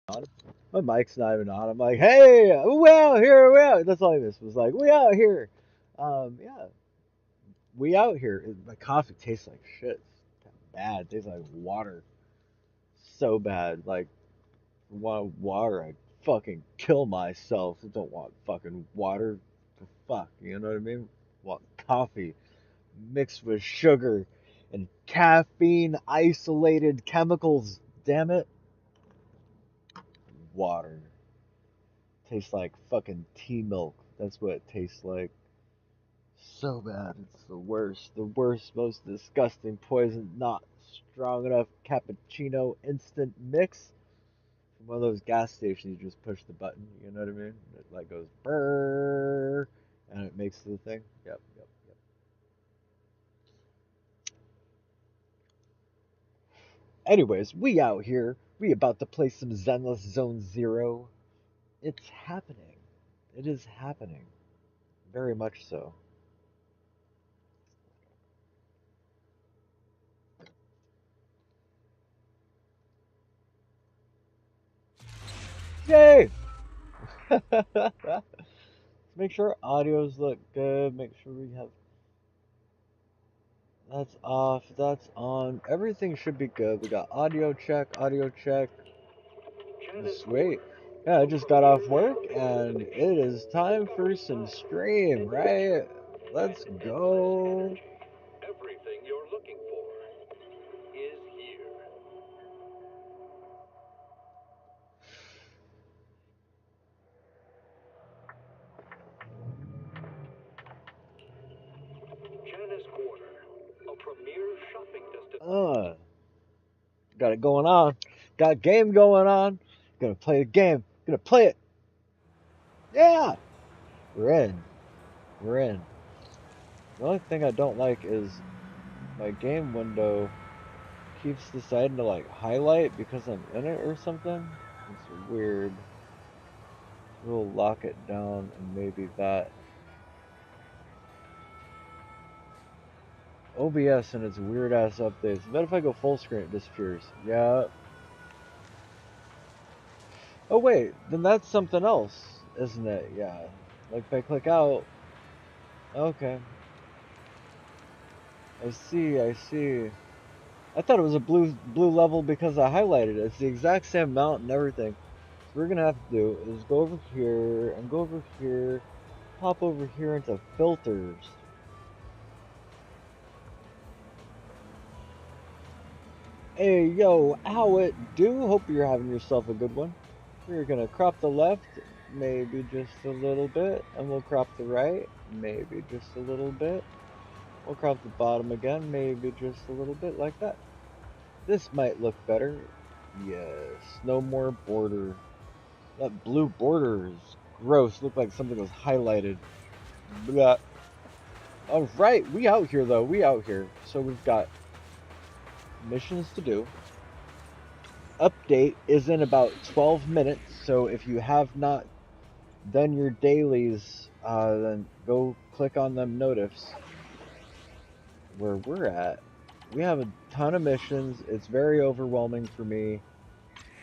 on. My mic's not even on. I'm like, hey, we out here, we out. That's all I missed was like, we out here. Yeah, we out here. My coffee tastes like shit. It's kinda bad. It tastes like water. So bad. Like, want water, I fucking kill myself. I don't want fucking water. For fuck, you know what I mean? Want coffee mixed with sugar and caffeine isolated chemicals. Damn it. Water. Tastes like fucking tea milk. That's what it tastes like. So bad. It's the worst. The worst, most disgusting poison. Not strong enough cappuccino instant mix. From one of those gas stations, you just push the button. You know what I mean? It like goes brrr, and it makes the thing. Yep, yep, yep. Anyways, we out here. We about to play some Zenless Zone Zero. It's happening. It is happening. Very much so. Yay! Make sure audios look good. Make sure we have that's off, that's on. Everything should be good. We got audio check, audio check. Sweet. Yeah, I just got off work and it is time for some stream, right? Let's go. Everything you're looking for is here. Janice Quarter, a premier shopping destination. Uh, got it going on. Got game going on. Gonna play the game. Gonna play it. Yeah! We're in. We're in. The only thing I don't like is my game window keeps deciding to like highlight because I'm in it or something. It's weird. We'll lock it down and maybe that. OBS and its weird ass updates. But if I go full screen, it disappears. Yeah. Oh wait, then that's something else, isn't it? Yeah. Like if I click out. Okay. I see. I see. I thought it was a blue level because I highlighted it. It's the exact same amount and everything. So what we're gonna have to do is go over here and go over here, pop over here into filters. Hey yo, how it do? Hope you're having yourself a good one. We're gonna crop the left, maybe just a little bit, and we'll crop the right, maybe just a little bit. We'll crop the bottom again, maybe just a little bit like that. This might look better. Yes, no more border. That blue border is gross. Looked like something was highlighted. Blah. All right, we out here though. We out here. So we've got missions to do. Update is in about 12 minutes. So if you have not done your dailies, then go click on them notifs. Where we're at, we have a ton of missions. It's very overwhelming for me.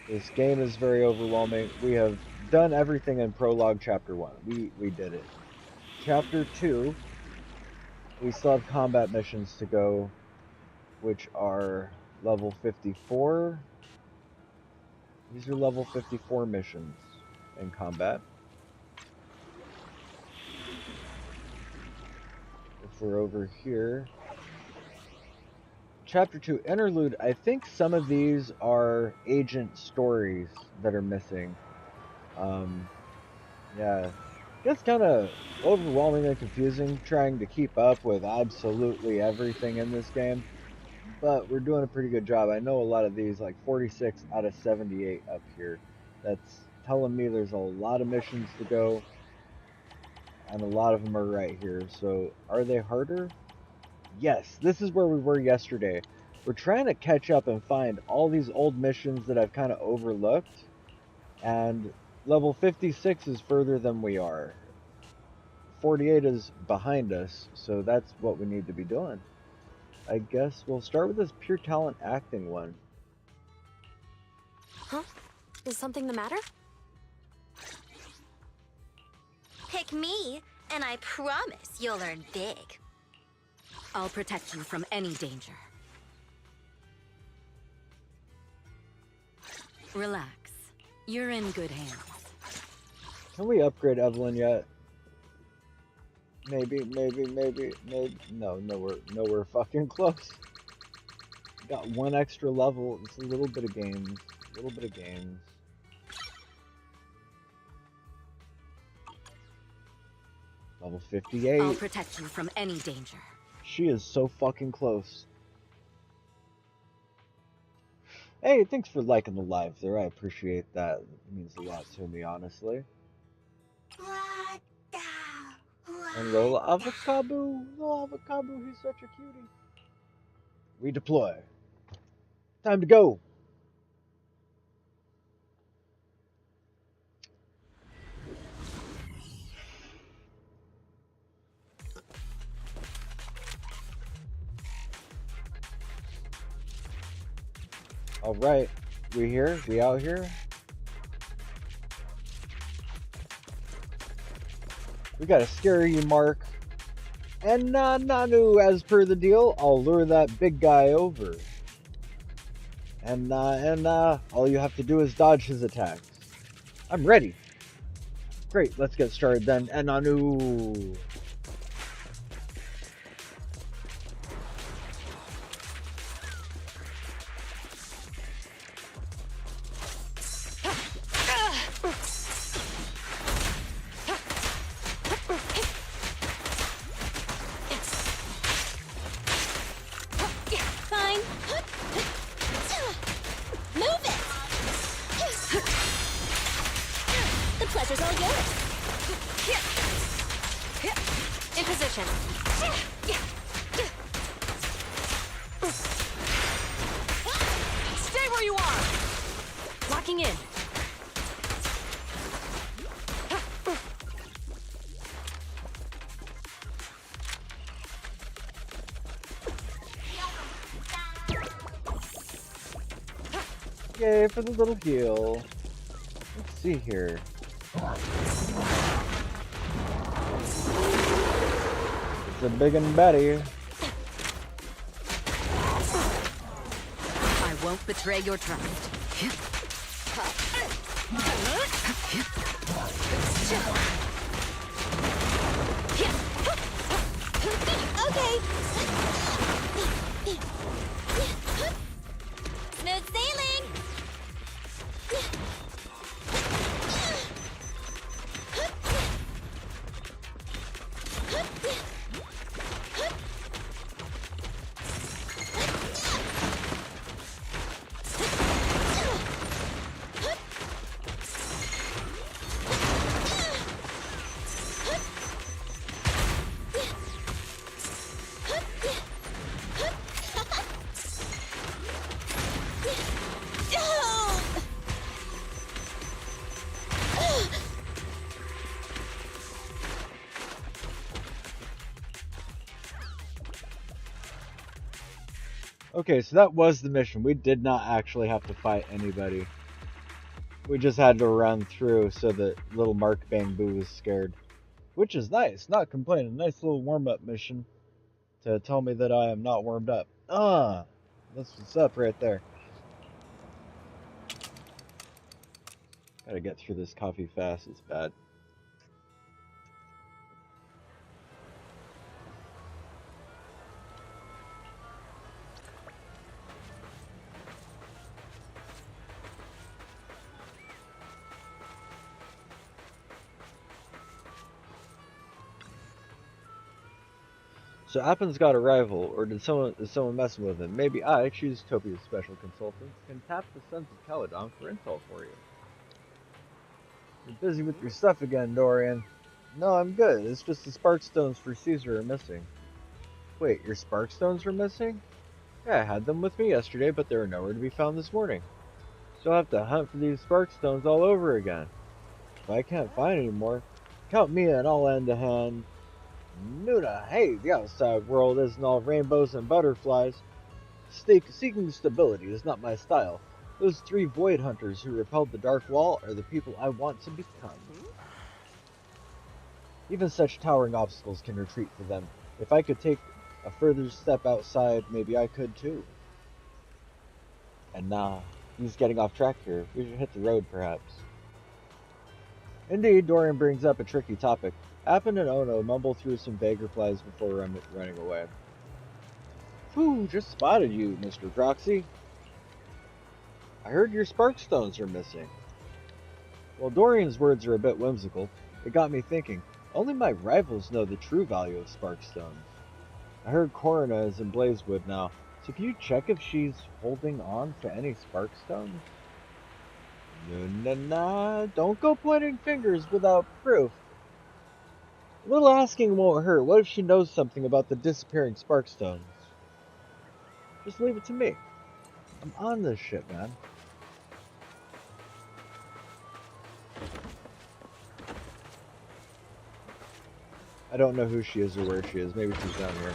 This game is very overwhelming. We have done everything in prologue chapter 1. We did it. Chapter 2, we still have combat missions to go, which are level 54. These are level 54 missions in combat. If we're over here, Chapter 2 Interlude, I think some of these are agent stories that are missing. Um, yeah. It gets kind of overwhelming and confusing trying to keep up with absolutely everything in this game, but we're doing a pretty good job. I know a lot of these, like 46 out of 78 up here. That's telling me there's a lot of missions to go, and a lot of them are right here. So, are they harder? Yes, this is where we were yesterday. We're trying to catch up and find all these old missions that I've kind of overlooked. And level 56 is further than we are. 48 is behind us, so that's what we need to be doing. I guess we'll start with this pure talent acting one. Huh? Is something the matter? Pick me, and I promise you'll learn big. I'll protect you from any danger. Relax. You're in good hands. Can we upgrade Evelyn yet? Maybe. No, nowhere fucking close. Got one extra level. It's a little bit of games. Level 58. I'll protect you from any danger. She is so fucking close. Hey, thanks for liking the live there. I appreciate that. It means a lot to me, honestly. And Lola Avocado. He's such a cutie. Redeploy. Time to go. All right, we here? We out here? We got a scary mark. And Nanu, as per the deal, I'll lure that big guy over. And all you have to do is dodge his attacks. I'm ready. Great, let's get started then. And Nanu. Yay for the little heal. Let's see here. It's a big and Betty. I won't betray your trust. Okay. Smooth sailing. Okay, so that was the mission. We did not actually have to fight anybody. We just had to run through so that little Mark Bamboo was scared. Which is nice, not complaining. Nice little warm-up mission to tell me that I am not warmed up. That's what's up right there. Gotta get through this coffee fast, it's bad. So Appin's got a rival, or is someone messing with him? Maybe I, choose Topia's special consultants, can tap the Sons of Caledon for intel for you. You're busy with your stuff again, Dorian. No, I'm good. It's just the spark stones for Caesar are missing. Wait, your spark stones were missing? Yeah, I had them with me yesterday, but they were nowhere to be found this morning. So I'll have to hunt for these spark stones all over again. If I can't find any more, count me in, I'll lend a hand. Nuna, hey, the outside world isn't all rainbows and butterflies. Seeking stability is not my style. Those three void hunters who repelled the Dark Wall are the people I want to become. Even such towering obstacles can retreat for them. If I could take a further step outside, maybe I could too. And nah, he's getting off track here. We should hit the road, perhaps. Indeed, Dorian brings up a tricky topic. Appin and Ono mumble through some vague replies before running away. Phew, just spotted you, Mr. Proxy. I heard your Sparkstones are missing. While Dorian's words are a bit whimsical, it got me thinking. Only my rivals know the true value of Sparkstones. I heard Corina is in Blazewood now, so can you check if she's holding on to any Sparkstones? No, don't go pointing fingers without proof. A little asking won't hurt. What if she knows something about the disappearing Sparkstones? Just leave it to me. I'm on this shit, man. I don't know who she is or where she is. Maybe she's down here.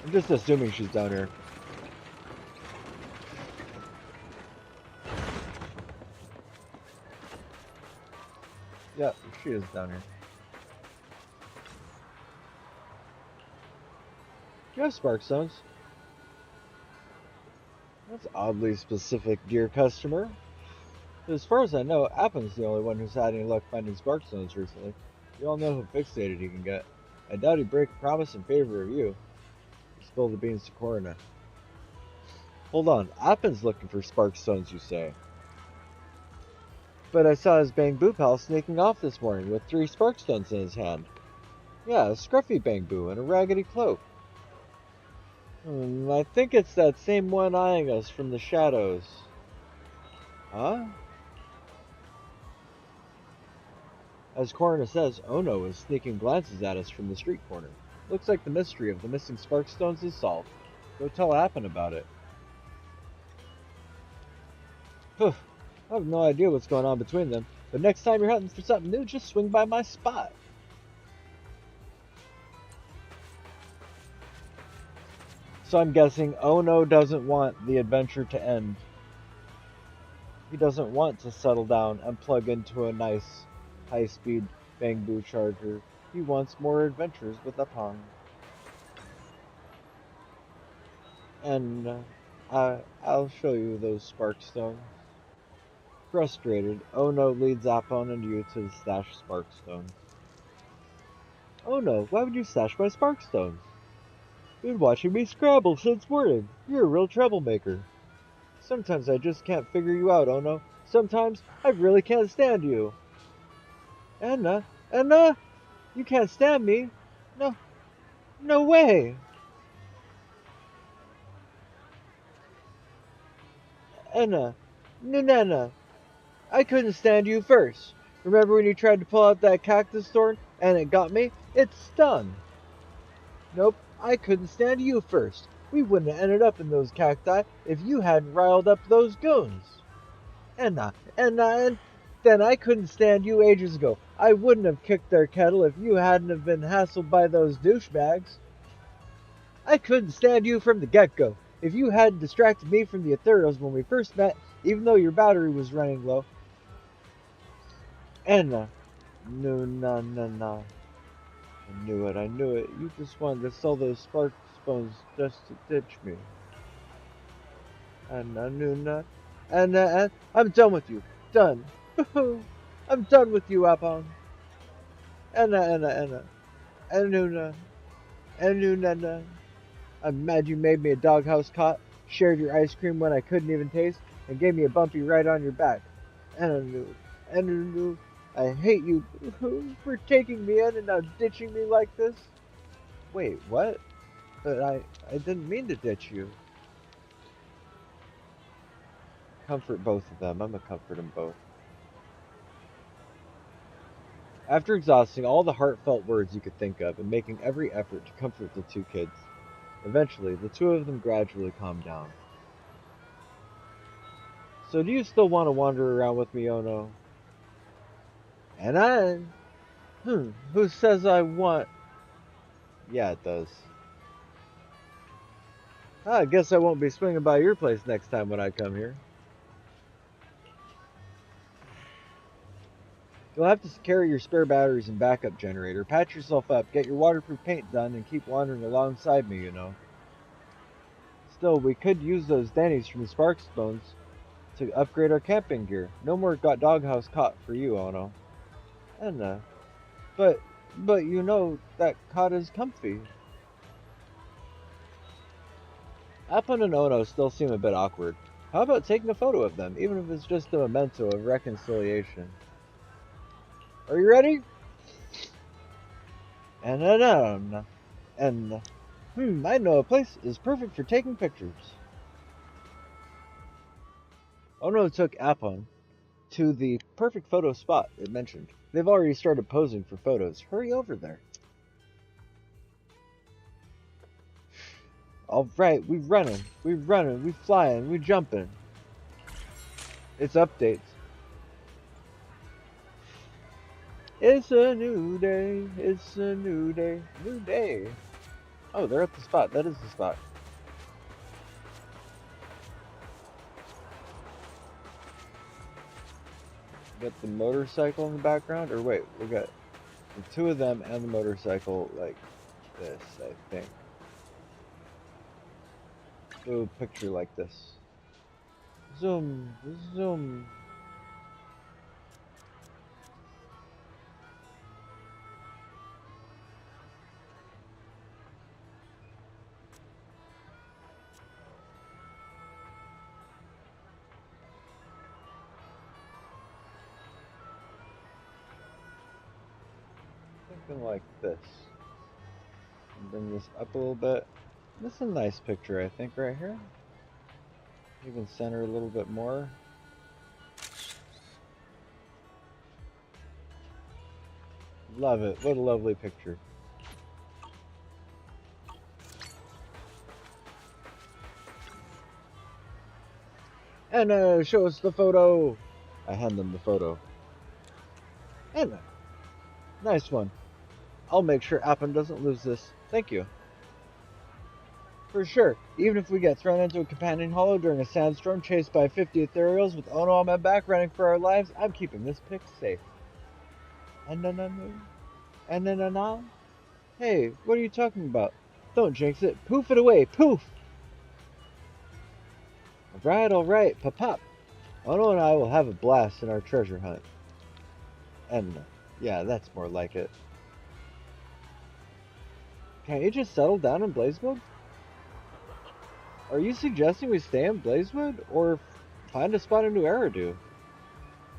I'm just assuming she's down here. Yep, she is down here. Do you have Sparkstones? That's oddly specific, dear customer. As far as I know, Appin's the only one who's had any luck finding Sparkstones recently. You all know how fixated he can get. I doubt he'd break a promise in favor of you. Spill the beans to Corina. Hold on, Appin's looking for Sparkstones, you say? But I saw his Bangbu pal sneaking off this morning with 3 Sparkstones in his hand. Yeah, a scruffy Bangbu and a raggedy cloak. I think it's that same one eyeing us from the shadows. Huh? As Corina says, Ono is sneaking glances at us from the street corner. Looks like the mystery of the missing Sparkstones is solved. Go tell Appin about it. Phew, I have no idea what's going on between them, but next time you're hunting for something new, just swing by my spot. So I'm guessing Ono doesn't want the adventure to end. He doesn't want to settle down and plug into a nice, high-speed Bangbu charger. He wants more adventures with Apong. And I'll show you those Sparkstones. Frustrated, Ono leads Apon and you to the stashed Sparkstones. Ono, why would you stash my Sparkstones? Been watching me scramble since morning. You're a real troublemaker. Sometimes I just can't figure you out, Ono. Sometimes I really can't stand you. Anna, you can't stand me. No, no way. Anna, Nana, I couldn't stand you first. Remember when you tried to pull out that cactus thorn and it got me? It stung. Nope, I couldn't stand you first. We wouldn't have ended up in those cacti if you hadn't riled up those goons. And then I couldn't stand you ages ago. I wouldn't have kicked their kettle if you hadn't have been hassled by those douchebags. I couldn't stand you from the get-go. If you hadn't distracted me from the Ethereals when we first met, even though your battery was running low. Anna, no. I knew it. You just wanted to sell those spark spoons just to ditch me. Anna, Nuna. And I'm done with you. Done. I'm done with you, Apon. Anna. Anuna. Anuna. I'm mad you made me a doghouse cot, shared your ice cream when I couldn't even taste, and gave me a bumpy right on your back. Anu, I hate you for taking me in and now ditching me like this. Wait, what? But I didn't mean to ditch you. Comfort both of them. I'm gonna comfort them both. After exhausting all the heartfelt words you could think of and making every effort to comfort the 2 kids, eventually the 2 of them gradually calmed down. So do you still want to wander around with me, Ono? And who says I want? Yeah, it does. I guess I won't be swinging by your place next time when I come here. You'll have to carry your spare batteries and backup generator. Patch yourself up, get your waterproof paint done, and keep wandering alongside me, you know. Still, we could use those Dannies from the Sparks Bones to upgrade our camping gear. No more got doghouse cot for you, Ono. And but but you know that cot is comfy. Appin and Ono still seem a bit awkward. How about taking a photo of them, even if it's just a memento of reconciliation? Are you ready? And I know a place is perfect for taking pictures. Ono took Appin to the perfect photo spot it mentioned. They've already started posing for photos. Hurry over there. All right, we running, we flying, we jumping. It's updates. It's a new day. It's a new day. New day. Oh, they're at the spot. That is the spot. Got the motorcycle in the background, or wait, we got the two of them and the motorcycle like this, I think. Do a picture like this. Zoom, zoom. Something like this. And bring this up a little bit. This is a nice picture, I think, right here. Even center a little bit more. Love it. What a lovely picture. Anna, show us the photo. I hand them the photo. Anna, nice one. I'll make sure Appin doesn't lose this. Thank you. For sure. Even if we get thrown into a companion hollow during a sandstorm chased by 50 ethereals with Ono on my back running for our lives, I'm keeping this pic safe. And Hey, what are you talking about? Don't jinx it. Poof it away. Poof! Alright. Pop. Ono and I will have a blast in our treasure hunt. And, yeah, that's more like it. Can't you just settle down in Blazewood? Are you suggesting we stay in Blazewood, or find a spot in New Eridu?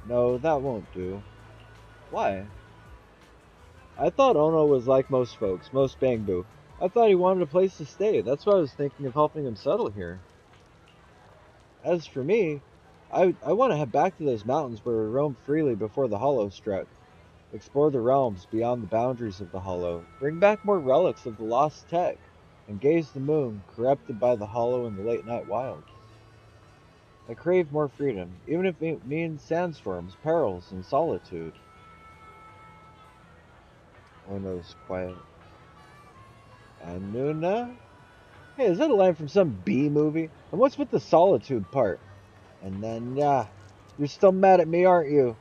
No, that won't do. Why? I thought Ono was like most folks, most Bangbu. I thought he wanted a place to stay. That's why I was thinking of helping him settle here. As for me, I want to head back to those mountains where we roamed freely before the Hollow struck. Explore the realms beyond the boundaries of the Hollow. Bring back more relics of the lost tech. And gaze the moon, corrupted by the Hollow and the late night wilds. I crave more freedom, even if it means sandstorms, perils, and solitude. Ono's quiet. Anuna? Hey, is that a line from some B movie? And what's with the solitude part? And then, you're still mad at me, aren't you?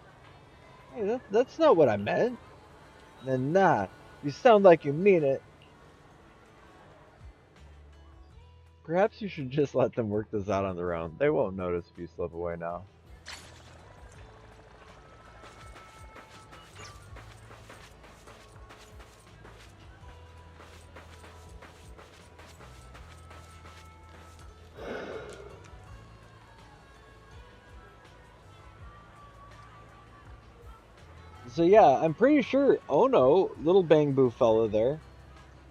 Hey, that's not what I meant. And you sound like you mean it. Perhaps you should just let them work this out on their own. They won't notice if you slip away now. So yeah, I'm pretty sure Ono, little Bangbu fella there,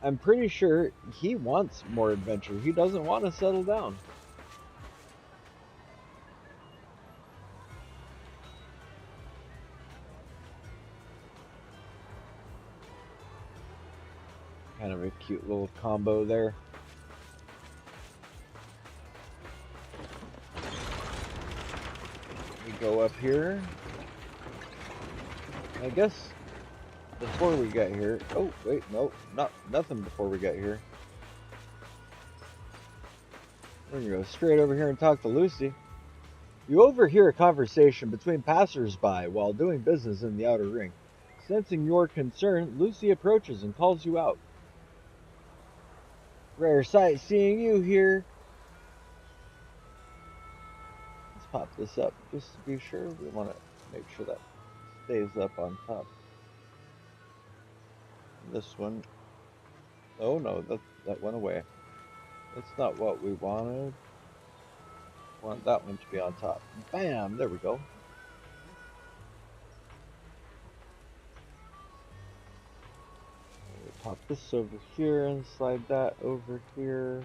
I'm pretty sure he wants more adventure. He doesn't want to settle down. Kind of a cute little combo there. We go up here. I guess before we get here. Oh wait, no, nothing before we get here. We're gonna go straight over here and talk to Lucy. You overhear a conversation between passers-by while doing business in the outer ring. Sensing your concern, Lucy approaches and calls you out. Rare sight seeing you here. Let's pop this up just to be sure. We want to make sure that stays up on top. This one. Oh no, that went away. That's not what we wanted. Want that one to be on top. Bam! There we go. We'll pop this over here and slide that over here.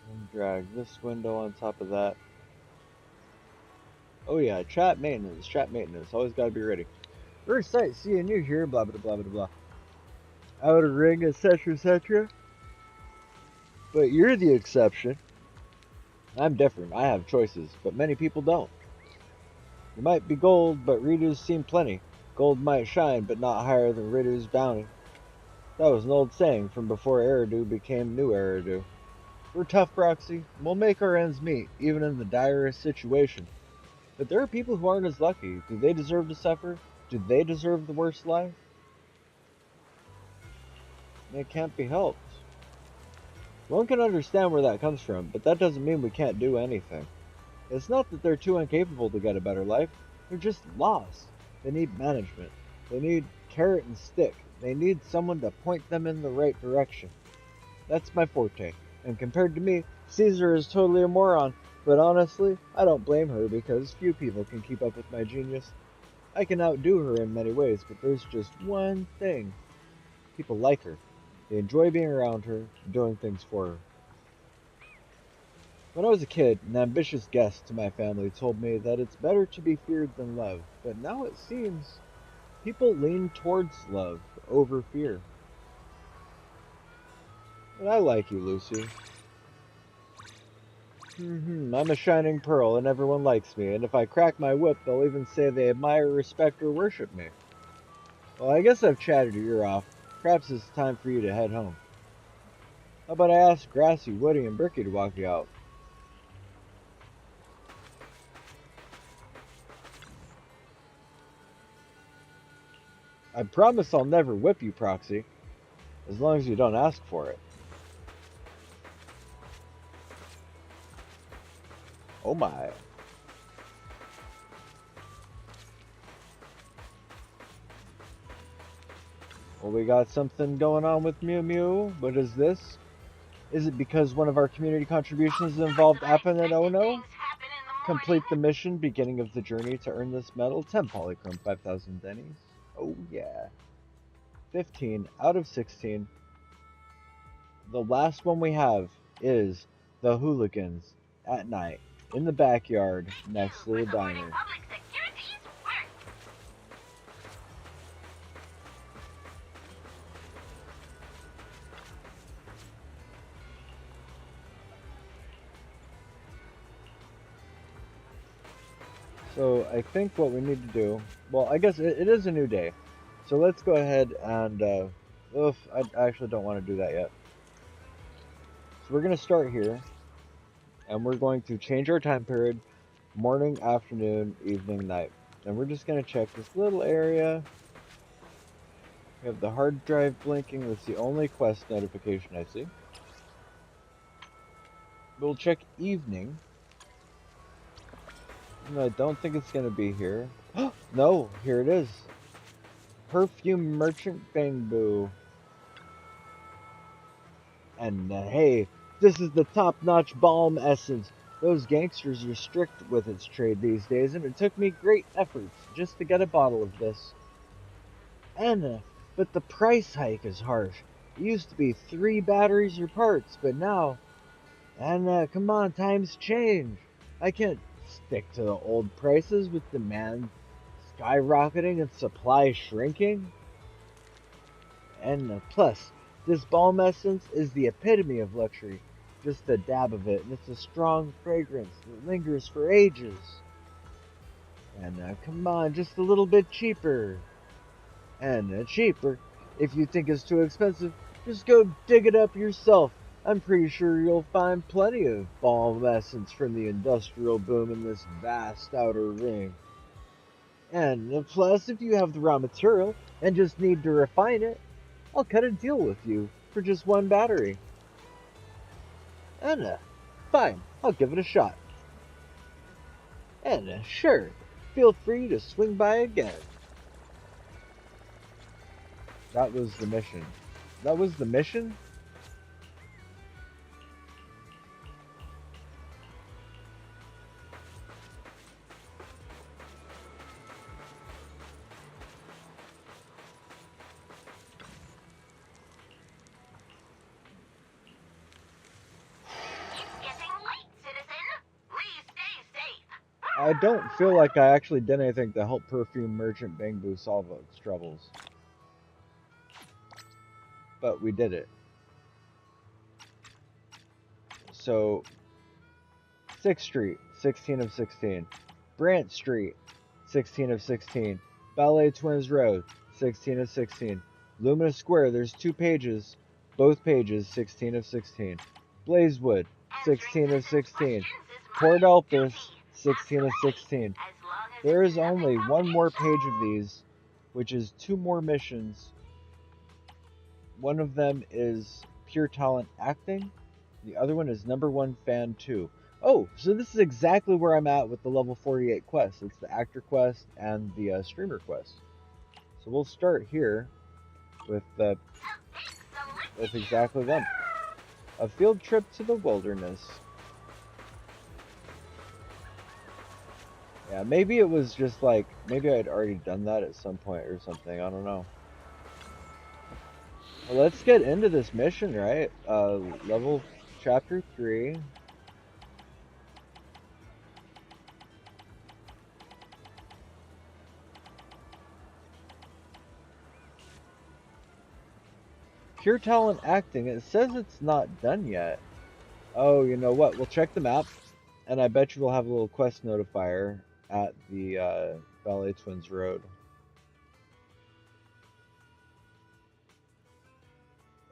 And drag this window on top of that. Oh yeah, trap maintenance, trap maintenance. Always gotta be ready. First sight seeing you here, blah blah blah blah blah. Outer ring, etc. etc. But you're the exception. I'm different. I have choices, but many people don't. There might be gold, but Ridu's seen plenty. Gold might shine, but not higher than Ridu's bounty. That was an old saying from before Eridu became New Eridu. We're tough, Proxy. We'll make our ends meet, even in the direst situation. But there are people who aren't as lucky. Do they deserve to suffer? Do they deserve the worst life? It can't be helped. One can understand where that comes from, but that doesn't mean we can't do anything. It's not that they're too incapable to get a better life. They're just lost. They need management. They need carrot and stick. They need someone to point them in the right direction. That's my forte. And compared to me, Caesar is totally a moron. But honestly, I don't blame her because few people can keep up with my genius. I can outdo her in many ways, but there's just one thing. People like her. They enjoy being around her, doing things for her. When I was a kid, an ambitious guest to my family told me that it's better to be feared than loved, but now it seems people lean towards love over fear. And I like you, Lucy. I'm a shining pearl and everyone likes me, and if I crack my whip, they'll even say they admire, respect, or worship me. Well, I guess I've chatted your ear off. Perhaps it's time for you to head home. How about I ask Grassy, Woody, and Bricky to walk you out? I promise I'll never whip you, Proxy, as long as you don't ask for it. Oh my. Well, we got something going on with Mew Mew. What is this? Is it because one of our community contributions involved Appen and Ono? Complete the mission, beginning of the journey to earn this medal. 10 polychrome, 5,000 dennies. Oh yeah. 15 out of 16. The last one we have is the hooligans at night in the backyard next to the diner. So I think what we need to do, well, I guess it is a new day. So let's go ahead and, I actually don't want to do that yet. So we're going to start here, and we're going to change our time period, morning, afternoon, evening, night. And we're just going to check this little area. We have the hard drive blinking. That's the only quest notification I see. We'll check evening. No, I don't think it's going to be here. No, here it is. Perfume Merchant Bangbu. And hey, this is the top-notch balm essence. Those gangsters are strict with its trade these days, and it took me great efforts just to get a bottle of this. Anna, but the price hike is harsh. It used to be 3 batteries or parts, but now... Anna, come on, times change. I can't stick to the old prices with demand skyrocketing and supply shrinking. And plus, this balm essence is the epitome of luxury. Just a dab of it, and it's a strong fragrance that lingers for ages. And come on, just a little bit cheaper. And cheaper. If you think it's too expensive, just go dig it up yourself. I'm pretty sure you'll find plenty of balm essence from the industrial boom in this vast outer ring. And plus, if you have the raw material and just need to refine it, I'll cut a deal with you for just one battery. And fine, I'll give it a shot. And sure, feel free to swing by again. That was the mission. That was the mission? I don't feel like I actually did anything to help Perfume Merchant Bangbu solve its troubles. But we did it. So, 6th Street, 16 of 16. Brant Street, 16 of 16. Ballet Twins Road, 16 of 16. Lumina Square, there's 2 pages. Both pages, 16 of 16. Blazewood, 16 of 16. Port Elpis, 16 of 16. There is only one more page of these, which is 2 more missions. One of them is Pure Talent Acting. The other one is Number 1 Fan 2. Oh, so this is exactly where I'm at with the level 48 quest. It's the actor quest and the streamer quest. So we'll start here with exactly them. A field trip to the wilderness. Yeah, maybe it was just like, maybe I'd already done that at some point or something. I don't know. Well, let's get into this mission, right? Level chapter 3. Pure Talent Acting. It says it's not done yet. Oh, you know what? We'll check the map, and I bet you we'll have a little quest notifier at the Ballet Twins Road.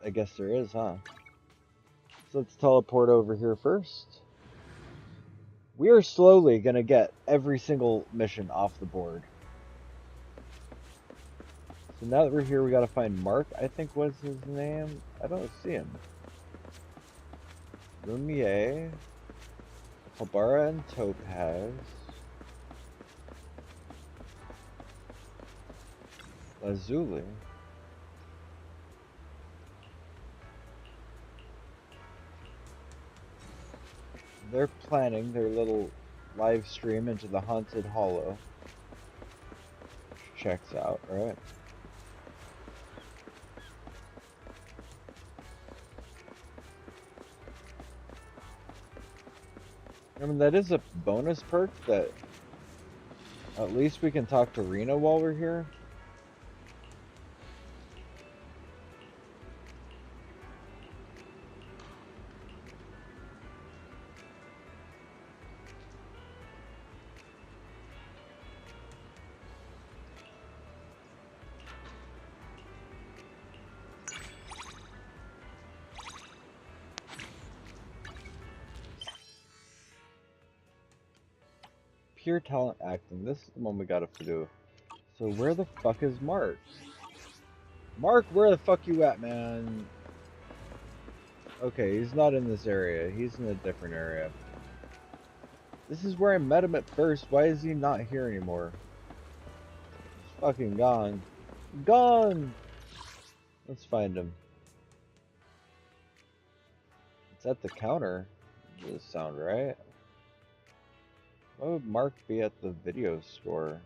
I guess there is, huh? So let's teleport over here first. We are slowly going to get every single mission off the board. So now that we're here, we got to find Mark, I think was his name. I don't see him. Lumiere, Halbara and Topaz, Lazuli. They're planning their little live stream into the Haunted Hollow. Checks out, right? I mean, that is a bonus perk that at least we can talk to Rena while we're here. Pure Talent Acting. This is the one we gotta do. So where the fuck is Mark? Mark, where the fuck you at, man? Okay, he's not in this area. He's in a different area. This is where I met him at first. Why is he not here anymore? He's fucking gone. Gone! Let's find him. It's at the counter. Does this sound right? Why would Mark be at the video store?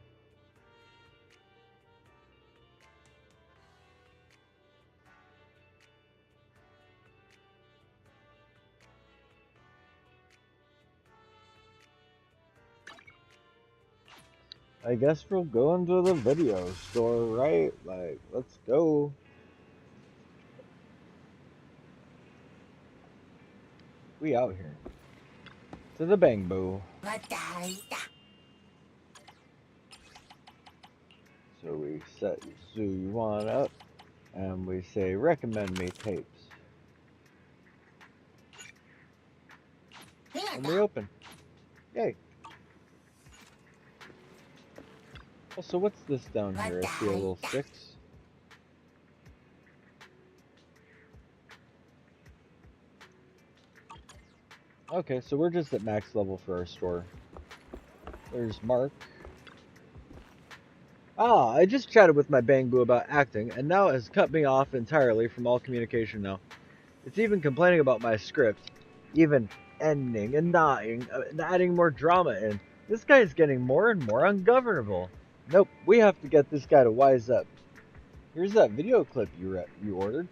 I guess we'll go into the video store, right? Like, let's go. We out here. To the Bangbo. So we set Zuyuan up, and we say, recommend me tapes. And we open. Yay. Oh, so what's this down here? I see a little 6. Okay, so we're just at max level for our store. There's Mark. Ah, I just chatted with my Bang Boo about acting, and now it has cut me off entirely from all communication now. It's even complaining about my script, even ending and nodding, and adding more drama in. This guy is getting more and more ungovernable. Nope, we have to get this guy to wise up. Here's that video clip you ordered.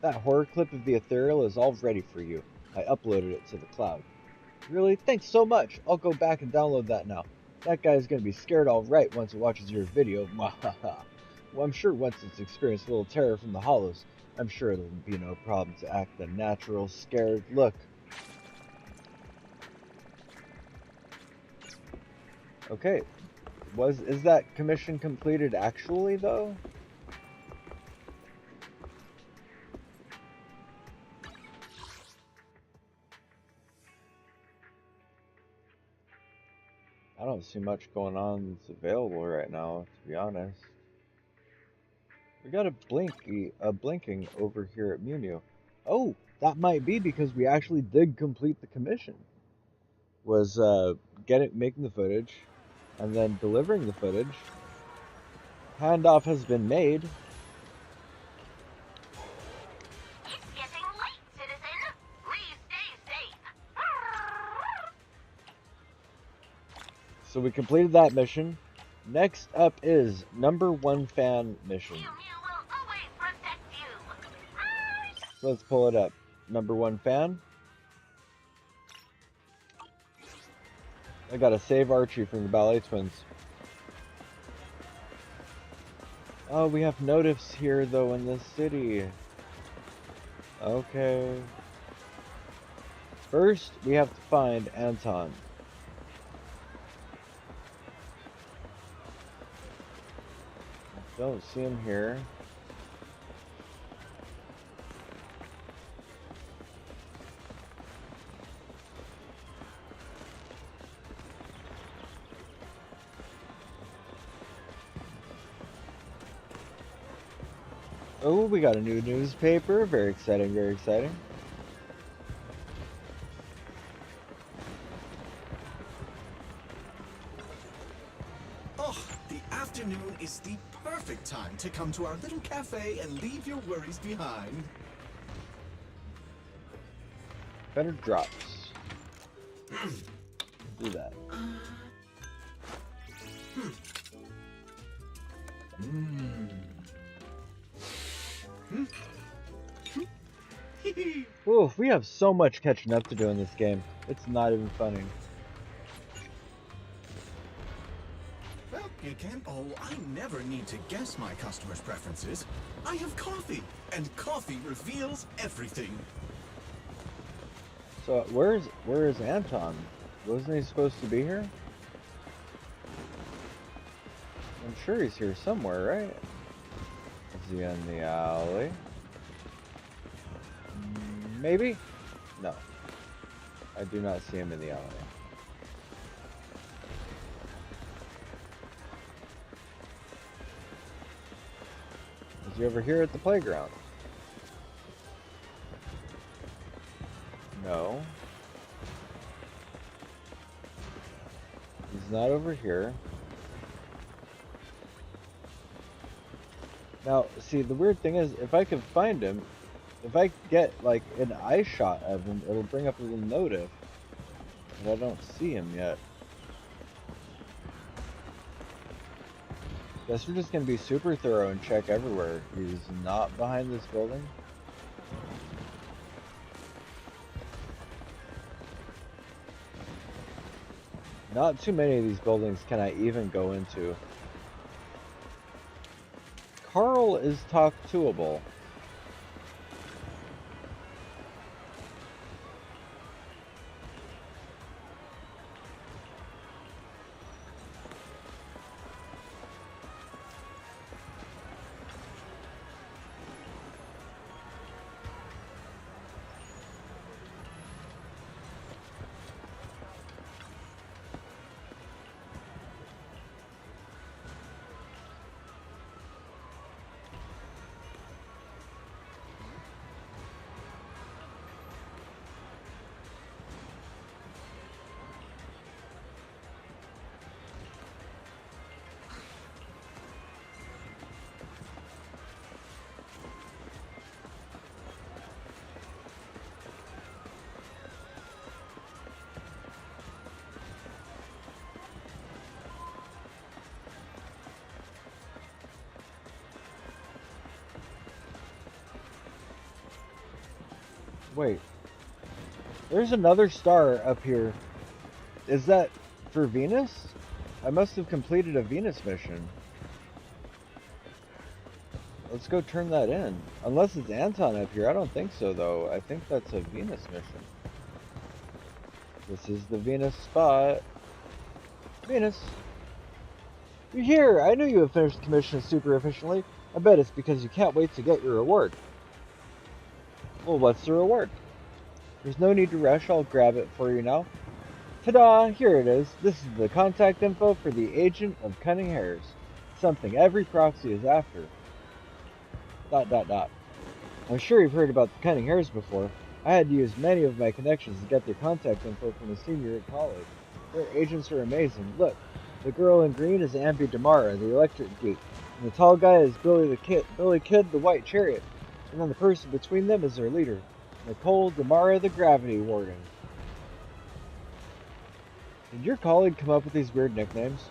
That horror clip of the ethereal is all ready for you. I uploaded it to the cloud. Really? Thanks so much. I'll go back and download that now. That guy's gonna be scared all right once it watches your video. Mwahaha. Well, I'm sure once it's experienced a little terror from the hollows, I'm sure it'll be no problem to act the natural, scared look. Okay. Is that commission completed actually, though? I don't see much going on that's available right now, to be honest. We got a blinking over here at Mew. Oh, that might be because we actually did complete the commission. Was making the footage, and then delivering the footage. Handoff has been made. It's getting late, citizen. Please stay safe. So we completed that mission. Next up is #1 fan mission. Mew Mew will always protect you. So let's pull it up. #1 fan. I gotta save Archie from the Ballet Twins. Oh, we have notifs here though in this city. Okay. First, we have to find Anton. Don't see him here. Oh, we got a new newspaper. Very exciting, very exciting. Oh, the afternoon is the perfect time to come to our little cafe and leave your worries behind. Better drops. Do that. Ooh, we have so much catching up to do in this game. It's not even funny. Well, you can. Oh, I never need to guess my customers' preferences. I have coffee, and coffee reveals everything. So where is Anton? Wasn't he supposed to be here? I'm sure he's here somewhere, right? Is he in the alley? Maybe? No. I do not see him in the alley. Is he over here at the playground? No. He's not over here. Now, see, the weird thing is, if I can find him, if I get, like, an eye shot of him, it'll bring up a little notif. But I don't see him yet. Guess we're just gonna be super thorough and check everywhere. He's not behind this building. Not too many of these buildings can I even go into. Carl is talk-toable. Wait, there's another star up here. Is that for Venus? I must have completed a Venus mission. Let's go turn that in. Unless it's Anton up here. I don't think so, though. I think that's a Venus mission. This is the Venus spot. Venus. You're here! I knew you had finished the commission super efficiently. I bet it's because you can't wait to get your reward. Well, what's the reward? There's no need to rush. I'll grab it for you now. Ta-da! Here it is. This is the contact info for the agent of Cunning Hairs. Something every proxy is after. ... I'm sure you've heard about the Cunning Hairs before. I had to use many of my connections to get their contact info from a senior at college. Their agents are amazing. Look, the girl in green is Ambi Damara, the electric geek, and the tall guy is Billy Kid, the white chariot, and then the person between them is their leader, Nicole Damara, the gravity warden. Did your colleague come up with these weird nicknames?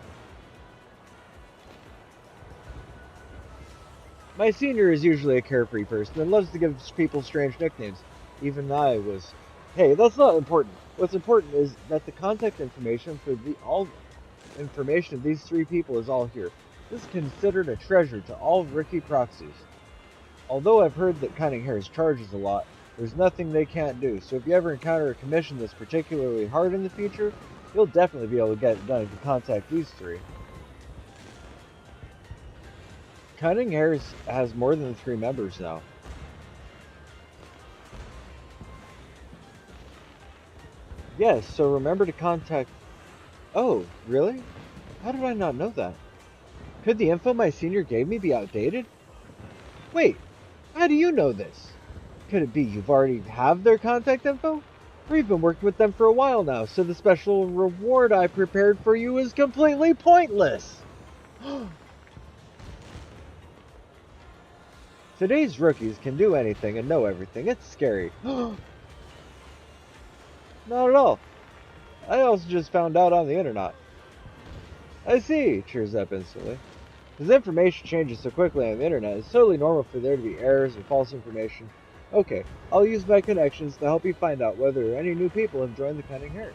My senior is usually a carefree person and loves to give people strange nicknames. Even I was. Hey, that's not important. What's important is that the contact information for all information of these three people is all here. This is considered a treasure to all rookie proxies. Although I've heard that Cunning Hairs charges a lot, there's nothing they can't do. So if you ever encounter a commission that's particularly hard in the future, you'll definitely be able to get it done if you contact these three. Cunning Hairs has more than 3 members now. Yes, so remember to contact... Oh, really? How did I not know that? Could the info my senior gave me be outdated? Wait, how do you know this? Could it be you've already have their contact info? Or you've been working with them for a while now, so the special reward I prepared for you is completely pointless! Today's rookies can do anything and know everything. It's scary. Not at all. I also just found out on the internet. I see, cheers up instantly. As information changes so quickly on the internet, it's totally normal for there to be errors or false information. Okay, I'll use my connections to help you find out whether any new people have joined the Cunning Hairs.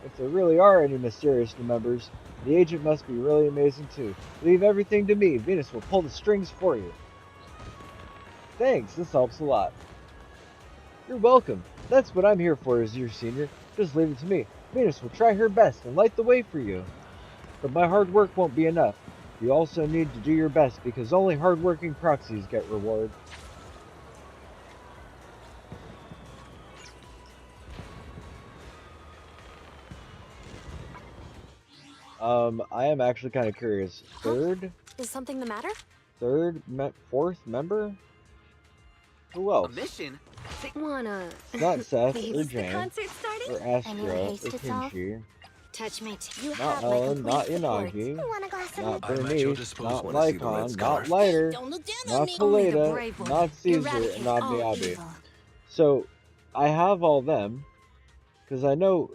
If there really are any mysterious new members, the agent must be really amazing too. Leave everything to me. Venus will pull the strings for you. Thanks, this helps a lot. You're welcome. That's what I'm here for as your senior. Just leave it to me. Venus will try her best and light the way for you. But my hard work won't be enough. You also need to do your best because only hard-working proxies get reward. I am actually kind of curious. Is something the matter? Fourth member? Who else? A mission? Wanna... It's not Seth or Is the Jane concert starting? or Astra or haste to solve? Kinchi. Touch me too. You Not have my Ellen, not complete support. Inagi, Want a glass of not milk? I'm at your Bernice, disposal not when I see the red Lycon, scarf. not Lighter, Don't look down not on me. Only the Kaleda, brave will not Caesar, Eradicate and not all Miyabi. evil. So, I have all them, because I know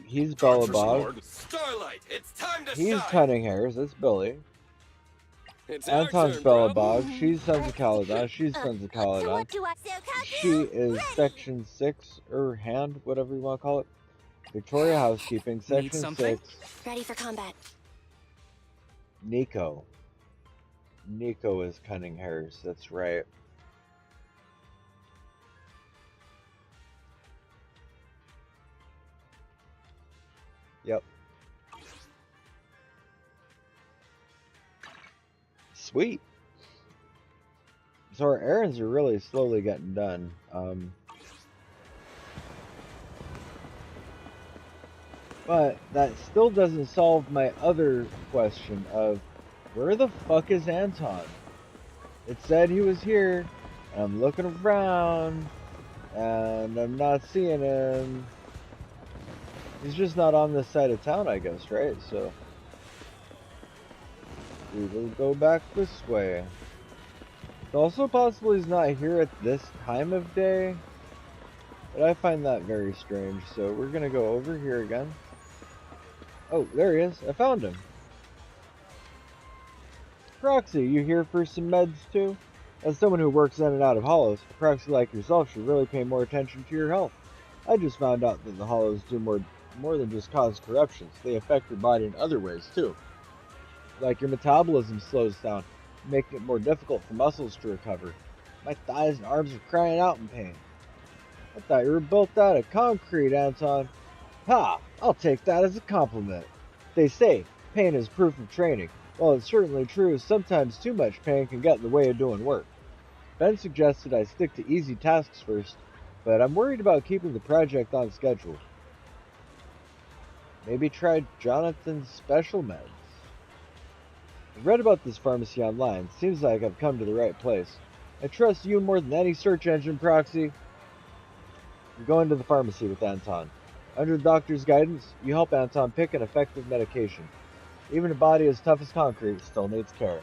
he's Bellabog, Starlight, it's time to he's shine. Cunning Hairs, that's Billy. It's our Anton's turn, bro. Bellabog, she's Sons of Caledon, she's Sons of So Caledon. what do I... So She is Section 6, or Hand, whatever you want to call it. Victoria Housekeeping, Section something? 6. ready for combat. Nico. Nico is Cunning Hairs, that's right. Yep. Sweet. So our errands are really slowly getting done. But that still doesn't solve my other question of where the fuck is Anton? It said he was here, and I'm looking around, and I'm not seeing him. He's just not on this side of town, I guess, right? So we will go back this way. It's also possible he's not here at this time of day, but I find that very strange. So we're gonna go over here again. Oh, there he is. I found him. Proxy, you here for some meds too? As someone who works in and out of hollows, a proxy like yourself should really pay more attention to your health. I just found out that the hollows do more than just cause corruptions. They affect your body in other ways too. Like your metabolism slows down, making it more difficult for muscles to recover. My thighs and arms are crying out in pain. I thought you were built out of concrete, Anton. Ha! I'll take that as a compliment. They say pain is proof of training. While it's certainly true, sometimes too much pain can get in the way of doing work. Ben suggested I stick to easy tasks first, but I'm worried about keeping the project on schedule. Maybe try Jonathan's special meds. I read about this pharmacy online. Seems like I've come to the right place. I trust you more than any search engine, Proxy. You're going to the pharmacy with Anton. Under the doctor's guidance, you help Anton pick an effective medication. Even a body as tough as concrete still needs care.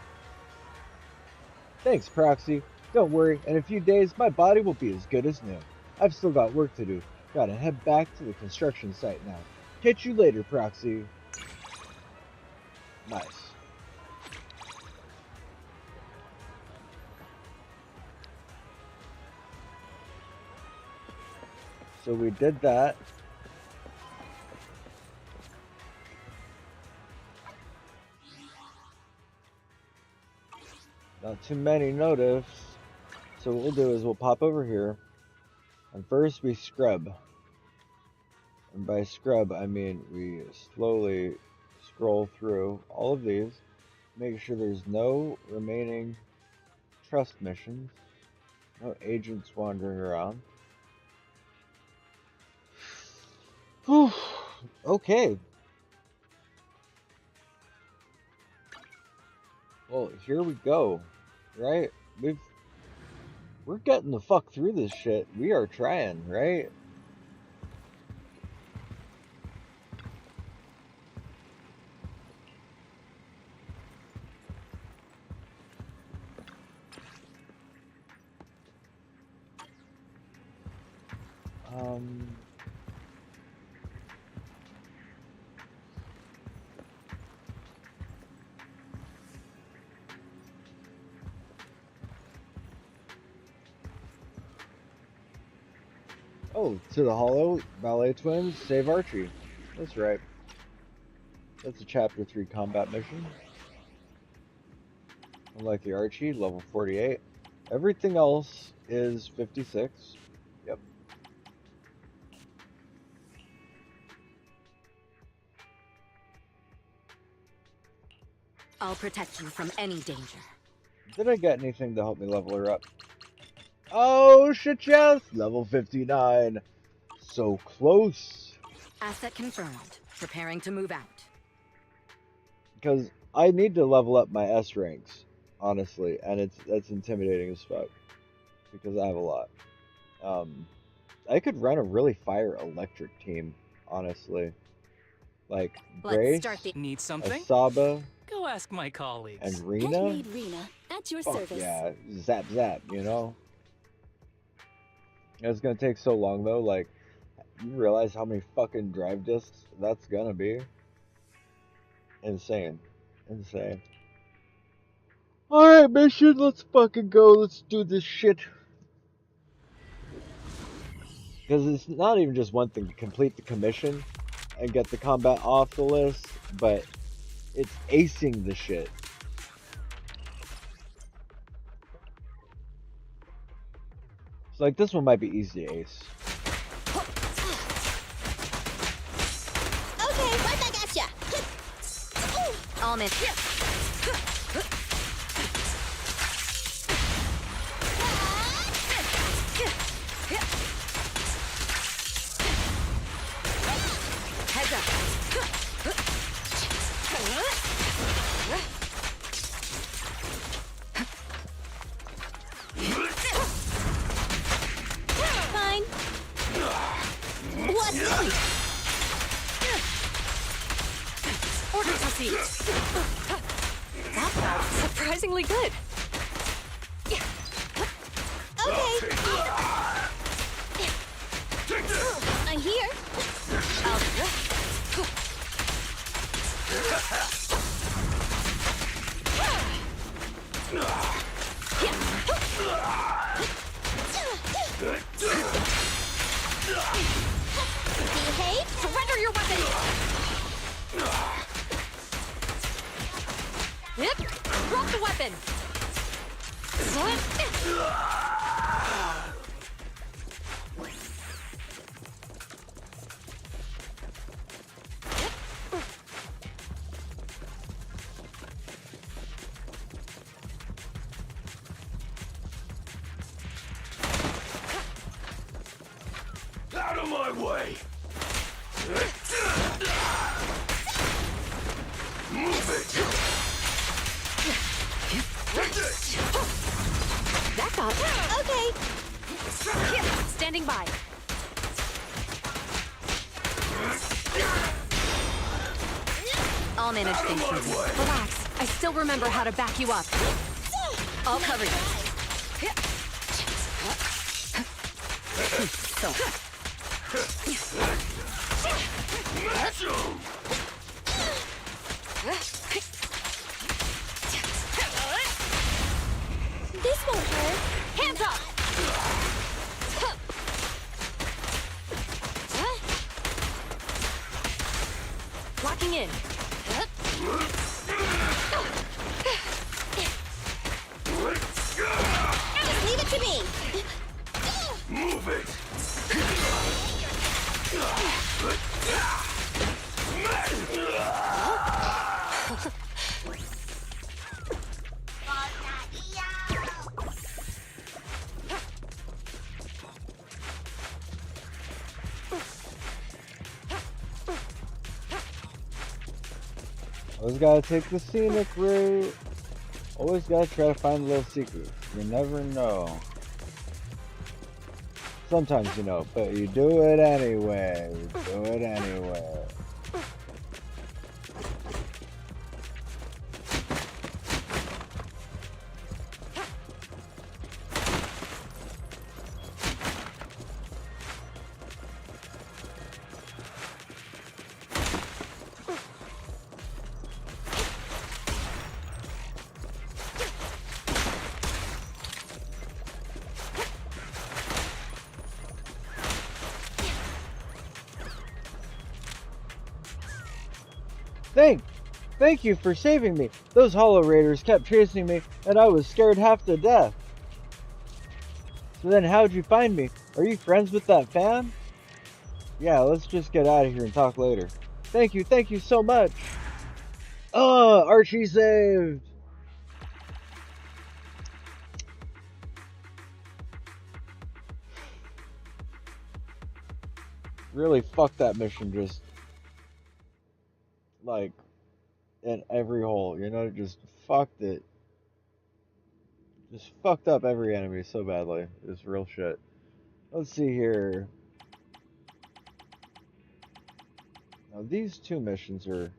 Thanks, Proxy. Don't worry, in a few days my body will be as good as new. I've still got work to do. Gotta head back to the construction site now. Catch you later, Proxy. Nice. So we did that. Not too many notifs. So what we'll do is we'll pop over here. And first we scrub. And by scrub, I mean we slowly scroll through all of these. Make sure there's no remaining trust missions. No agents wandering around. Whew. Okay. Well, here we go. Right? We're getting the fuck through this shit. We are trying, right? Oh, to the Hollow, Ballet Twins, save Archie. That's right. That's a Chapter 3 combat mission. Unlike the Archie, level 48. Everything else is 56. Yep. I'll protect you from any danger. Did I get anything to help me level her up? Oh, shit, yes! Level 59. So close. Asset confirmed. Preparing to move out. Because I need to level up my S ranks, honestly, and that's intimidating as fuck. Because I have a lot. I could run a really fire electric team, honestly. Like Grace, Need something? Asaba, Go ask my colleagues. and Pet Rena. maid Rena, at your Fuck service. yeah, zap zap, you know? It's gonna take so long though, like, you realize how many fucking drive discs that's gonna be? Insane. Insane. Alright, mission, let's fucking go, let's do this shit. Because it's not even just one thing to complete the commission and get the combat off the list, but it's acing the shit. So like this one might be easy to ace. Okay, right back at ya. All miss. Heads up. Fine. What's this? Order proceed. That felt surprisingly good. Okay. I'm here. of my way! Move it! That got Okay. standing by. I'll manage things from here. Relax. I still remember how to back you up. I'll cover you. So, This won't hurt. Hands up! Locking in. Just leave it to me. Move it! Always gotta take the scenic route. Always gotta try to find little secrets. You never know. Sometimes you know, but you do it anyway. You do it anyway. Thank you for saving me. Those Hollow Raiders kept chasing me, and I was scared half to death. So then how'd you find me? Are you friends with that fan? Yeah, let's just get out of here and talk later. Thank you so much. Oh, Archie saved. Really fucked that mission just like in every hole, you know, just fucked it. Just fucked up every enemy so badly. It's real shit. Let's see here. Now these two missions are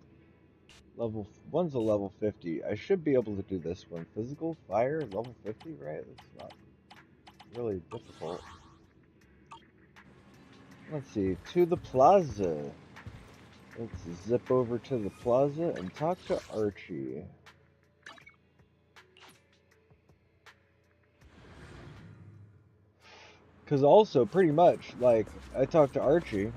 one's a level 50. I should be able to do this one. Physical fire, level 50, right? It's not really difficult. Let's see, to the plaza. Let's zip over to the plaza and talk to Archie. Because also, pretty much, like, I talked to Archie,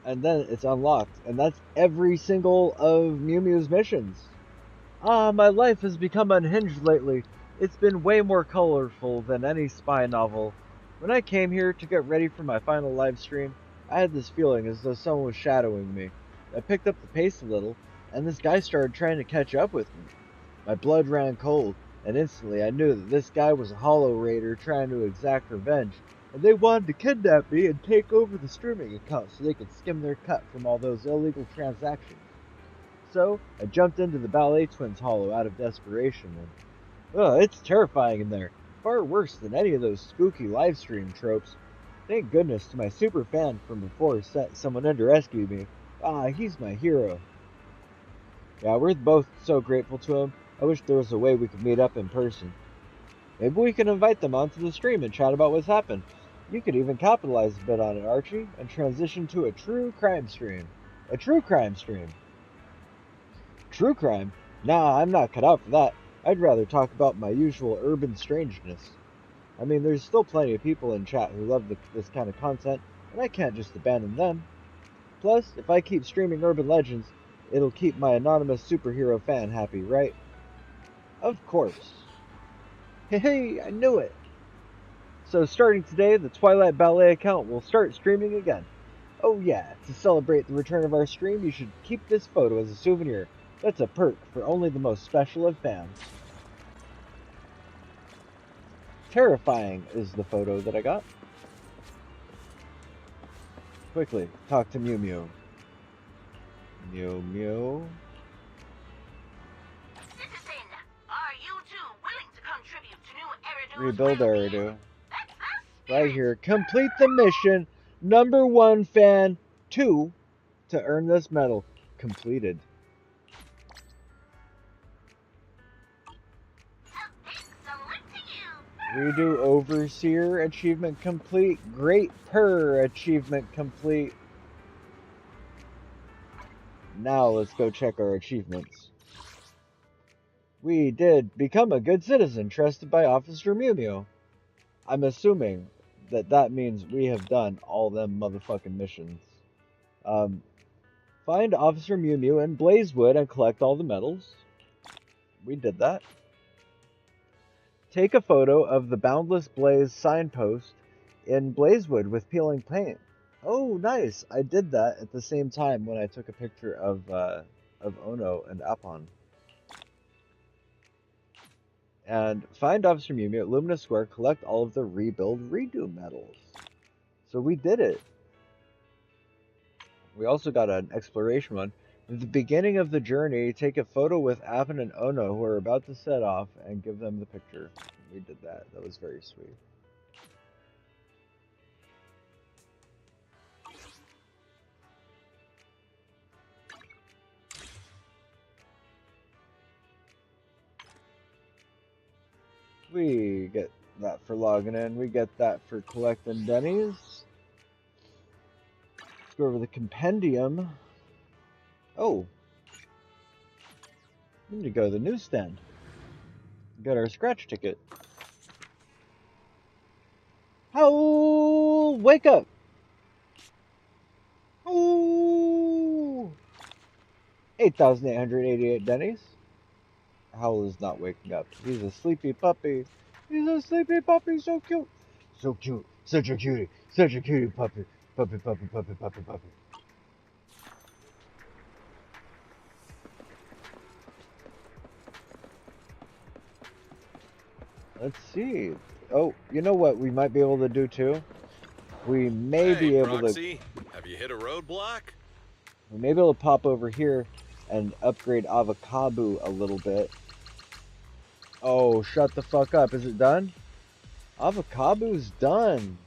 and then it's unlocked, and that's every single of Mew Mew's missions. Ah, my life has become unhinged lately. It's been way more colorful than any spy novel. When I came here to get ready for my final live stream, I had this feeling as though someone was shadowing me. I picked up the pace a little, and this guy started trying to catch up with me. My blood ran cold, and instantly I knew that this guy was a Hollow Raider trying to exact revenge, and they wanted to kidnap me and take over the streaming account so they could skim their cut from all those illegal transactions. So, I jumped into the Ballet Twins Hollow out of desperation, and it's terrifying in there. Far worse than any of those spooky livestream tropes. Thank goodness to my super fan from before sent someone in to rescue me. Ah, he's my hero. Yeah, we're both so grateful to him. I wish there was a way we could meet up in person. Maybe we can invite them onto the stream and chat about what's happened. You could even capitalize a bit on it, Archie, and transition to a true crime stream. A true crime stream. True crime? Nah, I'm not cut out for that. I'd rather talk about my usual urban strangeness. I mean, there's still plenty of people in chat who love this kind of content, and I can't just abandon them. Plus, if I keep streaming urban legends, it'll keep my anonymous superhero fan happy, right? Of course. Hey, I knew it! So starting today, the Twilight Ballet account will start streaming again. Oh yeah, to celebrate the return of our stream, you should keep this photo as a souvenir. That's a perk for only the most special of fans. Terrifying is the photo that I got. Quickly, talk to Mew Mew. Mew Mew. Citizen, are you two willing to contribute to new Eridu's Rebuild well-being? Eridu. That's the Right spirit. here. Complete the mission. Number 1 fan 2 to earn this medal. Completed. A big salute to you. Redo Overseer achievement complete. Great Purr achievement complete. Now let's go check our achievements. We did become a good citizen trusted by Officer Mew Mew. I'm assuming that that means we have done all them motherfucking missions. Find Officer Mew Mew in Blazewood and collect all the medals. We did that. Take a photo of the Boundless Blaze signpost in Blazewood with peeling paint. Oh, nice! I did that at the same time when I took a picture of Ono and Apon. And find Officer Mew Mew at Lumina Square, collect all of the Rebuild Redo medals. So we did it. We also got an exploration one. At the beginning of the journey, take a photo with Apon and Ono who are about to set off and give them the picture. We did that. That was very sweet. We get that for logging in. We get that for collecting Denny's. Let's go over the compendium. Oh. We need to go to the newsstand. Get our scratch ticket. Oh, wake up! Oh, 8,888 Denny's. Howl is not waking up. He's a sleepy puppy. He's a sleepy puppy, so cute. So cute. Such a cutie. Such a cutie puppy. Puppy, puppy, puppy, puppy, puppy. Let's see. Oh, you know what we might be able to do too? We may be able Proxy, have you hit a roadblock? we may be able to pop over here and upgrade Avocado a little bit. Oh, shut the fuck up. Is it done? Avocado's done.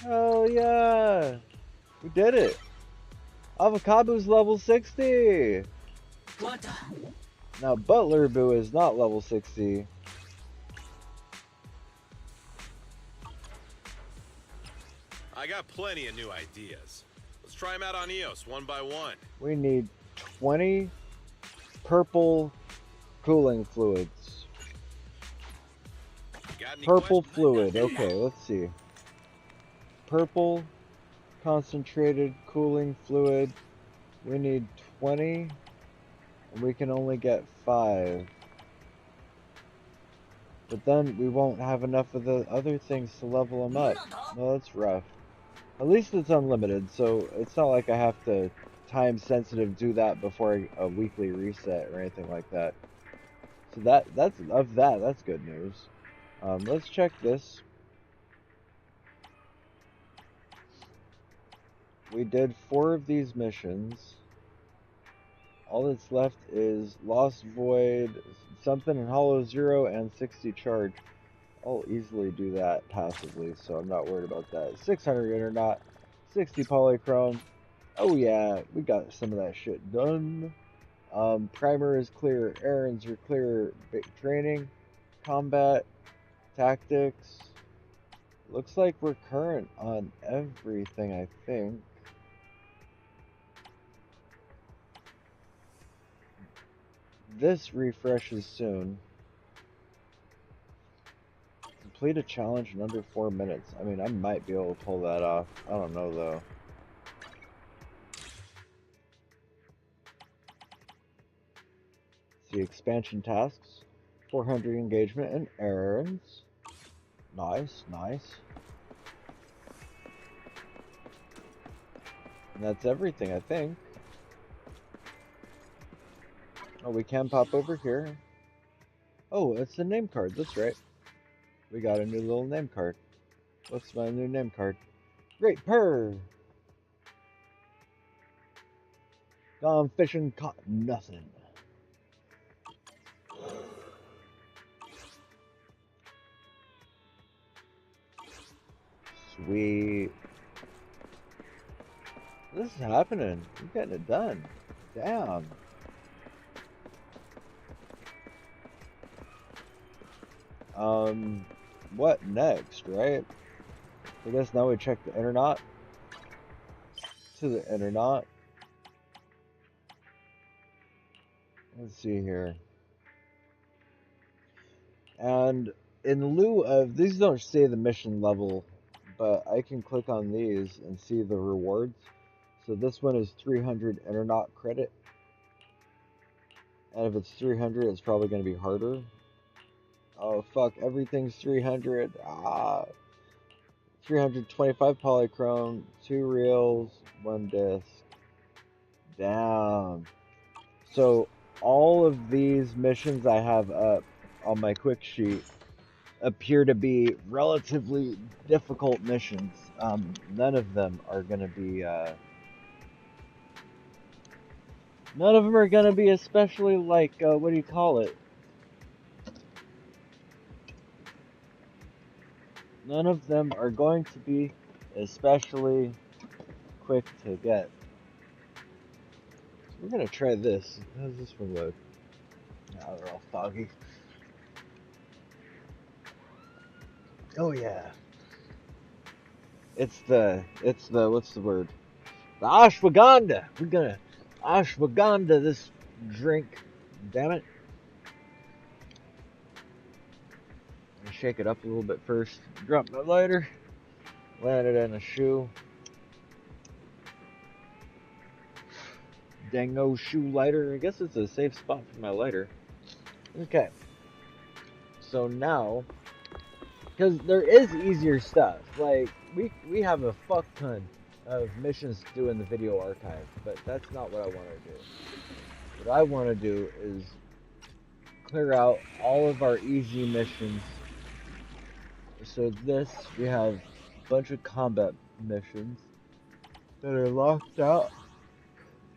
Hell yeah. We did it. Avocado's level 60. What the? Now, Butler Boo is not level 60. I got plenty of new ideas. Let's try them out on EOS one by one. We need 20 purple cooling fluids. Got any Purple questions? fluid. Okay, let's see. Purple concentrated cooling fluid. We need 20. And we can only get 5. But then we won't have enough of the other things to level them up. No, that's rough. At least it's unlimited, so it's not like I have to time sensitive do that before a weekly reset or anything like that. So that's good news. Let's check this. We did 4 of these missions. All that's left is Lost Void, something in Hollow Zero, and 60 charge. I'll easily do that passively, so I'm not worried about that. 600 Internet, 60 Polychrome. Oh yeah, we got some of that shit done. Primer is clear, errands are clear, training, combat, tactics. Looks like we're current on everything, I think. This refreshes soon. Complete a challenge in under 4 minutes. I mean, I might be able to pull that off. I don't know, though. See, expansion tasks. 400 engagement and errands. Nice, nice. And that's everything, I think. Oh, we can pop over here. Oh, it's the name card. That's right. We got a new little name card. What's my new name card? Great Purr! Gone fishing, caught nothing. Sweet. This is happening. We're getting it done. Damn. What next, right? I guess now we check the internet. To the internet. Let's see here. And in lieu of, these don't say the mission level, but I can click on these and see the rewards. So this one is 300 internet credit. And if it's 300, it's probably going to be harder. Oh, fuck, everything's 300. 325 polychrome, 2 reels, 1 disc. Damn. So all of these missions I have up on my quick sheet appear to be relatively difficult missions. None of them are gonna be none of them are gonna be especially like what do you call it? None of them are going to be especially quick to get. So we're gonna try this. How does this one look? Now they're all foggy. Oh yeah. It's the what's the word? The ashwagandha. We're gonna ashwagandha this drink. Damn it. I'm gonna shake it up a little bit first. Drop my lighter. Land it in a shoe. Dango shoe lighter. I guess it's a safe spot for my lighter. Okay. So now, because there is easier stuff. Like we have a fuck ton of missions to do in the video archive, but that's not what I want to do. What I want to do is clear out all of our easy missions. So this, we have a bunch of combat missions that are locked out.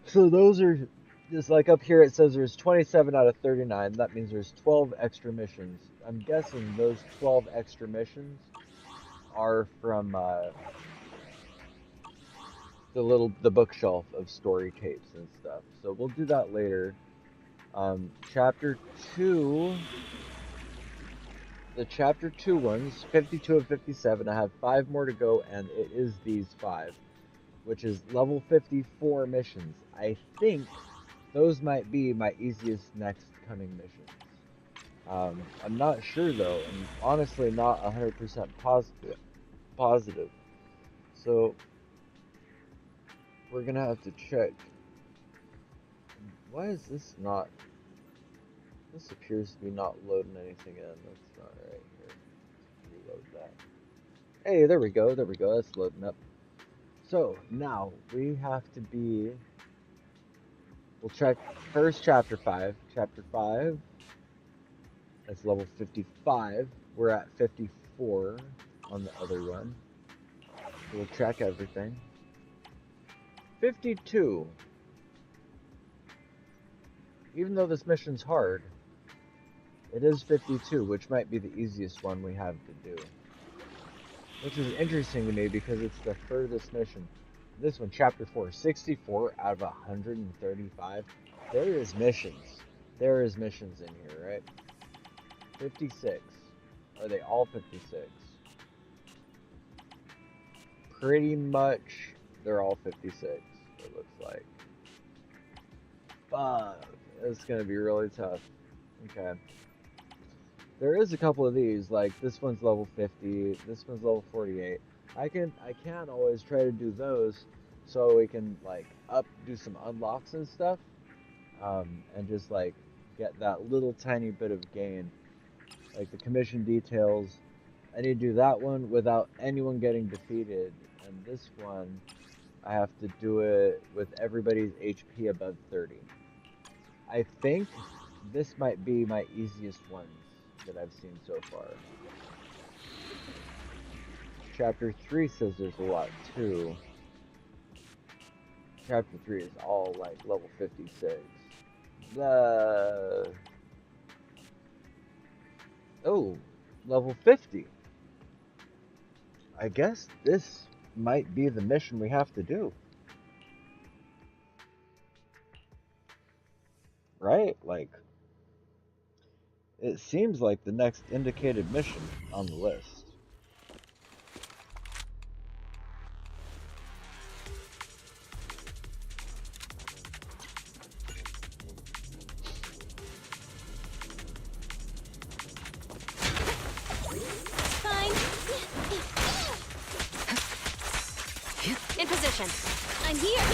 So those are, just like up here it says there's 27 out of 39. That means there's 12 extra missions. I'm guessing those 12 extra missions are from the bookshelf of story tapes and stuff. So we'll do that later. Chapter 2, the chapter 2 ones, 52 and 57. I have 5 more to go, and it is these 5, which is level 54 missions. I think those might be my easiest next coming missions. I'm not sure though. I'm honestly not 100% positive. So we're gonna have to check. Why is this not? This appears to be not loading anything in. That's not right here. Reload that. Hey, there we go. There we go. That's loading up. So now we have to be. We'll check first chapter 5. Chapter 5. That's level 55. We're at 54 on the other one. We'll check everything. 52. Even though this mission's hard, it is 52, which might be the easiest one we have to do. Which is interesting to me because it's the furthest mission. This one, chapter 4, 64 out of 135. There is missions. There is missions in here, right? 56. Are they all 56? Pretty much, they're all 56, it looks like. Fuck. It's gonna be really tough. Okay. There is a couple of these, like this one's level 50, this one's level 48. I can always try to do those so we can like do some unlocks and stuff. And just like get that little tiny bit of gain. Like the commission details. I need to do that one without anyone getting defeated. And this one, I have to do it with everybody's HP above 30. I think this might be my easiest ones that I've seen so far. Chapter 3 says there's a lot too. Chapter 3 is all like level 56. Oh, level 50. I guess this might be the mission we have to do. Right? Like, it seems like the next indicated mission on the list. Fine. In position. I'm here.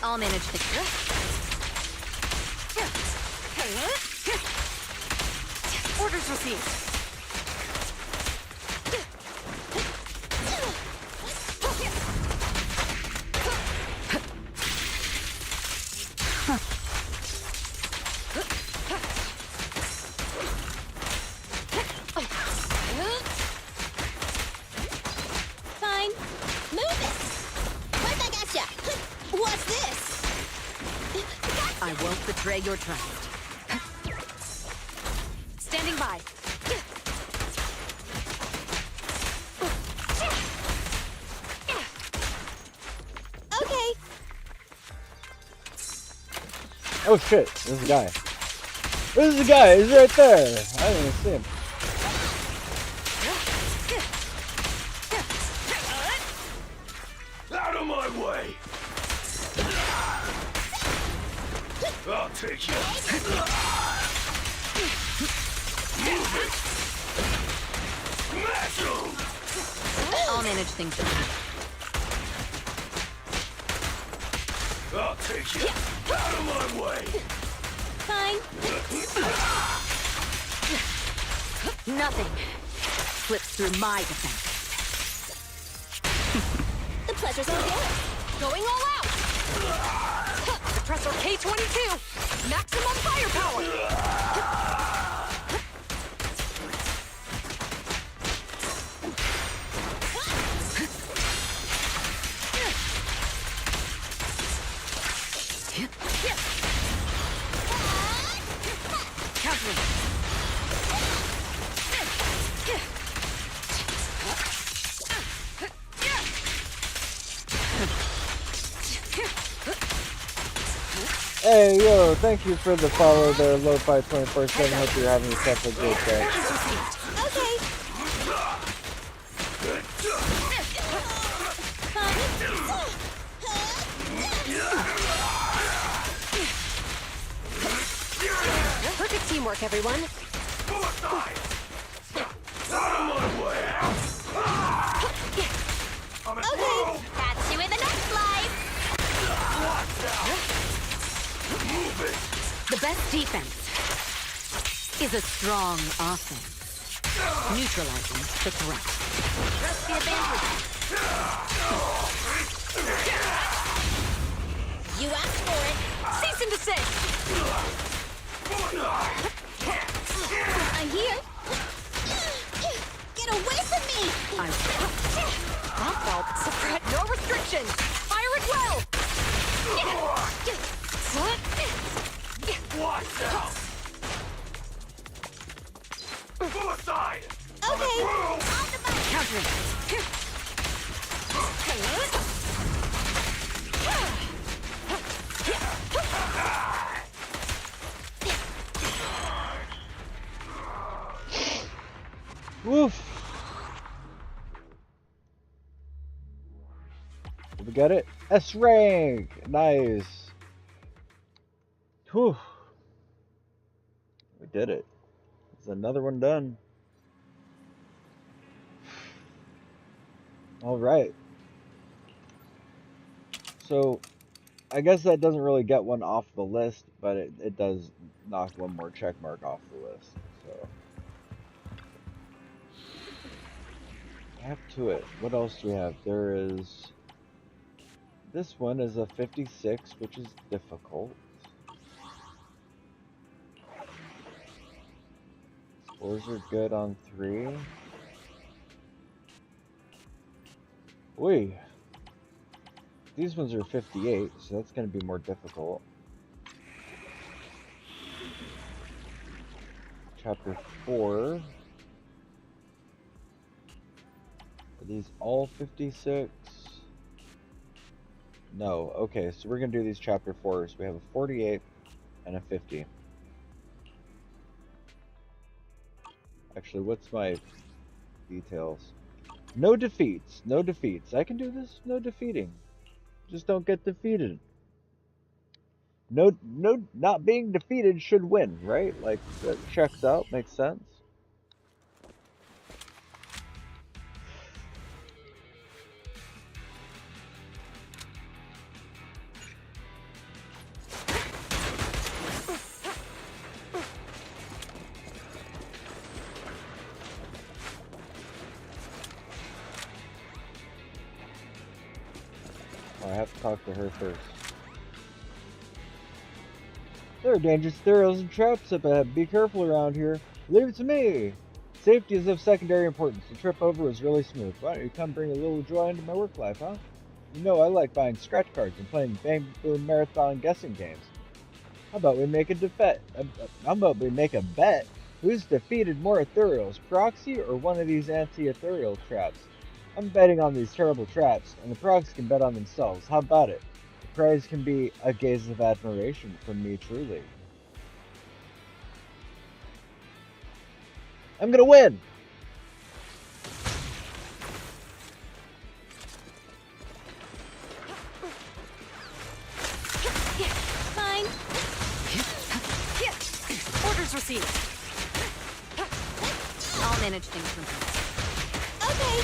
I'll manage the... Orders received. Fine. Move it. Right back at ya. What's this? I won't betray your trust. Standing by. Okay. Oh shit, there's a guy. There's a guy, he's right there. I didn't even see him. Out of my way! I'll take you. Move it! Smash him! I'll manage things. I'll take you. Out of my way! Fine. Nothing slips through my defense. The pleasure's all yours. Going all out. Suppressor K-22. Maximum firepower. Countering. Hey, yo, thank you for the follow there, Lo-Fi 24/7. Hope you're having yourself a great day. Okay. Perfect teamwork, everyone. Suicide! Out of my way! I'm a Okay. Catch you in the next life. Move it! The best defense is a strong offense. Neutralizing the threat. Press the advantage. You asked for it. Cease and desist. I'm here. Get away from me. That felt suppress. No restrictions. Fire it well. Watch out! Suicide! Okay. Countering. Woof. Did we get it? S rank. Nice. Whew. We did it. There's another one done. All right. So, I guess that doesn't really get one off the list, but it does knock one more check mark off the list. So, back to it. What else do we have? There is... This one is a 56, which is difficult. Fours are good on 3. Wait. These ones are 58, so that's going to be more difficult. Chapter 4. Are these all 56? No. Okay, so we're going to do these chapter 4s. We have a 48 and a 50. Actually, what's my details? No defeats. No defeats. I can do this. No defeating. Just don't get defeated. No, not being defeated should win, right? Like, that checks out. Makes sense. I have to talk to her first. There are dangerous ethereals and traps up ahead. Be careful around here. Leave it to me. Safety is of secondary importance. The trip over was really smooth. Why don't you come bring a little joy into my work life, huh? You know I like buying scratch cards and playing Bang Boom Marathon guessing games. How about we make a bet? Who's defeated more ethereals, Proxy or one of these anti-ethereal traps? I'm betting on these terrible traps, and the Proxy can bet on themselves. How about it? The prize can be a gaze of admiration from me truly. I'm gonna win! Fine. Orders received. I'll manage things from here. Okay.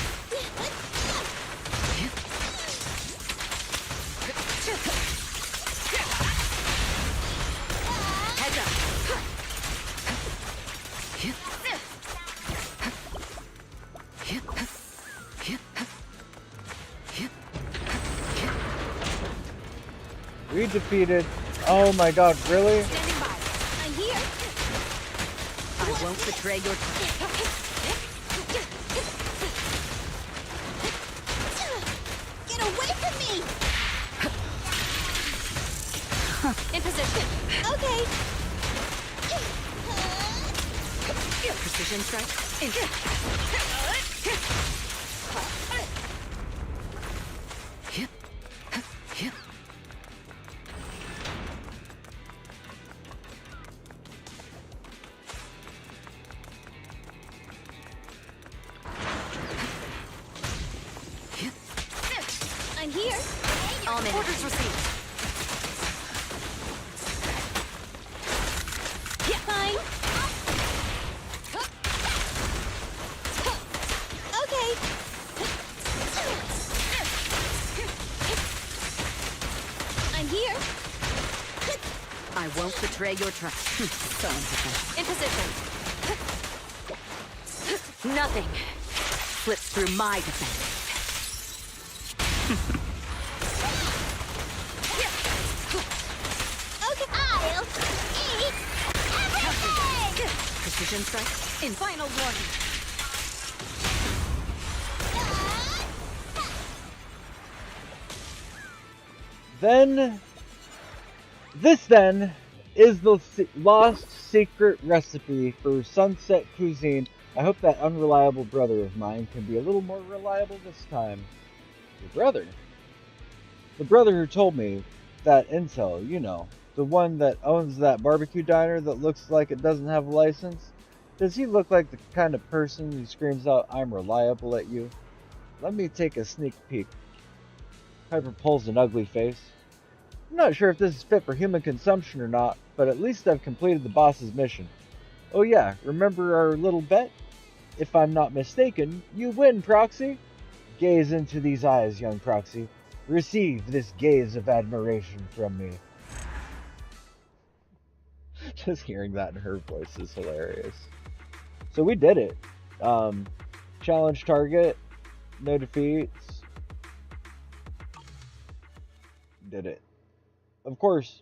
Heads up. We defeated... Oh my god, really? Standing by. I'm here. I won't betray your trust. Get away from me! In position. Okay. Precision strike. In. I'm here. All minutes. Orders received. Yeah, fine. Okay. I'm here. I won't betray your trust. So unprofessional. In position. Nothing slips through my defense. Okay, I'll eat everything! Precision strike. In final warning. Then... This is the lost secret recipe for sunset cuisine. I hope that unreliable brother of mine can be a little more reliable this time. Your brother? The brother who told me that intel, you know, the one that owns that barbecue diner that looks like it doesn't have a license. Does he look like the kind of person who screams out, "I'm reliable" at you? Let me take a sneak peek. Piper pulls an ugly face. I'm not sure if this is fit for human consumption or not, but at least I've completed the boss's mission. Oh yeah, remember our little bet? If I'm not mistaken, you win, Proxy. Gaze into these eyes, young Proxy. Receive this gaze of admiration from me. Just hearing that in her voice is hilarious. So we did it. Challenge target, no defeats. Did it. Of course,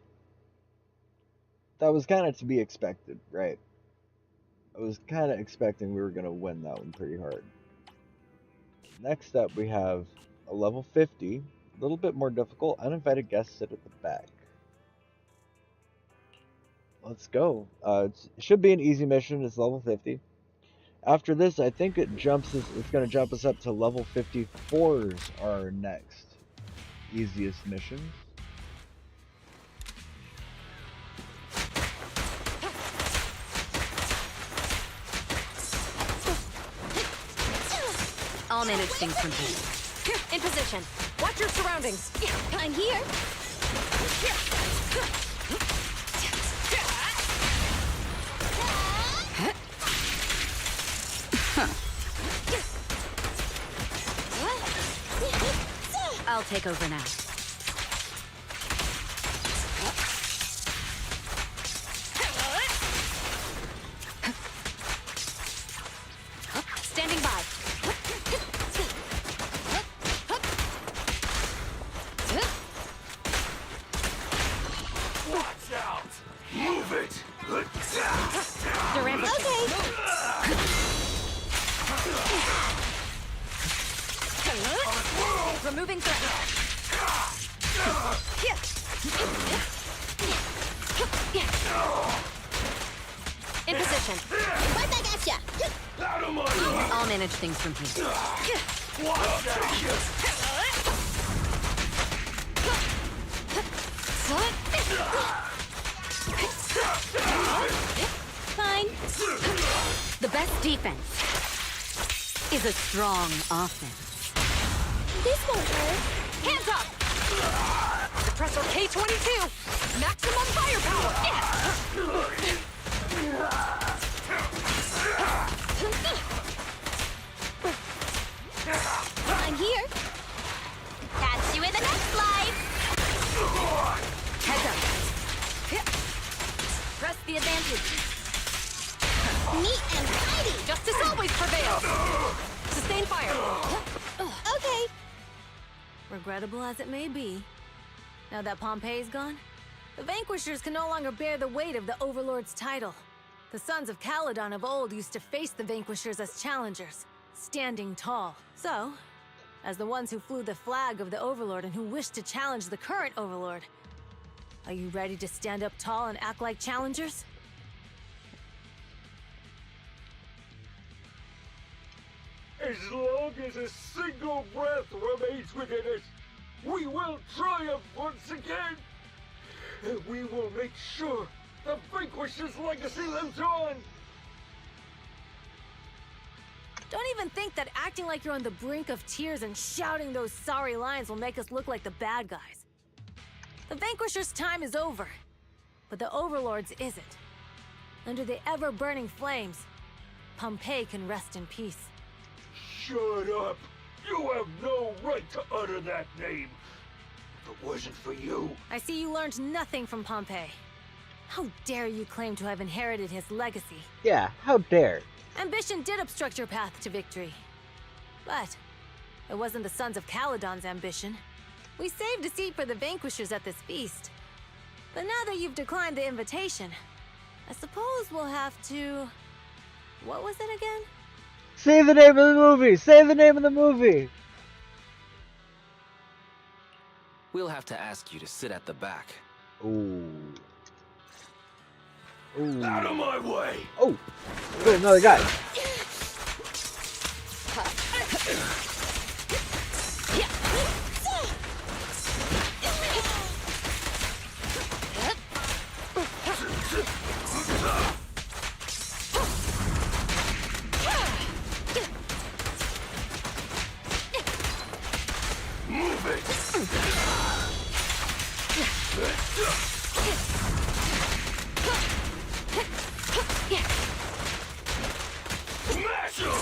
that was kind of to be expected, right? I was kind of expecting we were going to win that one pretty hard. Next up, we have a level 50, a little bit more difficult. Uninvited guests sit at the back. Let's go. It should be an easy mission. It's level 50. After this, I think it's going to jump us up to level 54s our next easiest missions. I'll manage things from here. In position. Watch your surroundings. I'm here. I'll take over now. Standing by. Watch out! Move it! They're ambushing. Removing threat. In position. Right back at ya. Out of my way! I'll manage things from here. Watch out! Fine. The best defense is a strong offense. This won't hurt. Hands up! Suppressor K-22! Maximum firepower! I'm here. Catch you in the next life. Heads up. Press the advantage. Neat and tidy. Justice always prevails! Sustain fire. Okay. Regrettable as it may be, now that Pompey's gone, the Vanquishers can no longer bear the weight of the Overlord's title. The sons of Caledon of old used to face the Vanquishers as challengers, standing tall. So, as the ones who flew the flag of the Overlord and who wish to challenge the current Overlord, are you ready to stand up tall and act like challengers? As long as a single breath remains within us, we will triumph once again. And we will make sure the Vanquisher's legacy lives on. Don't even think that acting like you're on the brink of tears and shouting those sorry lines will make us look like the bad guys. The Vanquisher's time is over, but the Overlord's isn't. Under the ever-burning flames, Pompey can rest in peace. Shut up! You have no right to utter that name. If it wasn't for you, I see you learned nothing from Pompey. How dare you claim to have inherited his legacy? Yeah, how dare. Ambition did obstruct your path to victory. But it wasn't the sons of Caledon's ambition. We saved a seat for the Vanquishers at this feast. But now that you've declined the invitation, I suppose we'll have to... What was it again? Say the name of the movie! Say the name of the movie! We'll have to ask you to sit at the back. Ooh. Ooh. out of my way! Oh! There's another guy. Move it! Smash him!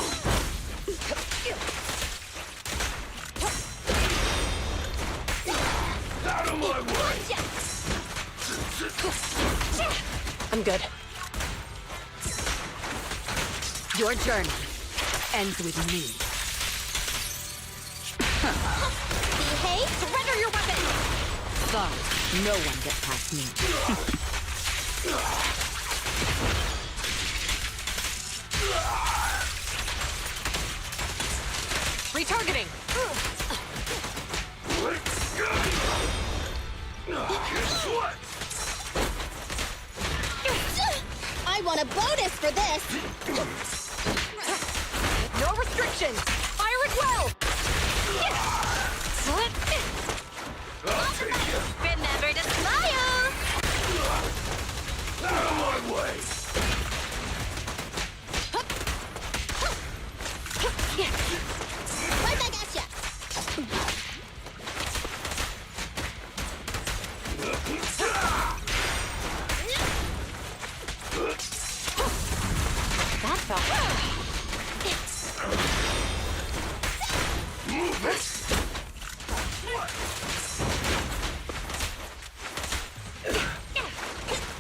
Out of my way! I'm good. Your journey ends with me. Behave. Surrender your weapon! Sorry, no one gets past me. Retargeting. I want a bonus for this! No restrictions. Fire it well. Remember to smile! Out of my way! Right back at ya! That felt.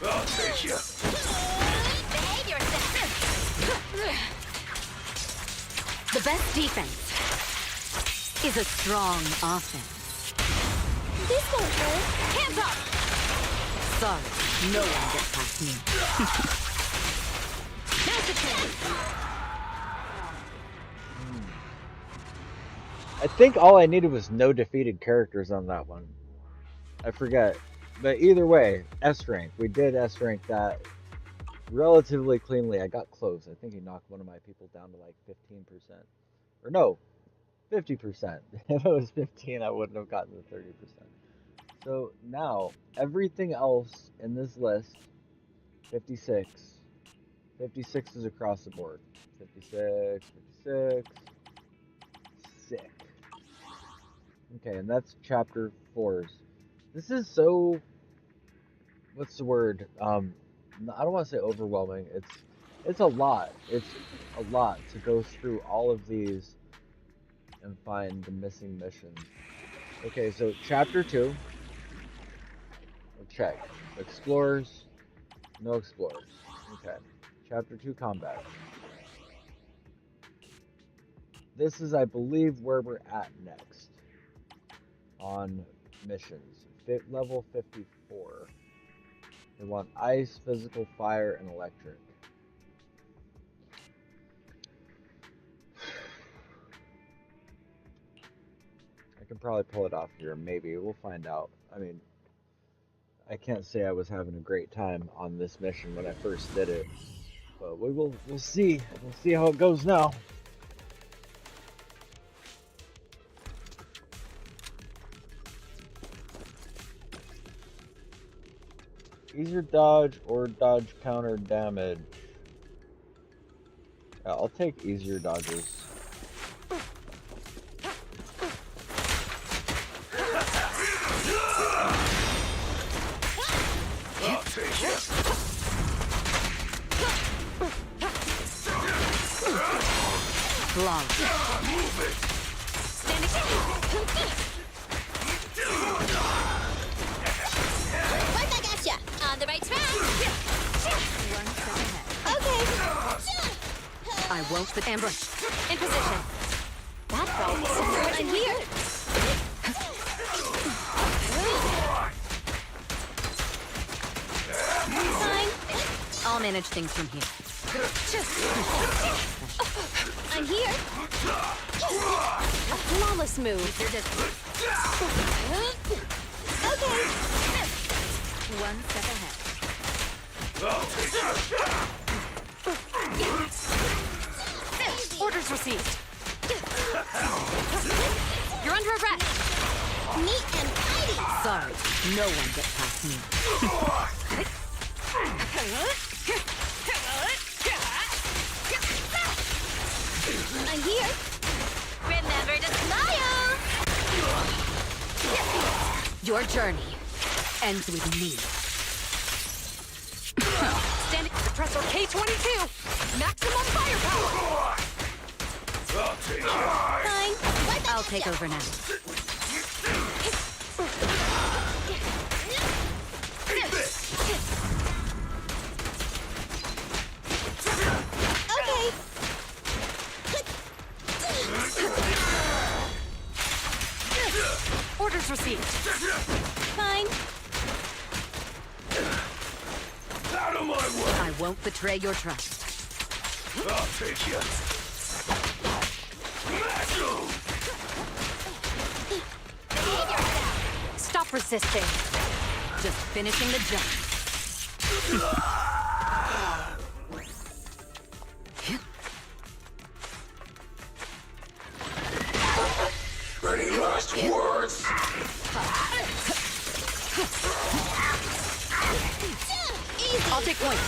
I'll take you. Behave yourself! The best defense is a strong offense. This won't hurt. Hands up. Sorry, no one gets past me. Now's the chance. I think all I needed was no defeated characters on that one. I forget. But either way, S rank. We did S rank that relatively cleanly. I got close. I think he knocked one of my people down to like 15%. Or no, 50%. If it was 15, I wouldn't have gotten the 30%. So now, everything else in this list, 56. 56 is across the board. 56, 56. Sick. Okay, and that's chapter 4's. This is so, what's the word? I don't want to say overwhelming. It's a lot. It's a lot to go through all of these and find the missing missions. Okay, so chapter 2. We'll check. Explorers. No explorers. Okay. Chapter 2 combat. This is, I believe, where we're at next on missions. Level 54. They want ice, physical, fire, and electric. I can probably pull it off here, maybe. We'll find out. I mean, I can't say I was having a great time on this mission when I first did it. But we'll see. We'll see how it goes now. Easier dodge or dodge counter damage. Yeah, I'll take easier dodges. I'll take you. Long. Move it. Right back at ya! On the right track! One step ahead. Okay! I won't but ambush. In position. That felt I'm surprisingly here! good. Fine. I'll manage things from here. I'm here! A flawless move. Your distance. Okay! One step ahead. I'll take you. Orders received. You're under arrest. Neat and tidy! Sorry, no one gets past me. I'm here! Remember to smile! Your journey ends with me. Standing suppressor K-22. Maximum firepower. I'll take you. Fine. Right back I'll at take ya. over now. Okay! Orders received. Fine. Out of my way. I won't betray your trust. I'll take you. Stop resisting. Just finishing the job. Any last words? I'll take point.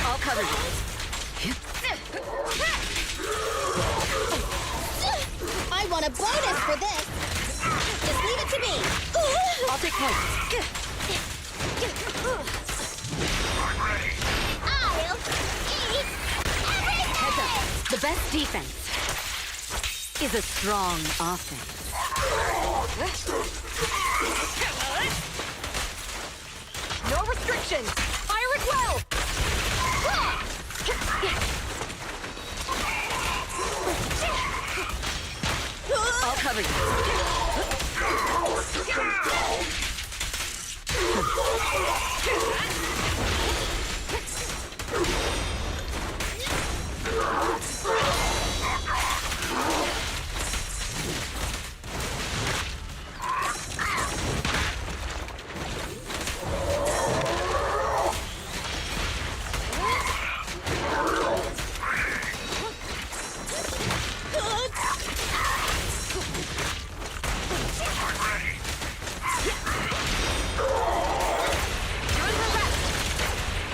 I'll cover you. I want a bonus for this. Just leave it to me. I'll take point. I'll eat everything. Heads up. The best defense is a strong offense. No restrictions. Fire it well. I'll cover you.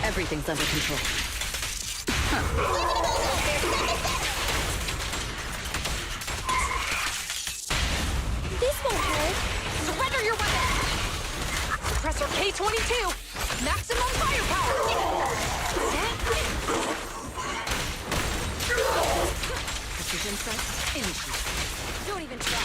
Everything's under control. This won't hurt. Surrender your weapon. Suppressor K-22. Maximum firepower. Precision strike, initiate. Don't even try.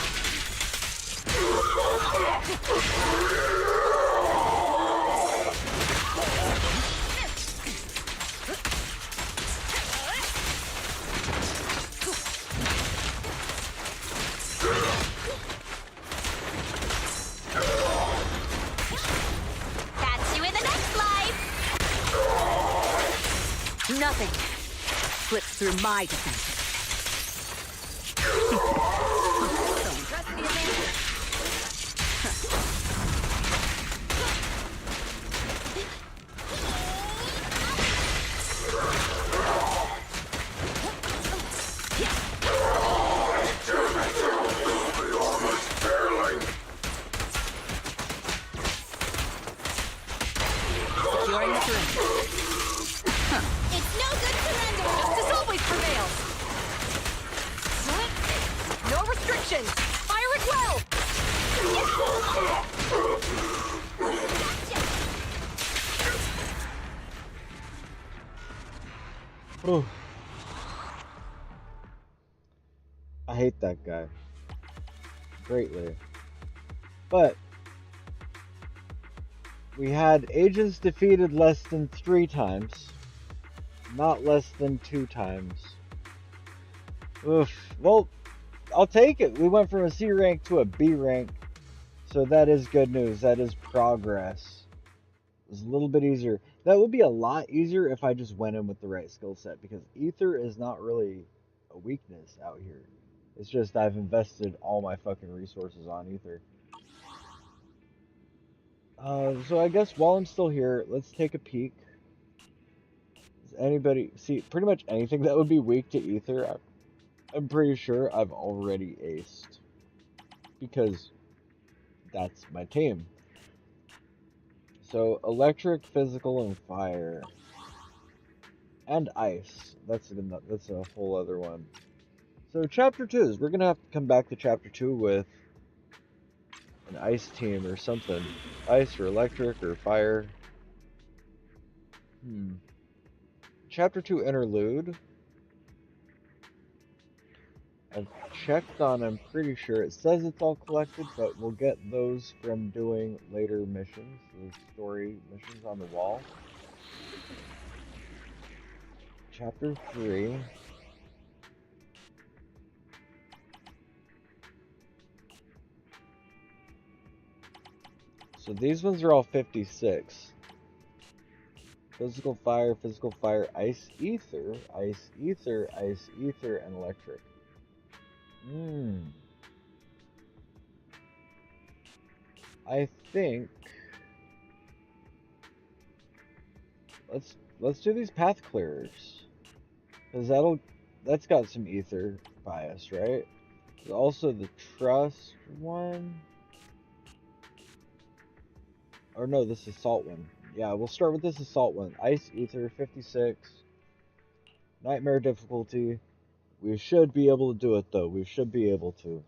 Catch you in the next life. Nothing slips through my defenses. So impressed with the advantage. Securing the perimeter. It's no good surrendering. Justice always prevails. No restrictions. Fire it well. Oh. I hate that guy greatly. But we had agents defeated less than 3 times, not less than 2 times. Oof. Well, I'll take it. We went from a C rank to a B rank. So that is good news. That is progress. It was a little bit easier. That would be a lot easier if I just went in with the right skill set, because Ether is not really a weakness out here. It's just I've invested all my fucking resources on Ether. So I guess while I'm still here, let's take a peek. Does anybody see pretty much anything that would be weak to Ether? I'm pretty sure I've already aced, because that's my team. So electric, physical, and fire, and ice. That's a whole other one. So chapter 2 is we're gonna have to come back to chapter 2 with an ice team or something, ice or electric or fire. Chapter 2 interlude. I've checked on, I'm pretty sure it says it's all collected, but we'll get those from doing later missions, the story missions on the wall. Chapter 3. So these ones are all 56. Physical fire, ice ether, and electric. I think let's do these path clearers. Cause that's got some ether bias, right? There's also the trust one. Or no, this assault one. Yeah, we'll start with this assault one. Ice ether 56. Nightmare difficulty. We should be able to do it though. We should be able to.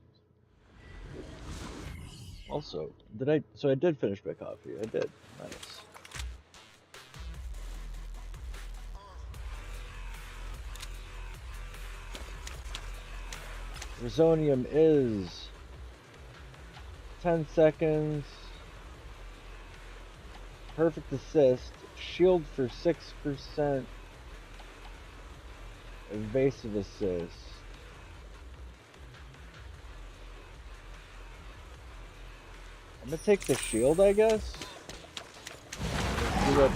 Also, so I did finish my coffee. I did. Nice. Resonium is 10 seconds. Perfect assist. Shield for 6%. Evasive assist. I'm gonna take the shield, I guess. Let's see what.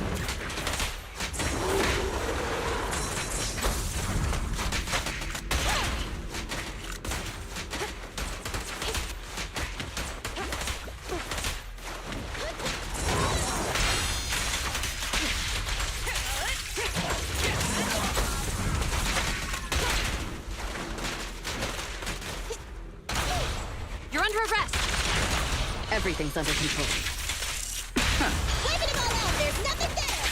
You're under arrest. Everything's under control. Wiping them all out, there's nothing there!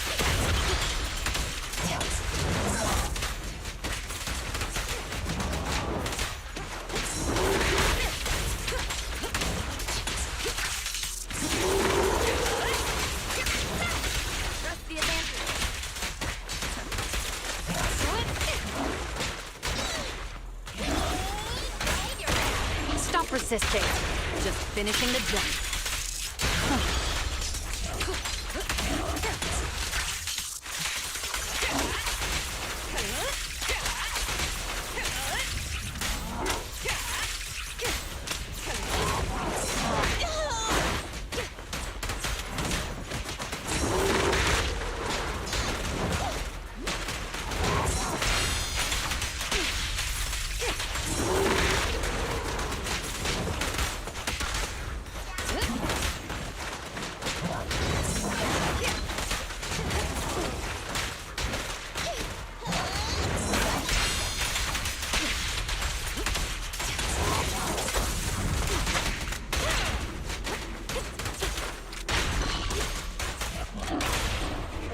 Press the advantage. Stop resisting. Just finishing the job.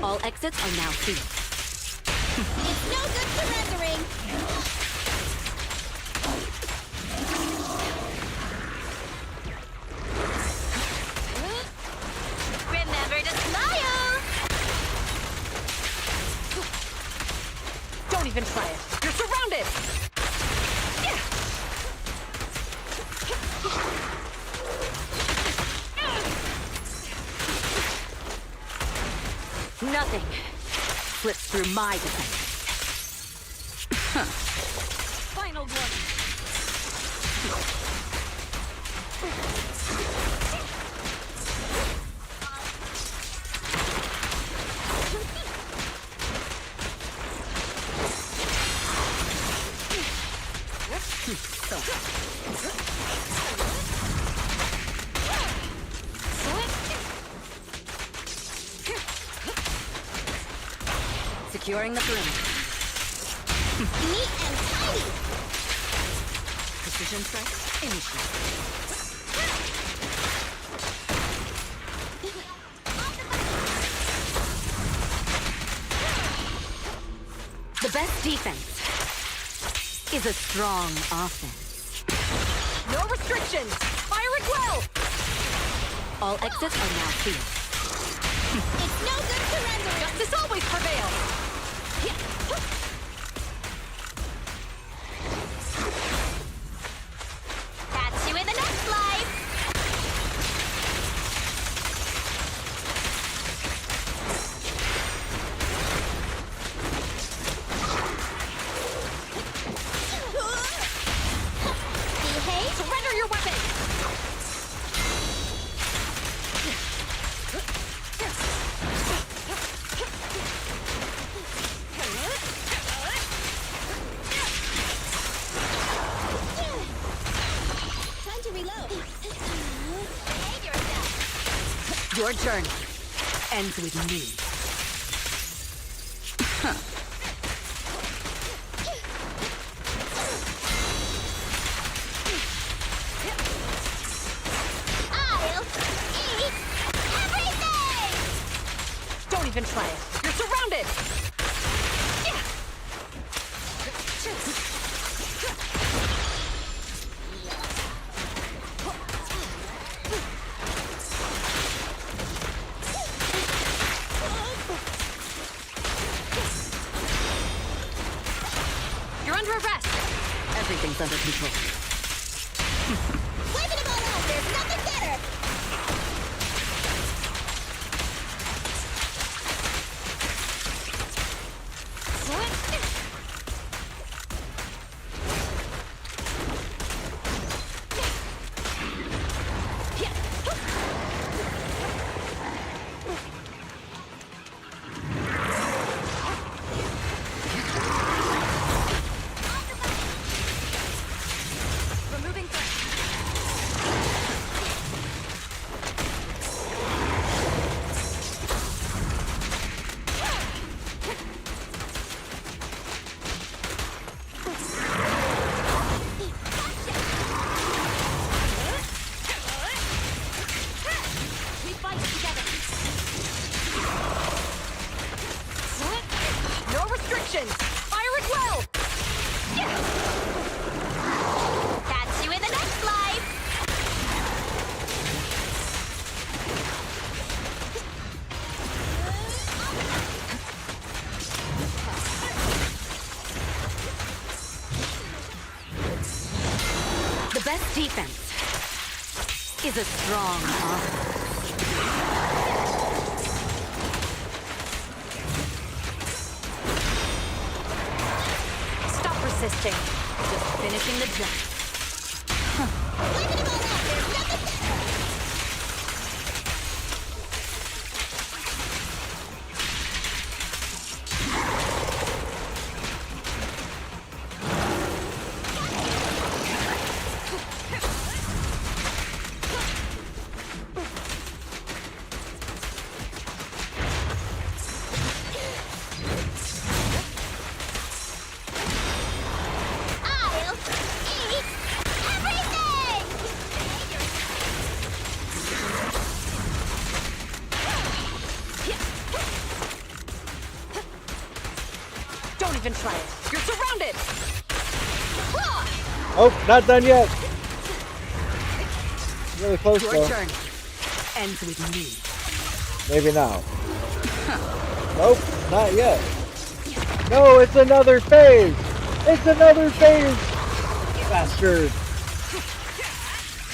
All exits are now sealed. It's no good surrendering! Remember to smile! Don't even try it. You're surrounded! Nothing slips through my defense. Final one. Securing the perimeter. Neat and tidy! Precision strike initiated. The best defense is a strong offense. No restrictions! Fire at will! All exits are now sealed. It's no good surrendering! Justice always prevails! Catch you in the next life! Behave! Surrender your weapon! Your journey ends with me. I'll eat everything! Don't even try it. You're surrounded! You're under arrest. Everything's under control. Waving them all out, there's nothing better! Removing threat. We fight together! No restrictions! Fire at will! Catch you in the next life! The best defense is a strong offense. Stop resisting. Just finishing the job. Waving them all out, there's nothing better! I'll eat everything! Don't even try it. You're surrounded! Oh, not done yet. Really close Your though. journey ends with me. Maybe now. Nope, not yet. No, it's another phase. It's another phase. Bastard.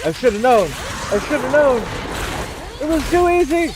I should have known. I should have known. It was too easy.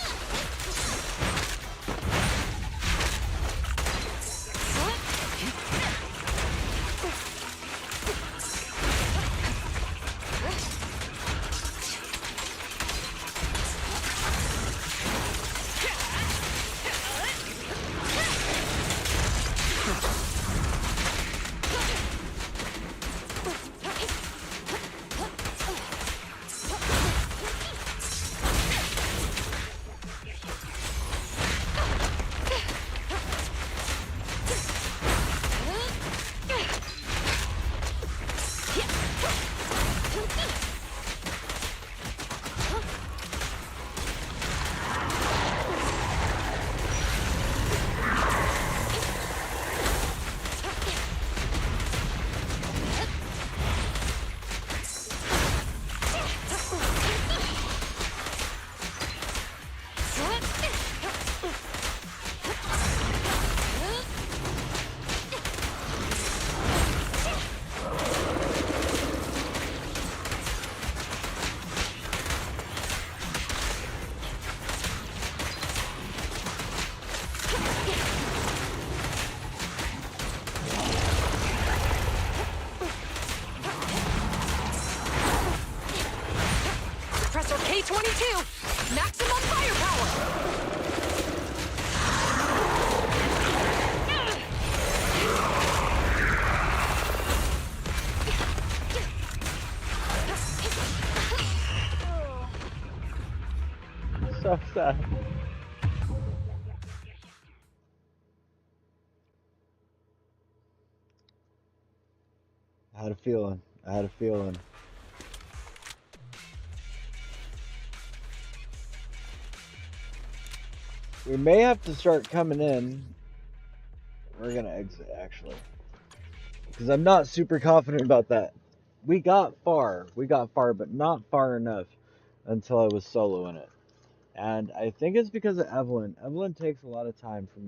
So sad. I had a feeling. I had a feeling. We may have to start coming in. We're gonna exit, actually. Because I'm not super confident about that. We got far, but not far enough until I was soloing it. And I think it's because of Evelyn. Evelyn takes a lot of time from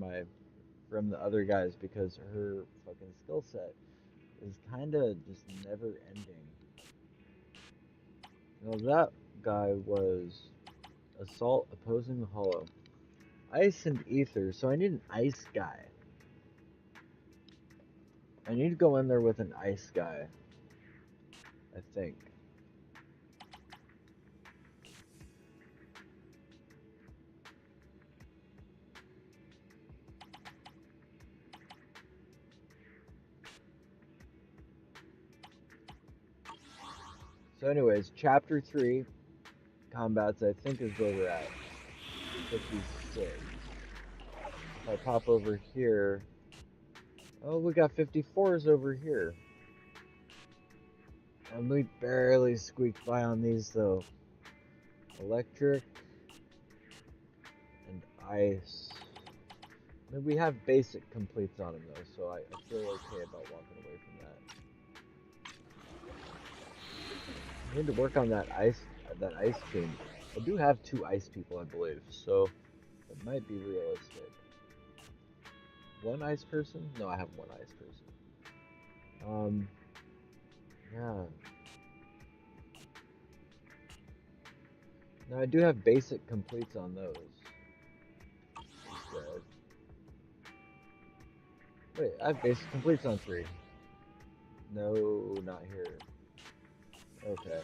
the other guys because her fucking skill set is kind of just never ending. Now that guy was assault opposing the hollow. Ice and ether, so I need an ice guy. I need to go in there with an ice guy, I think. So anyways, chapter 3, combats, I think is where we're at. 56. If I pop over here, oh, we got 54s over here. And we barely squeaked by on these though. Electric and ice. I mean, we have basic completes on them though, so I feel okay about walking away from that. I need to work on that ice team. I do have 2 ice people, I believe, so it might be realistic. 1 ice person? No, I have 1 ice person. Yeah. Now I do have basic completes on those. Instead. Wait, I have basic completes on 3. No, not here. Okay.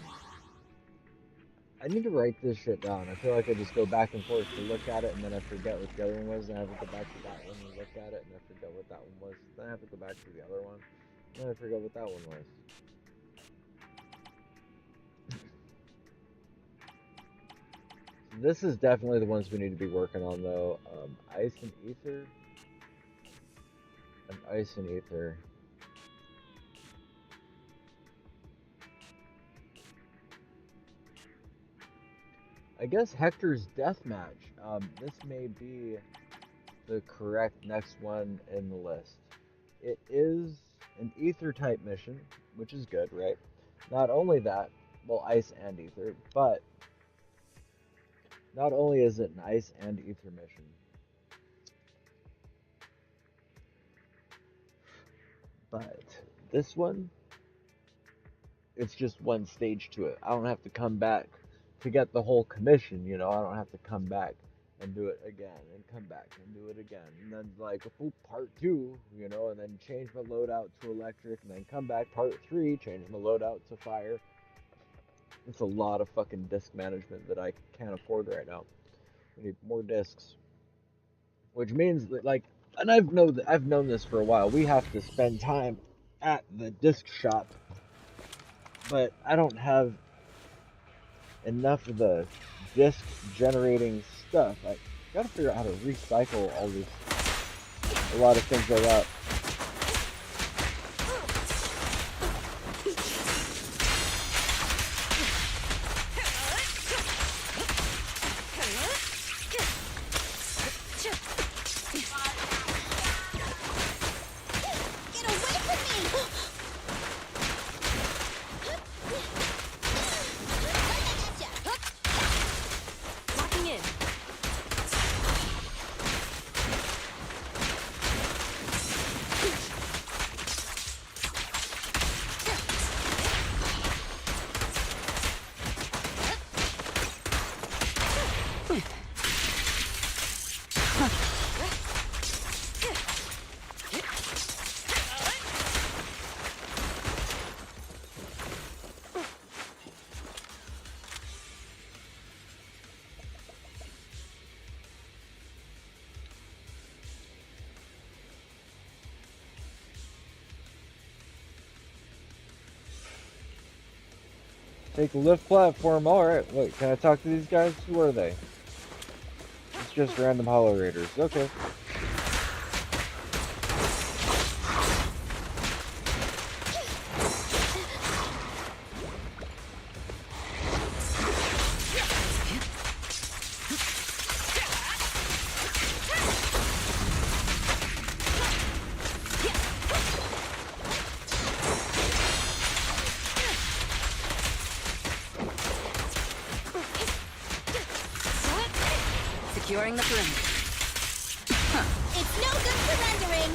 I need to write this shit down. I feel like I just go back and forth to look at it, and then I forget what the other one was, and I have to go back to that one and look at it, and I forget what that one was. Then I have to go back to the other one, and then I forget what that one was. This is definitely the ones we need to be working on, though. Ice and ether. And ice and ether. I guess Hector's deathmatch. This may be the correct next one in the list. It is an ether type mission, which is good, right? Not only that, well, ice and ether, but not only is it an ice and ether mission, but this one, it's just one stage to it. I don't have to come back to get the whole commission, you know. I don't have to come back and do it again and come back and do it again. And then like, oh, part 2, you know, and then change my loadout to electric and then come back part 3, change my loadout to fire. It's a lot of fucking disc management that I can't afford right now. We need more discs. Which means that, like, and I've known this for a while. We have to spend time at the disc shop, but I don't have enough of the disc generating stuff. I gotta figure out how to recycle all this. A lot of things like that. Take a lift platform. Alright, wait, can I talk to these guys? Who are they? just random hollow raiders. Okay. Securing the perimeter. It's no good surrendering.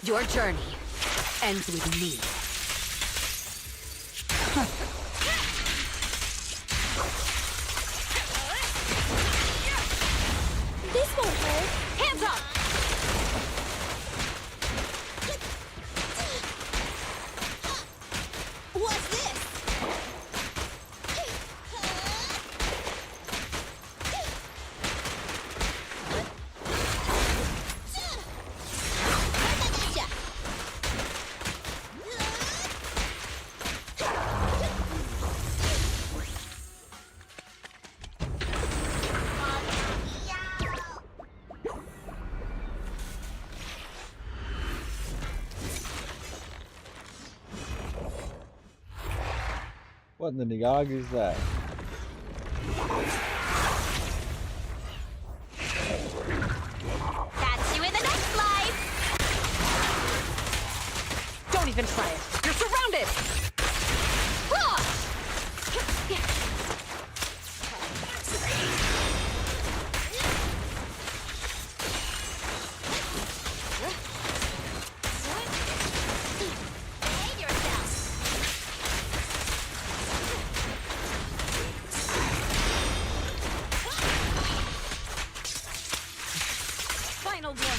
Your journey ends with me. This won't hurt. Hands up! What's this? Gotcha. What in the Nyog is that? Catch you in the next life. Don't even try it. You're surrounded! Ah! Save yourself. Final blow.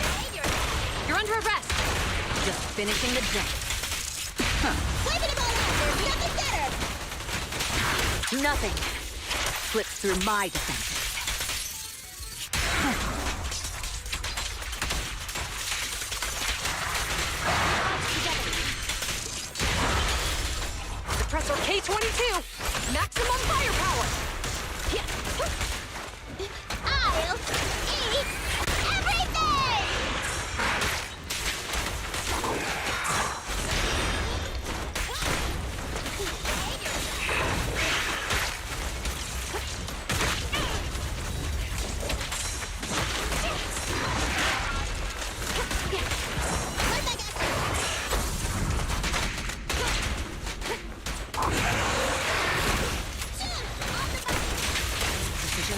Save yourself. You're under arrest! Just finishing the job. Waving them all out. There's nothing better. Nothing slips through my defenses. Suppressor K-22! Maximum firepower! I'll eat everything! Precision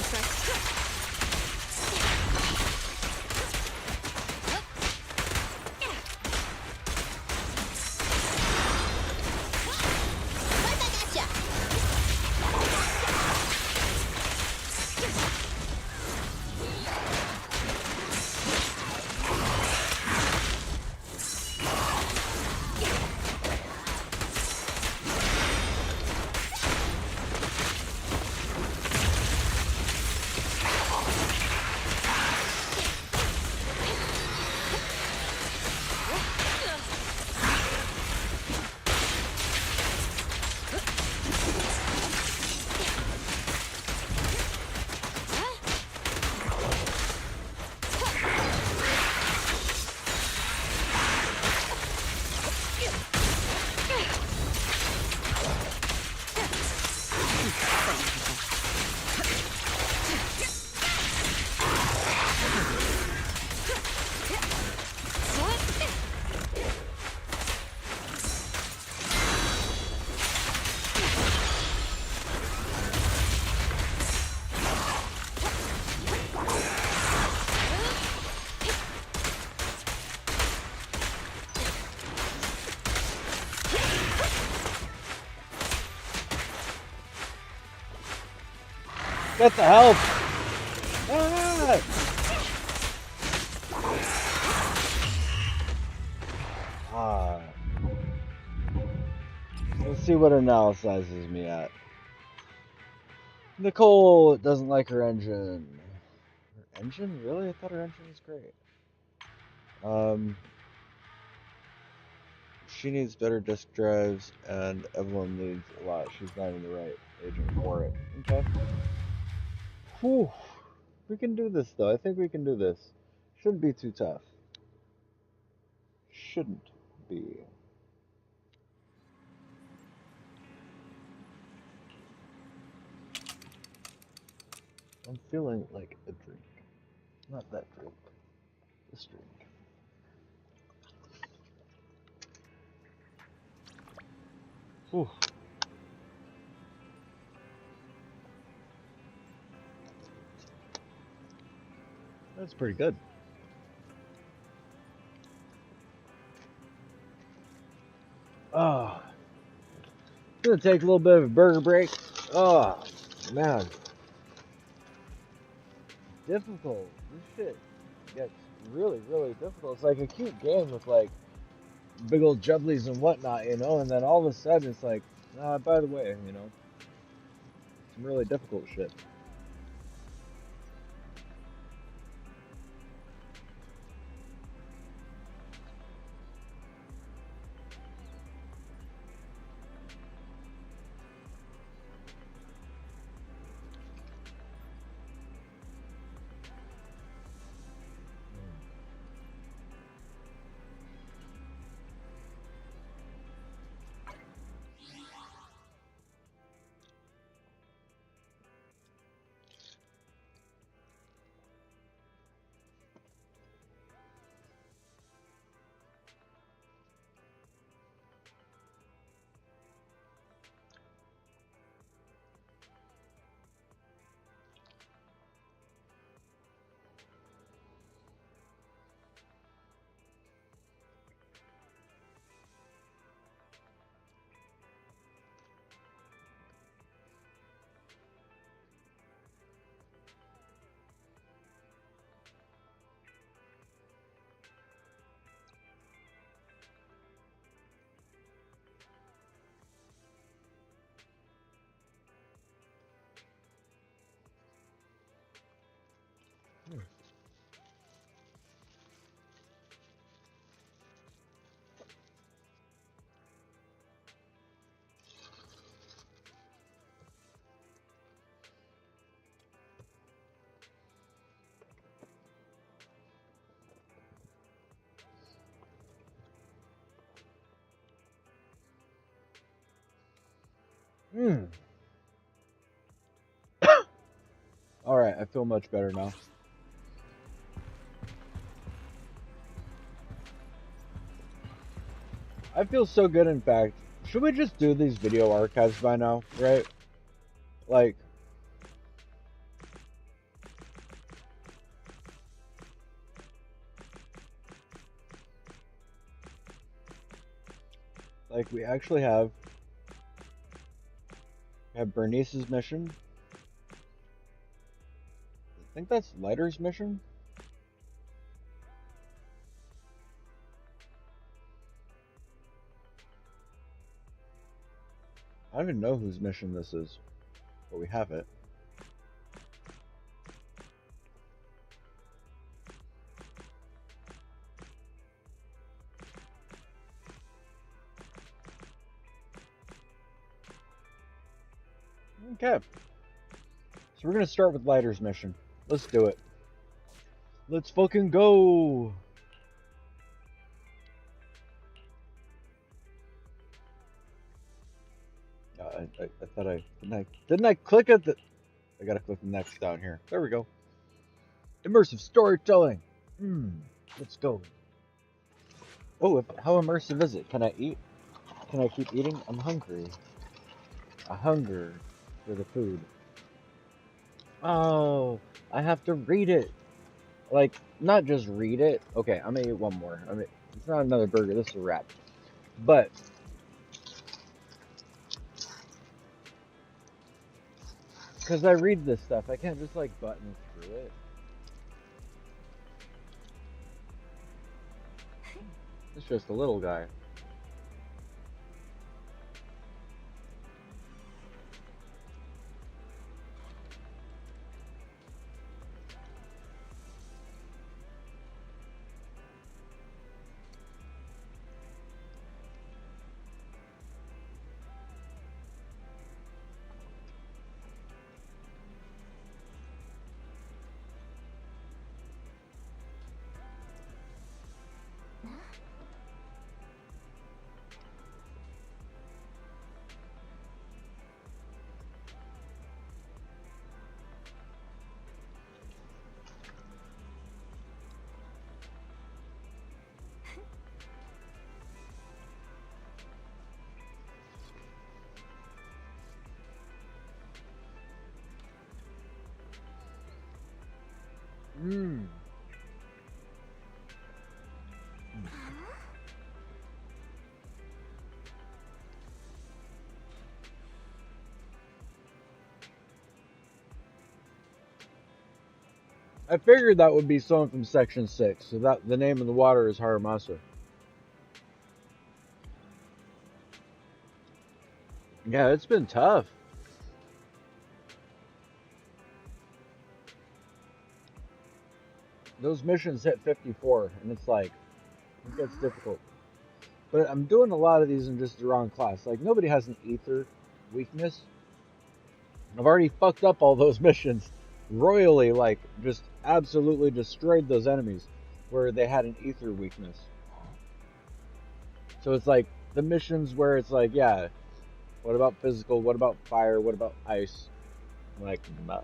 Get the help! Ah! Ah. Let's see what it now sizes me at. Nicole doesn't like her engine. Her engine? Really? I thought her engine was great. She needs better disk drives, and Evelyn needs a lot. She's not even the right agent for it. Okay. Whew. We can do this, though. I think we can do this. Shouldn't be too tough. Shouldn't be. I'm feeling like a drink. Not that drink. This drink. Whew. That's pretty good. Oh. Gonna take a little bit of a burger break. Oh, man. Difficult. This shit gets really, really difficult. It's like a cute game with like big old jubblies and whatnot, you know, and then all of a sudden it's like, by the way, you know, some really difficult shit. Hmm. Alright, I feel much better now. I feel so good, in fact. Should we just do these video archives by now, right? Like, we actually have Bernice's mission. I think that's Lighter's mission. I don't even know whose mission this is, but we have it. Okay. So we're gonna start with Lighter's mission. Let's do it. Let's fucking go! I thought didn't I click at the... I gotta click next down here. There we go. Immersive storytelling! Let's go. Oh, how immersive is it? Can I eat? Can I keep eating? I'm hungry. A hunger for the food. Oh, I have to read it. Like, not just read it. Okay, I'm gonna eat one more. I mean, it's not another burger. This is a wrap. But because I read this stuff. I can't just like button through it. It's just a little guy. Hmm. I figured that would be someone from Section 6, so that the name of the water is Haramasa. Yeah, it's been tough. Those missions hit 54, and it's like, it gets difficult. But I'm doing a lot of these in just the wrong class. Like, nobody has an ether weakness. I've already fucked up all those missions royally, like, just absolutely destroyed those enemies where they had an ether weakness. So it's like, the missions where it's like, yeah, what about physical? What about fire? What about ice? Like, no.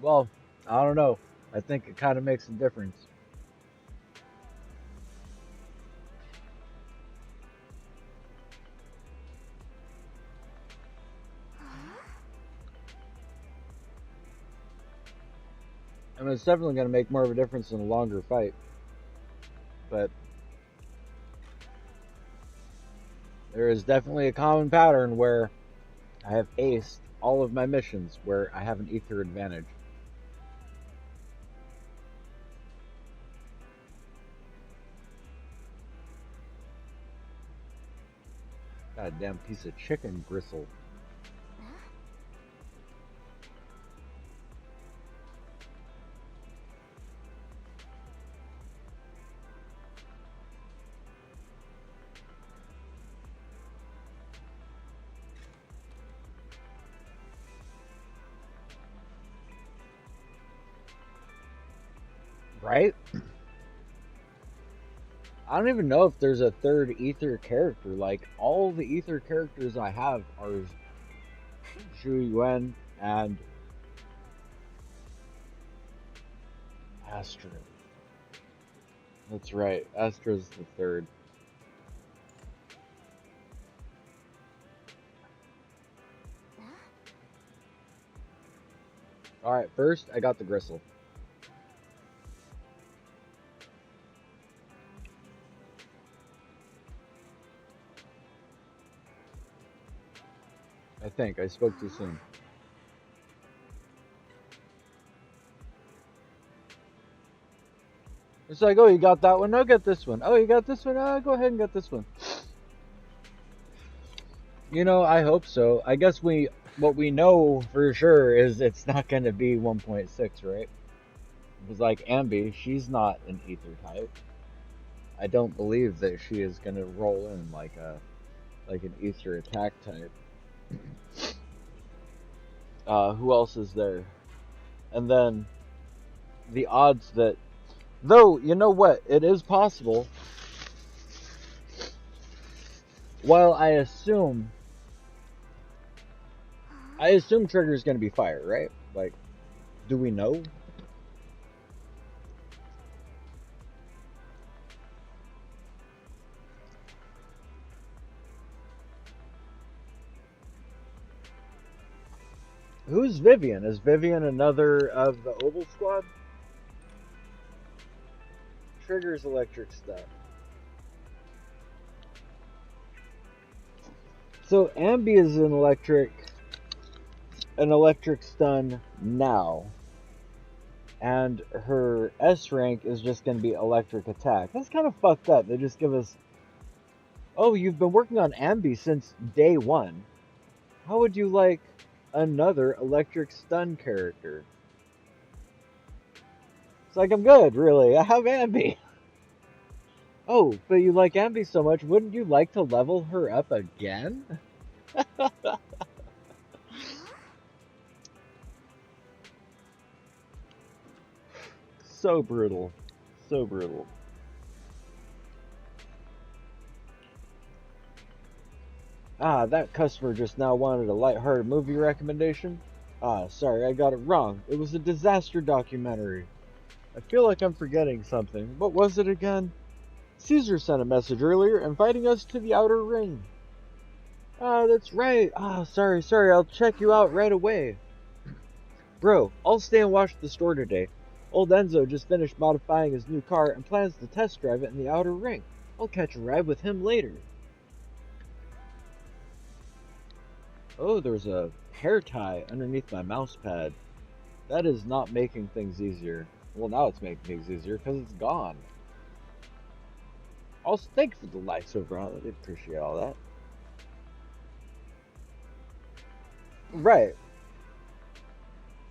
Well, I don't know. I think it kind of makes a difference. I mean, it's definitely going to make more of a difference in a longer fight. But there is definitely a common pattern where I have aced all of my missions where I have an ether advantage. Goddamn piece of chicken gristle. Right? I don't even know if there's a third ether character. Like, all the ether characters I have are Zhu Yuan and Astra. That's right. Astra's the third. Alright, first I got the gristle. I think I spoke too soon. It's like, oh, you got that one? I'll get this one. Oh, you got this one? Go ahead and get this one. You know, I hope so. I guess what we know for sure is it's not going to be 1.6, right? Because like Ambi, she's not an ether type. I don't believe that she is going to roll in like an ether attack type. Who else is there? And then the odds that, though, you know what? It is possible. While I assume Trigger is going to be fire, right? Like, do we know? Who's Vivian? Is Vivian another of the Oval Squad? Trigger's electric stuff. So Ambi is an electric stun now. And her S rank is just going to be electric attack. That's kind of fucked up. They just give us, oh, you've been working on Ambi since day one. How would you like another electric stun character? It's like, I'm good, really. I have Ambi. Oh, but you like Ambi so much, wouldn't you like to level her up again? So brutal. So brutal. Ah, that customer just now wanted a lighthearted movie recommendation. Ah, sorry, I got it wrong. It was a disaster documentary. I feel like I'm forgetting something. What was it again? Caesar sent a message earlier inviting us to the outer ring. Ah, that's right. Ah, sorry, I'll check you out right away. Bro, I'll stay and watch the store today. Old Enzo just finished modifying his new car and plans to test drive it in the outer ring. I'll catch a ride with him later. Oh, there's a hair tie underneath my mouse pad. That is not making things easier. Well, now it's making things easier because it's gone. Also, thank you for the likes overall. I appreciate all that. Right.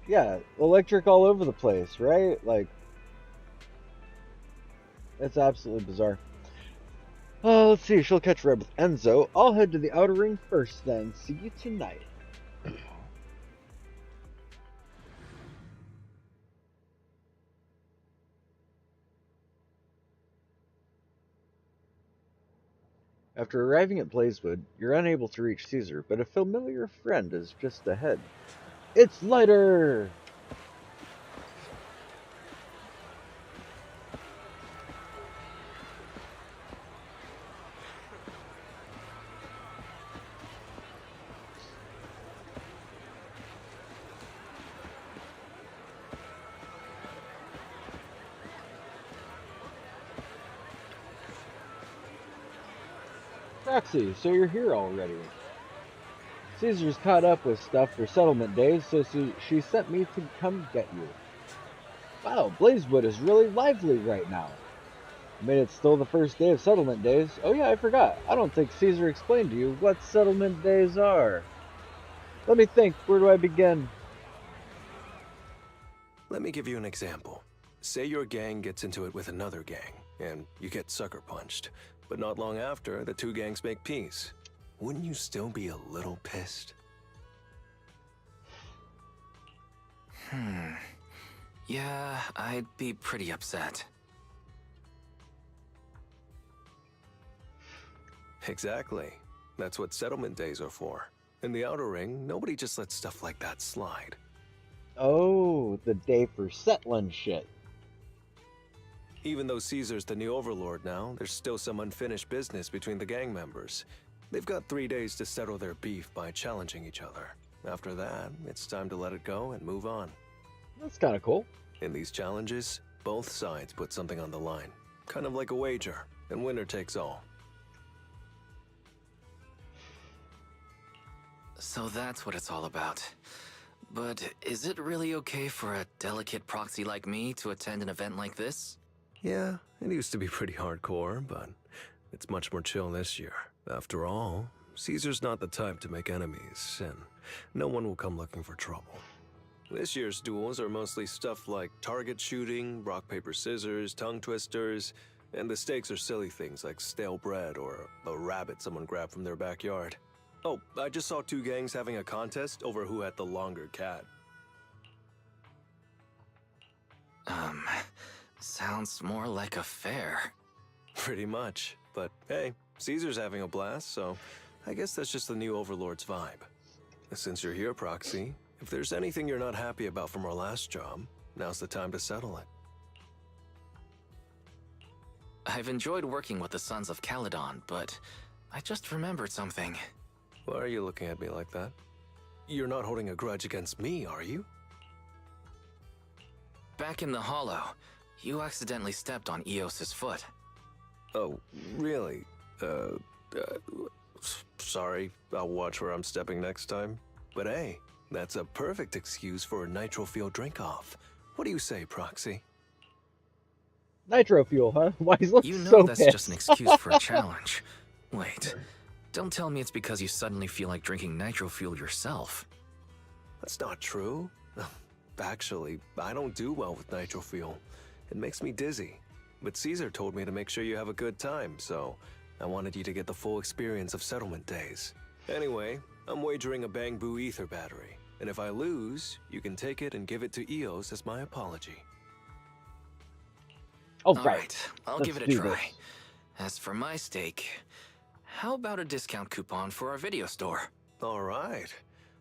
Yeah, electric all over the place, right? Like, it's absolutely bizarre. Let's see, she'll catch a ride with Enzo. I'll head to the outer ring first then. See you tonight. After arriving at Blazewood, you're unable to reach Caesar, but a familiar friend is just ahead. It's Lighter! Roxy, so you're here already. Caesar's caught up with stuff for settlement days, so she sent me to come get you. Wow, Blazewood is really lively right now. I mean, it's still the first day of settlement days. Oh yeah, I forgot. I don't think Caesar explained to you what settlement days are. Let me think. Where do I begin? Let me give you an example. Say your gang gets into it with another gang, and you get sucker punched. But not long after, the two gangs make peace. Wouldn't you still be a little pissed? Yeah, I'd be pretty upset. Exactly. That's what settlement days are for. In the Outer Ring, nobody just lets stuff like that slide. Oh, the day for settling shit. Even though Caesar's the new overlord now, there's still some unfinished business between the gang members. They've got 3 days to settle their beef by challenging each other. After that, it's time to let it go and move on. That's kind of cool. In these challenges, both sides put something on the line. Kind of like a wager, and winner takes all. So that's what it's all about. But is it really okay for a delicate proxy like me to attend an event like this? Yeah, it used to be pretty hardcore, but it's much more chill this year. After all, Caesar's not the type to make enemies, and no one will come looking for trouble. This year's duels are mostly stuff like target shooting, rock, paper, scissors, tongue twisters, and the stakes are silly things like stale bread or a rabbit someone grabbed from their backyard. Oh, I just saw two gangs having a contest over who had the longer cat. Sounds more like a fair. Pretty much. But hey, Caesar's having a blast, so I guess that's just the new Overlord's vibe. Since you're here, Proxy, if there's anything you're not happy about from our last job, now's the time to settle it. I've enjoyed working with the Sons of Caledon, but I just remembered something. Why are you looking at me like that? You're not holding a grudge against me, are you? Back in the Hollow, you accidentally stepped on Eos's foot. Oh, really? Sorry, I'll watch where I'm stepping next time. But hey, that's a perfect excuse for a nitro fuel drink-off. What do you say, Proxy? Nitro fuel, huh? Why he's looking You know so that's pissed. just an excuse for a challenge. Wait, don't tell me it's because you suddenly feel like drinking nitro fuel yourself. That's not true. Actually, I don't do well with nitro fuel. It makes me dizzy. But Caesar told me to make sure you have a good time, so I wanted you to get the full experience of settlement days. Anyway, I'm wagering a Bang Boo ether battery, and if I lose, you can take it and give it to Eos as my apology. Oh, All right. right, I'll Let's give it a do try. this. As for my stake, how about a discount coupon for our video store? All right.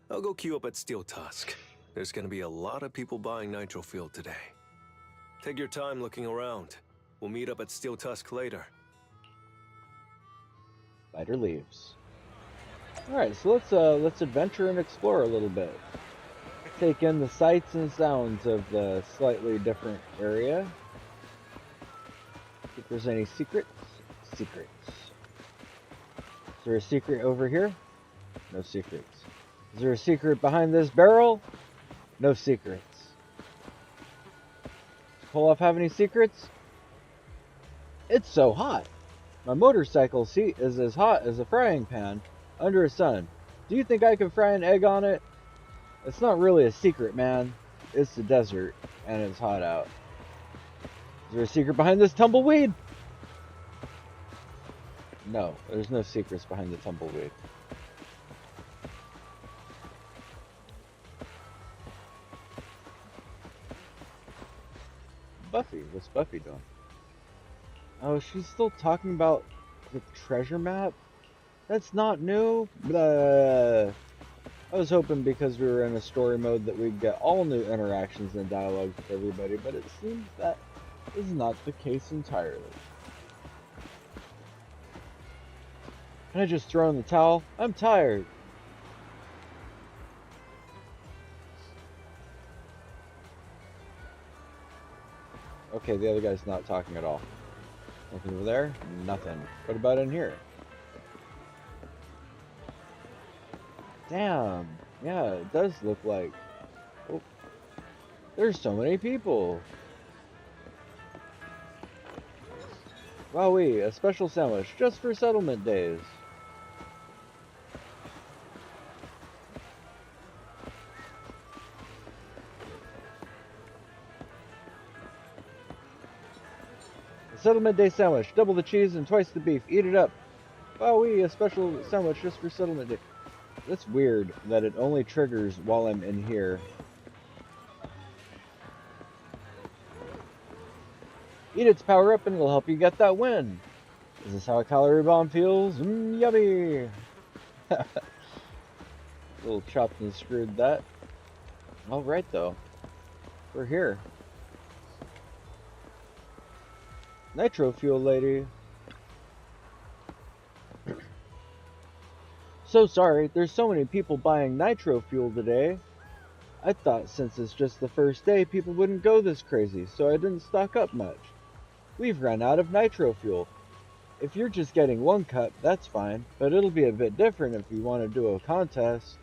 I'll go queue up at Steel Tusk. There's gonna be a lot of people buying nitro fuel today. Take your time looking around. We'll meet up at Steel Tusk later. Spider leaves. All right, so let's adventure and explore a little bit. Take in the sights and sounds of the slightly different area. See if there's any secrets. Secrets. Is there a secret over here? No secrets. Is there a secret behind this barrel? No secrets. Does Koloff have any secrets? It's so hot. My motorcycle seat is as hot as a frying pan under a sun. Do you think I can fry an egg on it? It's not really a secret, man. It's the desert, and it's hot out. Is there a secret behind this tumbleweed? No, there's no secrets behind the tumbleweed. Buffy, what's Buffy doing? Oh, she's still talking about the treasure map? That's not new. Blah. I was hoping because we were in a story mode that we'd get all new interactions and dialogues with everybody, but it seems that is not the case entirely. Can I just throw in the towel? I'm tired. Okay, the other guy's not talking at all. Nothing over there? Nothing. What about in here? Damn. Yeah, it does look like... Oh, there's so many people. Wowee, a special sandwich just for settlement days. A settlement day sandwich, double the cheese and twice the beef. Eat it up. Wowee, a special sandwich just for settlement day. That's weird that it only triggers while I'm in here. Eat its power up and it'll help you get that win. Is this how a calorie bomb feels? Yummy! Little chopped and screwed that. Alright though. We're here. Nitro fuel lady. So sorry, there's so many people buying nitro fuel today. I thought since it's just the first day, people wouldn't go this crazy, so I didn't stock up much. We've run out of nitro fuel. If you're just getting one cup, that's fine, but it'll be a bit different if you want to do a contest.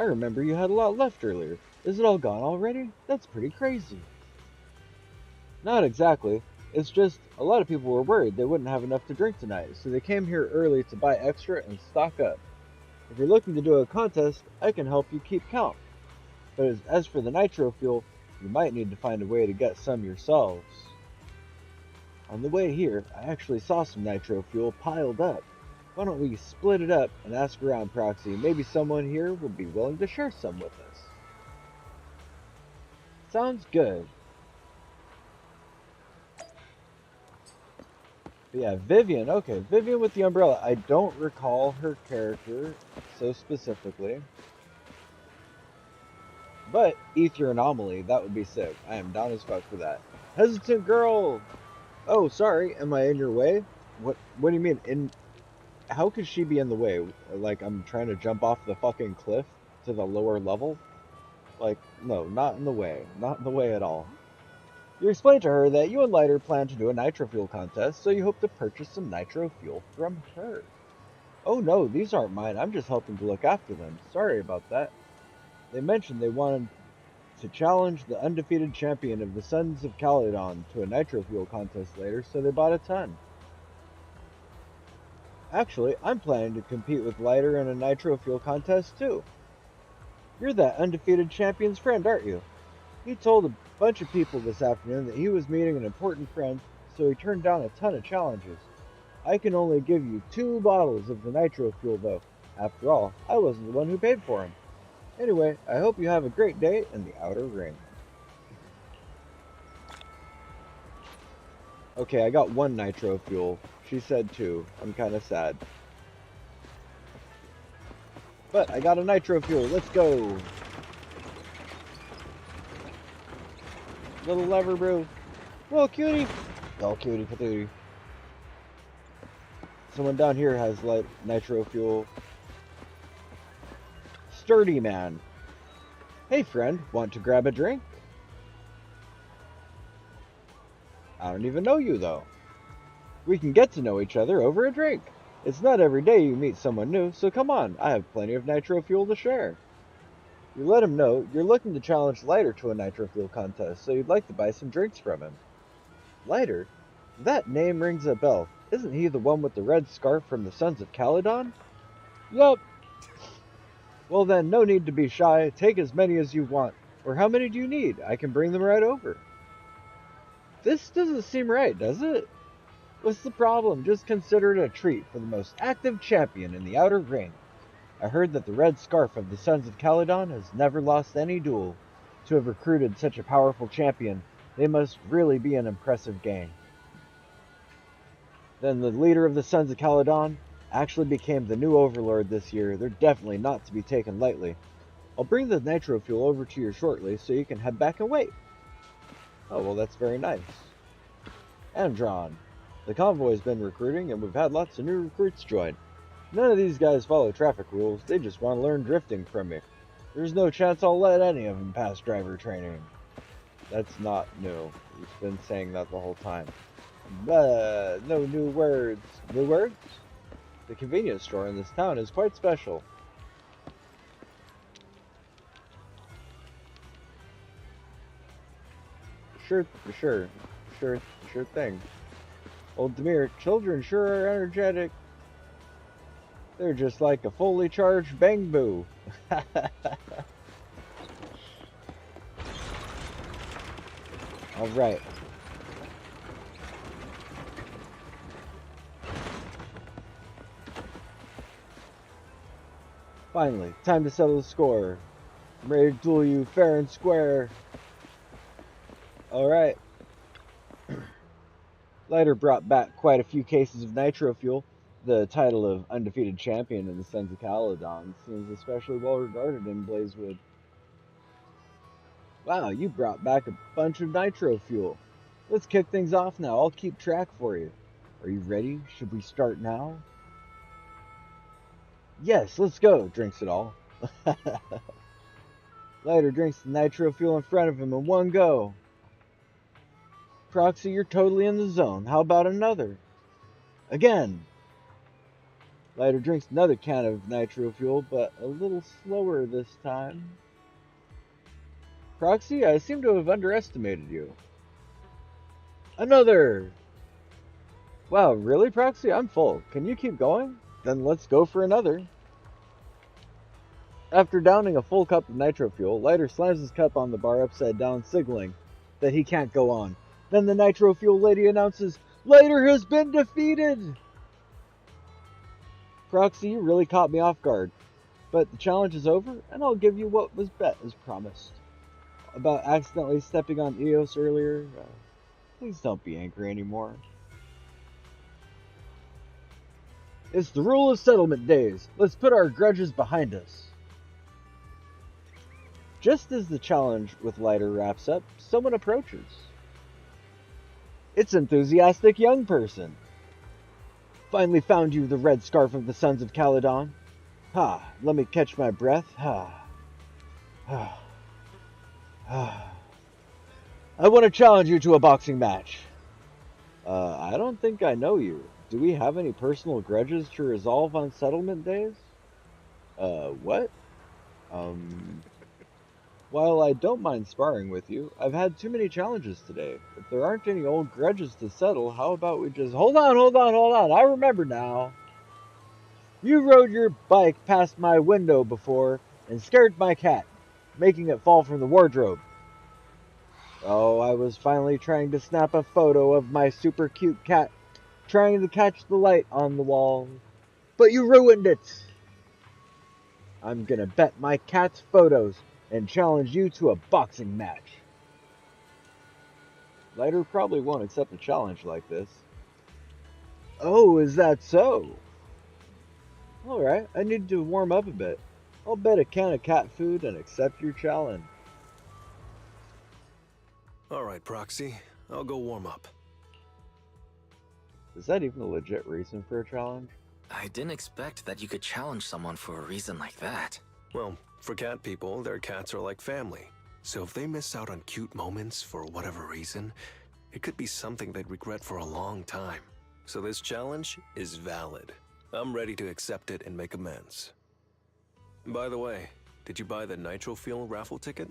I remember you had a lot left earlier. Is it all gone already? That's pretty crazy. Not exactly. It's just a lot of people were worried they wouldn't have enough to drink tonight, so they came here early to buy extra and stock up. If you're looking to do a contest, I can help you keep count. But as for the nitro fuel, you might need to find a way to get some yourselves. On the way here, I actually saw some nitro fuel piled up. Why don't we split it up and ask around, Proxy? Maybe someone here would be willing to share some with us. Sounds good. But yeah, Vivian. Okay, Vivian with the umbrella. I don't recall her character so specifically. But Ether Anomaly, that would be sick. I am down as fuck for that. Hesitant girl! Oh, sorry, am I in your way? What do you mean? How could she be in the way? Like I'm trying to jump off the fucking cliff to the lower level? Like, no, not in the way. Not in the way at all. You explained to her that you and Lighter plan to do a nitro fuel contest, so you hope to purchase some nitro fuel from her. Oh no, these aren't mine. I'm just helping to look after them. Sorry about that. They mentioned they wanted to challenge the undefeated champion of the Sons of Caledon to a nitro fuel contest later, so they bought a ton. Actually, I'm planning to compete with Lighter in a nitro fuel contest too. You're that undefeated champion's friend, aren't you? He told a bunch of people this afternoon that he was meeting an important friend, so he turned down a ton of challenges. I can only give you 2 bottles of the nitro fuel though. After all, I wasn't the one who paid for him. Anyway, I hope you have a great day in the Outer Ring. Okay, I got 1 nitro fuel. She said 2. I'm kind of sad. But I got a nitro fuel. Let's go. Little lever brew. Roll cutie. Oh, cutie patootie. Someone down here has like nitro fuel. Sturdy man. Hey friend, want to grab a drink? I don't even know you though. We can get to know each other over a drink. It's not every day you meet someone new, so come on, I have plenty of nitro fuel to share. You let him know you're looking to challenge Lighter to a nitro fuel contest, so you'd like to buy some drinks from him. Lighter? That name rings a bell. Isn't he the one with the red scarf from the Sons of Caledon? Yup. Well then, no need to be shy. Take as many as you want. Or how many do you need? I can bring them right over. This doesn't seem right, does it? What's the problem? Just consider it a treat for the most active champion in the Outer Ring. I heard that the red scarf of the Sons of Caledon has never lost any duel. To have recruited such a powerful champion, they must really be an impressive gang. Then the leader of the Sons of Caledon actually became the new overlord this year. They're definitely not to be taken lightly. I'll bring the nitro fuel over to you shortly so you can head back and wait. Oh, well, that's very nice. Andron. The convoy's been recruiting and we've had lots of new recruits join. None of these guys follow traffic rules. They just want to learn drifting from me. There's no chance I'll let any of them pass driver training. That's not new. He's been saying that the whole time. No new words. New words? The convenience store in this town is quite special. Sure thing. Old Demir, children sure are energetic. They're just like a fully charged bang boo. Alright. Finally, time to settle the score. I'm ready to duel you fair and square. Alright. Lighter brought back quite a few cases of nitro fuel. The title of undefeated champion in the Sons of Caledon seems especially well regarded in Blazewood. Wow, you brought back a bunch of nitro fuel. Let's kick things off now. I'll keep track for you. Are you ready? Should we start now? Yes, let's go, drinks it all. Lighter drinks the nitro fuel in front of him in one go. Proxy, you're totally in the zone. How about another? Again. Lighter drinks another can of nitro fuel, but a little slower this time. Proxy, I seem to have underestimated you. Another! Wow, really, Proxy? I'm full. Can you keep going? Then let's go for another. After downing a full cup of nitro fuel, Lighter slams his cup on the bar upside down, signaling that he can't go on. Then the nitro fuel lady announces, Lighter has been defeated! Proxy, you really caught me off guard. But the challenge is over, and I'll give you what was bet as promised. About accidentally stepping on Eos earlier, please don't be angry anymore. It's the rule of settlement days. Let's put our grudges behind us. Just as the challenge with Lighter wraps up, someone approaches. It's enthusiastic young person. Finally found you, the red scarf of the Sons of Caledon. Ha, let me catch my breath. Ha. Ha. Ha. I want to challenge you to a boxing match. I don't think I know you. Do we have any personal grudges to resolve on settlement days? What? While I don't mind sparring with you, I've had too many challenges today. If there aren't any old grudges to settle, how about we just... Hold on. I remember now. You rode your bike past my window before and scared my cat, making it fall from the wardrobe. Oh, I was finally trying to snap a photo of my super cute cat, trying to catch the light on the wall. But you ruined it! I'm gonna bet my cat's photos and challenge you to a boxing match. Lighter probably won't accept a challenge like this. Oh, is that so? Alright, I need to warm up a bit. I'll bet a can of cat food and accept your challenge. Alright, Proxy. I'll go warm up. Is that even a legit reason for a challenge? I didn't expect that you could challenge someone for a reason like that. Well, for cat people, their cats are like family. So if they miss out on cute moments for whatever reason, it could be something they'd regret for a long time. So this challenge is valid. I'm ready to accept it and make amends. By the way, did you buy the nitro fuel raffle ticket?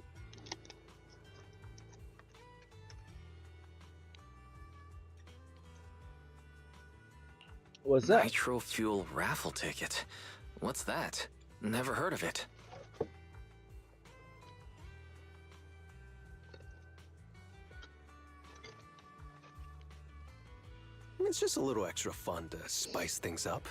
What's that? Nitro fuel raffle ticket? What's that? Never heard of it. It's just a little extra fun to spice things up.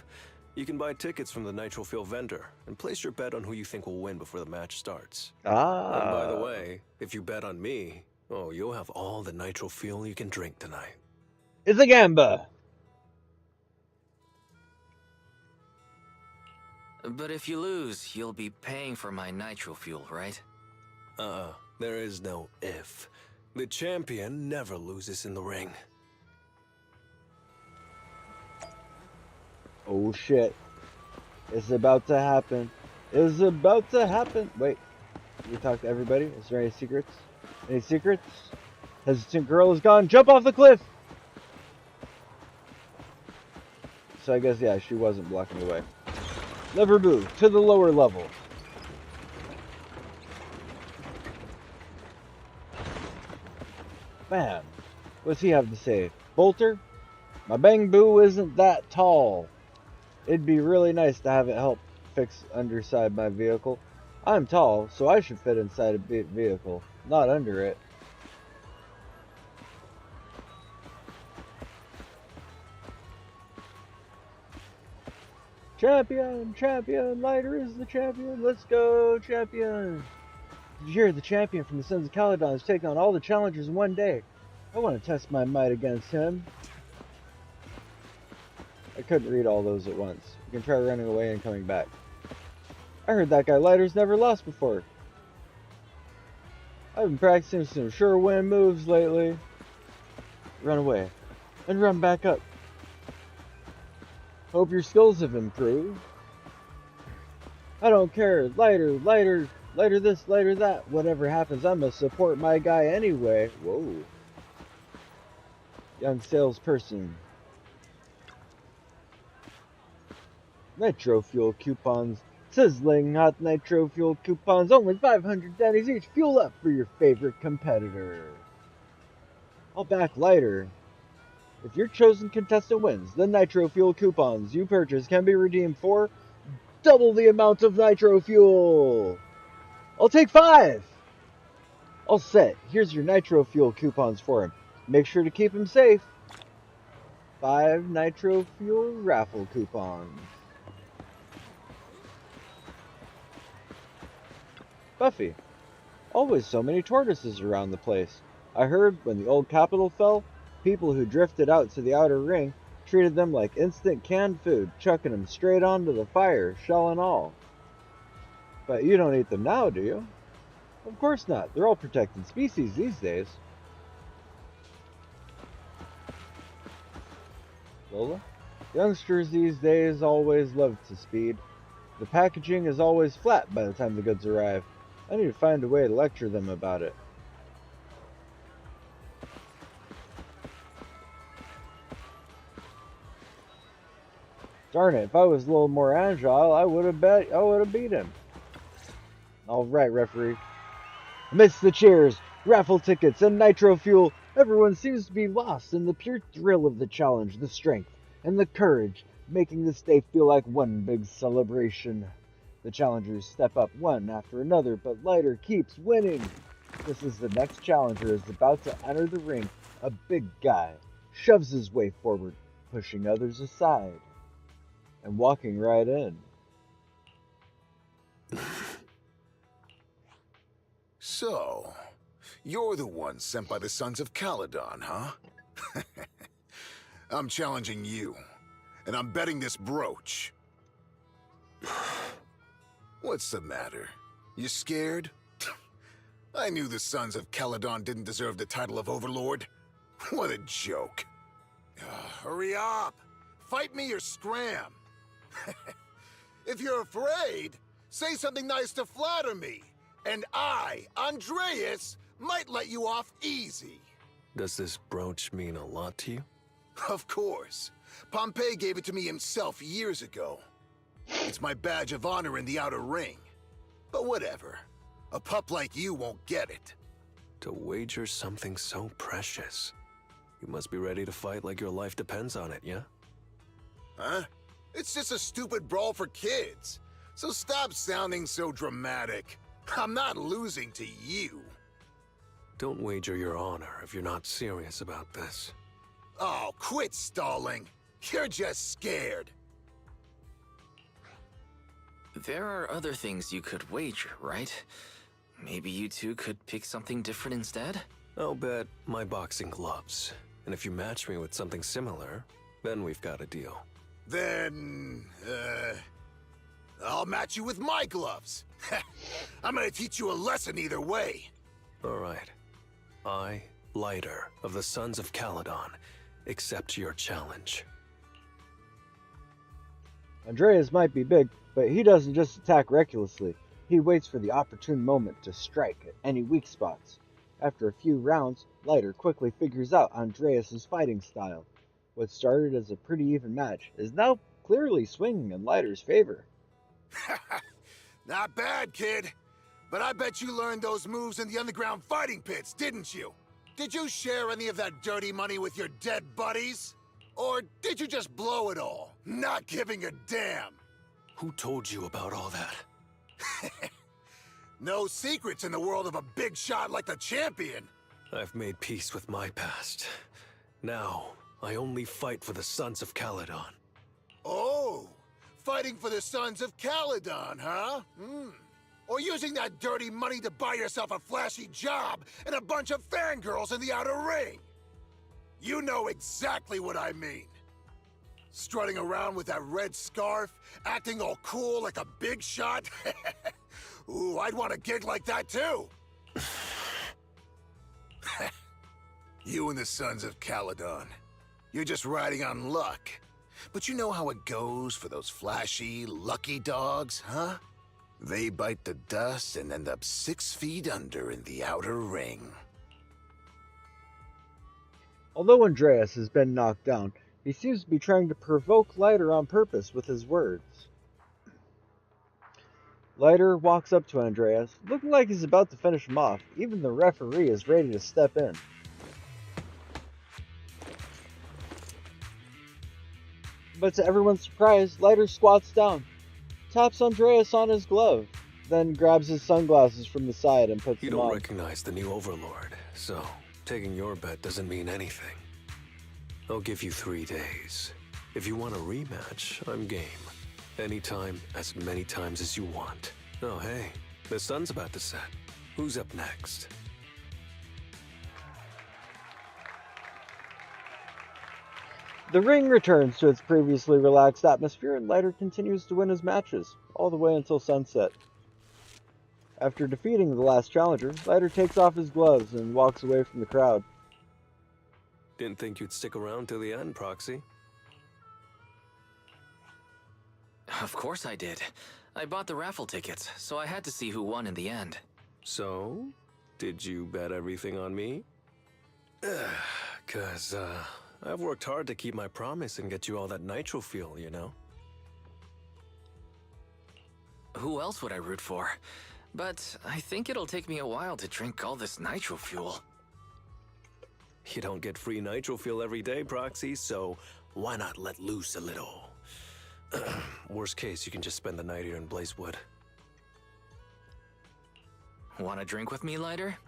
You can buy tickets from the nitro fuel vendor and place your bet on who you think will win before the match starts. Ah. And by the way, if you bet on me, oh, you'll have all the nitro fuel you can drink tonight. It's a gamba. But if you lose, you'll be paying for my nitro fuel, right? There is no if. The champion never loses in the ring. Oh shit. It's about to happen. It's about to happen. Wait. We talk to everybody. Is there any secrets? Any secrets? Hesitant girl is gone. Jump off the cliff! So I guess, yeah, she wasn't blocking the way. Never move. To the lower level. Bam. What's he have to say? Bolter? My bang boo isn't that tall. It'd be really nice to have it help fix underside my vehicle. I'm tall, so I should fit inside a vehicle, not under it. Champion! Champion! Lighter is the champion! Let's go, champion! Did you hear the champion from the Sons of Caledon is taking on all the challengers in one day? I want to test my might against him. I couldn't read all those at once. You can try running away and coming back. I heard that guy Lighter's never lost before. I've been practicing some sure win moves lately. Run away. And run back up. Hope your skills have improved. I don't care. Lighter, lighter, lighter this, lighter that. Whatever happens, I'm gonna support my guy anyway. Whoa. Young salesperson. Nitro fuel coupons. Sizzling hot nitro fuel coupons. Only 500 pennies each. Fuel up for your favorite competitor. I'll back lighter. If your chosen contestant wins, the nitro fuel coupons you purchase can be redeemed for double the amount of nitro fuel. I'll take 5. All set. Here's your nitro fuel coupons for him. Make sure to keep him safe. 5 nitro fuel raffle coupons. Buffy. Always so many tortoises around the place. I heard when the old capital fell, people who drifted out to the outer ring treated them like instant canned food, chucking them straight onto the fire, shell and all. But you don't eat them now, do you? Of course not. They're all protected species these days. Lola? Youngsters these days always love to speed. The packaging is always flat by the time the goods arrive. I need to find a way to lecture them about it. Darn it, if I was a little more agile, I would have beat him. Alright, referee. Amidst the cheers, raffle tickets, and nitro fuel, everyone seems to be lost in the pure thrill of the challenge, the strength, and the courage, making this day feel like one big celebration. The challengers step up one after another, but Lighter keeps winning. Just as the next challenger is about to enter the ring, a big guy shoves his way forward, pushing others aside, and walking right in. So, you're the one sent by the Sons of Caledon, huh? I'm challenging you, and I'm betting this brooch. What's the matter? You scared? I knew the Sons of Caledon didn't deserve the title of Overlord. What a joke. Hurry up! Fight me or scram! If you're afraid, say something nice to flatter me, and I, Andreas, might let you off easy. Does this brooch mean a lot to you? Of course. Pompey gave it to me himself years ago. It's my badge of honor in the outer ring. But whatever. A pup like you won't get it. To wager something so precious. You must be ready to fight like your life depends on it, yeah? Huh? It's just a stupid brawl for kids. So stop sounding so dramatic. I'm not losing to you. Don't wager your honor if you're not serious about this. Oh, quit stalling. You're just scared. There are other things you could wager, right? Maybe you two could pick something different instead? I'll bet my boxing gloves. And if you match me with something similar, then we've got a deal. Then, I'll match you with my gloves. I'm gonna teach you a lesson either way. All right. I, Lighter, of the Sons of Caledon, accept your challenge. Andreas might be big, but he doesn't just attack recklessly. He waits for the opportune moment to strike at any weak spots. After a few rounds, Lighter quickly figures out Andreas' fighting style. What started as a pretty even match is now clearly swinging in Lighter's favor. Not bad, kid. But I bet you learned those moves in the underground fighting pits, didn't you? Did you share any of that dirty money with your dead buddies? Or did you just blow it all, not giving a damn? Who told you about all that? No secrets in the world of a big shot like the champion. I've made peace with my past. Now, I only fight for the Sons of Caledon. Oh, fighting for the Sons of Caledon, huh? Or using that dirty money to buy yourself a flashy job and a bunch of fangirls in the outer ring. You know exactly what I mean. Strutting around with that red scarf, acting all cool like a big shot. Ooh, I'd want a gig like that too. You and the Sons of Caledon. You're just riding on luck. But you know how it goes for those flashy, lucky dogs, huh? They bite the dust and end up 6 feet under in the outer ring. Although Andreas has been knocked down, He seems to be trying to provoke Leiter on purpose with his words. Leiter walks up to Andreas, looking like he's about to finish him off. Even the referee is ready to step in. But to everyone's surprise, Leiter squats down, taps Andreas on his glove, then grabs his sunglasses from the side and puts them on. You don't recognize the new overlord, so taking your bet doesn't mean anything. I'll give you 3 days. If you want a rematch, I'm game. Anytime, as many times as you want. Oh hey, the sun's about to set. Who's up next? The ring returns to its previously relaxed atmosphere and Leiter continues to win his matches, all the way until sunset. After defeating the last challenger, Leiter takes off his gloves and walks away from the crowd. Didn't think you'd stick around till the end, Proxy. Of course I did. I bought the raffle tickets, so I had to see who won in the end. So, did you bet everything on me? 'Cause, I've worked hard to keep my promise and get you all that nitro fuel, you know? Who else would I root for? But I think it'll take me a while to drink all this nitro fuel. You don't get free nitro fuel every day, Proxy, so why not let loose a little? Worst case, you can just spend the night here in Blazewood. Want a drink with me, Leiter?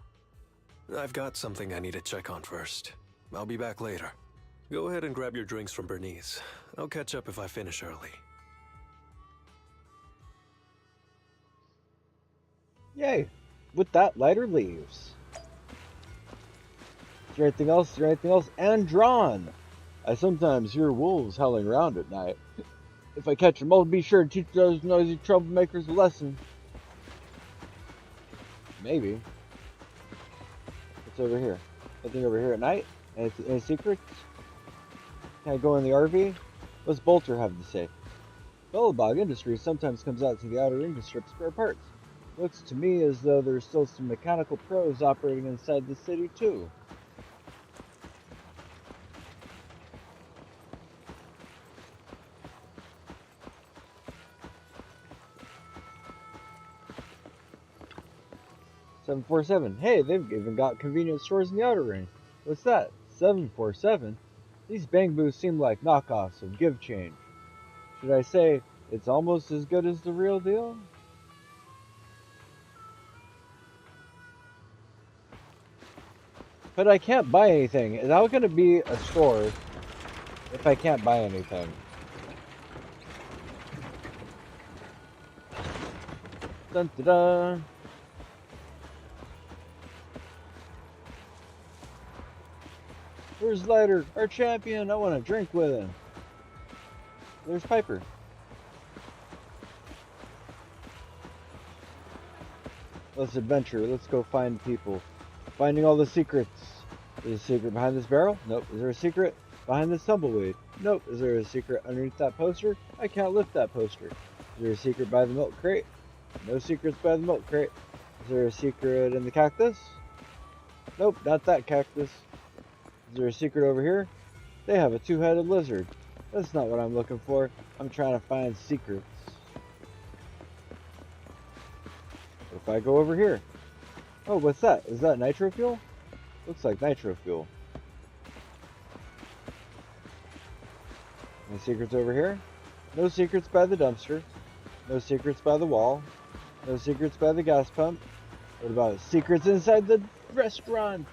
I've got something I need to check on first. I'll be back later. Go ahead and grab your drinks from Bernice. I'll catch up if I finish early. Yay! With that, Leiter leaves. Is there anything else? Is there anything else? Andron! I sometimes hear wolves howling around at night. If I catch them, I'll be sure to teach those noisy troublemakers a lesson. Maybe. What's over here? Anything over here at night? Any secrets? Can I go in the RV? What's Bolter have to say? Bellabog Industries sometimes comes out to the outer ring to strip spare parts. Looks to me as though there's still some mechanical pros operating inside the city too. "747. Hey, they've even got convenience stores in the outer ring. What's that? 747? These bang booths seem like knockoffs of Give Change. Should I say it's almost as good as the real deal?" But I can't buy anything. How can it be a store if I can't buy anything? Dun da da. Where's Leiter, our champion? I want to drink with him. There's Piper. Let's adventure. Let's go find people. Finding all the secrets. Is there a secret behind this barrel? Nope. Is there a secret behind this tumbleweed? Nope. Is there a secret underneath that poster? I can't lift that poster. Is there a secret by the milk crate? No secrets by the milk crate. Is there a secret in the cactus? Nope, not that cactus. Is there a secret over here? They have a two-headed lizard. That's not what I'm looking for. I'm trying to find secrets. What if I go over here? Oh, what's that? Is that nitro fuel? Looks like nitro fuel. Any secrets over here? No secrets by the dumpster. No secrets by the wall. No secrets by the gas pump. What about secrets inside the restaurant?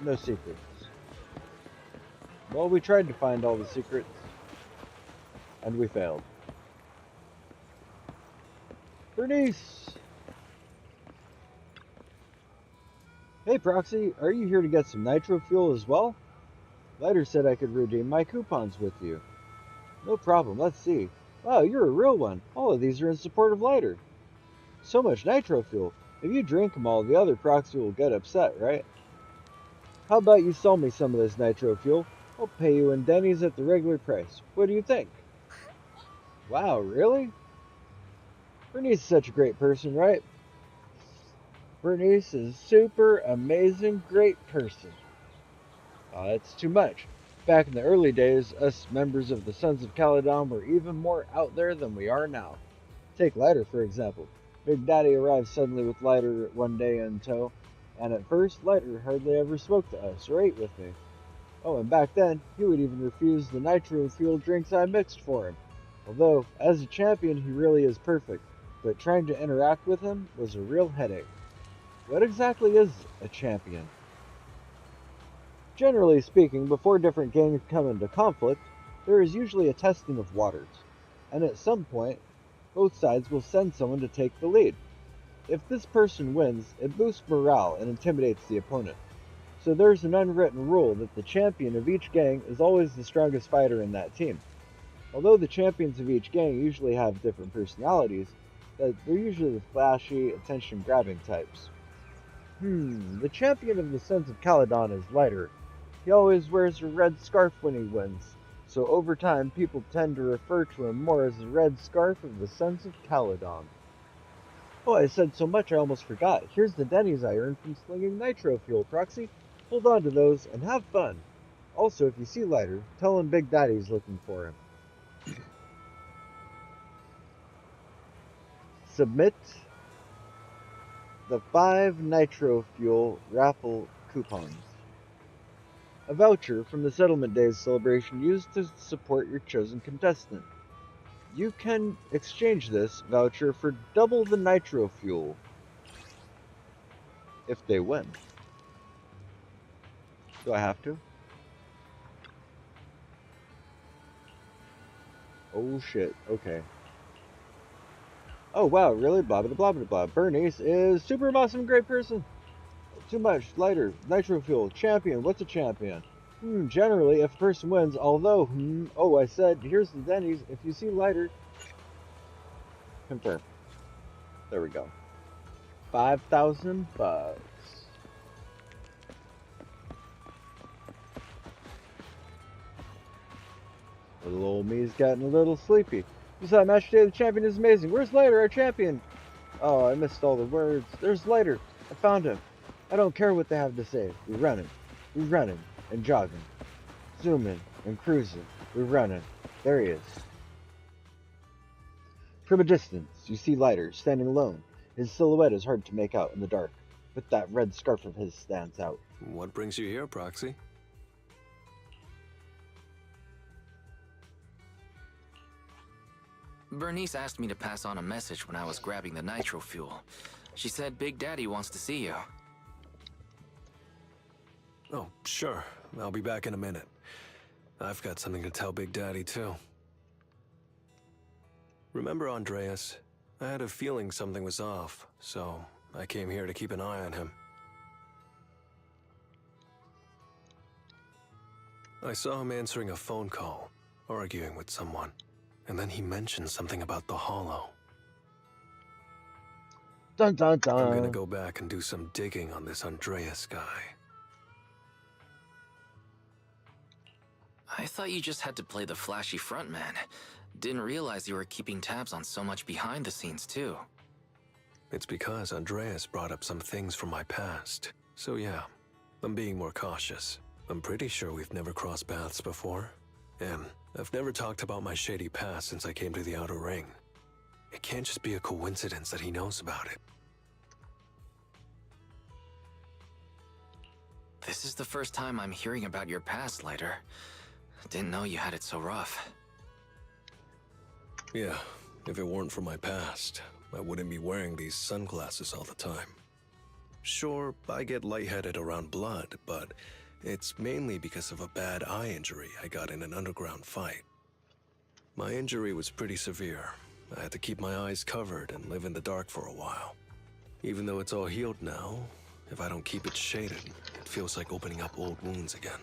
No secrets. Well, we tried to find all the secrets, and we failed. Bernice! Hey, Proxy, are you here to get some nitro fuel as well? Leiter said I could redeem my coupons with you. No problem, let's see. Wow, you're a real one. All of these are in support of Leiter. So much nitro fuel. If you drink them all, the other Proxy will get upset, right? How about you sell me some of this nitro fuel? I'll pay you in Denny's at the regular price. What do you think? Wow, really? Bernice is such a great person, right? Bernice is super amazing great person. Oh, that's too much. Back in the early days, us members of the Sons of Caledon were even more out there than we are now. Take Lighter, for example. Big Daddy arrived suddenly with Lighter one day in tow, and at first, Lighter hardly ever spoke to us or ate with me. Oh, and back then, he would even refuse the nitro-fueled drinks I mixed for him. Although, as a champion, he really is perfect, but trying to interact with him was a real headache. What exactly is a champion? Generally speaking, before different gangs come into conflict, there is usually a testing of waters, and at some point, both sides will send someone to take the lead. If this person wins, it boosts morale and intimidates the opponent. So there's an unwritten rule that the champion of each gang is always the strongest fighter in that team. Although the champions of each gang usually have different personalities, they're usually the flashy, attention-grabbing types. The champion of the Sons of Caledon is Lighter. He always wears a red scarf when he wins, so over time people tend to refer to him more as the Red Scarf of the Sons of Caledon. Oh, I said so much I almost forgot. Here's the Denny's I earned from slinging nitro fuel, Proxy. Hold on to those and have fun. Also, if you see Lighter, tell him Big Daddy's looking for him. Submit the 5 nitro fuel raffle coupons. A voucher from the Settlement Days celebration used to support your chosen contestant. You can exchange this voucher for double the nitro fuel if they win. Do I have to? Oh shit, okay. Oh wow, really? Blah blah blah blah blah. Bernice is super awesome, great person. Too much, Lighter, nitro fuel, champion, what's a champion? Generally, if a person wins, although, oh, I said, here's the Denny's, if you see Lighter, confirm. There we go. 5,000 bucks. Little old me's gotten a little sleepy. You saw match today, the champion is amazing. Where's Lighter, our champion? Oh, I missed all the words. There's Lighter. I found him. I don't care what they have to say. We're running and jogging. Zooming and cruising. We're running. There he is. From a distance, you see Lighter standing alone. His silhouette is hard to make out in the dark, but that red scarf of his stands out. What brings you here, Proxy? Bernice asked me to pass on a message when I was grabbing the nitro fuel. She said Big Daddy wants to see you. Oh, sure. I'll be back in a minute. I've got something to tell Big Daddy, too. Remember Andreas? I had a feeling something was off, so I came here to keep an eye on him. I saw him answering a phone call, arguing with someone, and then he mentioned something about the Hollow. Dun dun dun. I'm gonna go back and do some digging on this Andreas guy. I thought you just had to play the flashy frontman. Didn't realize you were keeping tabs on so much behind the scenes, too. It's because Andreas brought up some things from my past. So yeah, I'm being more cautious. I'm pretty sure we've never crossed paths before. And I've never talked about my shady past since I came to the Outer Ring. It can't just be a coincidence that he knows about it. This is the first time I'm hearing about your past, Lighter. Didn't know you had it so rough. Yeah, if it weren't for my past, I wouldn't be wearing these sunglasses all the time. Sure, I get lightheaded around blood, but it's mainly because of a bad eye injury I got in an underground fight. My injury was pretty severe. I had to keep my eyes covered and live in the dark for a while. Even though it's all healed now, if I don't keep it shaded, it feels like opening up old wounds again.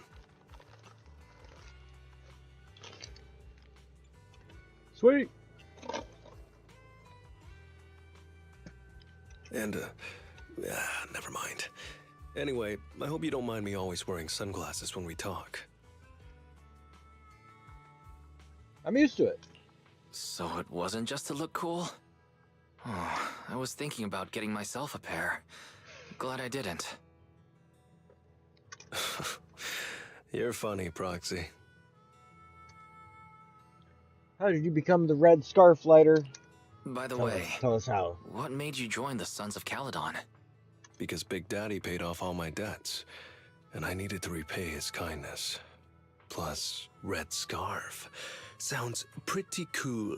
Sweet. And, never mind. Anyway, I hope you don't mind me always wearing sunglasses when we talk. I'm used to it. So it wasn't just to look cool? Oh, I was thinking about getting myself a pair. Glad I didn't. You're funny, Proxy. How did you become the Red Scarf Lighter? By the way, Tell us how. what made you join the Sons of Caledon? Because Big Daddy paid off all my debts, and I needed to repay his kindness. Plus, Red Scarf. Sounds pretty cool,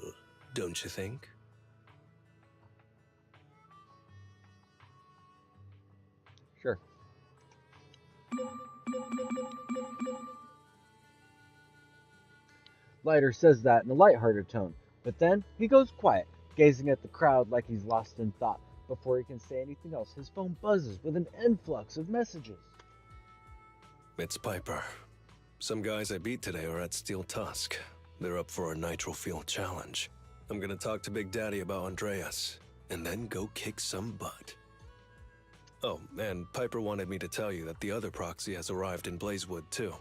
don't you think? Sure. Lighter says that in a lighthearted tone, but then he goes quiet, gazing at the crowd like he's lost in thought. Before he can say anything else, his phone buzzes with an influx of messages. It's Piper. Some guys I beat today are at Steel Tusk. They're up for a Nitro Fuel challenge. I'm gonna talk to Big Daddy about Andreas, and then go kick some butt. Oh, and Piper wanted me to tell you that the other proxy has arrived in Blazewood, too.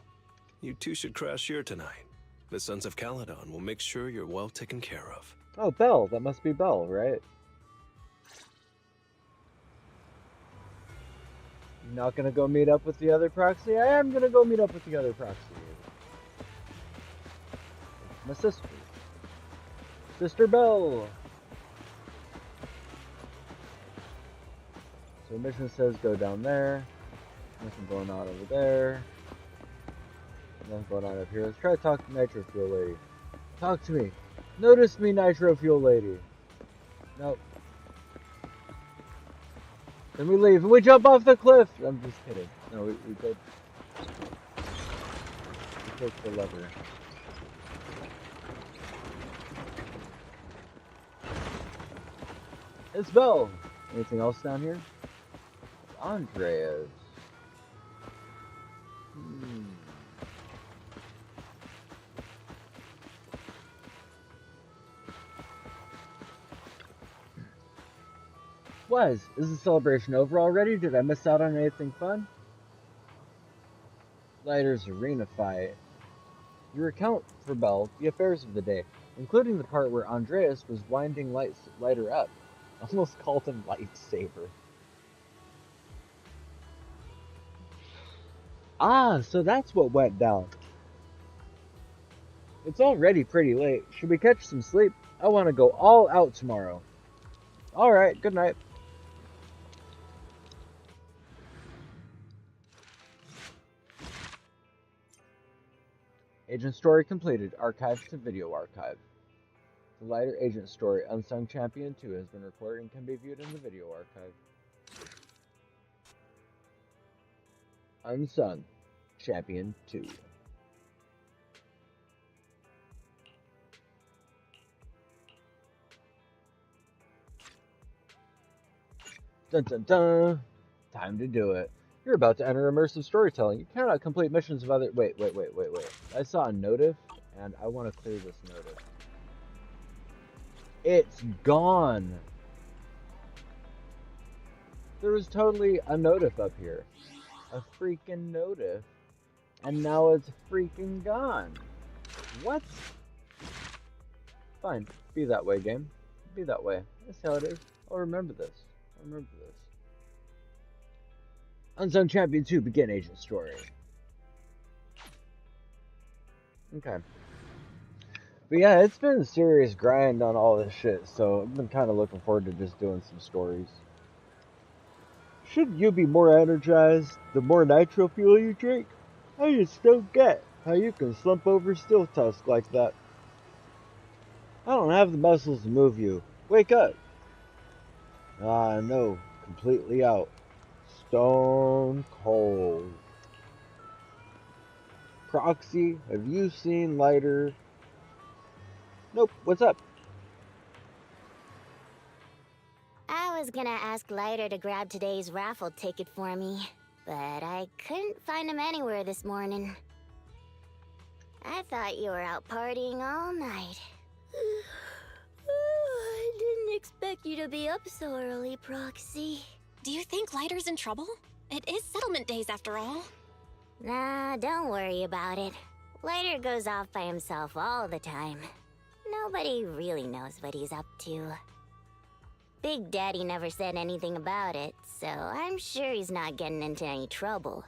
You two should crash here tonight. The Sons of Caledon will make sure you're well taken care of. Oh, Belle. That must be Belle, right? You're not gonna go meet up with the other proxy? I am gonna go meet up with the other proxy. It's my sister. Sister Belle. So mission says go down there. Nothing going on over there. Nothing going on up here. Let's try to talk to Nitro Fuel Lady. Talk to me. Notice me, Nitro Fuel Lady. Nope. Then we leave and we jump off the cliff. I'm just kidding. No, we go. We take the lever. It's Belle. Anything else down here? Andreas. Is the celebration over already? Did I miss out on anything fun? Lighter's arena fight. You recount for Belle the affairs of the day, including the part where Andreas was winding Lighter up. Almost called him Lightsaber. Ah, so that's what went down. It's already pretty late. Should we catch some sleep? I want to go all out tomorrow. Alright, good night. Agent story completed. Archived to video archive. The Lighter Agent story, Unsung Champion 2, has been recorded and can be viewed in the video archive. Unsung Champion 2. Dun dun dun! Time to do it. You're about to enter immersive storytelling. You cannot complete missions of other. Wait. I saw a notif, and I want to clear this notif. It's gone. There was totally a notif up here. A freaking notif. And now it's freaking gone. What? Fine. Be that way, game. Be that way. That's how it is. I'll remember this. Unsung Champion 2, begin agent story. Okay. But yeah, it's been a serious grind on all this shit, so I've been kind of looking forward to just doing some stories. Shouldn't you be more energized the more nitro fuel you drink? I just don't get how you can slump over Steel Tusk like that. I don't have the muscles to move you. Wake up. Ah, no. Completely out. Stone cold. Proxy, have you seen Lighter? Nope, what's up? I was gonna ask Lighter to grab today's raffle ticket for me, but I couldn't find him anywhere this morning. I thought you were out partying all night. I didn't expect you to be up so early, Proxy. Do you think Lighter's in trouble? It is settlement days after all. Nah, don't worry about it. Lighter goes off by himself all the time. Nobody really knows what he's up to. Big Daddy never said anything about it, so I'm sure he's not getting into any trouble.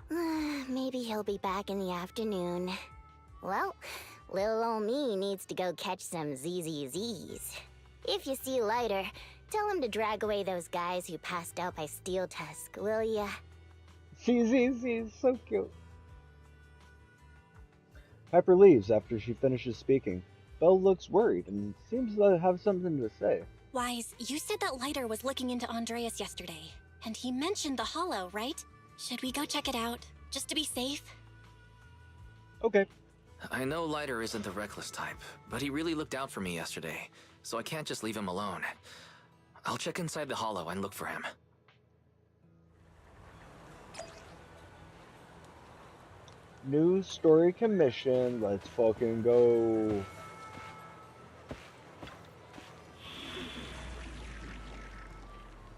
Maybe he'll be back in the afternoon. Well, little ol' me needs to go catch some ZZZs. If you see Lighter, tell him to drag away those guys who passed out by Steel Tusk, will ya? ZZZ, so cute. Pepper leaves after she finishes speaking. Belle looks worried and seems to have something to say. Wise, you said that Lighter was looking into Andreas yesterday, and he mentioned the Hollow, right? Should we go check it out, just to be safe? Okay. I know Lighter isn't the reckless type, but he really looked out for me yesterday, so I can't just leave him alone. I'll check inside the Hollow and look for him. New story commission. Let's fucking go.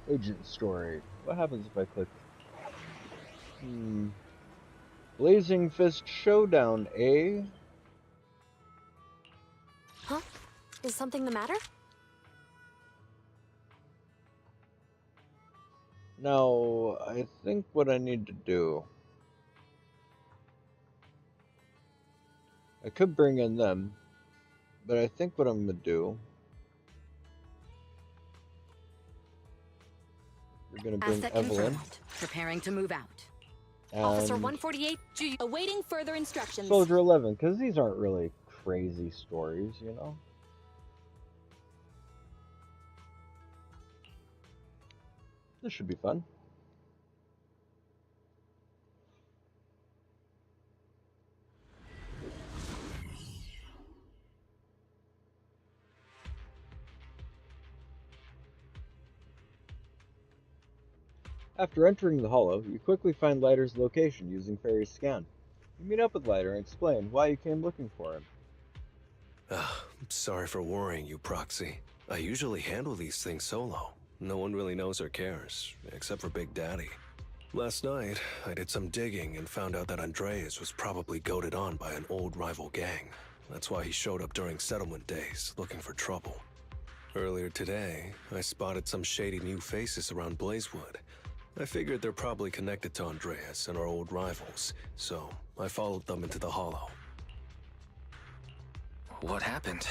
Agent story. What happens if I click? Blazing Fist Showdown, eh? Huh? Is something the matter? Now, I think what I need to do... I could bring in them, but I think what I'm gonna do... We're gonna bring Asset Evelyn. confirmed. Preparing to move out. Officer And 148, awaiting further instructions. Soldier 11, because these aren't really crazy stories, you know? This should be fun. After entering the hollow, you quickly find Lighter's location using Fairy's scan. You meet up with Lighter and explain why you came looking for him. Sorry for worrying you, Proxy. I usually handle these things solo. No one really knows or cares, except for Big Daddy. Last night, I did some digging and found out that Andreas was probably goaded on by an old rival gang. That's why he showed up during settlement days, looking for trouble. Earlier today, I spotted some shady new faces around Blazewood. I figured they're probably connected to Andreas and our old rivals, so I followed them into the Hollow. What happened?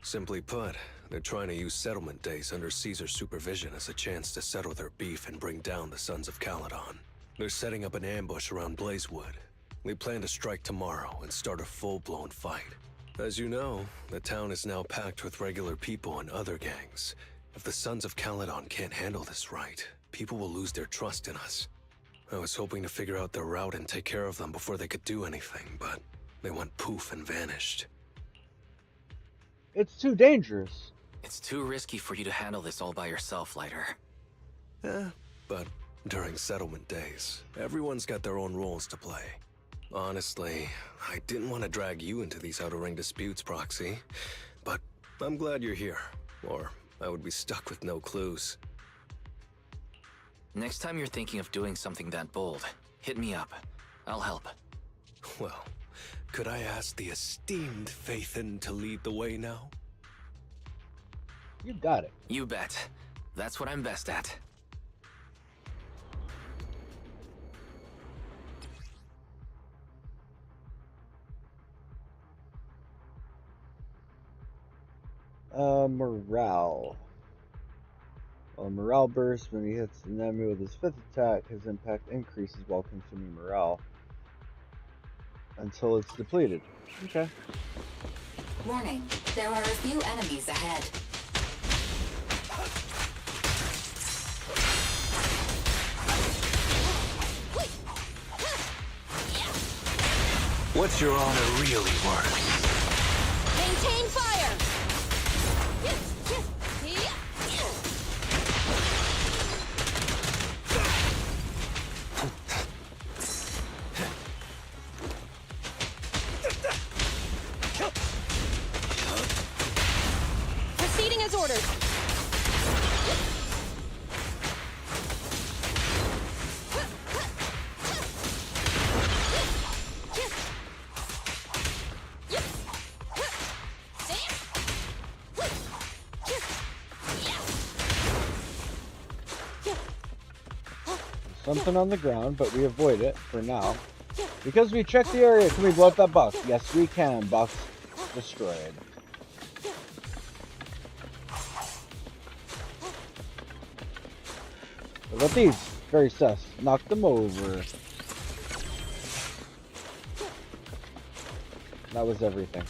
Simply put, they're trying to use settlement days under Caesar's supervision as a chance to settle their beef and bring down the Sons of Caledon. They're setting up an ambush around Blazewood. They plan to strike tomorrow and start a full-blown fight. As you know, the town is now packed with regular people and other gangs. If the Sons of Caledon can't handle this right, people will lose their trust in us. I was hoping to figure out their route and take care of them before they could do anything, but they went poof and vanished. It's too dangerous. It's too risky for you to handle this all by yourself, Lighter. But during settlement days, everyone's got their own roles to play. Honestly, I didn't want to drag you into these outer ring disputes, Proxy, but I'm glad you're here, or I would be stuck with no clues. Next time you're thinking of doing something that bold, hit me up. I'll help. Well, could I ask the esteemed Phaethon to lead the way now? You got it. You bet. That's what I'm best at. Morale. While morale bursts when he hits an enemy with his 5th attack, his impact increases while consuming morale until it's depleted. Okay. Warning, there are a few enemies ahead. What's your honor really worth? Maintain fire! Proceeding as ordered. something on the ground, but we avoid it for now. Because we checked the area, can we blow up that box? Yes, we can. Box destroyed. What about these? Very sus. Knock them over. That was everything.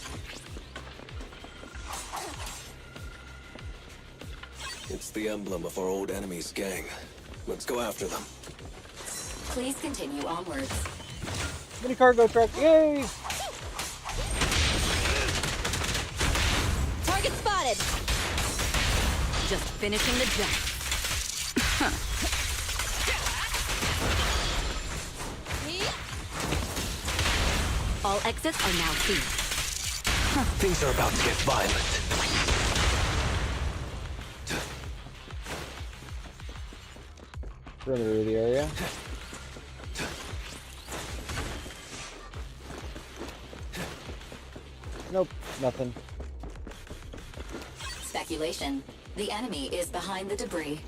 It's the emblem of our old enemy's gang. Let's go after them. Please continue onwards. Mini cargo truck, yay! Target spotted. Just finishing the job. All exits are now sealed. Things are about to get violent. Perimeter of the area. Nope, nothing. Speculation. The enemy is behind the debris.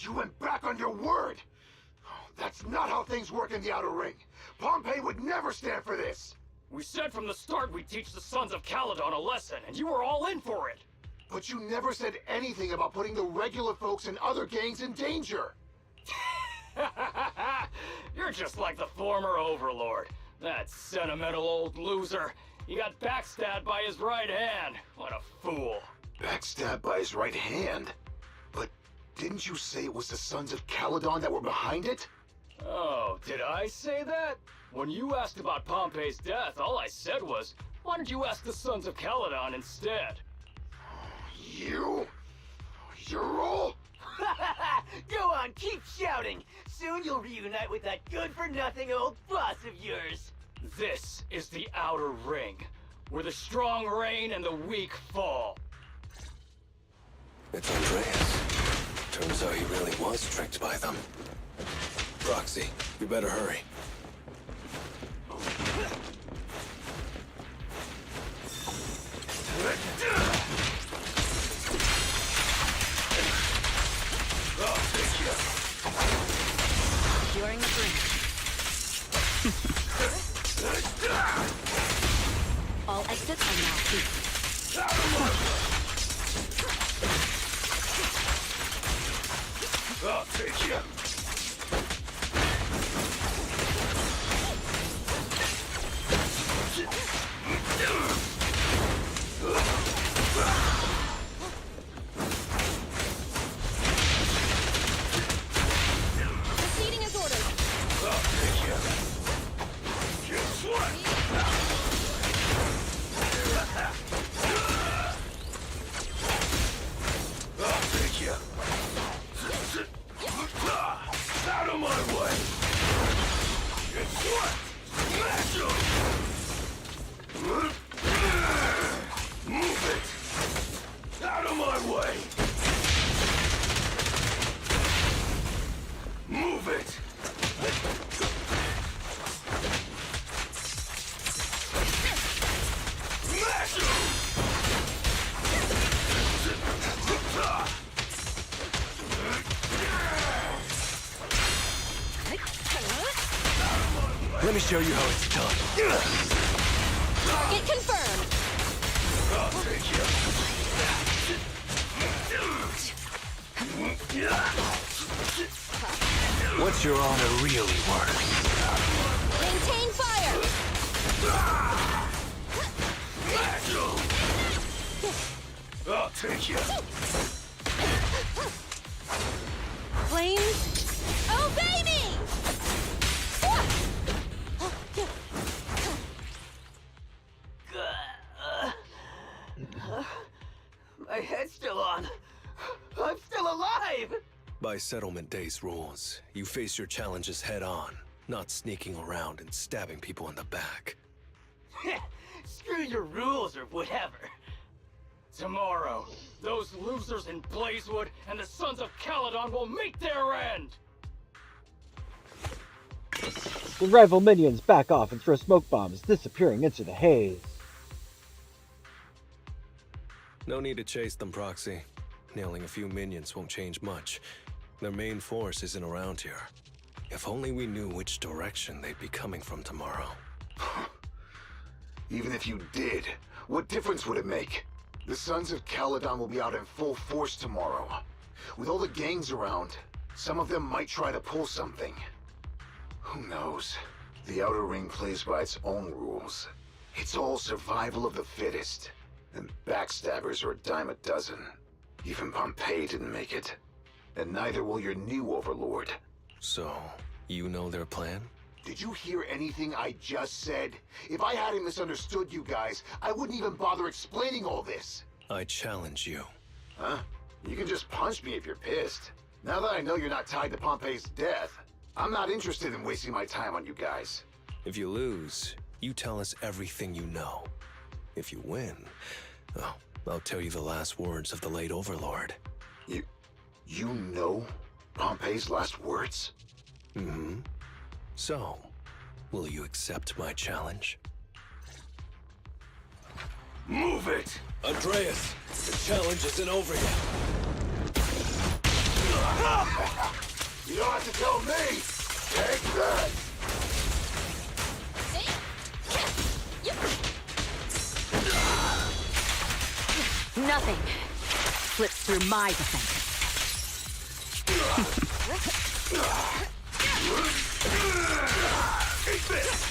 You went back on your word! That's not how things work in the Outer Ring. Pompey would never stand for this! We said from the start we'd teach the Sons of Caledon a lesson, and you were all in for it! But you never said anything about putting the regular folks and other gangs in danger! You're just like the former Overlord. That sentimental old loser. He got backstabbed by his right hand. What a fool. Backstabbed by his right hand? But didn't you say it was the Sons of Caledon that were behind it? Oh, did I say that? When you asked about Pompey's death, all I said was, why don't you ask the Sons of Caledon instead? You? You're all... Go on, keep shouting. Soon you'll reunite with that good-for-nothing old boss of yours. This is the Outer Ring, where the strong reign and the weak fall. It's Andreas. Turns out he really was tricked by them. Roxy, you better hurry. Securing the bridge. All exits are now sealed. I'll take you. Proceeding as ordered. I'll take you. Guess what? I'll take you. Out of my way! Guess what? Smash him! Move it! Out of my way! Move it! Smash him! Let me show you how it's done. Target confirmed. I'll take you. What's your honor really worth? Maintain fire. I'll take you. Flames, obey me! My head's still on. I'm still alive! By Settlement Day's rules, you face your challenges head on, not sneaking around and stabbing people in the back. Screw your rules or whatever. Tomorrow, those losers in Blazewood and the Sons of Caledon will meet their end! The rival minions back off and throw smoke bombs, disappearing into the haze. No need to chase them, Proxy. Nailing a few minions won't change much. Their main force isn't around here. If only we knew which direction they'd be coming from tomorrow. Even if you did, what difference would it make? The Sons of Caledon will be out in full force tomorrow. With all the gangs around, some of them might try to pull something. Who knows? The Outer Ring plays by its own rules. It's all survival of the fittest. And backstabbers are a dime a dozen. Even Pompeii didn't make it. And neither will your new overlord. So, you know their plan? Did you hear anything I just said? If I hadn't misunderstood you guys, I wouldn't even bother explaining all this. I challenge you. Huh? You can just punch me if you're pissed. Now that I know you're not tied to Pompeii's death, I'm not interested in wasting my time on you guys. If you lose, you tell us everything you know. If you win, oh, I'll tell you the last words of the late Overlord. You know Pompeii's last words? Mm-hmm. So, will you accept my challenge? Move it! Andreas, the challenge isn't over yet. You don't have to tell me! Take that! Nothing slips through my defense. Eat this!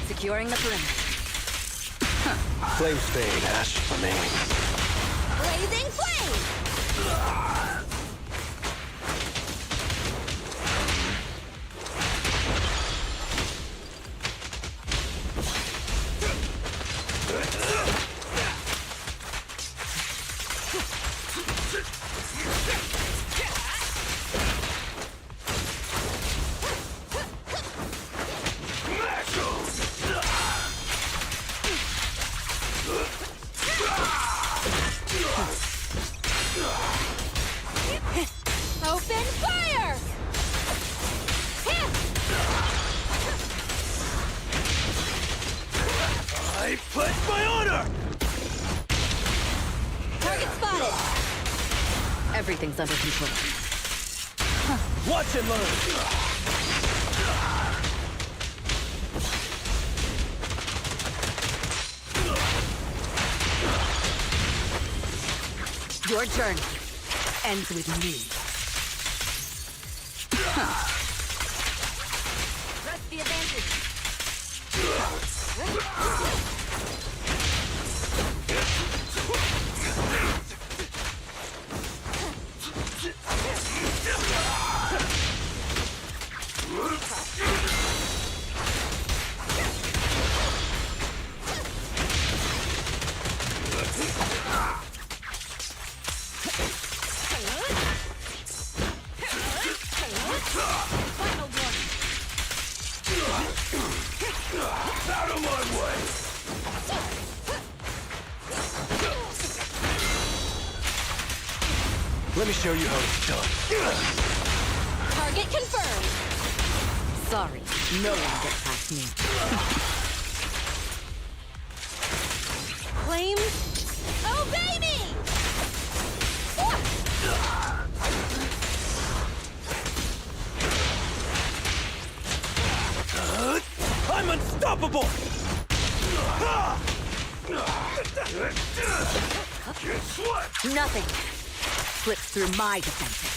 Securing the perimeter. Flames fade, ash remains. Blazing flame! Open fire! I pledge my honor! Target spotted! Everything's under control. Watch and learn! Your journey ends with me. Press the advantage. Final warning. Out of my way! Let me show you how it's done. Target confirmed. Sorry, no one gets past me. Flames. Obey me! I'm unstoppable! Nothing slips through my defenses.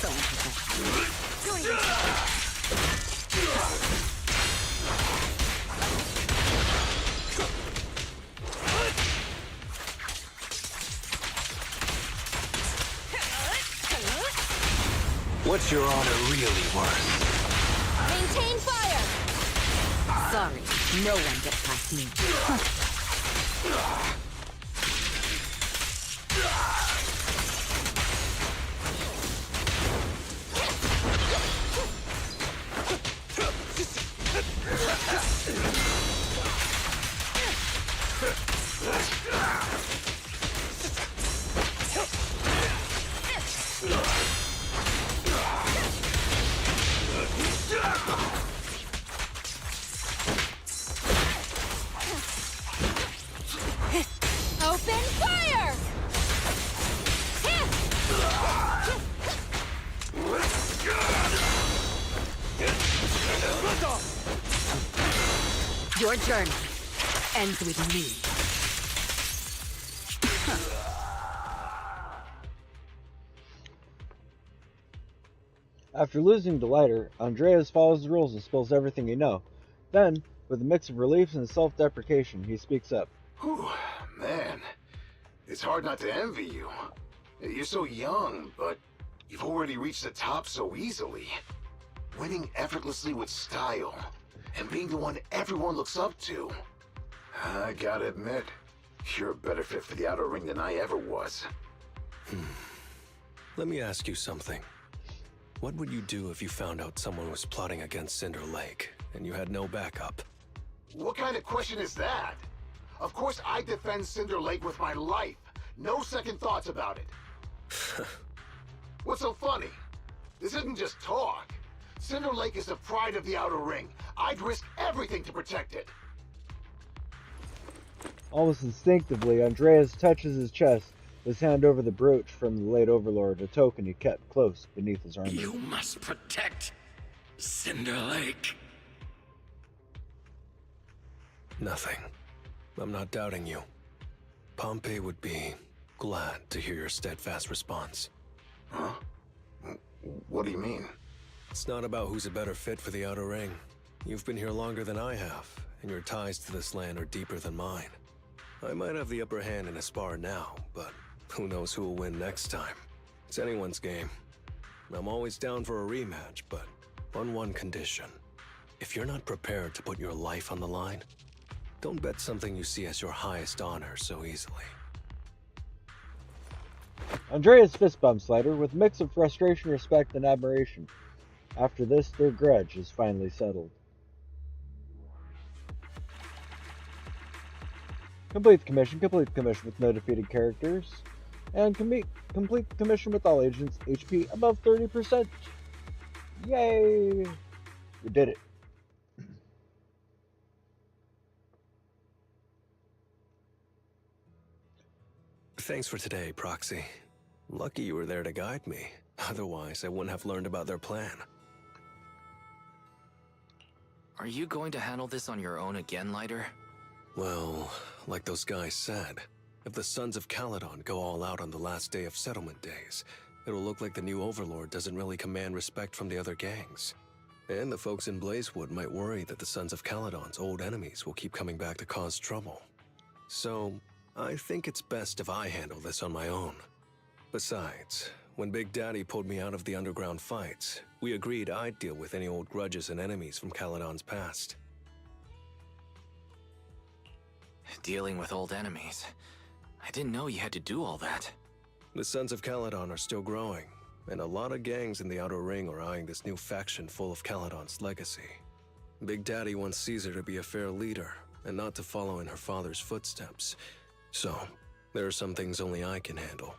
So unprofessional. Doing this. What's your honor really worth? Maintain fire! Sorry, no one gets past me. Your journey ends with me. After losing the lighter, Andreas follows the rules and spills everything he knows. Then, with a mix of relief and self-deprecation, he speaks up. Whew, man. It's hard not to envy you. You're so young, but you've already reached the top so easily. Winning effortlessly with style, and being the one everyone looks up to. I gotta admit, you're a better fit for the outer ring than I ever was. Let me ask you something. What would you do if you found out someone was plotting against Cinder Lake, and you had no backup? What kind of question is that? Of course I defend Cinder Lake with my life. No second thoughts about it. What's so funny? This isn't just talk. Cinder Lake is the pride of the Outer Ring. I'd risk everything to protect it. Almost instinctively, Andreas touches his chest, his hand over the brooch from the late Overlord, a token he kept close beneath his armor. You must protect Cinder Lake. Nothing. I'm not doubting you. Pompey would be glad to hear your steadfast response. Huh? What do you mean? It's not about who's a better fit for the Outer Ring. You've been here longer than I have, and your ties to this land are deeper than mine. I might have the upper hand in a spar now, but who knows who will win next time. It's anyone's game. I'm always down for a rematch, but on one condition. If you're not prepared to put your life on the line, don't bet something you see as your highest honor so easily. Andreas fist bumps Slider with a mix of frustration, respect, and admiration. After this, their grudge is finally settled. Complete the commission with no defeated characters. And complete the commission with all agents HP above 30%. Yay! We did it. Thanks for today, Proxy. Lucky you were there to guide me. Otherwise, I wouldn't have learned about their plan. Are you going to handle this on your own again, Lighter? Well, like those guys said, if the Sons of Caledon go all out on the last day of settlement days, it'll look like the new Overlord doesn't really command respect from the other gangs. And the folks in Blazewood might worry that the Sons of Caledon's old enemies will keep coming back to cause trouble. So, I think it's best if I handle this on my own. Besides, when Big Daddy pulled me out of the underground fights, we agreed I'd deal with any old grudges and enemies from Caledon's past. Dealing with old enemies. I didn't know you had to do all that. The Sons of Caledon are still growing, and a lot of gangs in the Outer Ring are eyeing this new faction full of Caledon's legacy. Big Daddy wants Caesar to be a fair leader, and not to follow in her father's footsteps. So, there are some things only I can handle.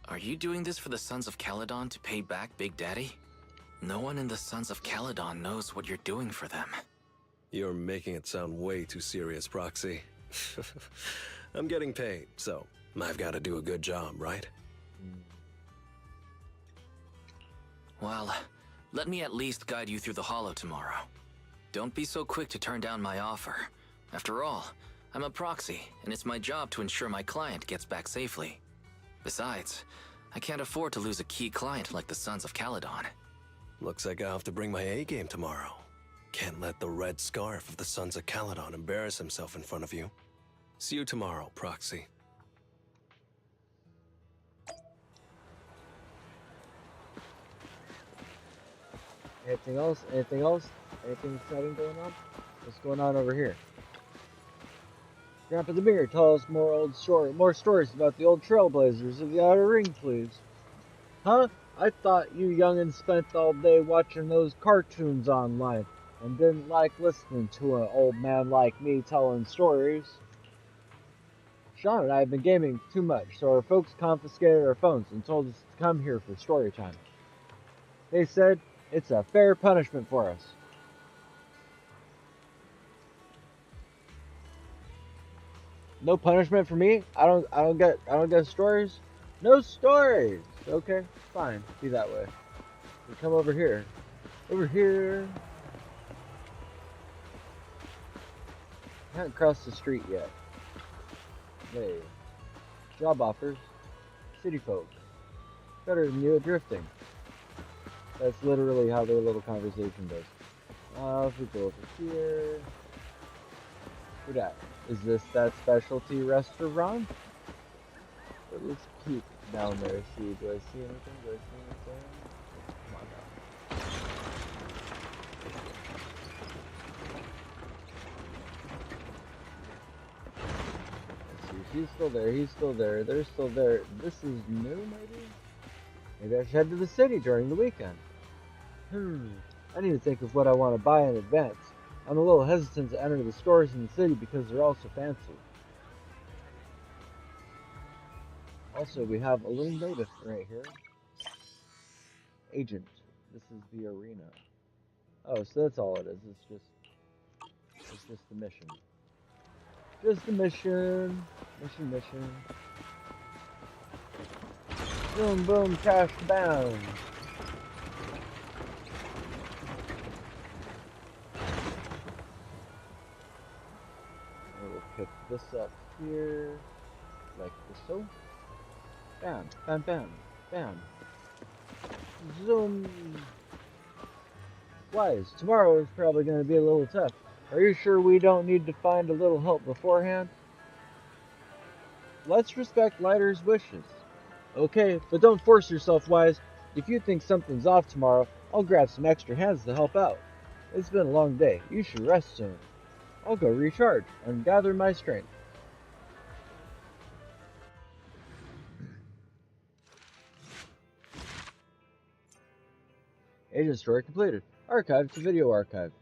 Are you doing this for the Sons of Caledon to pay back Big Daddy? No one in the Sons of Caledon knows what you're doing for them. You're making it sound way too serious, Proxy. I'm getting paid, so I've got to do a good job, right? Well, let me at least guide you through the Hollow tomorrow. Don't be so quick to turn down my offer. After all, I'm a proxy, and it's my job to ensure my client gets back safely. Besides, I can't afford to lose a key client like the Sons of Caledon. Looks like I'll have to bring my A-game tomorrow. Can't let the red scarf of the Sons of Caledon embarrass himself in front of you. See you tomorrow, Proxy. Anything else? Anything else? Anything exciting going on? What's going on over here? Grandpa the Beer, tell us more stories about the old trailblazers of the Outer Ring, please. Huh? I thought you youngins spent all day watching those cartoons online and didn't like listening to an old man like me telling stories. Sean and I have been gaming too much, so our folks confiscated our phones and told us to come here for story time. They said it's a fair punishment for us. No punishment for me? I don't get stories? No stories! Okay, fine. Be that way. We come over here. Over here. Haven't crossed the street yet. Hey. Job offers. City folk. Better than you at drifting. That's literally how their little conversation goes. If we go over here. Who that? Is this that specialty restaurant? It looks cute down there. See, do I see anything? Do I see anything? Come on now. Let's see. She's still there. He's still there. They're still there. This is new, maybe? Maybe I should head to the city during the weekend. I need to think of what I want to buy in advance. I'm a little hesitant to enter the stores in the city because they're all so fancy. Also, we have a little notice right here. Agent. This is the arena. Oh, so that's all it is. It's just the mission. Just the mission. Mission. Boom, boom, cash bound. We'll pick this up here, like so. Bam, bam, bam, bam. Zoom. Wise, tomorrow is probably going to be a little tough. Are you sure we don't need to find a little help beforehand? Let's respect Lighter's wishes. Okay, but don't force yourself, Wise. If you think something's off tomorrow, I'll grab some extra hands to help out. It's been a long day. You should rest soon. I'll go recharge and gather my strength. Agent story completed. Archived to video archive.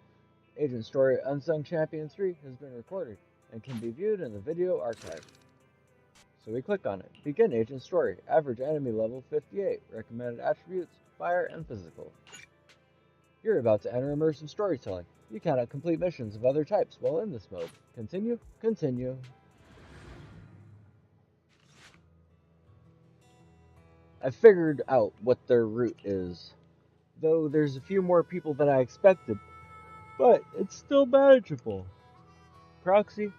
Agent story Unsung Champion 3 has been recorded and can be viewed in the video archive. So we click on it. Begin agent story. Average enemy level 58. Recommended attributes, fire and physical. You're about to enter immersive storytelling. You cannot complete missions of other types while in this mode. Continue? Continue. I figured out what their route is. Though there's a few more people than I expected, but it's still manageable. Proxy,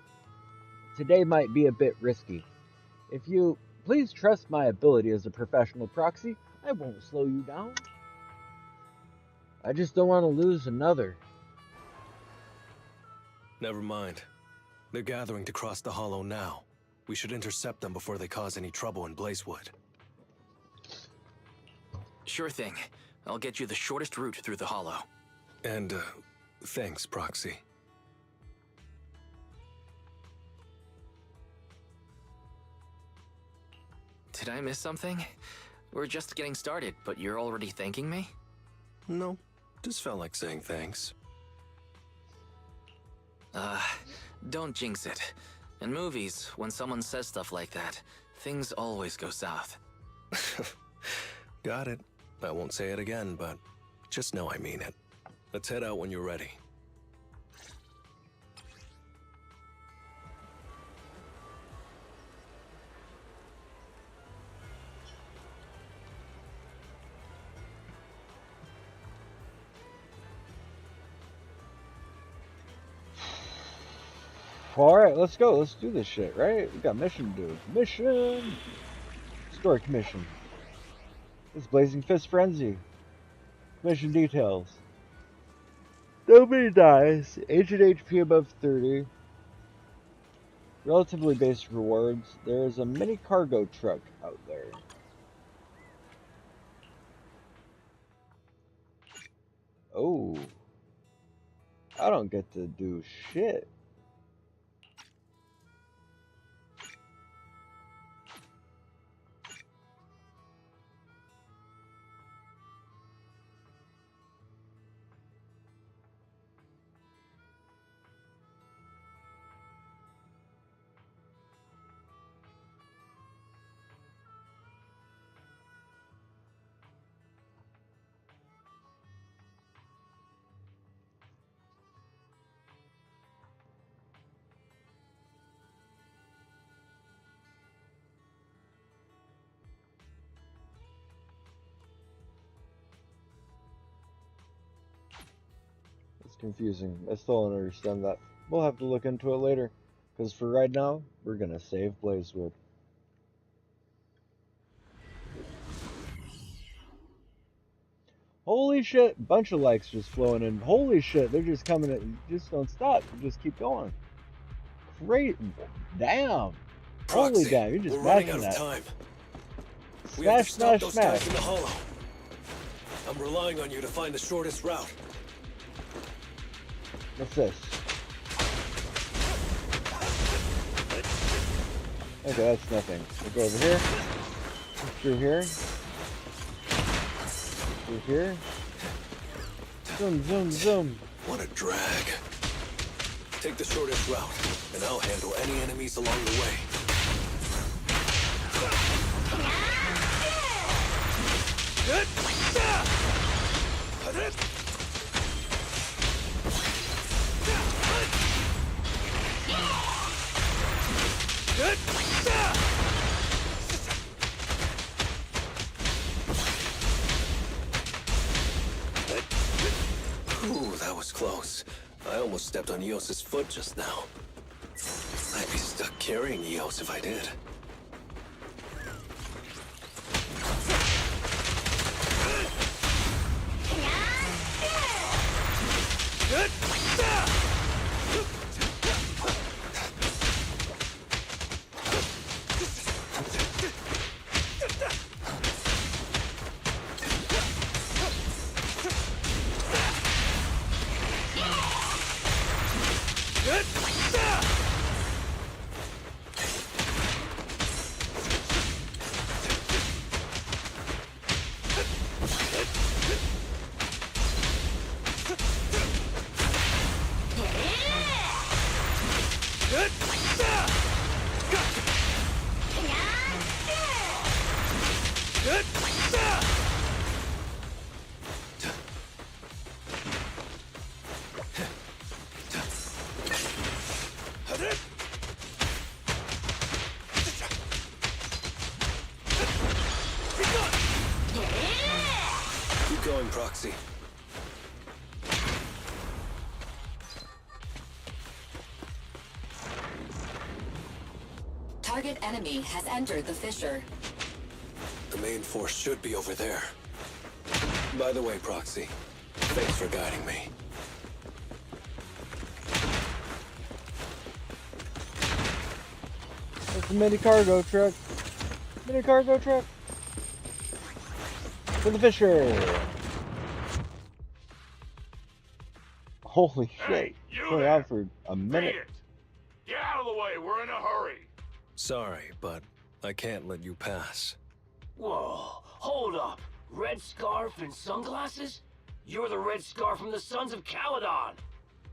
today might be a bit risky. If you please trust my ability as a professional proxy, I won't slow you down. I just don't want to lose another. Never mind. They're gathering to cross the hollow now. We should intercept them before they cause any trouble in Blazewood. Sure thing. I'll get you the shortest route through the hollow. And, thanks, Proxy. Did I miss something? We're just getting started, but you're already thanking me? No, just felt like saying thanks. Don't jinx it. In movies, when someone says stuff like that, things always go south. Got it. I won't say it again, but just know I mean it. Let's head out when you're ready. Alright, let's go. Let's do this shit, right? We got mission to do. Mission! Story commission. It's Blazing Fist Frenzy. Mission details. Nobody dies. Agent HP above 30. Relatively basic rewards. There is a mini cargo truck out there. Oh. I don't get to do shit. confusing. I still don't understand that. We'll have to look into it later. Because for right now, we're gonna save Blazewood. Holy shit, bunch of likes just flowing in. Holy shit, they're just coming in. Just don't stop. Just keep going. Great. Damn. Proxy, Holy damn, you're just we're running out smashing of that. time. We have to Smash, stop smash, those smash. guys in the hollow. I'm relying on you to find the shortest route. What's this? Okay, that's nothing. We'll go over here. Through here. Through here. Zoom, zoom, zoom. What a drag. Take the shortest route, and I'll handle any enemies along the way. Ooh, that was close. I almost stepped on Eos's foot just now. I'd be stuck carrying Eos if I did. Keep going, Proxy. Target enemy has entered the fissure. The main force should be over there. By the way, Proxy, thanks for guiding me. It's a mini cargo truck. Mini cargo truck. For the Fisher. Holy shit. Hey, you Going there. on for a Beat minute. it. Get out of the way. We're in a hurry. Sorry, but I can't let you pass. Whoa, hold up. Red scarf and sunglasses? You're the red scarf from the Sons of Caledon.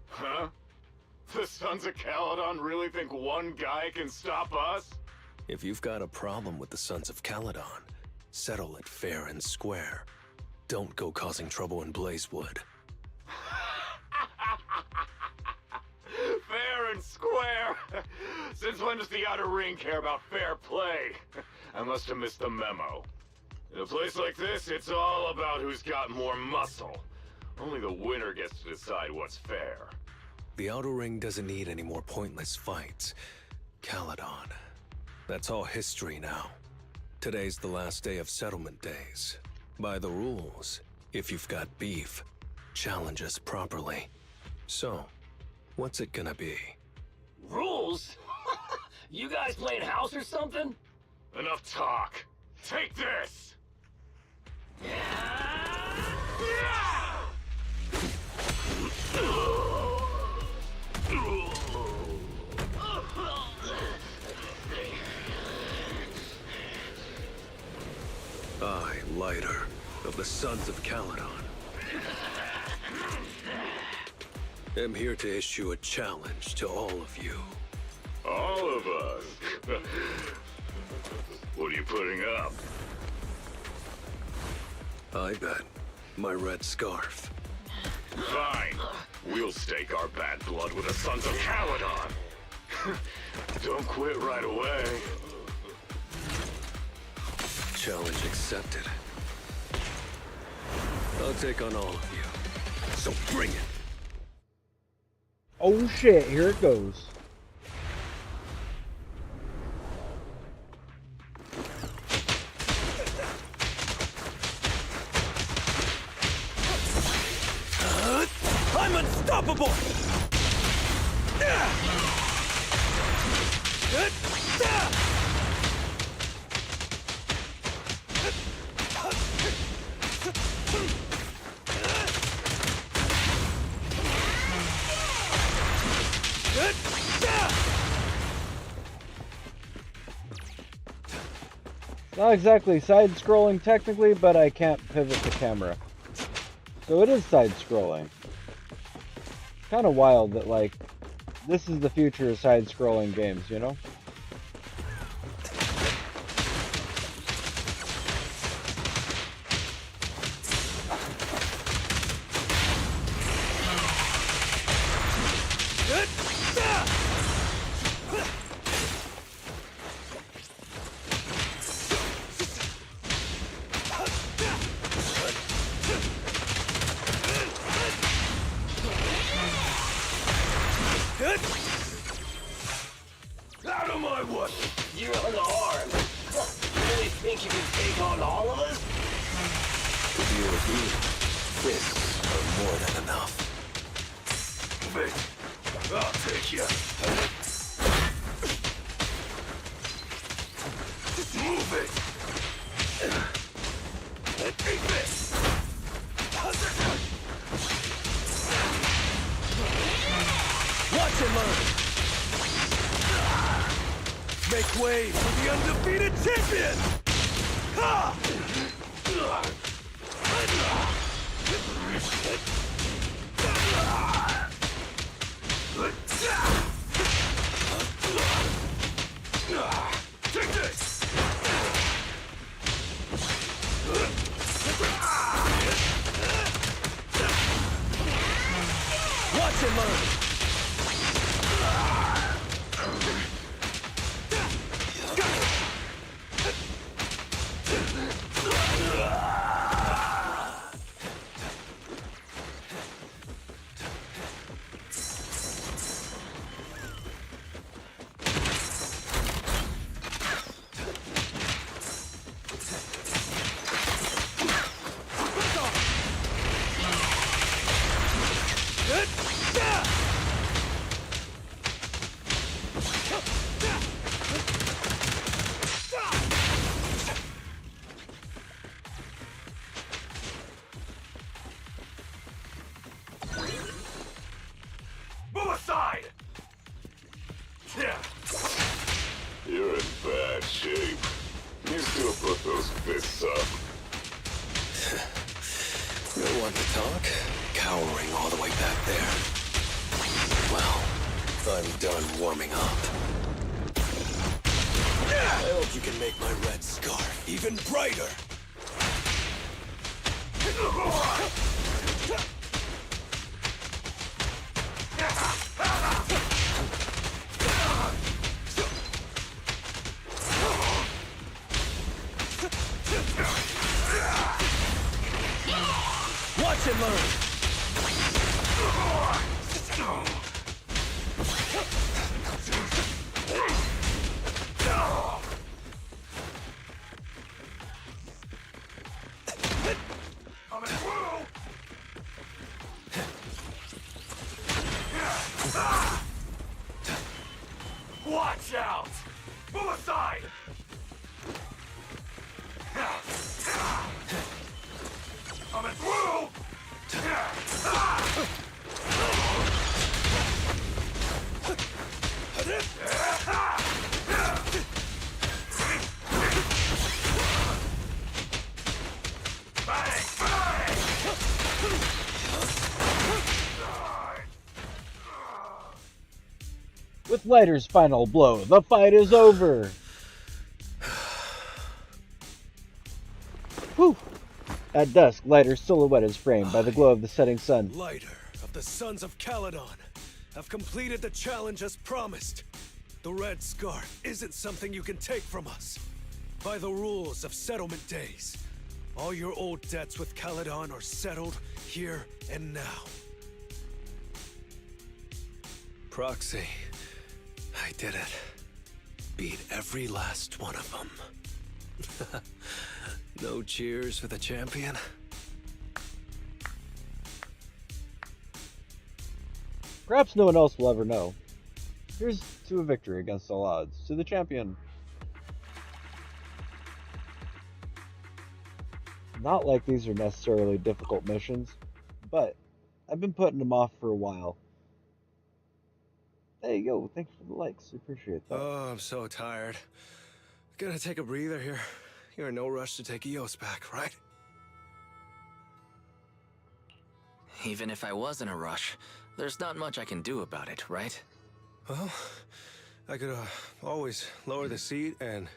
Huh? The Sons of Caledon really think one guy can stop us? If you've got a problem with the Sons of Caledon, settle it fair and square. Don't go causing trouble in Blazewood. Fair and square. Since when does the Outer Ring care about fair play? I must have missed the memo. In a place like this, it's all about who's got more muscle. Only the winner gets to decide what's fair. The Outer Ring doesn't need any more pointless fights. Caledon. That's all history now. Today's the last day of settlement days. By the rules, if you've got beef, challenge us properly. So, what's it gonna be? Rules? You guys playing house or something? Enough talk. Take this! I, Lighter, of the Sons of Caledon, am here to issue a challenge to all of you. All of us. What are you putting up? I bet my red scarf. Fine. We'll stake our bad blood with the Sons of Caledon. Don't quit right away. Challenge accepted. I'll take on all of you. So bring it. Oh shit, here it goes. I'm unstoppable! Not exactly side-scrolling technically, but I can't pivot the camera. So it is side-scrolling. Kind of wild that, like, this is the future of side-scrolling games, you know? Out of my way! You're unarmed. You really think you can take on all of us? To deal with you, fists are more than enough. Wait, I'll take you. Move it! Take this! Watch and learn! Make way for the undefeated champion! Ha! Take this! Watch and learn! Move aside! You're in bad shape. You still put those fists up. No one to talk? Cowering all the way back there. Well, I'm done warming up. I hope you can make my red scarf even brighter. Watch and learn! Watch out! Move aside! Coming through! With Lighter's final blow, the fight is over! Whew! At dusk, Lighter's silhouette is framed by the glow of the setting sun. Lighter of the Sons of Caledon have completed the challenge as promised. The Red Scarf isn't something you can take from us. By the rules of settlement days, all your old debts with Caledon are settled here and now. Proxy. I did it. Beat every last one of them. No cheers for the champion? Perhaps no one else will ever know. Here's to a victory against all odds. To the champion. Not like these are necessarily difficult missions, but I've been putting them off for a while. Hey, yo, thanks for the likes. I appreciate that. Oh, I'm so tired. Gonna take a breather here. You're in no rush to take Eos back, right? Even if I was in a rush, there's not much I can do about it, right? Well, I could always lower the seat and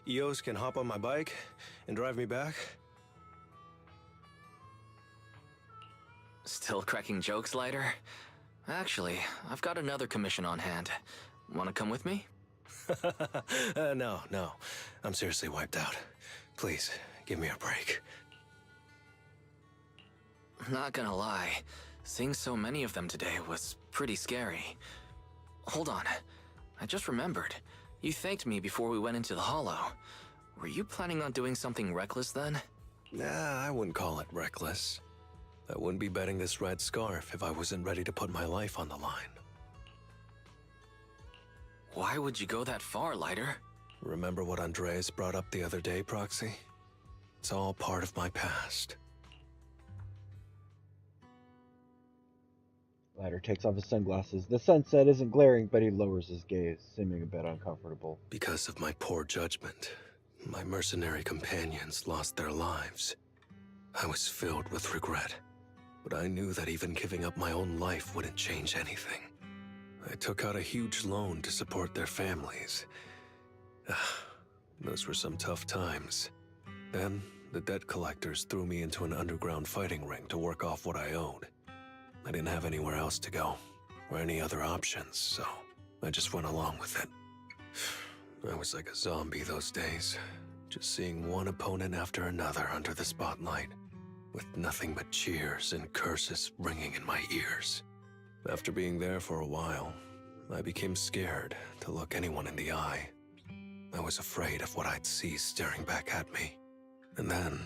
Eos can hop on my bike and drive me back. Still cracking jokes, Lighter? Actually, I've got another commission on hand. Wanna come with me? No. I'm seriously wiped out. Please, give me a break. Not gonna lie, seeing so many of them today was pretty scary. Hold on, I just remembered. You thanked me before we went into the Hollow. Were you planning on doing something reckless then? Nah, I wouldn't call it reckless. I wouldn't be betting this red scarf if I wasn't ready to put my life on the line. Why would you go that far, Lighter? Remember what Andreas brought up the other day, Proxy? It's all part of my past. Lighter takes off his sunglasses. The sunset isn't glaring, but he lowers his gaze, seeming a bit uncomfortable. Because of my poor judgment, my mercenary companions lost their lives. I was filled with regret, but I knew that even giving up my own life wouldn't change anything. I took out a huge loan to support their families. Those were some tough times. Then, the debt collectors threw me into an underground fighting ring to work off what I owed. I didn't have anywhere else to go, or any other options, so I just went along with it. I was like a zombie those days, just seeing one opponent after another under the spotlight, with nothing but cheers and curses ringing in my ears. After being there for a while, I became scared to look anyone in the eye. I was afraid of what I'd see staring back at me. And then,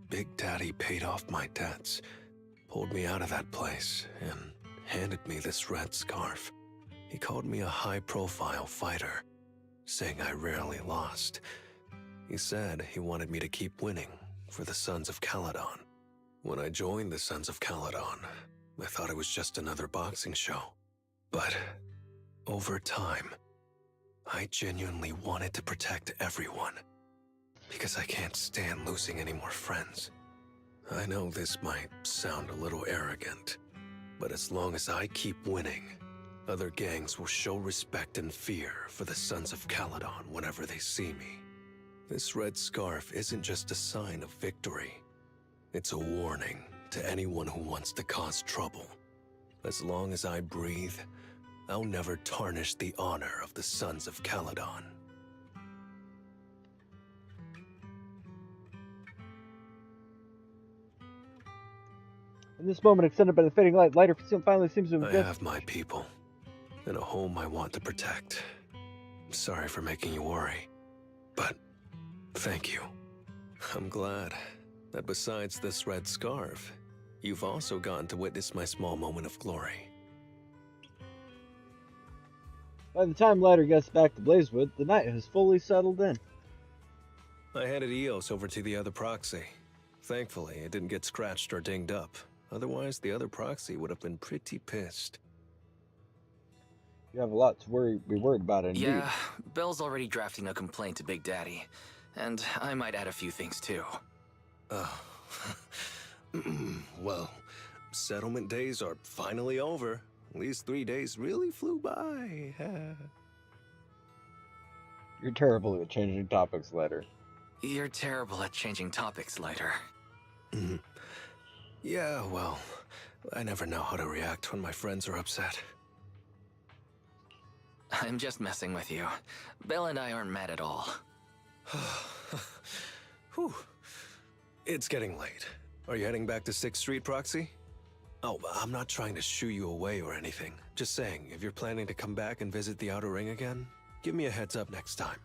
Big Daddy paid off my debts, pulled me out of that place, and handed me this red scarf. He called me a high-profile fighter, saying I rarely lost. He said he wanted me to keep winning for the Sons of Caledon. When I joined the Sons of Caledon, I thought it was just another boxing show. But over time, I genuinely wanted to protect everyone, because I can't stand losing any more friends. I know this might sound a little arrogant, but as long as I keep winning, other gangs will show respect and fear for the Sons of Caledon whenever they see me. This red scarf isn't just a sign of victory. It's a warning to anyone who wants to cause trouble. As long as I breathe, I'll never tarnish the honor of the Sons of Caledon. In this moment extended by the fading light, Lighter finally seems to have I have my people, and a home I want to protect. Sorry for making you worry, but thank you. I'm glad that besides this red scarf, you've also gotten to witness my small moment of glory. By the time Lighter gets back to Blazewood, the night has fully settled in. I handed Eos over to the other proxy. Thankfully, it didn't get scratched or dinged up. Otherwise, the other proxy would have been pretty pissed. You have a lot to be worried about, indeed. Yeah, Bell's already drafting a complaint to Big Daddy. And I might add a few things too. Oh. Well, settlement days are finally over. These 3 days really flew by. You're terrible at changing topics, Lighter. You're terrible at changing topics, Lighter. Yeah, well, I never know how to react when my friends are upset. I'm just messing with you. Bell and I aren't mad at all. Whew. It's getting late. Are you heading back to 6th Street, Proxy? Oh, I'm not trying to shoo you away or anything. Just saying, if you're planning to come back and visit the Outer Ring again, give me a heads up next time.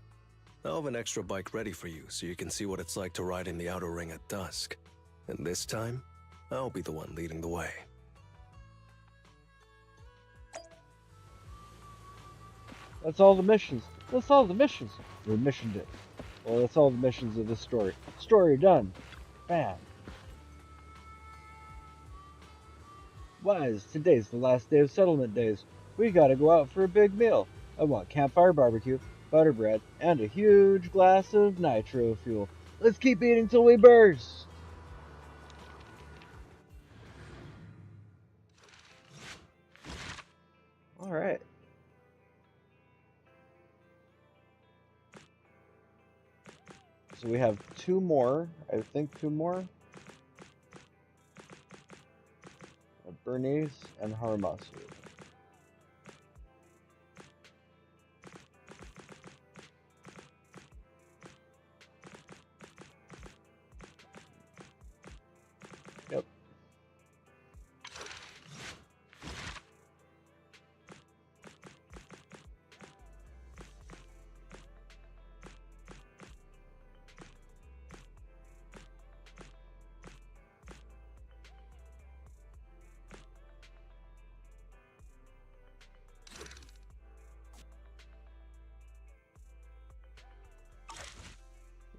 I'll have an extra bike ready for you so you can see what it's like to ride in the Outer Ring at dusk. And this time, I'll be the one leading the way. That's all the missions. That's all the missions. We missioned it. Well, that's all the missions of this story. Story done. Bam. Wise, today's the last day of settlement days. We gotta go out for a big meal. I want campfire barbecue, butter bread, and a huge glass of nitro fuel. Let's keep eating till we burst. Alright. So we have two more. I think two more. Bernice and Haramatsu. Yep.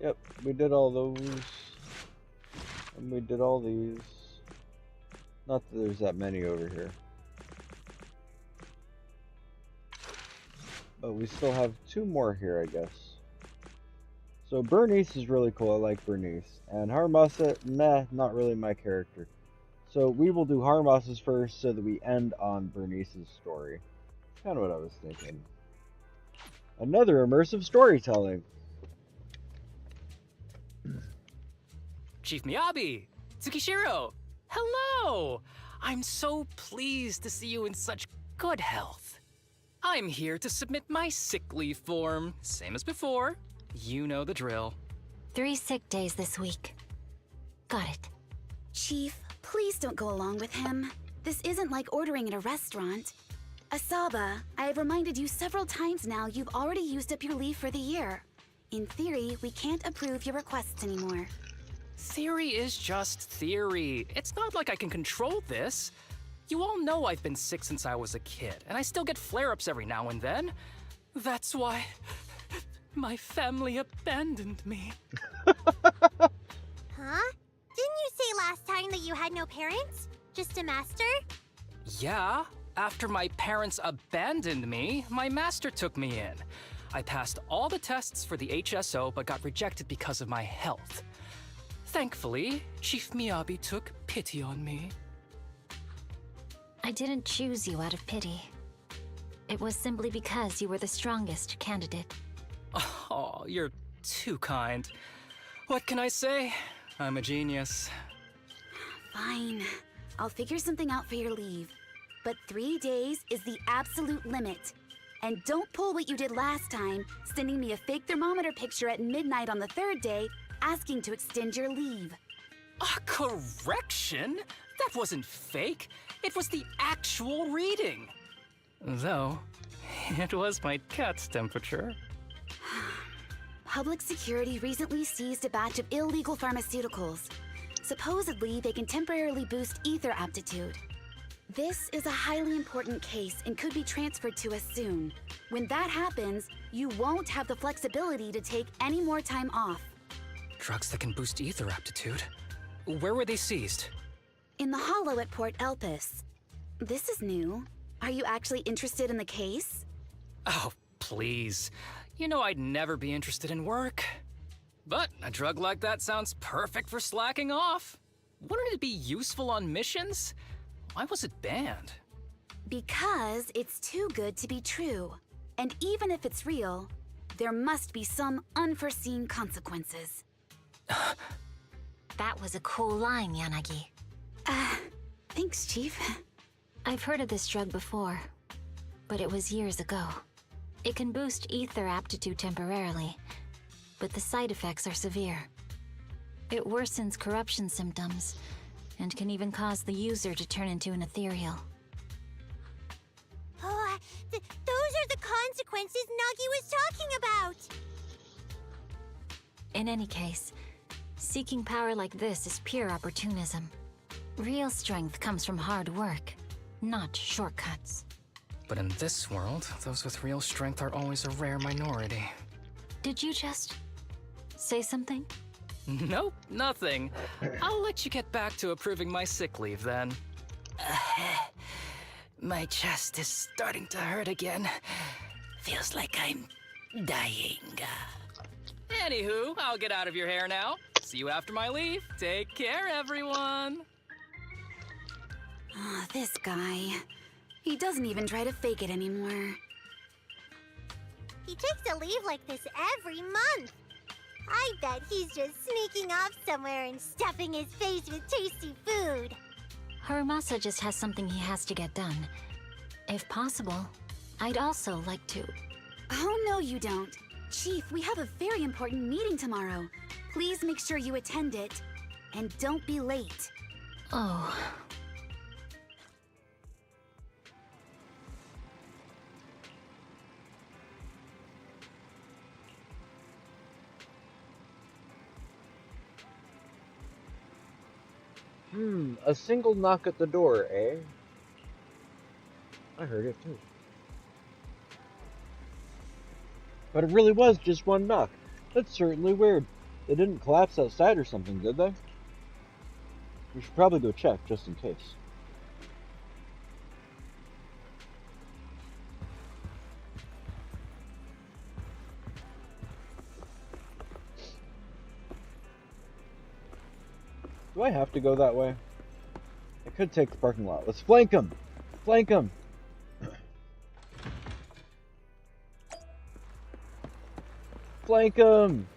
Yep, we did all those. And we did all these. Not that there's that many over here. But we still have two more here, I guess. So Bernice is really cool. I like Bernice. And Haramasa, nah, not really my character. So we will do Haramasa's first so that we end on Bernice's story. That's kind of what I was thinking. Another immersive storytelling. Chief Miyabi! Tsukishiro! Hello! I'm so pleased to see you in such good health. I'm here to submit my sick leave form. Same as before. You know the drill. 3 sick days this week. Got it. Chief, please don't go along with him. This isn't like ordering at a restaurant. Asaba, I have reminded you several times now you've already used up your leave for the year. In theory, we can't approve your requests anymore. Theory is just theory. It's not like I can control this. You all know I've been sick since I was a kid, and I still get flare-ups every now and then. That's why my family abandoned me. Huh? Didn't you say last time that you had no parents? Just a master? Yeah, after my parents abandoned me, my master took me in. I passed all the tests for the HSO but got rejected because of my health. Thankfully, Chief Miyabi took pity on me. I didn't choose you out of pity. It was simply because you were the strongest candidate. Oh, you're too kind. What can I say? I'm a genius. Fine. I'll figure something out for your leave. But 3 days is the absolute limit. And don't pull what you did last time, sending me a fake thermometer picture at midnight on the 3rd day, asking to extend your leave. A correction? That wasn't fake. It was the actual reading. Though, it was my cat's temperature. Public security recently seized a batch of illegal pharmaceuticals. Supposedly, they can temporarily boost ether aptitude. This is a highly important case and could be transferred to us soon. When that happens, you won't have the flexibility to take any more time off. Drugs that can boost ether aptitude? Where were they seized? In the hollow at Port Elpis. This is new. Are you actually interested in the case? Oh, please. You know I'd never be interested in work. But a drug like that sounds perfect for slacking off. Wouldn't it be useful on missions? Why was it banned? Because it's too good to be true. And even if it's real, there must be some unforeseen consequences. That was a cool line, Yanagi. Thanks, Chief. I've heard of this drug before, but it was years ago. It can boost ether aptitude temporarily, but the side effects are severe. It worsens corruption symptoms, and can even cause the user to turn into an ethereal. Oh, those are the consequences Nagi was talking about! In any case, seeking power like this is pure opportunism. Real strength comes from hard work, not shortcuts. But in this world, those with real strength are always a rare minority. Did you just say something? Nope, nothing. I'll let you get back to approving my sick leave then. My chest is starting to hurt again. Feels like I'm dying. Anywho, I'll get out of your hair now. See you after my leave. Take care, everyone. Oh, this guy. He doesn't even try to fake it anymore. He takes a leave like this every month. I bet he's just sneaking off somewhere and stuffing his face with tasty food. Haramasa just has something he has to get done. If possible, I'd also like to... Oh, no you don't. Chief, we have a very important meeting tomorrow. Please make sure you attend it. And don't be late. Oh... A single knock at the door, eh? I heard it too. But it really was just one knock. That's certainly weird. They didn't collapse outside or something, did they? We should probably go check, just in case. Do I have to go that way? I could take the parking lot. Let's flank him! Flank him! Flank him!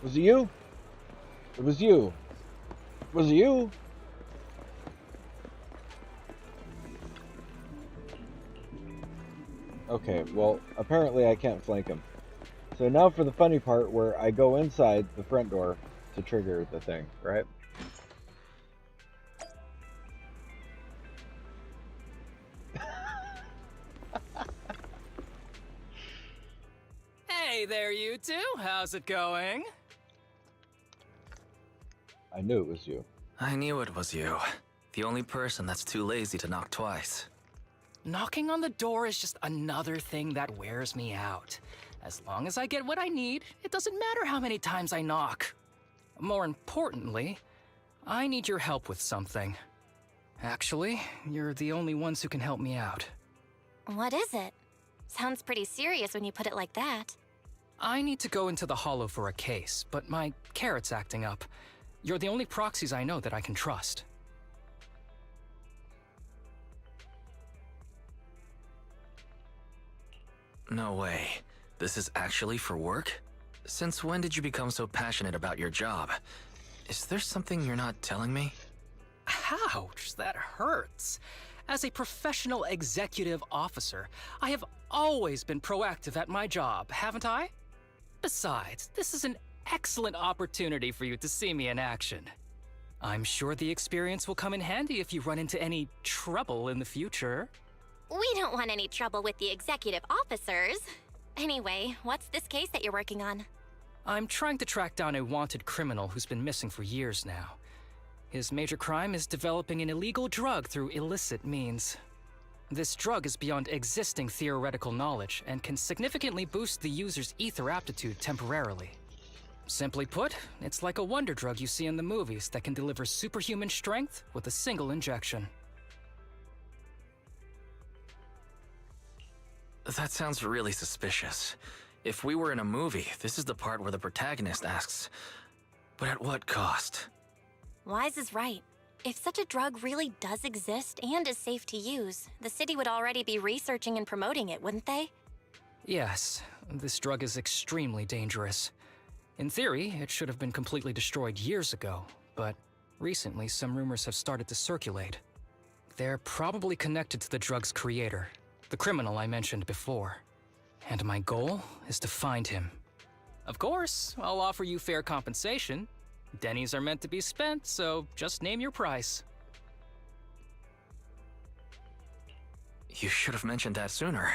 Was it you? It was you. Was it you? Okay, well, apparently I can't flank him. So now for the funny part where I go inside the front door to trigger the thing, right? Hey there, you two. How's it going? I knew it was you. I knew it was you. The only person that's too lazy to knock twice. Knocking on the door is just another thing that wears me out. As long as I get what I need, it doesn't matter how many times I knock. More importantly, I need your help with something. Actually, you're the only ones who can help me out. What is it? Sounds pretty serious when you put it like that. I need to go into the Hollow for a case, but my carrot's acting up. You're the only proxies I know that I can trust. No way. This is actually for work? Since when did you become so passionate about your job? Is there something you're not telling me? Ouch, that hurts. As a professional executive officer, I have always been proactive at my job, haven't I? Besides, this is an excellent opportunity for you to see me in action. I'm sure the experience will come in handy if you run into any trouble in the future. We don't want any trouble with the executive officers. Anyway, what's this case that you're working on? I'm trying to track down a wanted criminal who's been missing for years now. His major crime is developing an illegal drug through illicit means. This drug is beyond existing theoretical knowledge and can significantly boost the user's ether aptitude temporarily. Simply put, it's like a wonder drug you see in the movies that can deliver superhuman strength with a single injection. That sounds really suspicious. If we were in a movie, this is the part where the protagonist asks, but at what cost? Wise is right. If such a drug really does exist and is safe to use, the city would already be researching and promoting it, wouldn't they? Yes, this drug is extremely dangerous. In theory, it should have been completely destroyed years ago, but recently some rumors have started to circulate. They're probably connected to the drug's creator, the criminal I mentioned before. And my goal is to find him. Of course, I'll offer you fair compensation. Denny's are meant to be spent, so just name your price. You should have mentioned that sooner.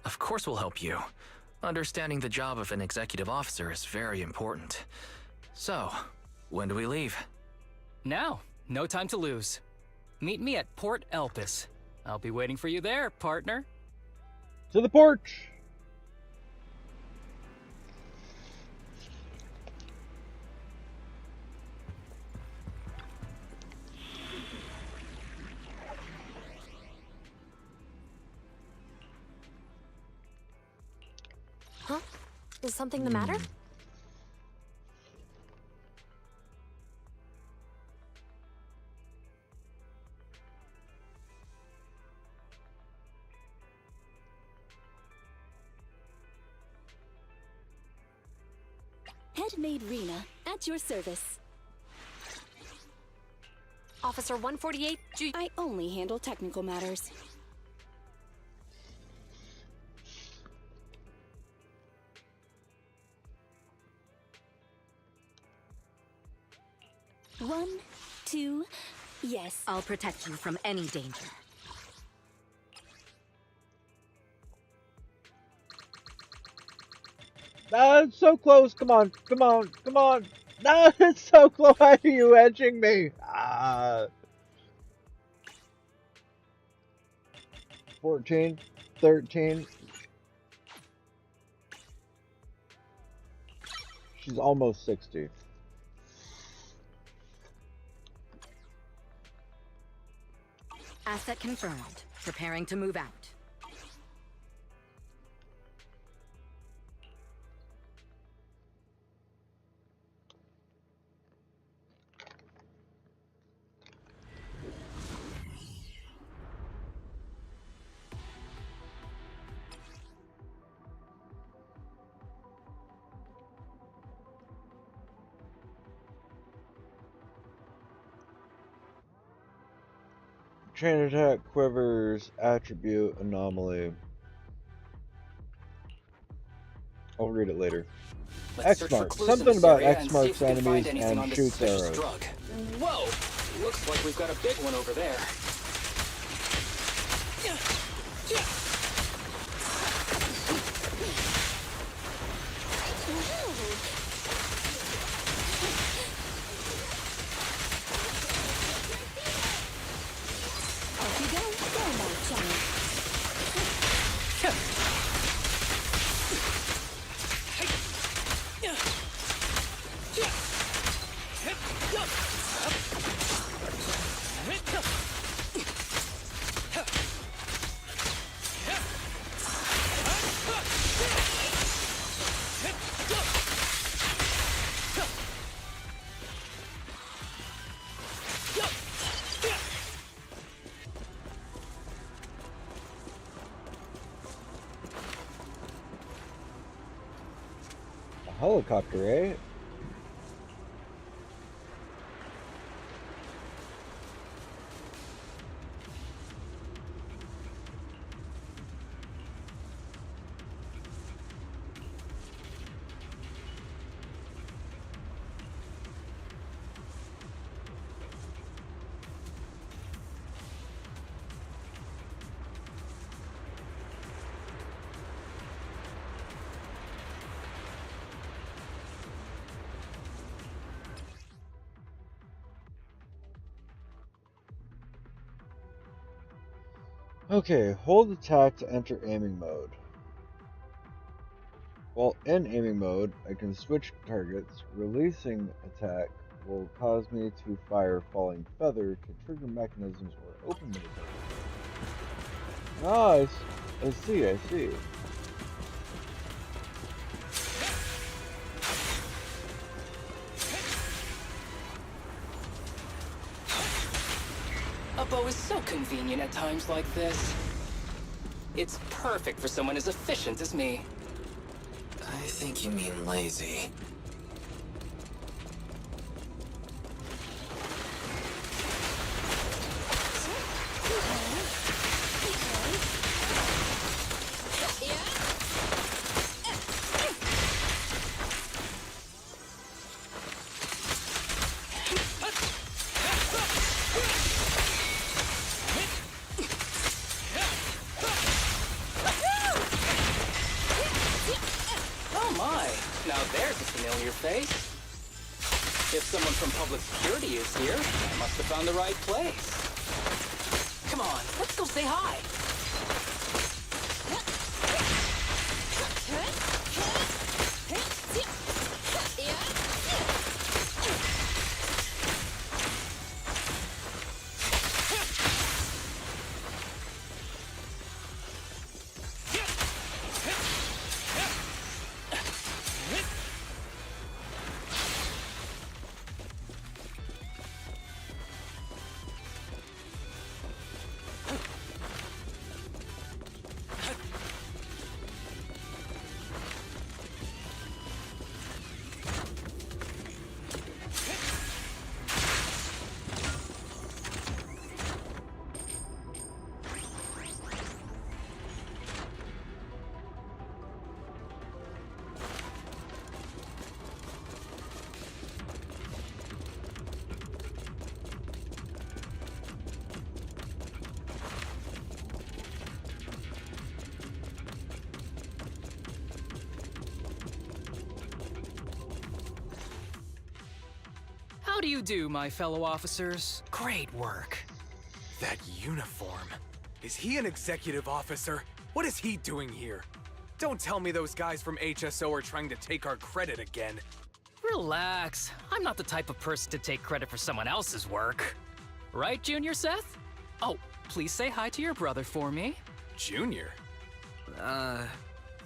Of course we'll help you. Understanding the job of an executive officer is very important. So, when do we leave? Now, no time to lose. Meet me at Port Elpis. I'll be waiting for you there, partner. To the porch! Huh? Is something the matter? Headmaid Rena, at your service. Officer 148, I only handle technical matters. One, two, yes. I'll protect you from any danger. It's so close. Come on, come on, come on. No, it's so close. Why are you edging me? 14, 13. She's almost 60. Asset confirmed. Preparing to move out. Chain attack, quivers, attribute, anomaly. I'll read it later. Let's X search for marks. clues in Something this about area X and see if marks we can find enemies anything on and this shoots suspicious arrows. drug. Whoa! Looks like we've got a big one over there. Off you go. Go now, child. A helicopter, eh? Okay, hold attack to enter aiming mode. While in aiming mode, I can switch targets. Releasing attack will cause me to fire falling feather to trigger mechanisms or open mini targets. I see, I see. A bow is so convenient at times like this. It's perfect for someone as efficient as me. I think you mean lazy. Now there's a familiar face. If someone from public security is here, I must have found the right place. Come on, let's go say hi. How do you do, my fellow officers? Great work. That uniform. Is he an executive officer? What is he doing here? Don't tell me those guys from HSO are trying to take our credit again. Relax. I'm not the type of person to take credit for someone else's work. Right, Junior Seth? Oh, please say hi to your brother for me. Junior?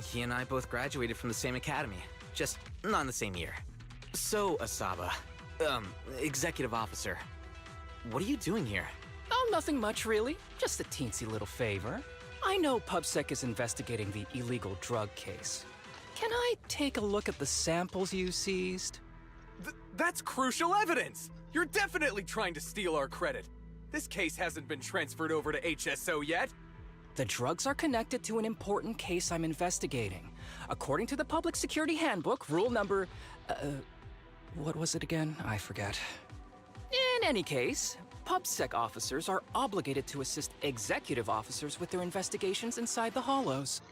He and I both graduated from the same academy. Just not in the same year. So, Asaba, executive officer, what are you doing here? Oh, nothing much, really. Just a teensy little favor. I know PubSec is investigating the illegal drug case. Can I take a look at the samples you seized? That's crucial evidence! You're definitely trying to steal our credit. This case hasn't been transferred over to HSO yet. The drugs are connected to an important case I'm investigating. According to the Public Security Handbook, rule number... what was it again? I forget. In any case, PubSec officers are obligated to assist executive officers with their investigations inside the Hollows.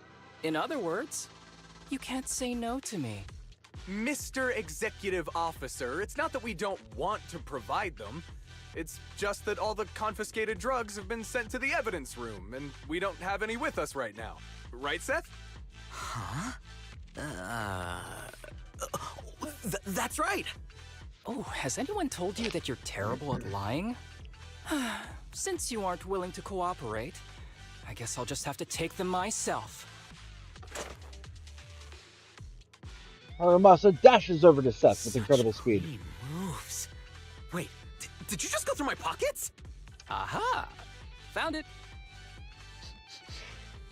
In other words, you can't say no to me. Mr. Executive Officer, it's not that we don't want to provide them. It's just that all the confiscated drugs have been sent to the evidence room, and we don't have any with us right now. Right, Seth? Huh? That's right! Oh, has anyone told you that you're terrible at lying? Since you aren't willing to cooperate, I guess I'll just have to take them myself. Haramasa dashes over to Seth with incredible speed. Moves. Wait, did you just go through my pockets? Aha! Found it.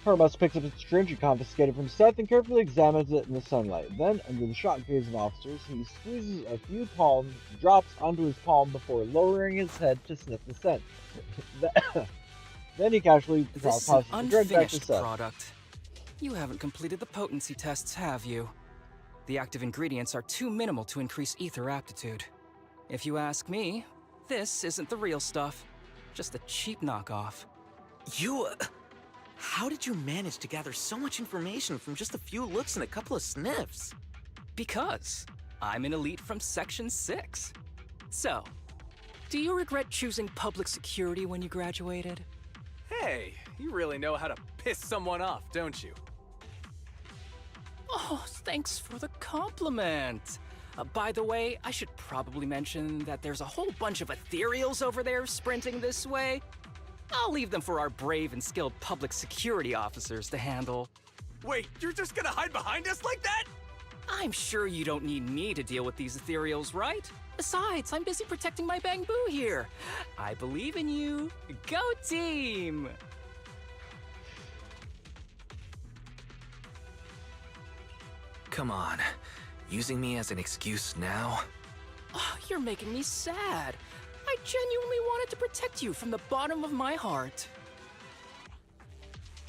Haramasa picks up a syringe he confiscated from Seth and carefully examines it in the sunlight. Then, under the shocked gaze of officers, he squeezes a few palms, drops onto his palm before lowering his head to sniff the scent. Then he casually tosses the drug back to Seth. Product. You haven't completed the potency tests, have you? The active ingredients are too minimal to increase ether aptitude. If you ask me, this isn't the real stuff. Just a cheap knockoff. You... how did you manage to gather so much information from just a few looks and a couple of sniffs? Because I'm an elite from Section 6. So, do you regret choosing public security when you graduated? Hey, you really know how to piss someone off, don't you? Oh, thanks for the compliment. By the way, I should probably mention that there's a whole bunch of ethereals over there sprinting this way. I'll leave them for our brave and skilled public security officers to handle. Wait, you're just gonna hide behind us like that? I'm sure you don't need me to deal with these ethereals, right? Besides, I'm busy protecting my bamboo here. I believe in you. Go team! Come on. Using me as an excuse now? Oh, you're making me sad. I genuinely wanted to protect you from the bottom of my heart.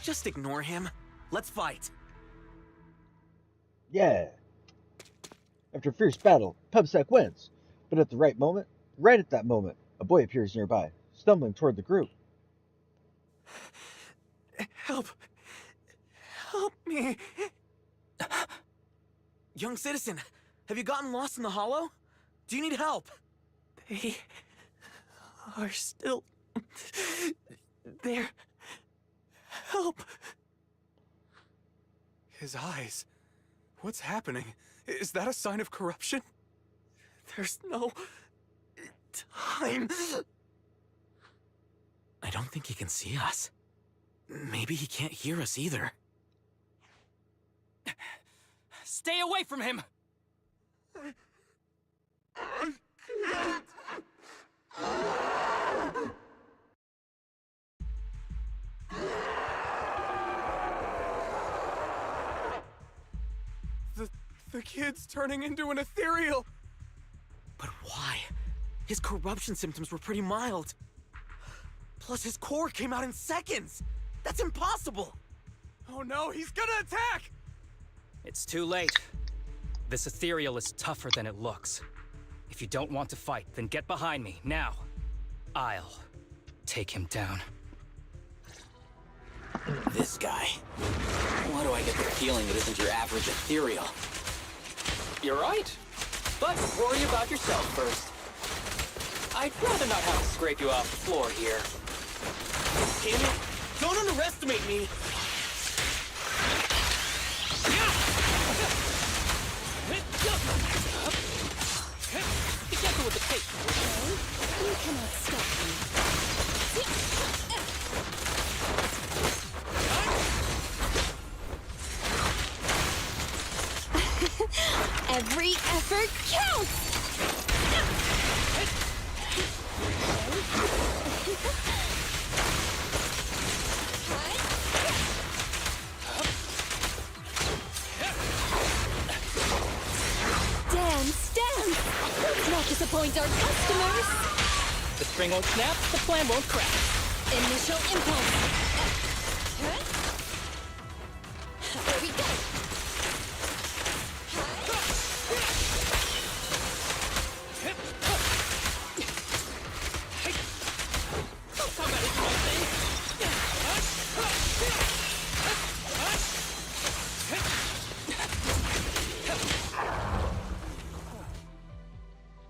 Just ignore him. Let's fight. Yeah. After a fierce battle, PubSec wins. But at the right moment, right at that moment, a boy appears nearby, stumbling toward the group. Help! Help me! Young citizen, have you gotten lost in the hollow? Do you need help? They are still there. Help! His eyes. What's happening? Is that a sign of corruption? There's no time. I don't think he can see us. Maybe he can't hear us either. Stay away from him! The kid's turning into an ethereal! But why? His corruption symptoms were pretty mild. Plus his core came out in seconds! That's impossible! Oh no, he's gonna attack! It's too late. This ethereal is tougher than it looks. If you don't want to fight, then get behind me, now. I'll take him down. This guy. Why do I get the feeling it isn't your average ethereal? You're right. But worry about yourself first. I'd rather not have to scrape you off the floor here. Damn it! Don't underestimate me! Be careful with the tape. You cannot stop me. Every effort counts! Dance! Let's not disappoint our customers! The string won't snap, the plan won't crack. Initial impulse! Here we go!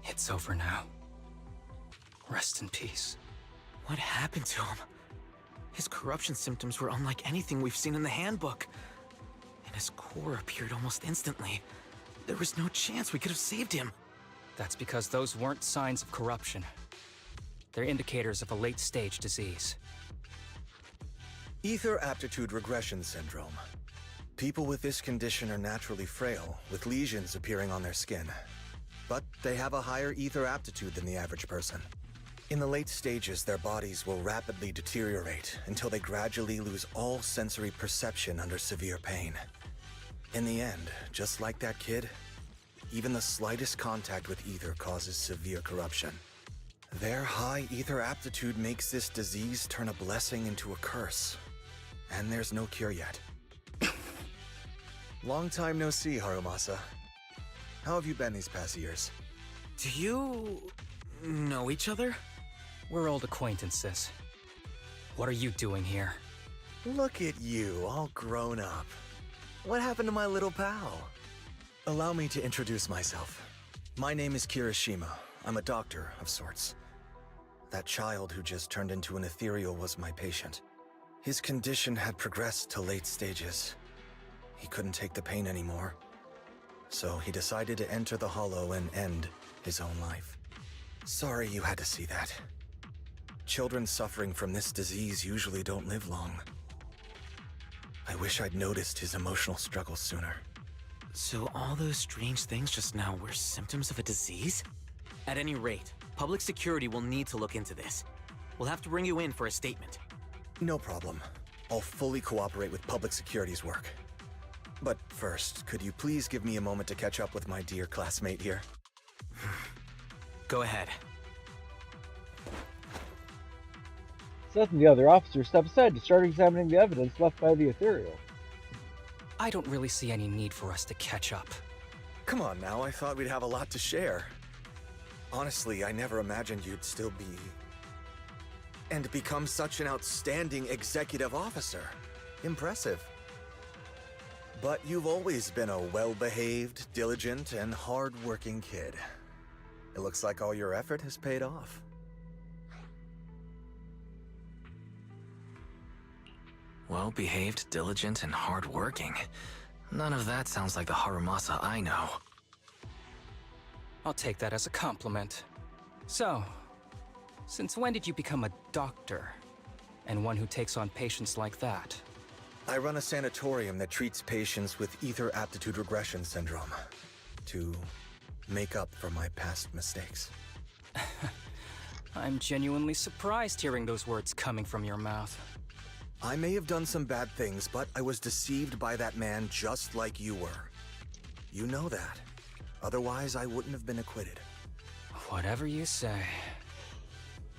It's over now. Rest in peace. What happened to him? His corruption symptoms were unlike anything we've seen in the handbook. And his core appeared almost instantly. There was no chance we could have saved him. That's because those weren't signs of corruption. They're indicators of a late-stage disease. Ether aptitude regression syndrome. People with this condition are naturally frail, with lesions appearing on their skin. But they have a higher ether aptitude than the average person. In the late stages, their bodies will rapidly deteriorate until they gradually lose all sensory perception under severe pain. In the end, just like that kid, even the slightest contact with ether causes severe corruption. Their high ether aptitude makes this disease turn a blessing into a curse. And there's no cure yet. Long time no see, Harumasa. How have you been these past years? Do you know each other? We're old acquaintances. What are you doing here? Look at you, all grown up. What happened to my little pal? Allow me to introduce myself. My name is Kirishima. I'm a doctor of sorts. That child who just turned into an ethereal was my patient. His condition had progressed to late stages. He couldn't take the pain anymore. So he decided to enter the Hollow and end his own life. Sorry you had to see that. Children suffering from this disease usually don't live long. I wish I'd noticed his emotional struggles sooner. So all those strange things just now were symptoms of a disease? At any rate, public security will need to look into this. We'll have to bring you in for a statement. No problem. I'll fully cooperate with public security's work. But first, could you please give me a moment to catch up with my dear classmate here? Go ahead. Seth and the other officers step aside to start examining the evidence left by the ethereal. I don't really see any need for us to catch up. Come on now, I thought we'd have a lot to share. Honestly, I never imagined you'd still be... and become such an outstanding executive officer. Impressive. But you've always been a well-behaved, diligent, and hard-working kid. It looks like all your effort has paid off. Well-behaved, diligent, and hardworking. None of that sounds like the Harumasa I know. I'll take that as a compliment. So, since when did you become a doctor? And one who takes on patients like that? I run a sanatorium that treats patients with ether aptitude regression syndrome to make up for my past mistakes. I'm genuinely surprised hearing those words coming from your mouth. I may have done some bad things, but I was deceived by that man just like you were. You know that. Otherwise, I wouldn't have been acquitted. Whatever you say.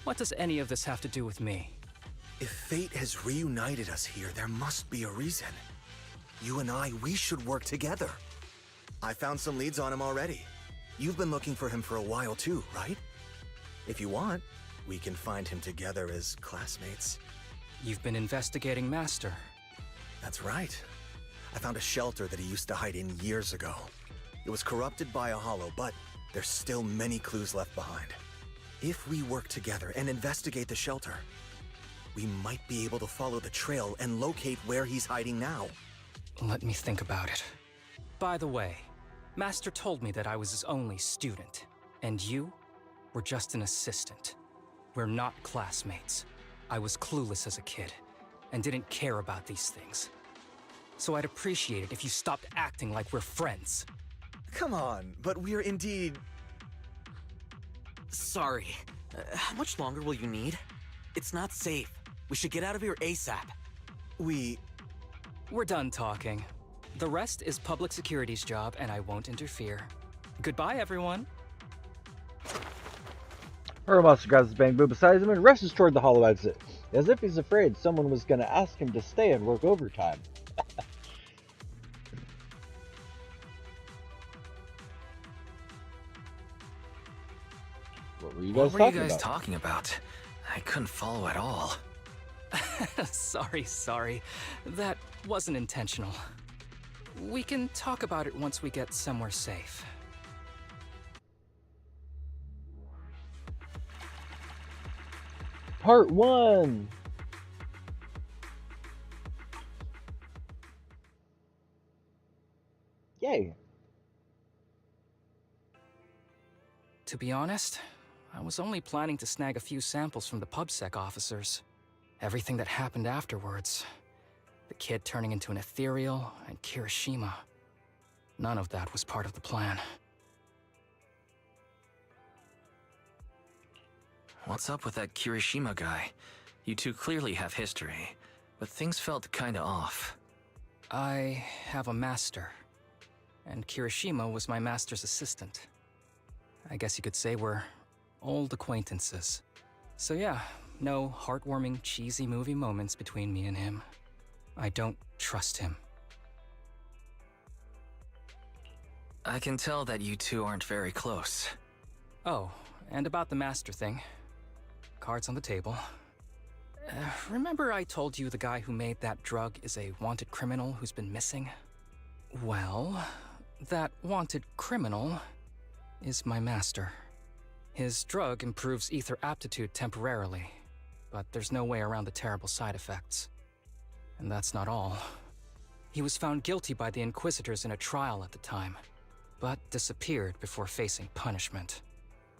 What does any of this have to do with me? If fate has reunited us here, there must be a reason. You and I, we should work together. I found some leads on him already. You've been looking for him for a while too, right? If you want, we can find him together as classmates. You've been investigating Master. That's right. I found a shelter that he used to hide in years ago. It was corrupted by a hollow, but there's still many clues left behind. If we work together and investigate the shelter, we might be able to follow the trail and locate where he's hiding now. Let me think about it. By the way, Master told me that I was his only student, and you were just an assistant. We're not classmates. I was clueless as a kid, and didn't care about these things. So I'd appreciate it if you stopped acting like we're friends. Come on, but we're indeed... Sorry. How much longer will you need? It's not safe. We should get out of here ASAP. We're done talking. The rest is public security's job, and I won't interfere. Goodbye, everyone. Harumasa grabs the bamboo beside him and rushes toward the hollow exit, as if he's afraid someone was going to ask him to stay and work overtime. What were you guys talking about? I couldn't follow at all. Sorry. That wasn't intentional. We can talk about it once we get somewhere safe. Part 1! Yay! To be honest, I was only planning to snag a few samples from the PubSec officers. Everything that happened afterwards. The kid turning into an ethereal, and Kirishima. None of that was part of the plan. What's up with that Kirishima guy? You two clearly have history, but things felt kinda off. I have a master, and Kirishima was my master's assistant. I guess you could say we're old acquaintances. So yeah, no heartwarming, cheesy movie moments between me and him. I don't trust him. I can tell that you two aren't very close. Oh, and about the master thing. Cards on the table. Remember I told you the guy who made that drug is a wanted criminal who's been missing? Well, that wanted criminal is my master. His drug improves ether aptitude temporarily, but there's no way around the terrible side effects. And that's not all. He was found guilty by the Inquisitors in a trial at the time, but disappeared before facing punishment.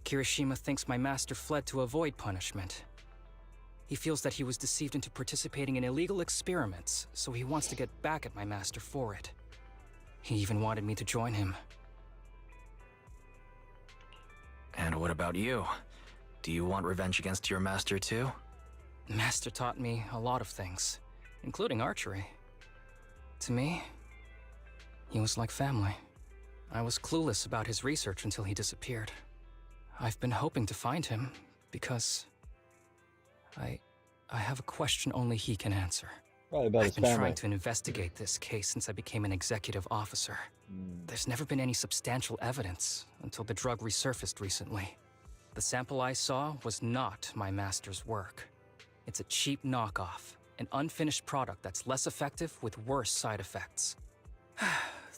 Kirishima thinks my master fled to avoid punishment. He feels that he was deceived into participating in illegal experiments, so he wants to get back at my master for it. He even wanted me to join him. And what about you? Do you want revenge against your master too? Master taught me a lot of things, including archery. To me, he was like family. I was clueless about his research until he disappeared. I've been hoping to find him because I have a question only he can answer. Probably about I've his been family. trying to investigate this case since I became an executive officer. There's never been any substantial evidence until the drug resurfaced recently. The sample I saw was not my master's work. It's a cheap knockoff, an unfinished product that's less effective with worse side effects.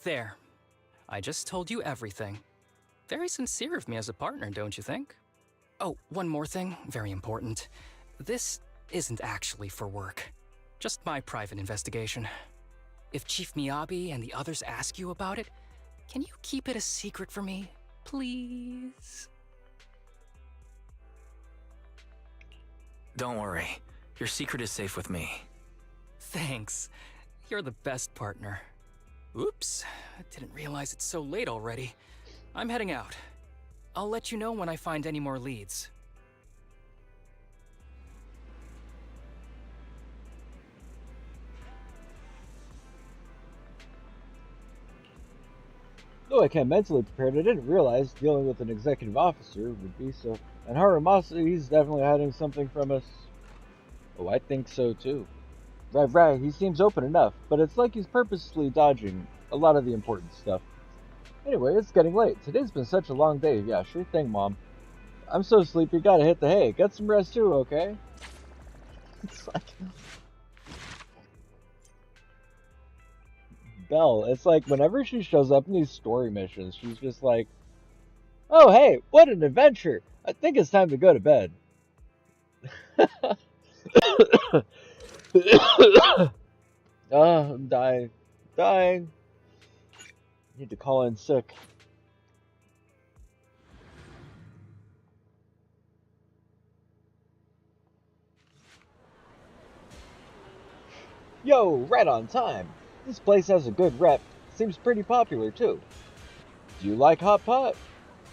There. I just told you everything. Very sincere of me as a partner, don't you think? Oh, one more thing, very important. This isn't actually for work. Just my private investigation. If Chief Miyabi and the others ask you about it, can you keep it a secret for me, please? Don't worry. Your secret is safe with me. Thanks. You're the best partner. Oops, I didn't realize it's so late already. I'm heading out. I'll let you know when I find any more leads. Though I came mentally prepared, I didn't realize dealing with an executive officer would be so. And Haramasa, he's definitely hiding something from us. Oh, I think so too. Right, he seems open enough, but it's like he's purposely dodging a lot of the important stuff. Anyway, it's getting late. Today's been such a long day. Yeah, sure thing, Mom. I'm so sleepy, gotta hit the hay. Get some rest too, okay? It's like... Belle, it's like whenever she shows up in these story missions, she's just like, oh hey, what an adventure! I think it's time to go to bed. I'm dying. Dying. Need to call in sick. Yo, right on time. This place has a good rep. Seems pretty popular too. Do you like hot pot?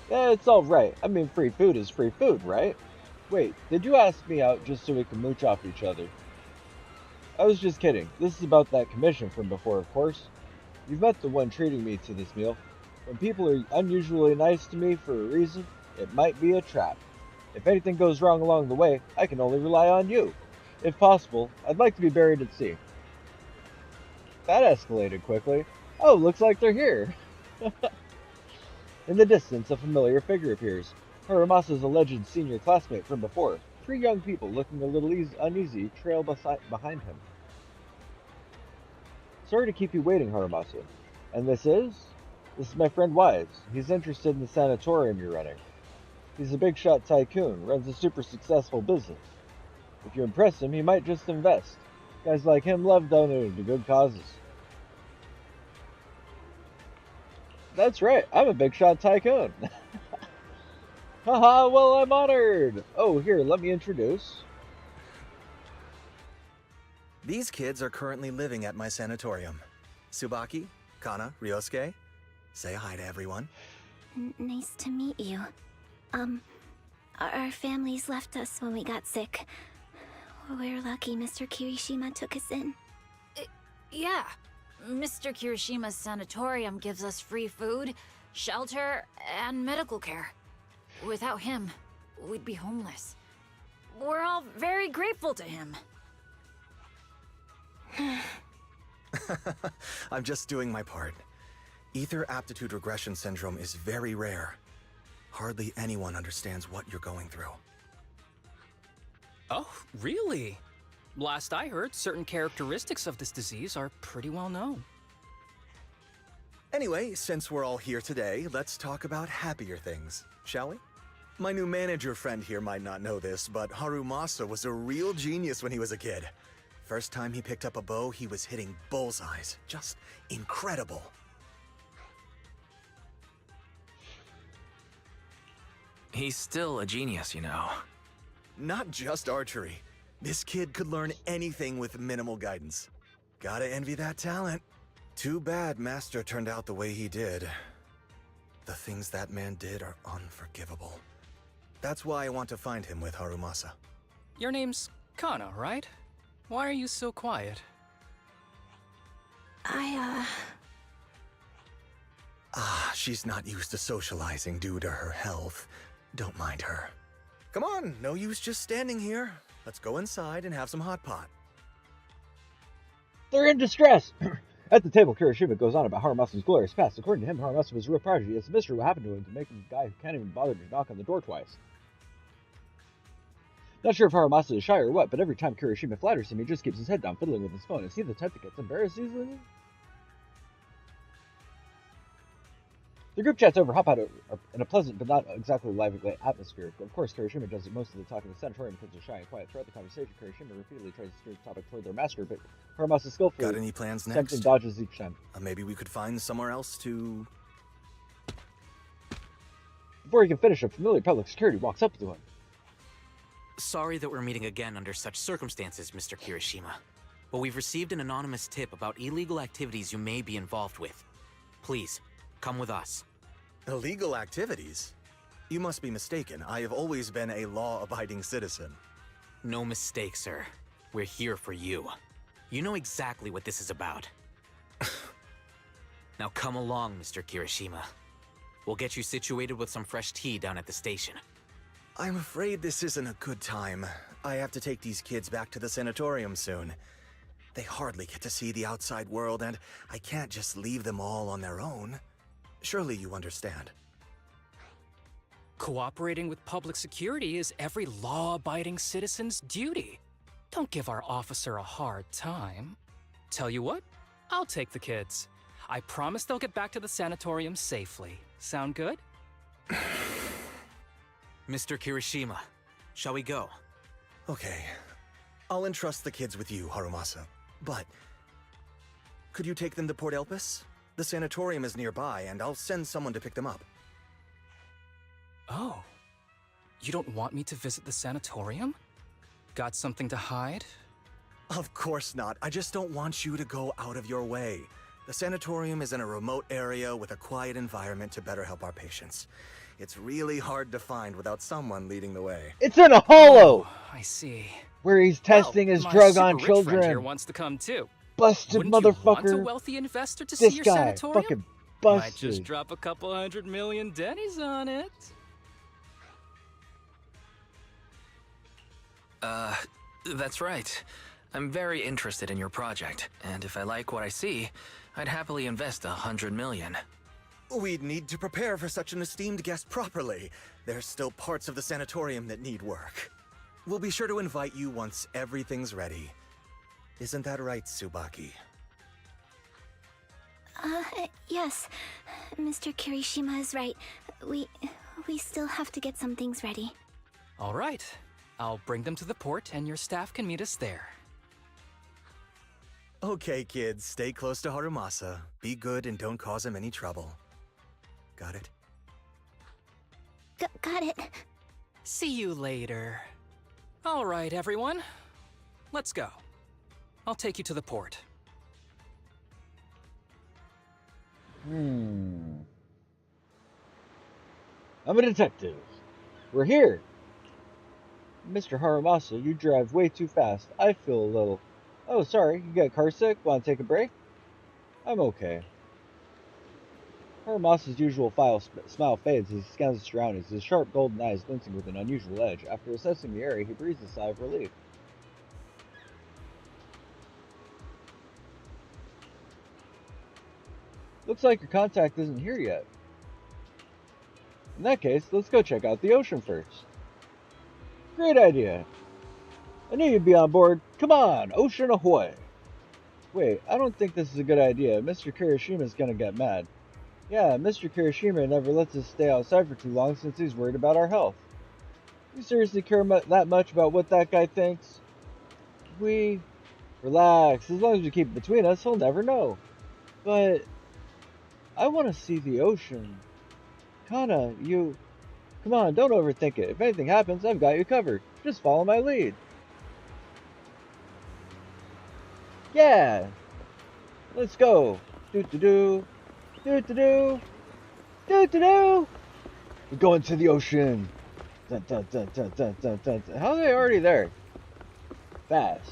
Yeah, it's alright. I mean, free food is free food, right? Wait, did you ask me out just so we can mooch off each other? I was just kidding. This is about that commission from before, of course. You've met the one treating me to this meal. When people are unusually nice to me for a reason, it might be a trap. If anything goes wrong along the way, I can only rely on you. If possible, I'd like to be buried at sea. That escalated quickly. Oh, looks like they're here. In the distance, a familiar figure appears. Haramasa's alleged senior classmate from before. 3 young people looking a little uneasy trail behind him. Sorry to keep you waiting, Haramasa. And this is? This is my friend Wise. He's interested in the sanatorium you're running. He's a big shot tycoon, runs a super successful business. If you impress him, he might just invest. Guys like him love donating to good causes. That's right, I'm a big shot tycoon. Haha, well, I'm honored. Oh, here, let me introduce. These kids are currently living at my sanatorium. Tsubaki, Kana, Ryosuke. Say hi to everyone. Nice to meet you. Our families left us when we got sick. We're lucky Mr. Kirishima took us in. Yeah. Mr. Kirishima's sanatorium gives us free food, shelter, and medical care. Without him, we'd be homeless. We're all very grateful to him. I'm just doing my part. Ether aptitude regression syndrome is very rare. Hardly anyone understands what you're going through. Oh, really? Last I heard, certain characteristics of this disease are pretty well known. Anyway, since we're all here today, let's talk about happier things, shall we? My new manager friend here might not know this, but Harumasa was a real genius when he was a kid. First time he picked up a bow, he was hitting bullseyes. Just incredible. He's still a genius, you know. Not just archery. This kid could learn anything with minimal guidance. Gotta envy that talent. Too bad Master turned out the way he did. The things that man did are unforgivable. That's why I want to find him with Harumasa. Your name's Kana, right? Why are you so quiet? She's not used to socializing due to her health. Don't mind her. Come on, no use just standing here. Let's go inside and have some hot pot. They're in distress! At the table, Kirishima goes on about Harumasa's glorious past. According to him, Harumasa was a real prodigy. It's a mystery what happened to him to make him a guy who can't even bother to knock on the door twice. Not sure if Harumasa is shy or what, but every time Kirishima flatters him, he just keeps his head down, fiddling with his phone. Is he the type that gets embarrassed easily? The group chats over hop out in a pleasant but not exactly lively atmosphere. Of course, Kirishima does most of the talking. The sanatorium kids are shy and quiet. Throughout the conversation, Kirishima repeatedly tries to steer the topic toward their master, but Haramasa skillfully Got any plans next? something dodges each time. Maybe we could find somewhere else to... Before he can finish, a familiar public security walks up to him. Sorry that we're meeting again under such circumstances, Mr. Kirishima. But we've received an anonymous tip about illegal activities you may be involved with. Please, come with us. Illegal activities? You must be mistaken. I have always been a law-abiding citizen. No mistake, sir. We're here for you. You know exactly what this is about. Now come along, Mr. Kirishima. We'll get you situated with some fresh tea down at the station. I'm afraid this isn't a good time. I have to take these kids back to the sanatorium soon. They hardly get to see the outside world, and I can't just leave them all on their own. Surely you understand. Cooperating with public security is every law-abiding citizen's duty. Don't give our officer a hard time. Tell you what, I'll take the kids. I promise they'll get back to the sanatorium safely. Sound good? Mr. Kirishima, shall we go? Okay. I'll entrust the kids with you, Harumasa. But... could you take them to Port Elpis? The sanatorium is nearby, and I'll send someone to pick them up. Oh. You don't want me to visit the sanatorium? Got something to hide? Of course not. I just don't want you to go out of your way. The sanatorium is in a remote area with a quiet environment to better help our patients. It's really hard to find without someone leading the way. It's in a hollow! Oh, I see. Where he's testing his my drug on super rich friend children. Here wants to come too. Busted Wouldn't motherfucker. You want a wealthy investor to This see your guy, sanatorium? fucking Might busted. just drop a couple $100 million dennies on it. That's right. I'm very interested in your project, and if I like what I see, I'd happily invest $100 million. We'd need to prepare for such an esteemed guest properly. There's still parts of the sanatorium that need work. We'll be sure to invite you once everything's ready. Isn't that right, Tsubaki? Yes. Mr. Kirishima is right. We still have to get some things ready. All right. I'll bring them to the port, and your staff can meet us there. Okay, kids, stay close to Harumasa. Be good and don't cause him any trouble. Got it? Got it. See you later. All right, everyone. Let's go. I'll take you to the port. I'm a detective. We're here. Mr. Haramasa, you drive way too fast. I feel a little... Oh, sorry, you got car sick? Want to take a break? I'm okay. Haramasa's usual smile fades as he scans his surroundings, his sharp golden eyes glinting with an unusual edge. After assessing the area, he breathes a sigh of relief. Looks like your contact isn't here yet. In that case, let's go check out the ocean first. Great idea. I knew you'd be on board. Come on, ocean ahoy. Wait, I don't think this is a good idea. Mr. Kirishima's gonna get mad. Yeah, Mr. Kirishima never lets us stay outside for too long since he's worried about our health. You seriously care that much about what that guy thinks? We... Relax. As long as we keep it between us, he'll never know. But... I want to see the ocean. Kana, you... Come on, don't overthink it. If anything happens, I've got you covered. Just follow my lead. Yeah! Let's go. Do-do-do. Do-do-do. Do-do-do. We're going to the ocean. Dun, dun, dun, dun, dun, dun, dun. How are they already there? Fast.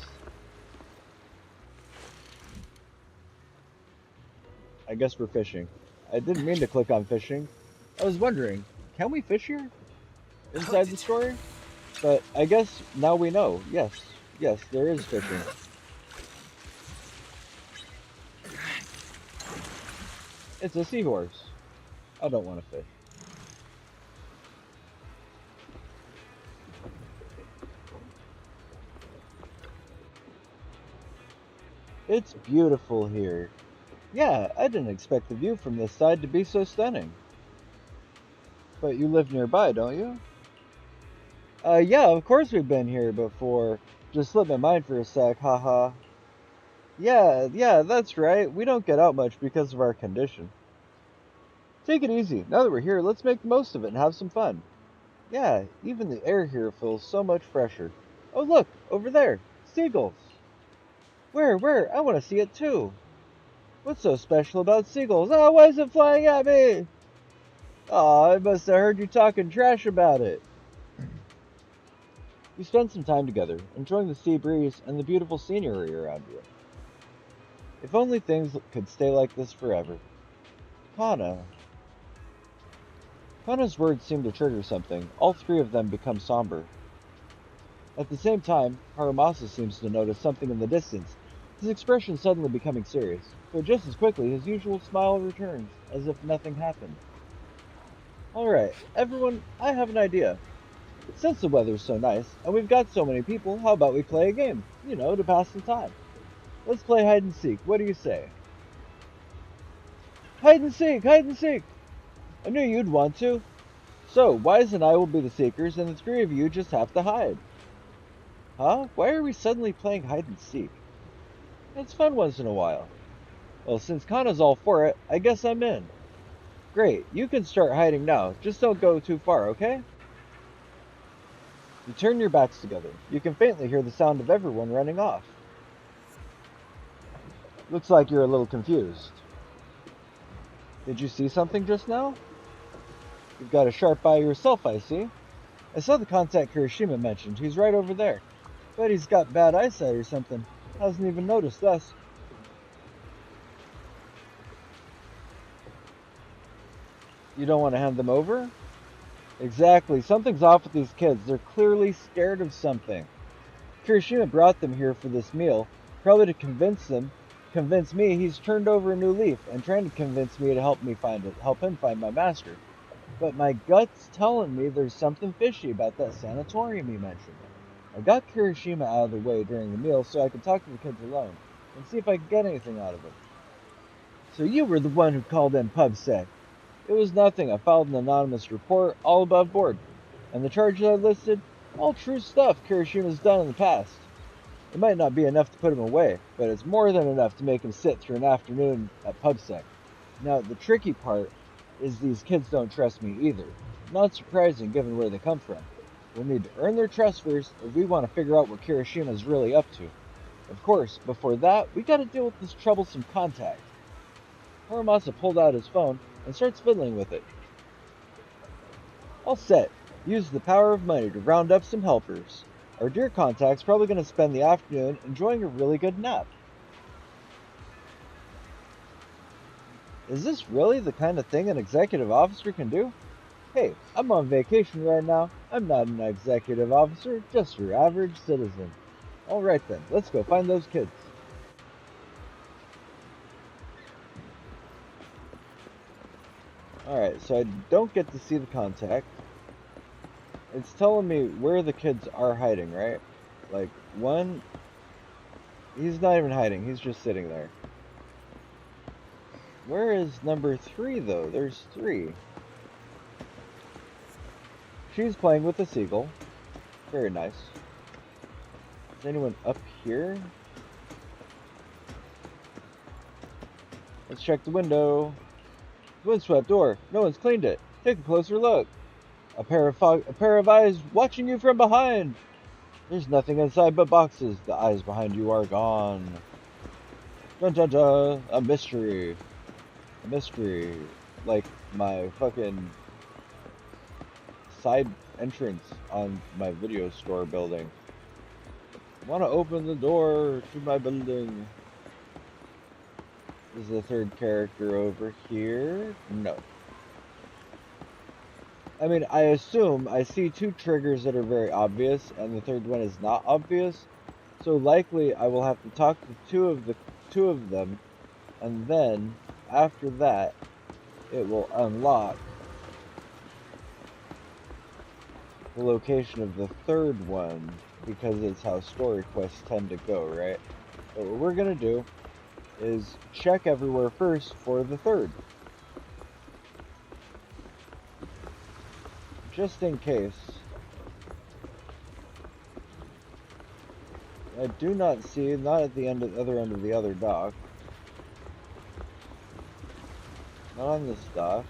I guess we're fishing. I didn't mean to click on fishing. I was wondering, can we fish here? Inside the story? But I guess now we know. Yes. Yes, there is fishing. It's a seahorse. I don't want to fish. It's beautiful here. Yeah, I didn't expect the view from this side to be so stunning. But you live nearby, don't you? Yeah, of course we've been here before. Just slipped my mind for a sec, haha. Yeah, that's right. We don't get out much because of our condition. Take it easy. Now that we're here, let's make the most of it and have some fun. Yeah, even the air here feels so much fresher. Oh, look, over there. Seagulls. Where? I want to see it too. What's so special about seagulls? Oh, why is it flying at me? Oh, I must have heard you talking trash about it. You spend some time together, enjoying the sea breeze and the beautiful scenery around you. If only things could stay like this forever. Kana. Kana's words seem to trigger something. All three of them become somber. At the same time, Haramasa seems to notice something in the distance, his expression suddenly becoming serious. But just as quickly, his usual smile returns, as if nothing happened. Alright, everyone, I have an idea. Since the weather's so nice, and we've got so many people, how about we play a game? You know, to pass the time. Let's play hide and seek, what do you say? Hide and seek! Hide and seek! I knew you'd want to. So, Wise and I will be the seekers, and the three of you just have to hide. Huh? Why are we suddenly playing hide and seek? It's fun once in a while. Well, since Kana's all for it, I guess I'm in. Great, you can start hiding now. Just don't go too far, okay? You turn your backs together. You can faintly hear the sound of everyone running off. Looks like you're a little confused. Did you see something just now? You've got a sharp eye yourself, I see. I saw the contact Kirishima mentioned. He's right over there. Bet he's got bad eyesight or something. Hasn't even noticed us. You don't want to hand them over? Exactly. Something's off with these kids. They're clearly scared of something. Kirishima brought them here for this meal, probably to convince me he's turned over a new leaf and trying to convince me to help him find my master. But my gut's telling me there's something fishy about that sanatorium he mentioned. I got Kirishima out of the way during the meal so I could talk to the kids alone and see if I could get anything out of him. So you were the one who called in PubSec. It was nothing. I filed an anonymous report, all above board. And the charges I listed, all true stuff Kirishima's done in the past. It might not be enough to put him away, but it's more than enough to make him sit through an afternoon at PubSec. Now, the tricky part is these kids don't trust me either. Not surprising given where they come from. We'll need to earn their trust first if we want to figure out what Kirishima's really up to. Of course, before that, we gotta deal with this troublesome contact. Haramasa pulled out his phone and starts fiddling with it. All set. Use the power of money to round up some helpers. Our dear contact's probably going to spend the afternoon enjoying a really good nap. Is this really the kind of thing an executive officer can do? Hey, I'm on vacation right now. I'm not an executive officer, just your average citizen. Alright then, let's go find those kids. Alright, so I don't get to see the contact. It's telling me where the kids are hiding, right? Like, one... He's not even hiding, he's just sitting there. Where is number 3, though? There's 3. She's playing with a seagull. Very nice. Is anyone up here? Let's check the window. Windswept door. No one's cleaned it. Take a closer look. A pair of eyes watching you from behind. There's nothing inside but boxes. The eyes behind you are gone. Dun dun dun. A mystery. A mystery. Like my fucking side entrance on my video store building. Want to open the door to my building. Is the third character over here? No. I mean, I assume I see 2 triggers that are very obvious, and the third one is not obvious. So likely I will have to talk to two of them, and then after that, it will unlock the location of the third one, because it's how story quests tend to go, right? But what we're gonna do is check everywhere first for the third. just in case. I do not see, not at the other end of the other dock. Not on this dock.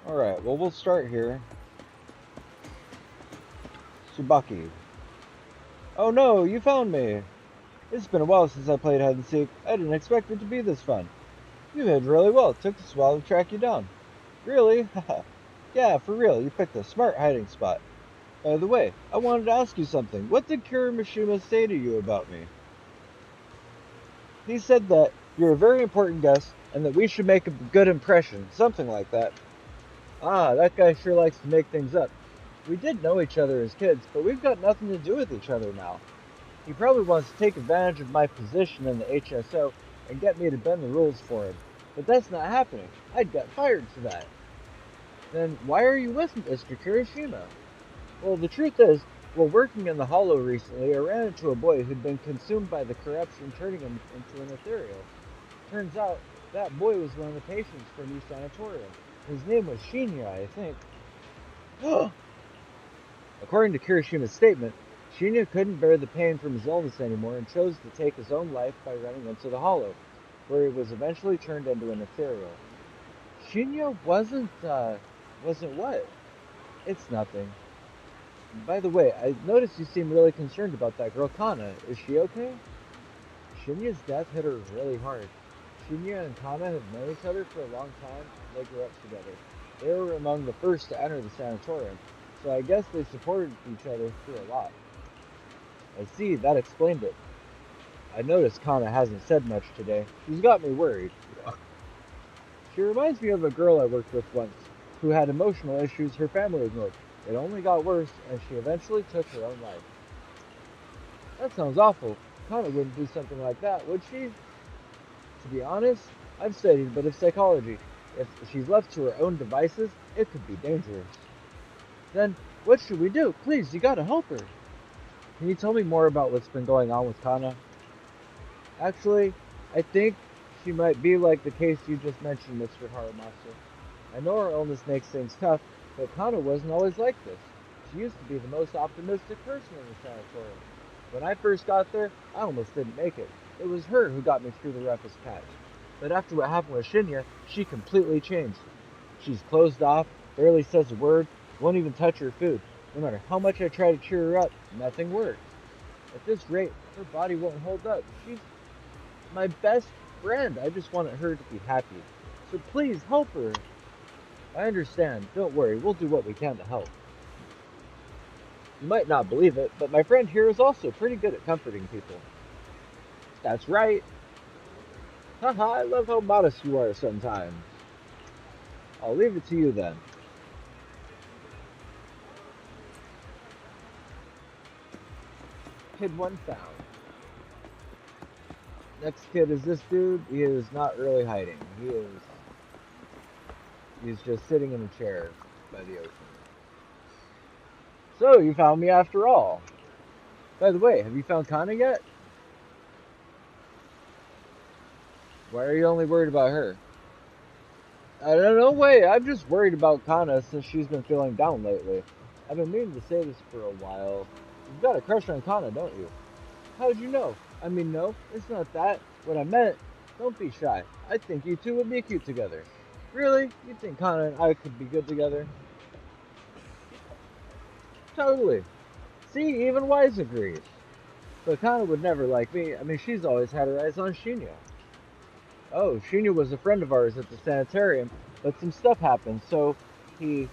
Alright, well, we'll start here. Tsubaki. Oh no, you found me! It's been a while since I played hide and seek. I didn't expect it to be this fun. You hid really well. It took us a while to track you down. Really? Haha. Yeah, for real. You picked a smart hiding spot. By the way, I wanted to ask you something. What did Kirimishima say to you about me? He said that you're a very important guest and that we should make a good impression. Something like that. Ah, that guy sure likes to make things up. We did know each other as kids, but we've got nothing to do with each other now. He probably wants to take advantage of my position in the HSO and get me to bend the rules for him. But that's not happening. I'd get fired for that. Then why are you with Mr. Kirishima? Well, the truth is, while working in the Hollow recently, I ran into a boy who'd been consumed by the corruption, turning him into an ethereal. Turns out, that boy was one of the patients for a new sanatorium. His name was Shinya, I think. According to Kirishima's statement, Shinya couldn't bear the pain from his illness anymore and chose to take his own life by running into the Hollow, where he was eventually turned into an ethereal. Shinya wasn't what? It's nothing. By the way, I noticed you seem really concerned about that girl Kana. Is she okay? Shinya's death hit her really hard. Shinya and Kana have known each other for a long time. They grew up together. They were among the first to enter the sanatorium, so I guess they supported each other through a lot. I see, that explained it. I noticed Kana hasn't said much today. She's got me worried. She reminds me of a girl I worked with once, who had emotional issues her family ignored. It only got worse, and she eventually took her own life. That sounds awful. Kana wouldn't do something like that, would she? To be honest, I've studied a bit of psychology. If she's left to her own devices, it could be dangerous. Then, what should we do? Please, you gotta help her. Can you tell me more about what's been going on with Kana? Actually, I think she might be like the case you just mentioned, Mr. Haramasu. I know her illness makes things tough, but Kana wasn't always like this. She used to be the most optimistic person in the sanatorium. When I first got there, I almost didn't make it. It was her who got me through the roughest patch. But after what happened with Shinya, she completely changed. She's closed off, barely says a word, won't even touch her food. No matter how much I try to cheer her up, nothing works. At this rate, her body won't hold up. She's my best friend. I just wanted her to be happy. So please help her. I understand. Don't worry. We'll do what we can to help. You might not believe it, but my friend here is also pretty good at comforting people. That's right. Haha, I love how modest you are sometimes. I'll leave it to you then. Kid 1 found. Next kid is this dude. He is not really hiding. He's just sitting in a chair by the ocean. So, you found me after all. By the way, have you found Kana yet? Why are you only worried about her? No way, I'm just worried about Kana since she's been feeling down lately. I've been meaning to say this for a while. You've got a crush on Kana, don't you? How'd you know? I mean, no, it's not that. What I meant, don't be shy. I think you two would be cute together. Really? You think Kana and I could be good together? Totally. See, even Wise agrees. But Kana would never like me. I mean, she's always had her eyes on Shinya. Oh, Shinya was a friend of ours at the sanitarium, but some stuff happened, so he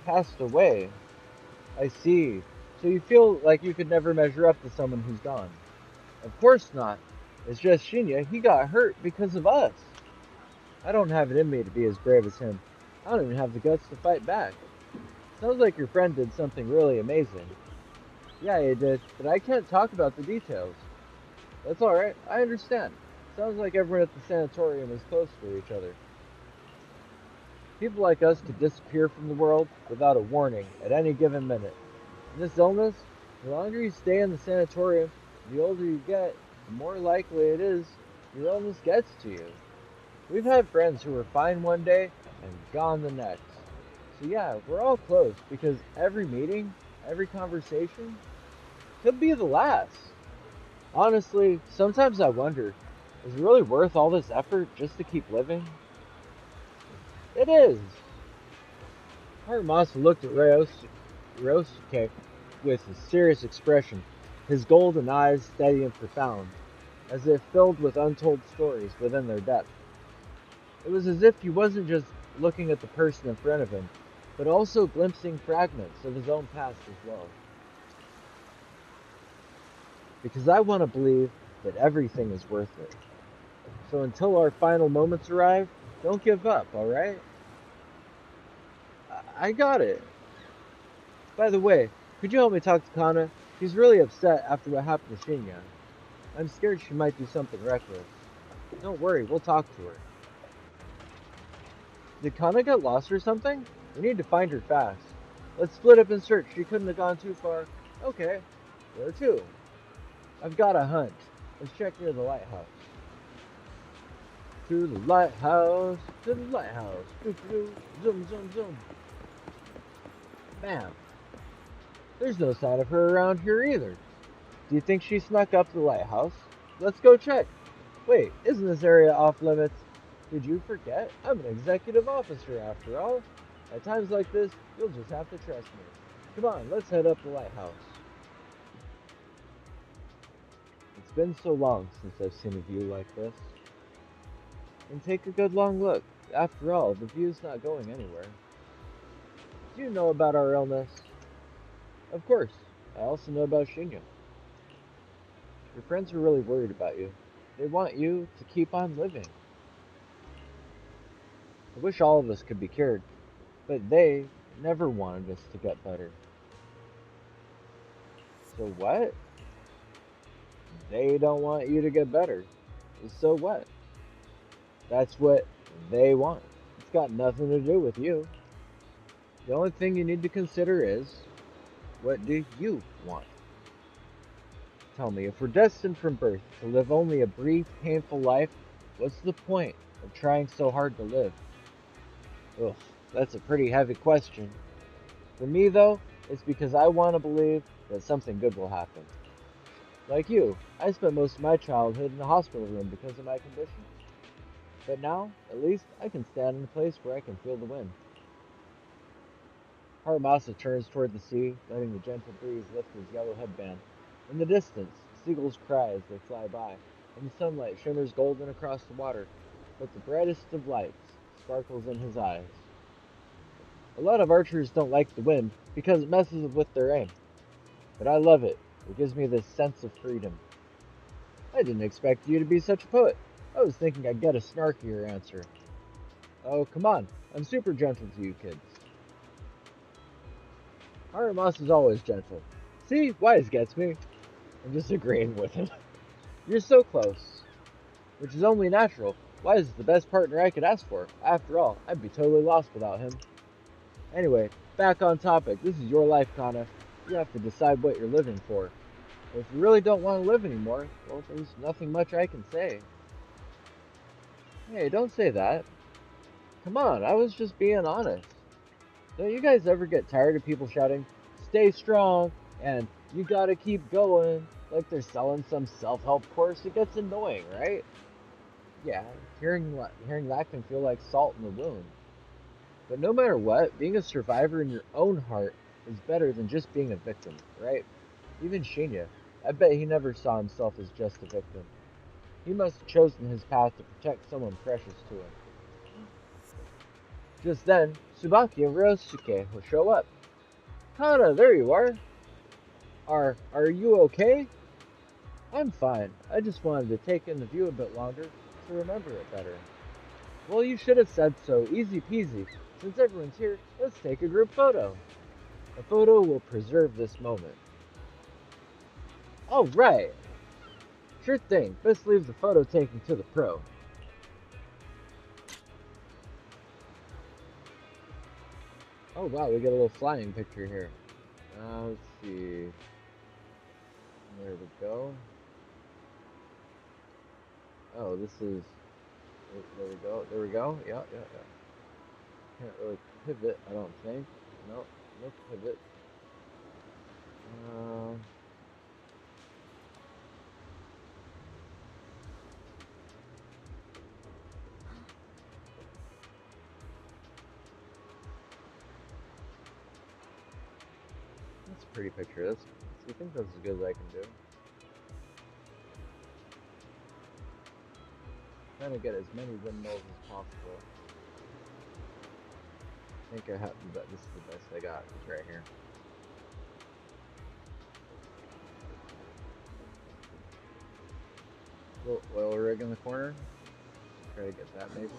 passed away. I see. So you feel like you could never measure up to someone who's gone? Of course not. It's just Shinya. He got hurt because of us. I don't have it in me to be as brave as him. I don't even have the guts to fight back. Sounds like your friend did something really amazing. Yeah, he did, but I can't talk about the details. That's alright, I understand. Sounds like everyone at the sanatorium is close to each other. People like us could disappear from the world without a warning at any given minute. And this illness, the longer you stay in the sanatorium, the older you get, the more likely it is your illness gets to you. We've had friends who were fine one day and gone the next. So yeah, we're all close because every meeting, every conversation could be the last. Honestly, sometimes I wonder, is it really worth all this effort just to keep living? It is. Haramasa looked at Ryosuke with a serious expression, his golden eyes steady and profound, as if filled with untold stories within their depth. It was as if he wasn't just looking at the person in front of him, but also glimpsing fragments of his own past as well. Because I want to believe that everything is worth it. So until our final moments arrive, don't give up, alright? I got it. By the way, could you help me talk to Kana? She's really upset after what happened to Shinya. I'm scared she might do something reckless. Don't worry, we'll talk to her. Did Kana get lost or something? We need to find her fast. Let's split up and search. She couldn't have gone too far. Okay. Where to? I've got a hunch. Let's check near the lighthouse. To the lighthouse. To the lighthouse. Doo-doo-doo. Zoom, zoom, zoom. Bam. There's no sign of her around here either. Do you think she snuck up to the lighthouse? Let's go check. Wait, isn't this area off limits? Did you forget? I'm an executive officer after all. At times like this, you'll just have to trust me. Come on, let's head up the lighthouse. It's been so long since I've seen a view like this. And take a good long look. After all, the view's not going anywhere. Do you know about our illness? Of course. I also know about Shinya. Your friends are really worried about you. They want you to keep on living. I wish all of us could be cured, but they never wanted us to get better. So what? They don't want you to get better. So what? That's what they want. It's got nothing to do with you. The only thing you need to consider is, what do you want? Tell me, if we're destined from birth to live only a brief, painful life, what's the point of trying so hard to live? Ugh, that's a pretty heavy question. For me, though, it's because I want to believe that something good will happen. Like you, I spent most of my childhood in a hospital room because of my condition. But now, at least, I can stand in a place where I can feel the wind. Haramasa turns toward the sea, letting the gentle breeze lift his yellow headband. In the distance, seagulls cry as they fly by, and the sunlight shimmers golden across the water, but the brightest of lights sparkles in his eyes. A lot of archers don't like the wind because it messes with their aim, but I love it. It gives me this sense of freedom. I didn't expect you to be such a poet. I was thinking I'd get a snarkier answer. Oh, come on. I'm super gentle to you kids. Haramas is always gentle. See, Wise gets me. I'm just agreeing with him. You're so close. Which is only natural. Wise is the best partner I could ask for. After all, I'd be totally lost without him. Anyway, back on topic. This is your life, Kana. You have to decide what you're living for. If you really don't want to live anymore, well, there's nothing much I can say. Hey, don't say that. Come on, I was just being honest. Don't you guys ever get tired of people shouting, "Stay strong," and "You gotta keep going," like they're selling some self-help course? It gets annoying, right? Yeah, hearing that can feel like salt in the wound. But no matter what, being a survivor in your own heart is better than just being a victim, right? Even Shinya, I bet he never saw himself as just a victim. He must have chosen his path to protect someone precious to him. Just then, Tsubaki and Ryosuke will show up. Kana, there you are. Are you okay? I'm fine. I just wanted to take in the view a bit longer to remember it better. Well, you should have said so. Easy peasy. Since everyone's here, let's take a group photo. A photo will preserve this moment. All right. Sure thing. Best leave the photo taking to the pro. Oh wow, we get a little flying picture here. Let's see. There we go. Oh, this is. There we go. There we go. Yeah, yeah, yeah. Can't really pivot, I don't think. No, no pivot. Uh, that's a pretty picture. I think that's as good as I can do. Trying to get as many windmills as possible. I think I have, but this is the best I got. It's right here. Little oil rig in the corner. Try to get that maybe.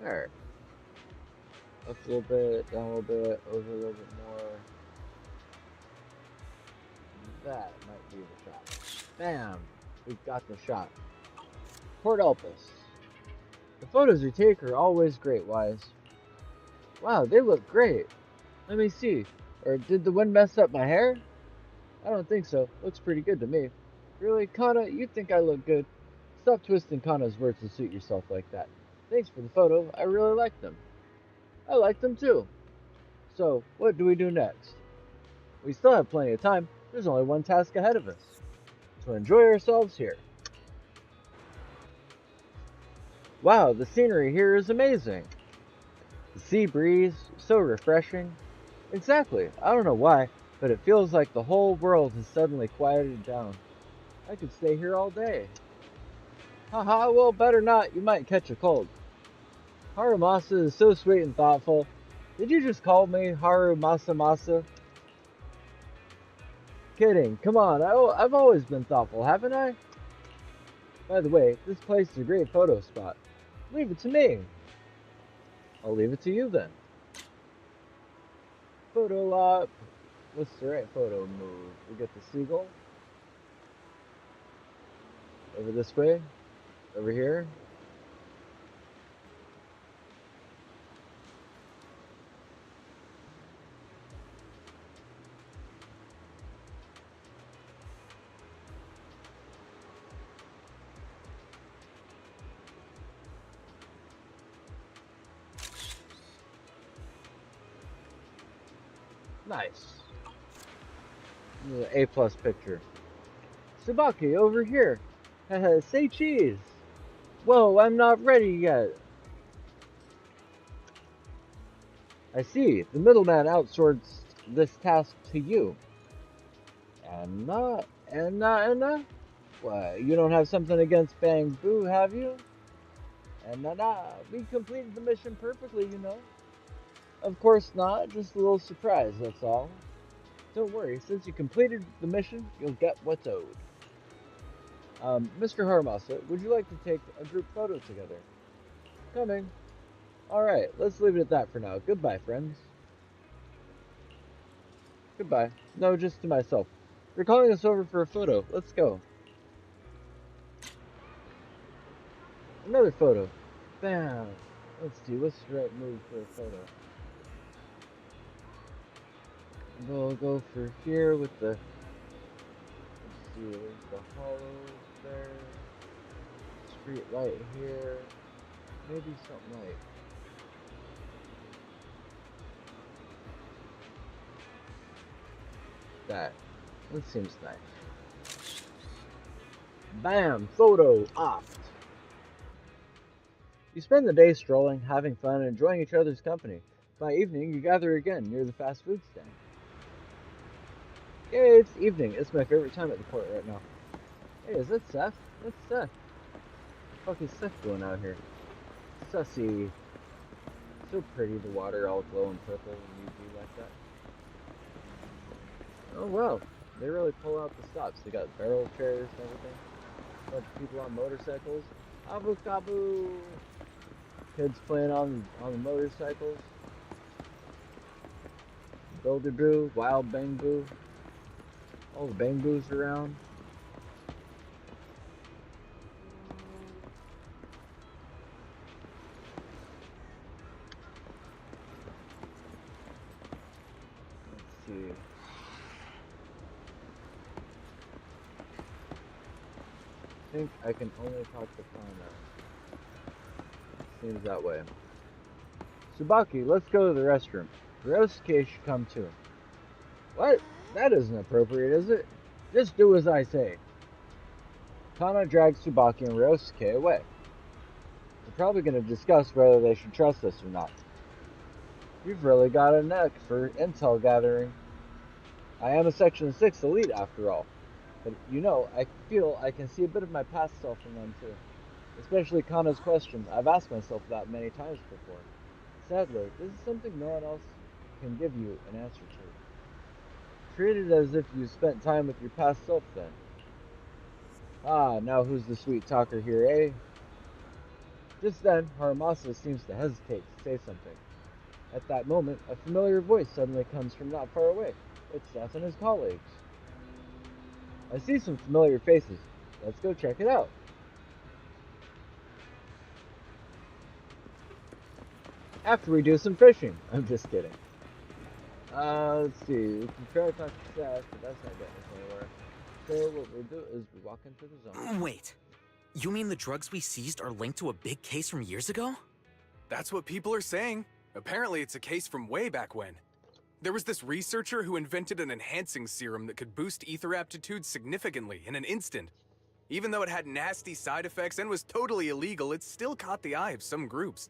There. Up a little bit, down a little bit, over a little bit more. That might be the shot. Bam! We've got the shot. Port Elpis. The photos you take are always great, Wise. Wow, they look great. Let me see. Or did the wind mess up my hair? I don't think so. Looks pretty good to me. Really, Kana, you think I look good? Stop twisting Kana's words to suit yourself like that. Thanks for the photo. I really like them. I like them too. So, what do we do next? We still have plenty of time. There's only one task ahead of us. To enjoy ourselves here. Wow, the scenery here is amazing. The sea breeze, so refreshing. Exactly. I don't know why, but it feels like the whole world has suddenly quieted down. I could stay here all day. Haha, well, better not. You might catch a cold. Harumasa is so sweet and thoughtful. Did you just call me Haru Masa Masa? Kidding. Come on, I've always been thoughtful, haven't I? By the way, this place is a great photo spot. Leave it to me. I'll leave it to you then. Photo op. What's the right photo move? We get the seagull. Over this way. Over here. Nice. A plus picture. Sabaki, over here. Say cheese. Whoa, I'm not ready yet. I see. The middleman outsourced this task to you. Anna? What, you don't have something against Bang Boo, have you? Anna, we completed the mission perfectly, you know. Of course not, just a little surprise, that's all. Don't worry, since you completed the mission, you'll get what's owed. Mr. Haramasa, would you like to take a group photo together? Coming. Alright, let's leave it at that for now. Goodbye, friends. Goodbye. No, just to myself. You're calling us over for a photo. Let's go. Another photo. Bam. Let's see, what's the right move for a photo? We'll go for here with the... Let's see, there's the hollows there. Street light here. Maybe something like... that. That seems nice. Bam! Photo opt. You spend the day strolling, having fun, and enjoying each other's company. By evening, you gather again near the fast food stand. Yay, it's evening. It's my favorite time at the port right now. Hey, is that Seth? That's Seth. What the fuck is Seth doing out here? Sussy. So pretty, the water all glowing purple and UV like that. Oh wow, they really pull out the stops. They got barrel chairs and everything. A bunch of people on motorcycles. Abu Kabu! Kids playing on the motorcycles. Builder Wild Bamboo. All the Bamboos around. see. I think I can only talk to Kana. Seems that way. Tsubaki, let's go to the restroom. Ryosuke should come too. What? That isn't appropriate, is it? Just do as I say. Kana drags Tsubaki and Ryosuke away. They're probably going to discuss whether they should trust us or not. You've really got a knack for intel gathering. I am a Section 6 elite after all. But you know, I feel I can see a bit of my past self in them too. Especially Kana's questions. I've asked myself that many times before. Sadly, this is something no one else can give you an answer to. Treat it as if you spent time with your past self then. Ah, now who's the sweet talker here, eh? Just then, Haramasa seems to hesitate to say something. At that moment, a familiar voice suddenly comes from not far away. It's Seth and his colleagues. I see some familiar faces. Let's go check it out. After we do some fishing. I'm just kidding. Let's see. We can try to talk to Seth, but that's not getting us anywhere. So what we'll do is we walk into the zone. Wait. You mean the drugs we seized are linked to a big case from years ago? That's what people are saying. Apparently it's a case from way back when. There was this researcher who invented an enhancing serum that could boost ether aptitude significantly in an instant. Even though it had nasty side effects and was totally illegal, it still caught the eye of some groups.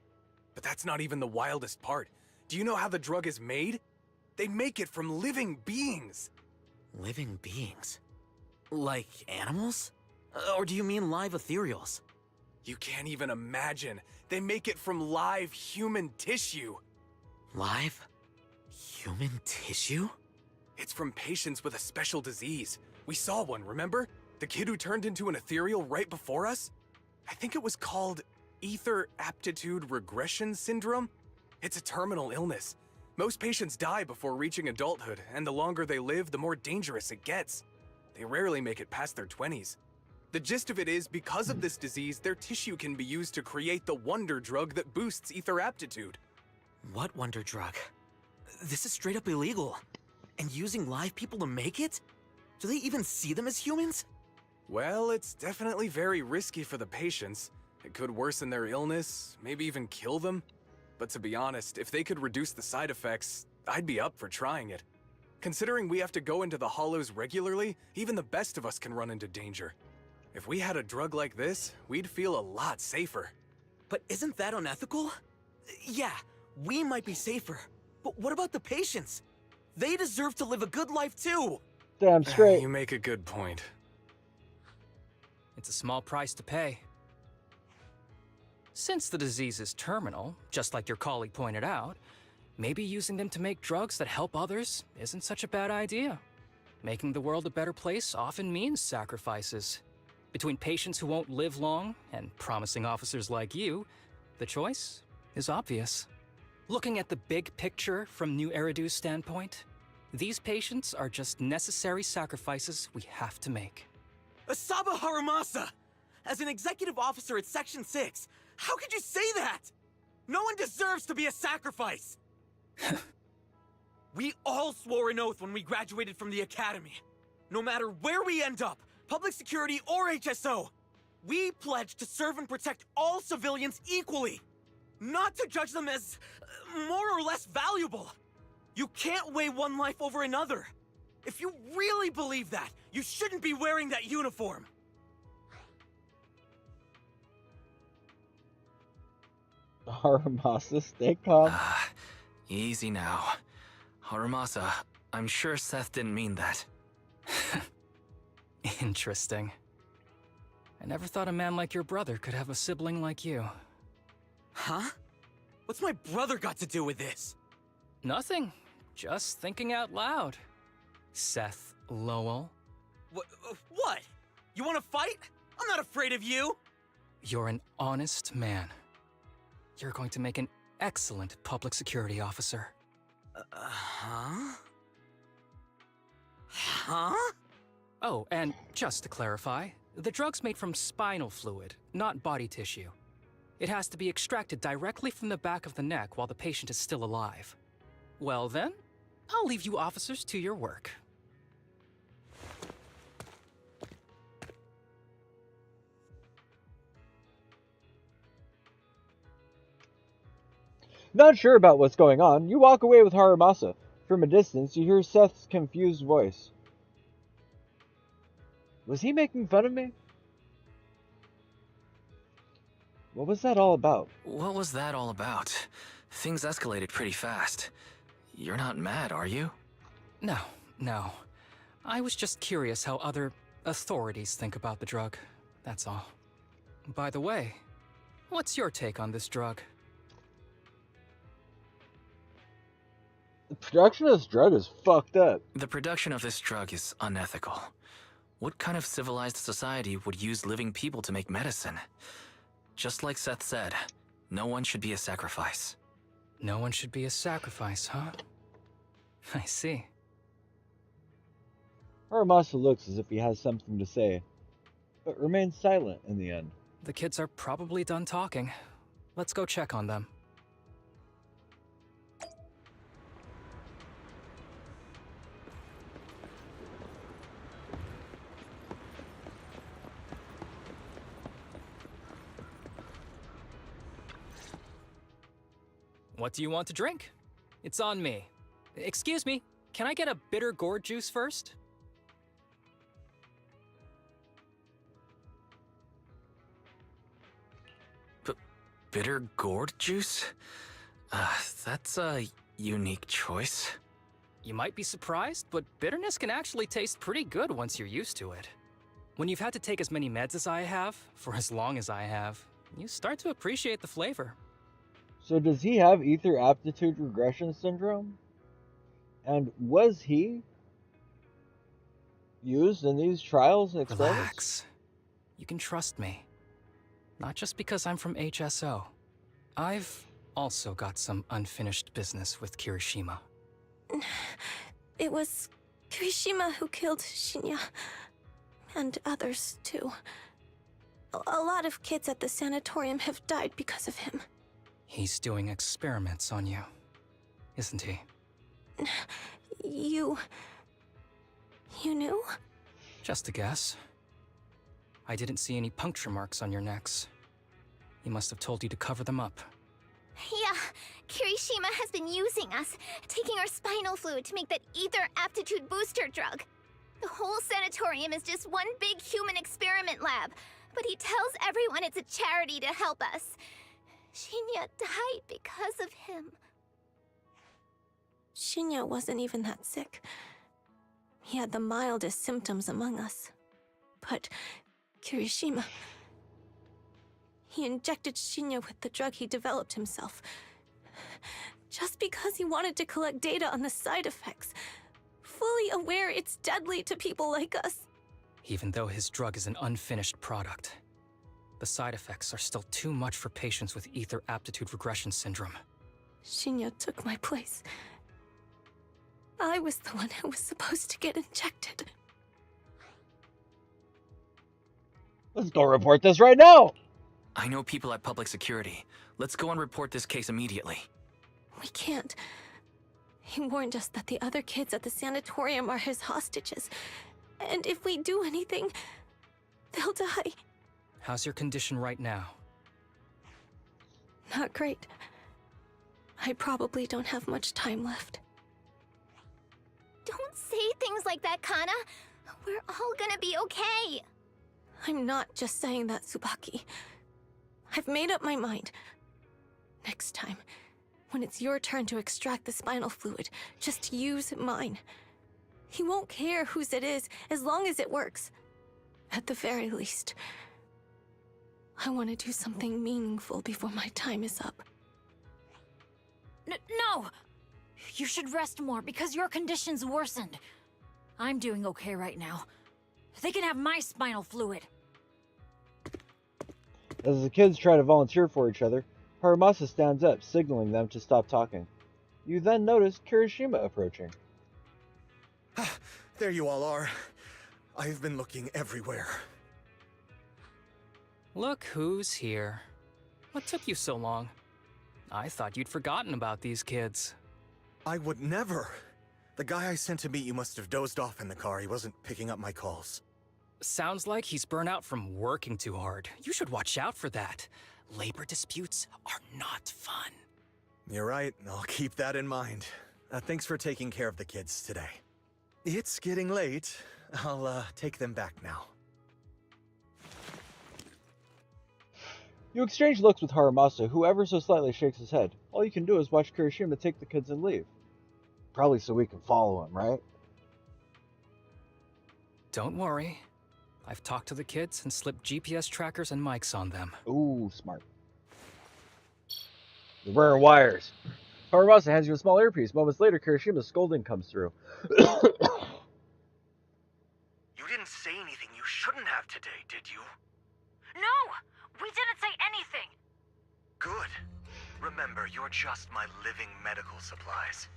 But that's not even the wildest part. Do you know how the drug is made? They make it from living beings. Living beings? Like animals? Or do you mean live ethereals? You can't even imagine. They make it from live human tissue. Live? Human tissue? It's from patients with a special disease. We saw one, remember? The kid who turned into an ethereal right before us? I think it was called Ether Aptitude Regression Syndrome. It's a terminal illness. Most patients die before reaching adulthood, and the longer they live, the more dangerous it gets. They rarely make it past their 20s. The gist of it is, because of this disease, their tissue can be used to create the wonder drug that boosts ether aptitude. What wonder drug? This is straight up illegal. And using live people to make it? Do they even see them as humans? Well, it's definitely very risky for the patients. It could worsen their illness, maybe even kill them. But to be honest, if they could reduce the side effects, I'd be up for trying it. Considering we have to go into the hollows regularly, even the best of us can run into danger. If we had a drug like this, we'd feel a lot safer. But isn't that unethical? Yeah, we might be safer. But what about the patients? They deserve to live a good life too! Damn straight. You make a good point. It's a small price to pay. Since the disease is terminal, just like your colleague pointed out, maybe using them to make drugs that help others isn't such a bad idea. Making the world a better place often means sacrifices. Between patients who won't live long and promising officers like you, the choice is obvious. Looking at the big picture from New Eridu's standpoint, these patients are just necessary sacrifices we have to make. Asaba Haramasa! As an executive officer at Section 6, how could you say that? No one deserves to be a sacrifice! We all swore an oath when we graduated from the academy. No matter where we end up, public security or HSO, we pledged to serve and protect all civilians equally. Not to judge them as more or less valuable. You can't weigh one life over another. If you really believe that, you shouldn't be wearing that uniform. Haramasa, stay calm. Easy now. Haramasa, I'm sure Seth didn't mean that. Interesting. I never thought a man like your brother could have a sibling like you. Huh? What's my brother got to do with this? Nothing. Just thinking out loud. Seth Lowell. What? You want to fight? I'm not afraid of you. You're an honest man. You're going to make an excellent public security officer. Huh? Huh? Oh, and just to clarify, the drug's made from spinal fluid, not body tissue. It has to be extracted directly from the back of the neck while the patient is still alive. Well then, I'll leave you officers to your work. Not sure about what's going on, you walk away with Haramasa. From a distance, you hear Seth's confused voice. Was he making fun of me? What was that all about? What was that all about? Things escalated pretty fast. You're not mad, are you? No, no. I was just curious how other authorities think about the drug. That's all. By the way, what's your take on this drug? The production of this drug is fucked up. The production of this drug is unethical. What kind of civilized society would use living people to make medicine? Just like Seth said, no one should be a sacrifice. No one should be a sacrifice, huh? I see. Haramasa looks as if he has something to say, but remains silent in the end. The kids are probably done talking. Let's go check on them. What do you want to drink? It's on me. Excuse me, can I get a bitter gourd juice first? Bitter gourd juice? That's a unique choice. You might be surprised, but bitterness can actually taste pretty good once you're used to it. When you've had to take as many meds as I have, for as long as I have, you start to appreciate the flavor. So does he have ether aptitude regression syndrome? And was he used in these trials and experiments? Relax. You can trust me. Not just because I'm from HSO. I've also got some unfinished business with Kirishima. It was Kirishima who killed Shinya. And others, too. A lot of kids at the sanatorium have died because of him. He's doing experiments on you, isn't he? You knew? Just a guess. I didn't see any puncture marks on your necks. He must have told you to cover them up. Yeah, Kirishima has been using us, taking our spinal fluid to make that ether aptitude booster drug. The whole sanatorium is just one big human experiment lab, but he tells everyone it's a charity to help us. Shinya died because of him. Shinya wasn't even that sick. He had the mildest symptoms among us. But Kirishima... He injected Shinya with the drug he developed himself. Just because he wanted to collect data on the side effects. Fully aware it's deadly to people like us. Even though his drug is an unfinished product, the side effects are still too much for patients with ether aptitude regression syndrome. Shinya took my place. I was the one who was supposed to get injected. Let's go report this right now! I know people at public security. Let's go and report this case immediately. We can't. He warned us that the other kids at the sanatorium are his hostages. And if we do anything, they'll die. How's your condition right now? Not great. I probably don't have much time left. Don't say things like that, Kana. We're all gonna be okay. I'm not just saying that, Tsubaki. I've made up my mind. Next time, when it's your turn to extract the spinal fluid, just use mine. He won't care whose it is, as long as it works. At the very least, I want to do something meaningful before my time is up. No! You should rest more because your condition's worsened. I'm doing okay right now. They can have my spinal fluid. As the kids try to volunteer for each other, Haramasa stands up, signaling them to stop talking. You then notice Kirishima approaching. There you all are. I've been looking everywhere. Look who's here. What took you so long? I thought you'd forgotten about these kids. I would never. The guy I sent to meet you must have dozed off in the car. He wasn't picking up my calls. Sounds like he's burnt out from working too hard. You should watch out for that. Labor disputes are not fun. You're right. I'll keep that in mind. Thanks for taking care of the kids today. It's getting late. I'll take them back now. You exchange looks with Haramasa, who ever so slightly shakes his head. All you can do is watch Kirishima take the kids and leave. Probably so we can follow him, right? Don't worry. I've talked to the kids and slipped GPS trackers and mics on them. Ooh, smart. The rare wires. Haramasa hands you a small earpiece. Moments later, Kirishima's scolding comes through. You didn't say anything you shouldn't have today, did you? No! We didn't say anything! Good. Remember, you're just my living medical supplies.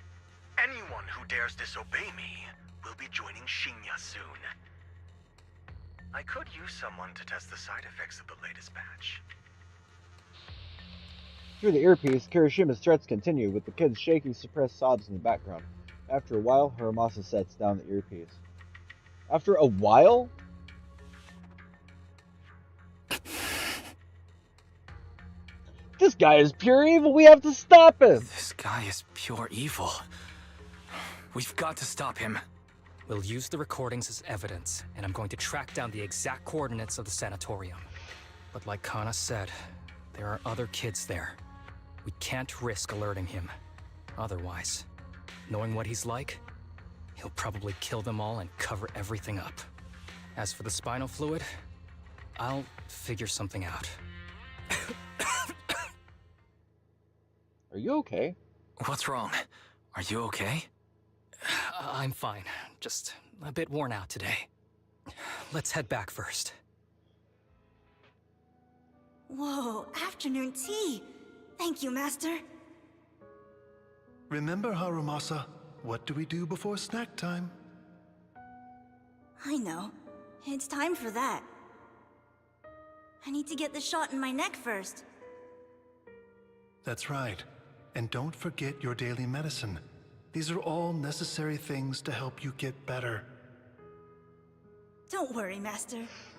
Anyone who dares disobey me will be joining Shinya soon. I could use someone to test the side effects of the latest batch. Through the earpiece, Kirishima's threats continue, with the kids shaking suppressed sobs in the background. After a while, Haramasa sets down the earpiece. After a while? This guy is pure evil. We have to stop him. This guy is pure evil. We've got to stop him. We'll use the recordings as evidence, and I'm going to track down the exact coordinates of the sanatorium. But like Kana said, there are other kids there. We can't risk alerting him. Otherwise, knowing what he's like, he'll probably kill them all and cover everything up. As for the spinal fluid, I'll figure something out. Are you okay? What's wrong? Are you okay? I'm fine. Just a bit worn out today. Let's head back first. Whoa, afternoon tea. Thank you, Master. Remember, Haramasa, what do we do before snack time? I know. It's time for that. I need to get the shot in my neck first. That's right. And don't forget your daily medicine. These are all necessary things to help you get better. Don't worry, Master.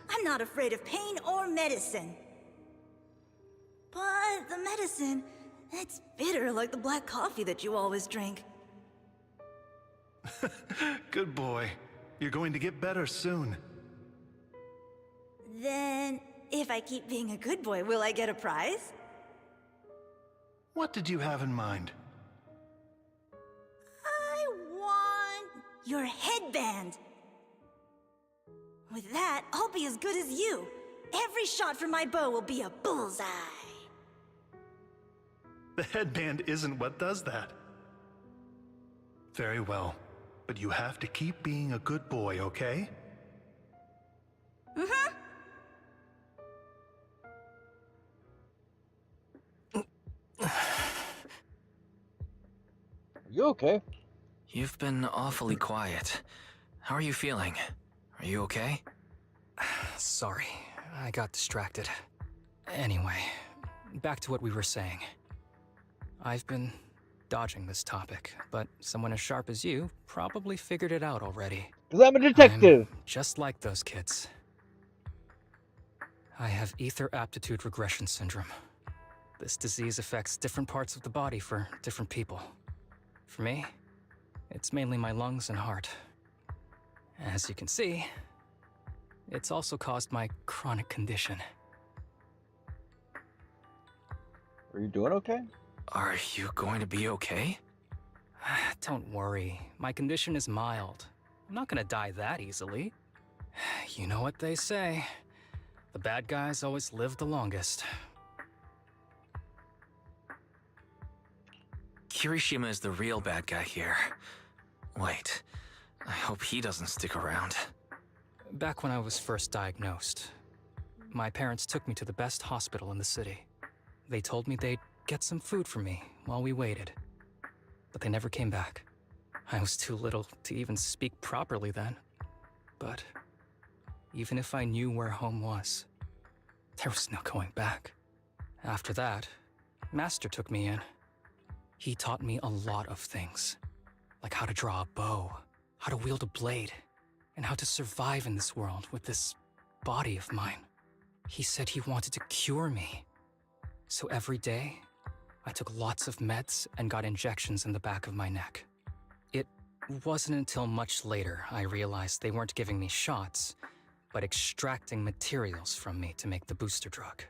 I'm not afraid of pain or medicine. But the medicine, it's bitter like the black coffee that you always drink. Good boy. You're going to get better soon. Then, if I keep being a good boy, will I get a prize? What did you have in mind? I want your headband. With that, I'll be as good as you. Every shot from my bow will be a bullseye. The headband isn't what does that. Very well, but you have to keep being a good boy, okay? Mm-hmm. Are you okay? You've been awfully quiet. How are you feeling? Are you okay? Sorry, I got distracted. Anyway, back to what we were saying. I've been dodging this topic, but someone as sharp as you probably figured it out already. 'Cause I'm a detective! I'm just like those kids. I have ether aptitude regression syndrome. This disease affects different parts of the body for different people. For me, it's mainly my lungs and heart. As you can see, it's also caused my chronic condition. Are you doing okay? Are you going to be okay? Don't worry, my condition is mild. I'm not gonna die that easily. You know what they say. The bad guys always live the longest. Kirishima is the real bad guy here. Wait, I hope he doesn't stick around. Back when I was first diagnosed, my parents took me to the best hospital in the city. They told me they'd get some food for me while we waited. But they never came back. I was too little to even speak properly then. But even if I knew where home was, there was no going back. After that, Master took me in. He taught me a lot of things. Like how to draw a bow, how to wield a blade, and how to survive in this world with this body of mine. He said he wanted to cure me. So every day, I took lots of meds and got injections in the back of my neck. It wasn't until much later I realized they weren't giving me shots, but extracting materials from me to make the booster drug.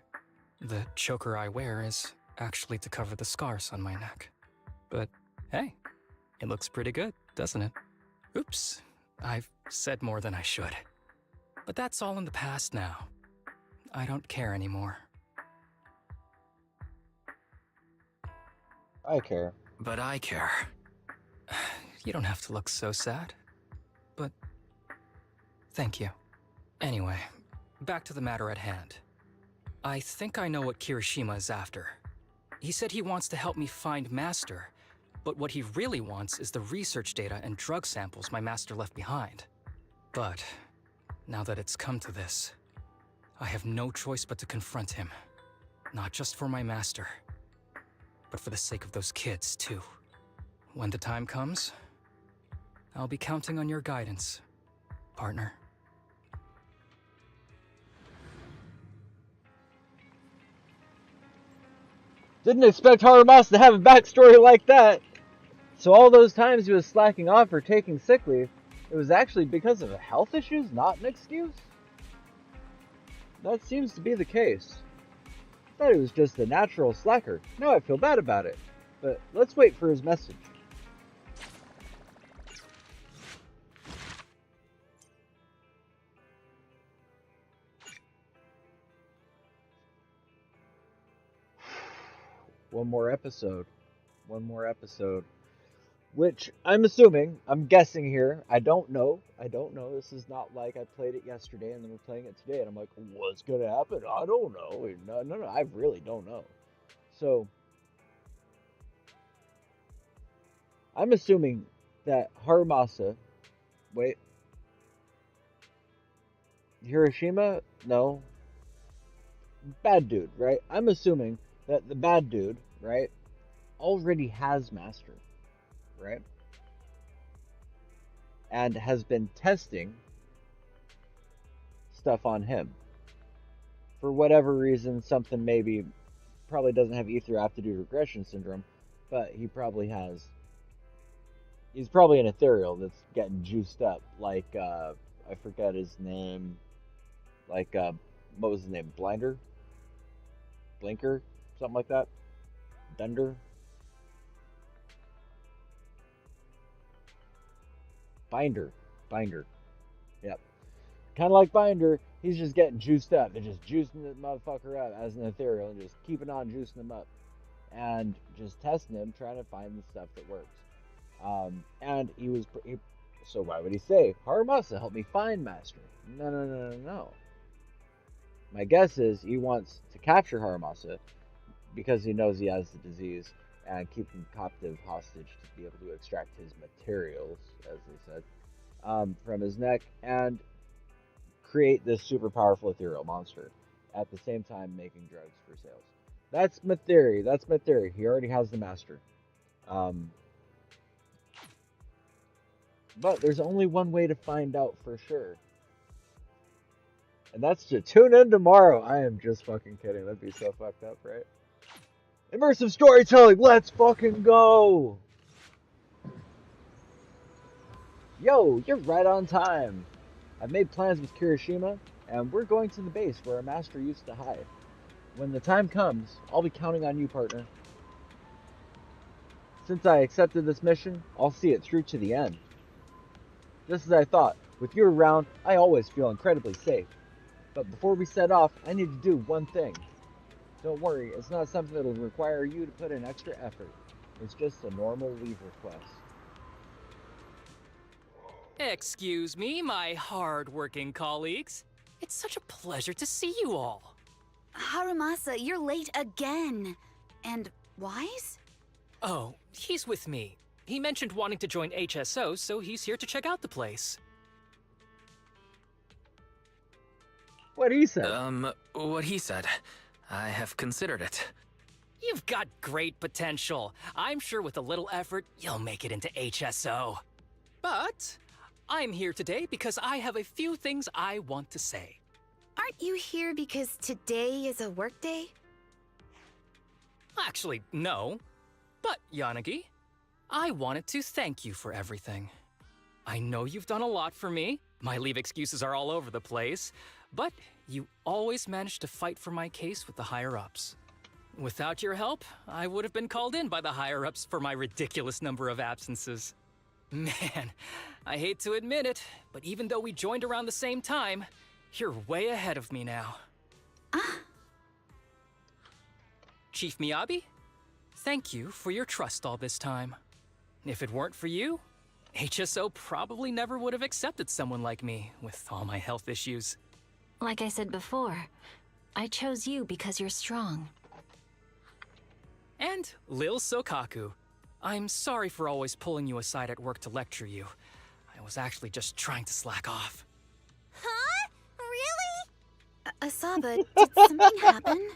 The choker I wear is actually to cover the scars on my neck. But hey, it looks pretty good, doesn't it? Oops, I've said more than I should. But that's all in the past now. I don't care anymore. I care. But I care. You don't have to look so sad. But thank you. Anyway, back to the matter at hand. I think I know what Kirishima is after. He said he wants to help me find Master, but what he really wants is the research data and drug samples my master left behind. But now that it's come to this, I have no choice but to confront him. Not just for my master, but for the sake of those kids, too. When the time comes, I'll be counting on your guidance, partner. Didn't expect Harumas to have a backstory like that. So all those times he was slacking off or taking sick leave, it was actually because of health issues, not an excuse? That seems to be the case. I thought he was just a natural slacker. Now I feel bad about it. But let's wait for his message. One more episode. One more episode. Which I'm assuming, I'm guessing here. I don't know. This is not like I played it yesterday and then we're playing it today and I'm like, what's gonna happen? I don't know. No, I really don't know. So I'm assuming that Harumasa, wait, Hiroshima? No. Bad dude, right? I'm assuming that the bad dude, right, already has Master, right? And has been testing stuff on him. For whatever reason, something maybe probably doesn't have ether aptitude regression syndrome, but he probably has. He's probably an ethereal that's getting juiced up, like I forget his name. Like what was his name? Blinker, something like that. Dunder. Binder. Yep. Kind of like Binder, he's just getting juiced up and just juicing the motherfucker up as an ethereal and just keeping on juicing him up and just testing him, trying to find the stuff that works. And so why would he say, Harumasa, help me find Master? No. My guess is he wants to capture Harumasa because he knows he has the disease and keep him captive hostage to be able to extract his materials, as they said, from his neck and create this super powerful ethereal monster at the same time making drugs for sales. That's my theory. He already has the Master. But there's only one way to find out for sure. And that's to tune in tomorrow. I am just fucking kidding. That'd be so fucked up, right? Immersive storytelling, let's fucking go! Yo, you're right on time. I've made plans with Kirishima, and we're going to the base where our master used to hide. When the time comes, I'll be counting on you, partner. Since I accepted this mission, I'll see it through to the end. Just as I thought, with you around, I always feel incredibly safe. But before we set off, I need to do one thing. Don't worry, it's not something that'll require you to put in extra effort. It's just a normal leave request. Excuse me, my hard-working colleagues. It's such a pleasure to see you all. Harumasa, you're late again. And Wise? Oh, he's with me. He mentioned wanting to join HSO, so he's here to check out the place. What he said? What he said. I have considered it. You've got great potential. I'm sure with a little effort, you'll make it into HSO. But I'm here today because I have a few things I want to say. Aren't you here because today is a work day? Actually, no. But, Yanagi, I wanted to thank you for everything. I know you've done a lot for me. My leave excuses are all over the place. But you always managed to fight for my case with the higher-ups. Without your help, I would have been called in by the higher-ups for my ridiculous number of absences. Man, I hate to admit it, but even though we joined around the same time, you're way ahead of me now. Chief Miyabi, thank you for your trust all this time. If it weren't for you, HSO probably never would have accepted someone like me with all my health issues. Like I said before, I chose you because you're strong. And Lil Sokaku, I'm sorry for always pulling you aside at work to lecture you. I was actually just trying to slack off. Huh? Really? Asaba, did something happen?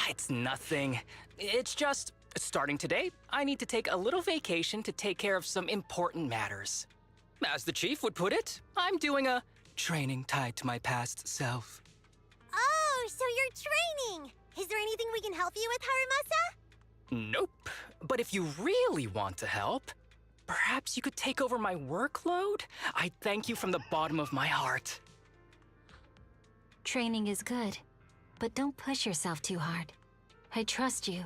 It's nothing. It's just, starting today, I need to take a little vacation to take care of some important matters. As the chief would put it, I'm doing a training tied to my past self. Oh, so you're training. Is there anything we can help you with, Haramasa? Nope. But if you really want to help, perhaps you could take over my workload? I'd thank you from the bottom of my heart. Training is good, but don't push yourself too hard. I trust you,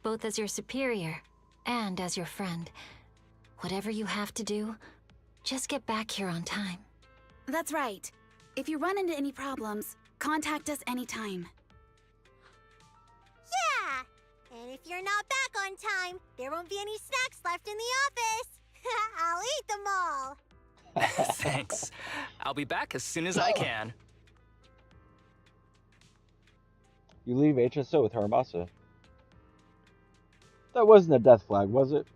both as your superior and as your friend. Whatever you have to do, just get back here on time. That's right. If you run into any problems, contact us anytime. Yeah! And if you're not back on time, there won't be any snacks left in the office. I'll eat them all. Thanks. I'll be back as soon as I can. You leave HSO with Haramasa. That wasn't a death flag, was it?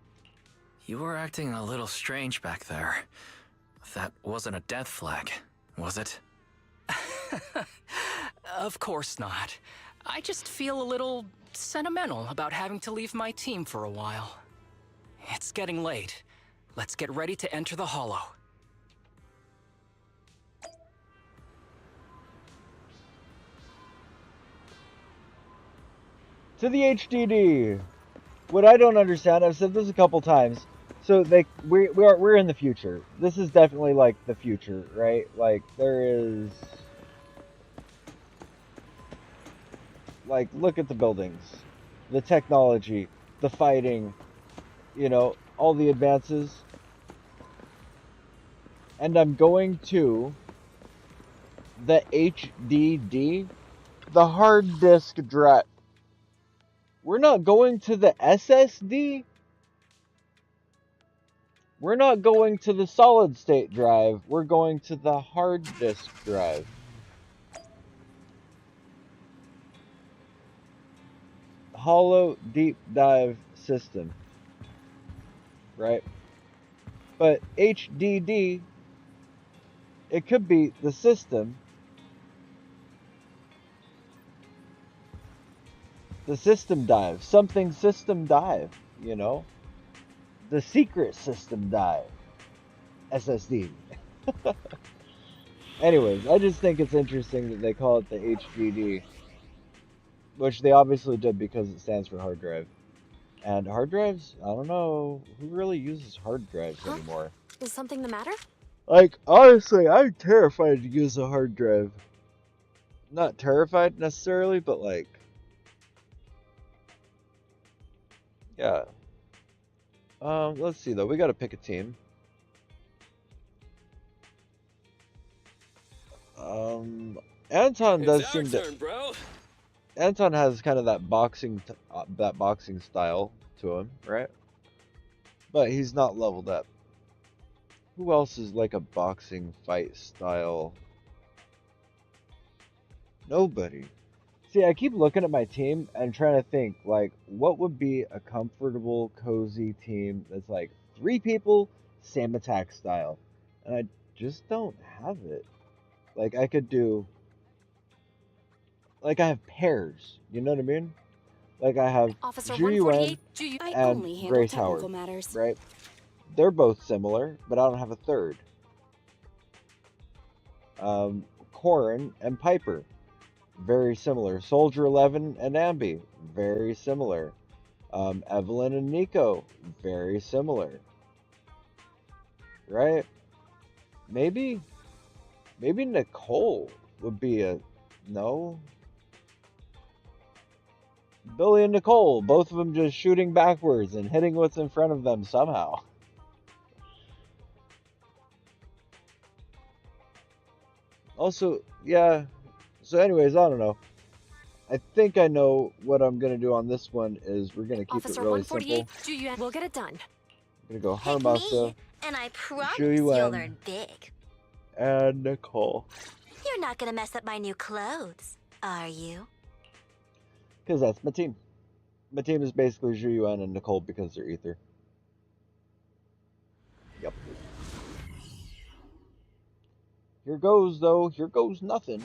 You were acting a little strange back there. That wasn't a death flag, was it? Of course not. I just feel a little sentimental about having to leave my team for a while. It's getting late. Let's get ready to enter the Hollow. To the HDD. What I don't understand, I've said this a couple times. So we're in the future. This is definitely like the future, right? Like there is, like, look at the buildings, the technology, the fighting, you know, all the advances. And I'm going to the HDD, the hard disk drive. We're not going to the SSD. We're not going to the solid state drive. We're going to the hard disk drive. Hollow deep dive system. Right? But HDD, it could be the system. The system dive. Something system dive, you know? The secret system dive. SSD. Anyways, I just think it's interesting that they call it the HDD. Which they obviously did because it stands for hard drive. And hard drives, I don't know, who really uses hard drives anymore? Is something the matter? Like, honestly, I'm terrified to use a hard drive. Not terrified necessarily, but like, yeah. Let's see though, we gotta pick a team. Anton does seem to. Bro. Anton has kind of that boxing style to him, right? But he's not leveled up. Who else is like a boxing fight style? Nobody. See, I keep looking at my team and trying to think, like, what would be a comfortable, cozy team that's like 3 people, same attack style. And I just don't have it. Like, I could do... Like, I have pairs, you know what I mean? Like I have Officer Zhu Yuan 148, I and only handle Grace technical Howard, matters. right? They're both similar, but I don't have a third. Corin and Piper, very similar. Soldier 11 and Ambi, very similar. Evelyn and Nico, very similar. Right? Maybe Nicole would be a no. Billy and Nicole, both of them just shooting backwards and hitting what's in front of them somehow. Also, yeah. So anyways, I don't know. I think I know what I'm gonna do on this one is we're gonna keep Officer it really 148, simple. we'll get it done. I'm gonna go Pick Harmasa, me, and I promise Zhu you'll Yuan, learn big. and Nicole. You're not gonna mess up my new clothes, are you? Because that's my team. My team is basically Zhu Yuan and Nicole because they're Ether. Yep. Here goes, though. Here goes nothing.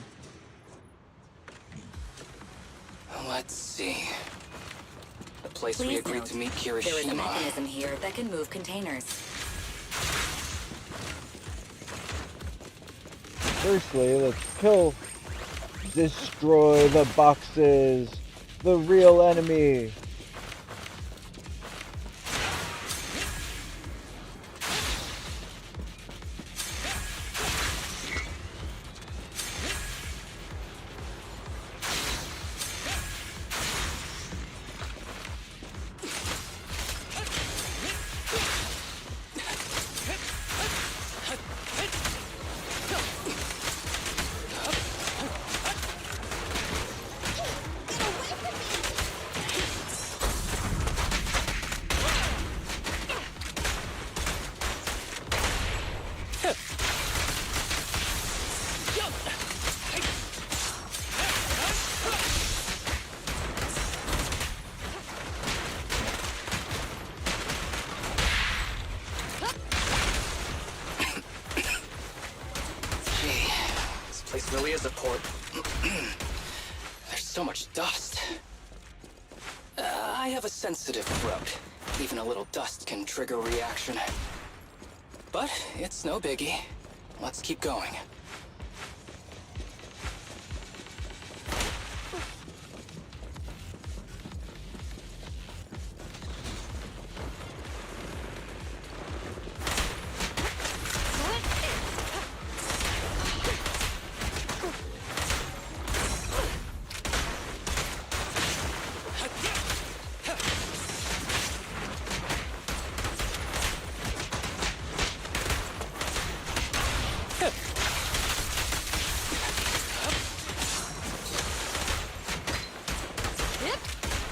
Let's see. The place we Please agreed note, to meet there is a Kirishima. mechanism here that can move containers. Firstly, let's kill, destroy the boxes, the real enemy. This really is a port. There's so much dust. I have a sensitive throat. Even a little dust can trigger a reaction. But it's no biggie. Let's keep going.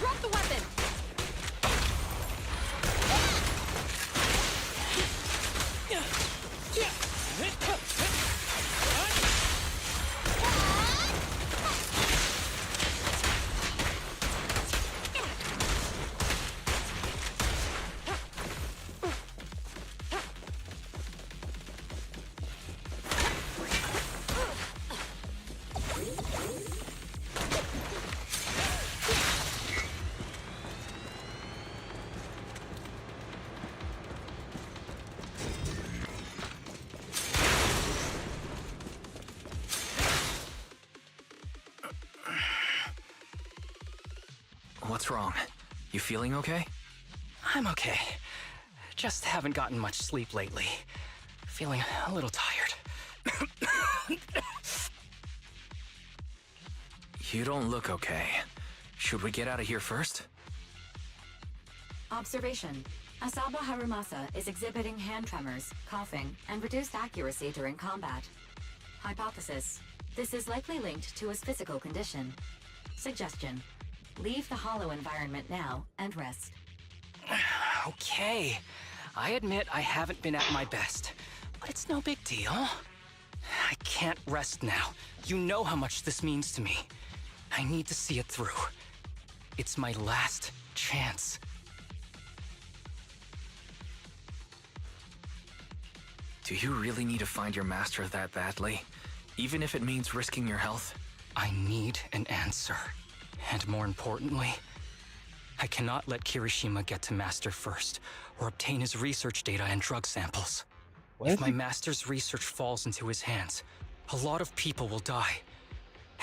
Drop the weapon! What's wrong? You feeling okay? I'm okay. Just haven't gotten much sleep lately. Feeling a little tired. You don't look okay. Should we get out of here first? Observation. Asaba Harumasa is exhibiting hand tremors, coughing, and reduced accuracy during combat. Hypothesis. This is likely linked to his physical condition. Suggestion. Leave the hollow environment now and rest. Okay. I admit I haven't been at my best, but it's no big deal. I can't rest now. You know how much this means to me. I need to see it through. It's my last chance. Do you really need to find your master that badly? Even if it means risking your health? I need an answer. And more importantly, I cannot let Kirishima get to Master first, or obtain his research data and drug samples. If my master's research falls into his hands, a lot of people will die.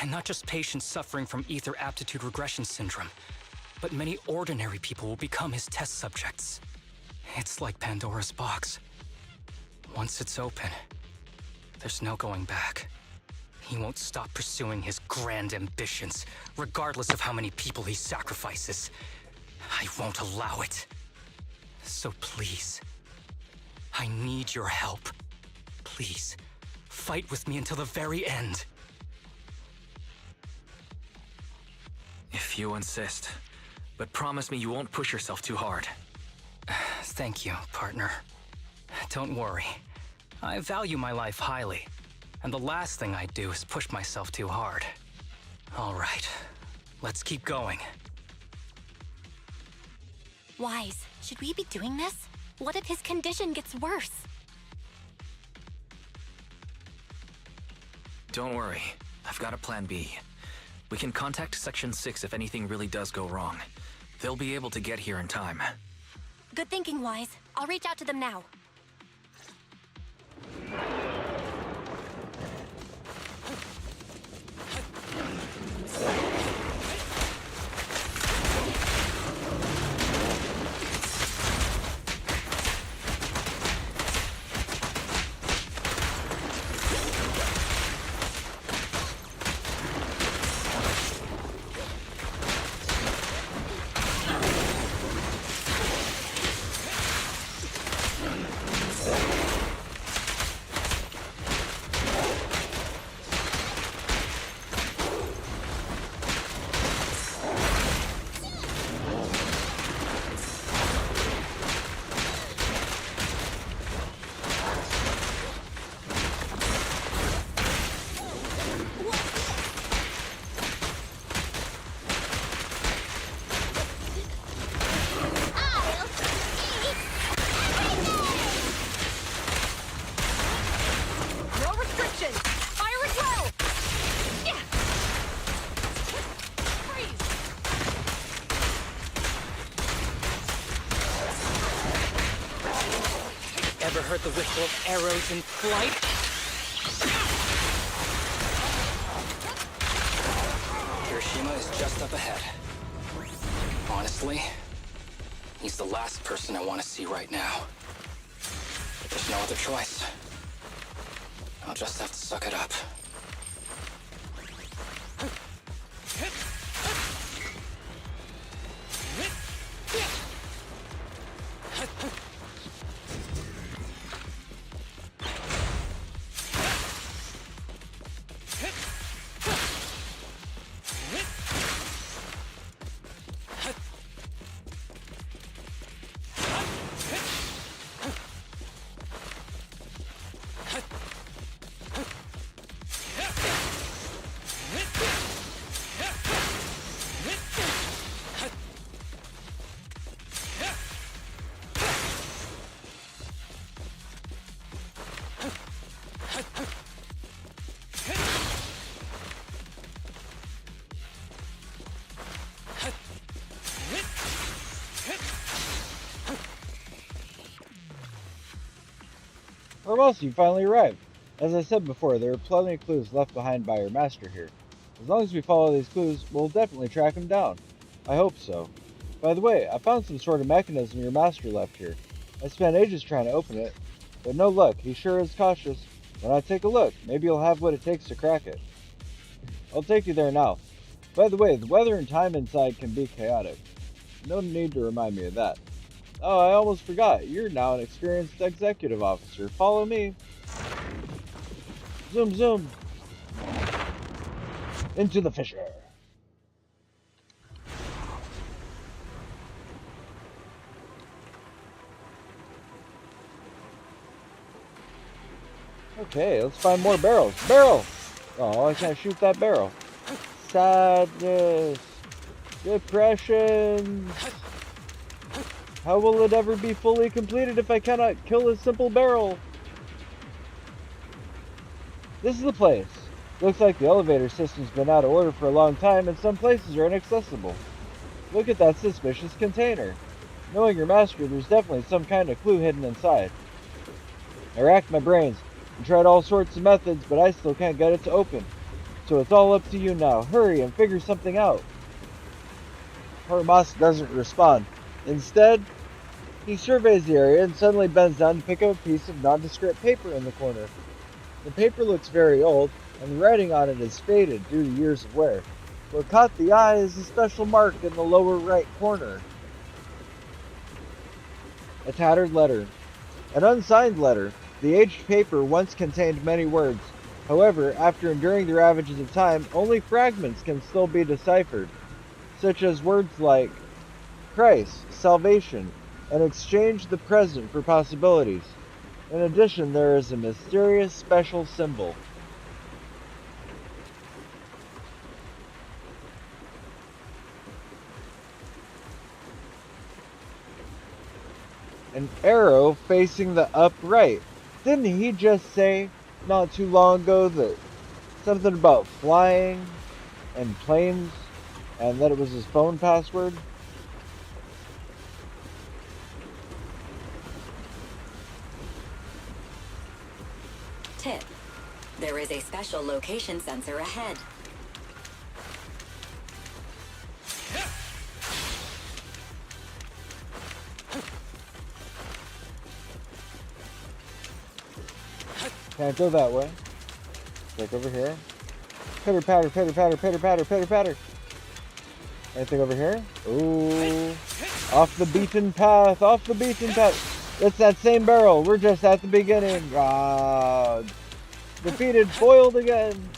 And not just patients suffering from ether aptitude regression syndrome, but many ordinary people will become his test subjects. It's like Pandora's box. Once it's open, there's no going back. He won't stop pursuing his grand ambitions, regardless of how many people he sacrifices. I won't allow it. So please, I need your help. Please, fight with me until the very end. If you insist. But promise me you won't push yourself too hard. Thank you, partner. Don't worry. I value my life highly, and the last thing I'd do is push myself too hard. All right, let's keep going. Wise, should we be doing this? What if his condition gets worse? Don't worry, I've got a plan B. We can contact Section 6 if anything really does go wrong. They'll be able to get here in time. Good thinking, Wise. I'll reach out to them now. Ever heard the whistle of arrows in flight? Kirishima is just up ahead. Honestly, he's the last person I want to see right now. But there's no other choice. I'll just have to suck it up. Hermosa, you finally arrived. As I said before, there are plenty of clues left behind by your master here. As long as we follow these clues, we'll definitely track him down. I hope so. By the way, I found some sort of mechanism your master left here. I spent ages trying to open it, but no luck. He sure is cautious. When I take a look, maybe you'll have what it takes to crack it. I'll take you there now. By the way, the weather and time inside can be chaotic. No need to remind me of that. Oh, I almost forgot. You're now an experienced executive officer. Follow me. Zoom, zoom. Into the fissure. Okay, let's find more barrels. Barrel! Oh, I can't shoot that barrel. Sadness. Depression. How will it ever be fully completed if I cannot kill a simple barrel? This is the place. Looks like the elevator system's been out of order for a long time and some places are inaccessible. Look at that suspicious container. Knowing your master, there's definitely some kind of clue hidden inside. I racked my brains and tried all sorts of methods, but I still can't get it to open. So it's all up to you now. Hurry and figure something out. Hormos doesn't respond. Instead, he surveys the area and suddenly bends down to pick up a piece of nondescript paper in the corner. The paper looks very old, and the writing on it is faded due to years of wear. What caught the eye is a special mark in the lower right corner. A tattered letter. An unsigned letter. The aged paper once contained many words. However, after enduring the ravages of time, only fragments can still be deciphered, such as words like Christ, salvation, and exchange the present for possibilities. In addition, there is a mysterious special symbol. An arrow facing the upright. Didn't he just say not too long ago that something about flying and planes and that it was his phone password? Tip. There is a special location sensor ahead. Can't go that way. Check over here. Pitter patter, pitter patter, pitter patter, pitter patter. Anything over here? Ooh. Off the beaten path, off the beaten path. It's that same barrel. We're just at the beginning. Ah. Defeated, foiled again.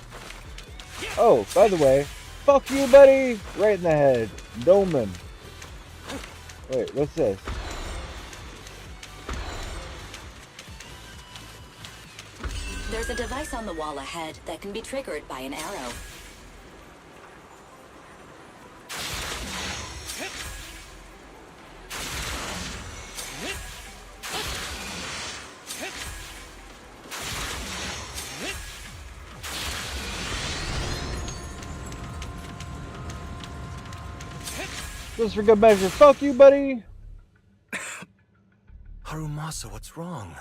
Oh, by the way, fuck you, buddy. Right in the head. Dolman. Wait, what's this? There's a device on the wall ahead that can be triggered by an arrow. Just for good measure. Fuck you, buddy. Harumasa, what's wrong?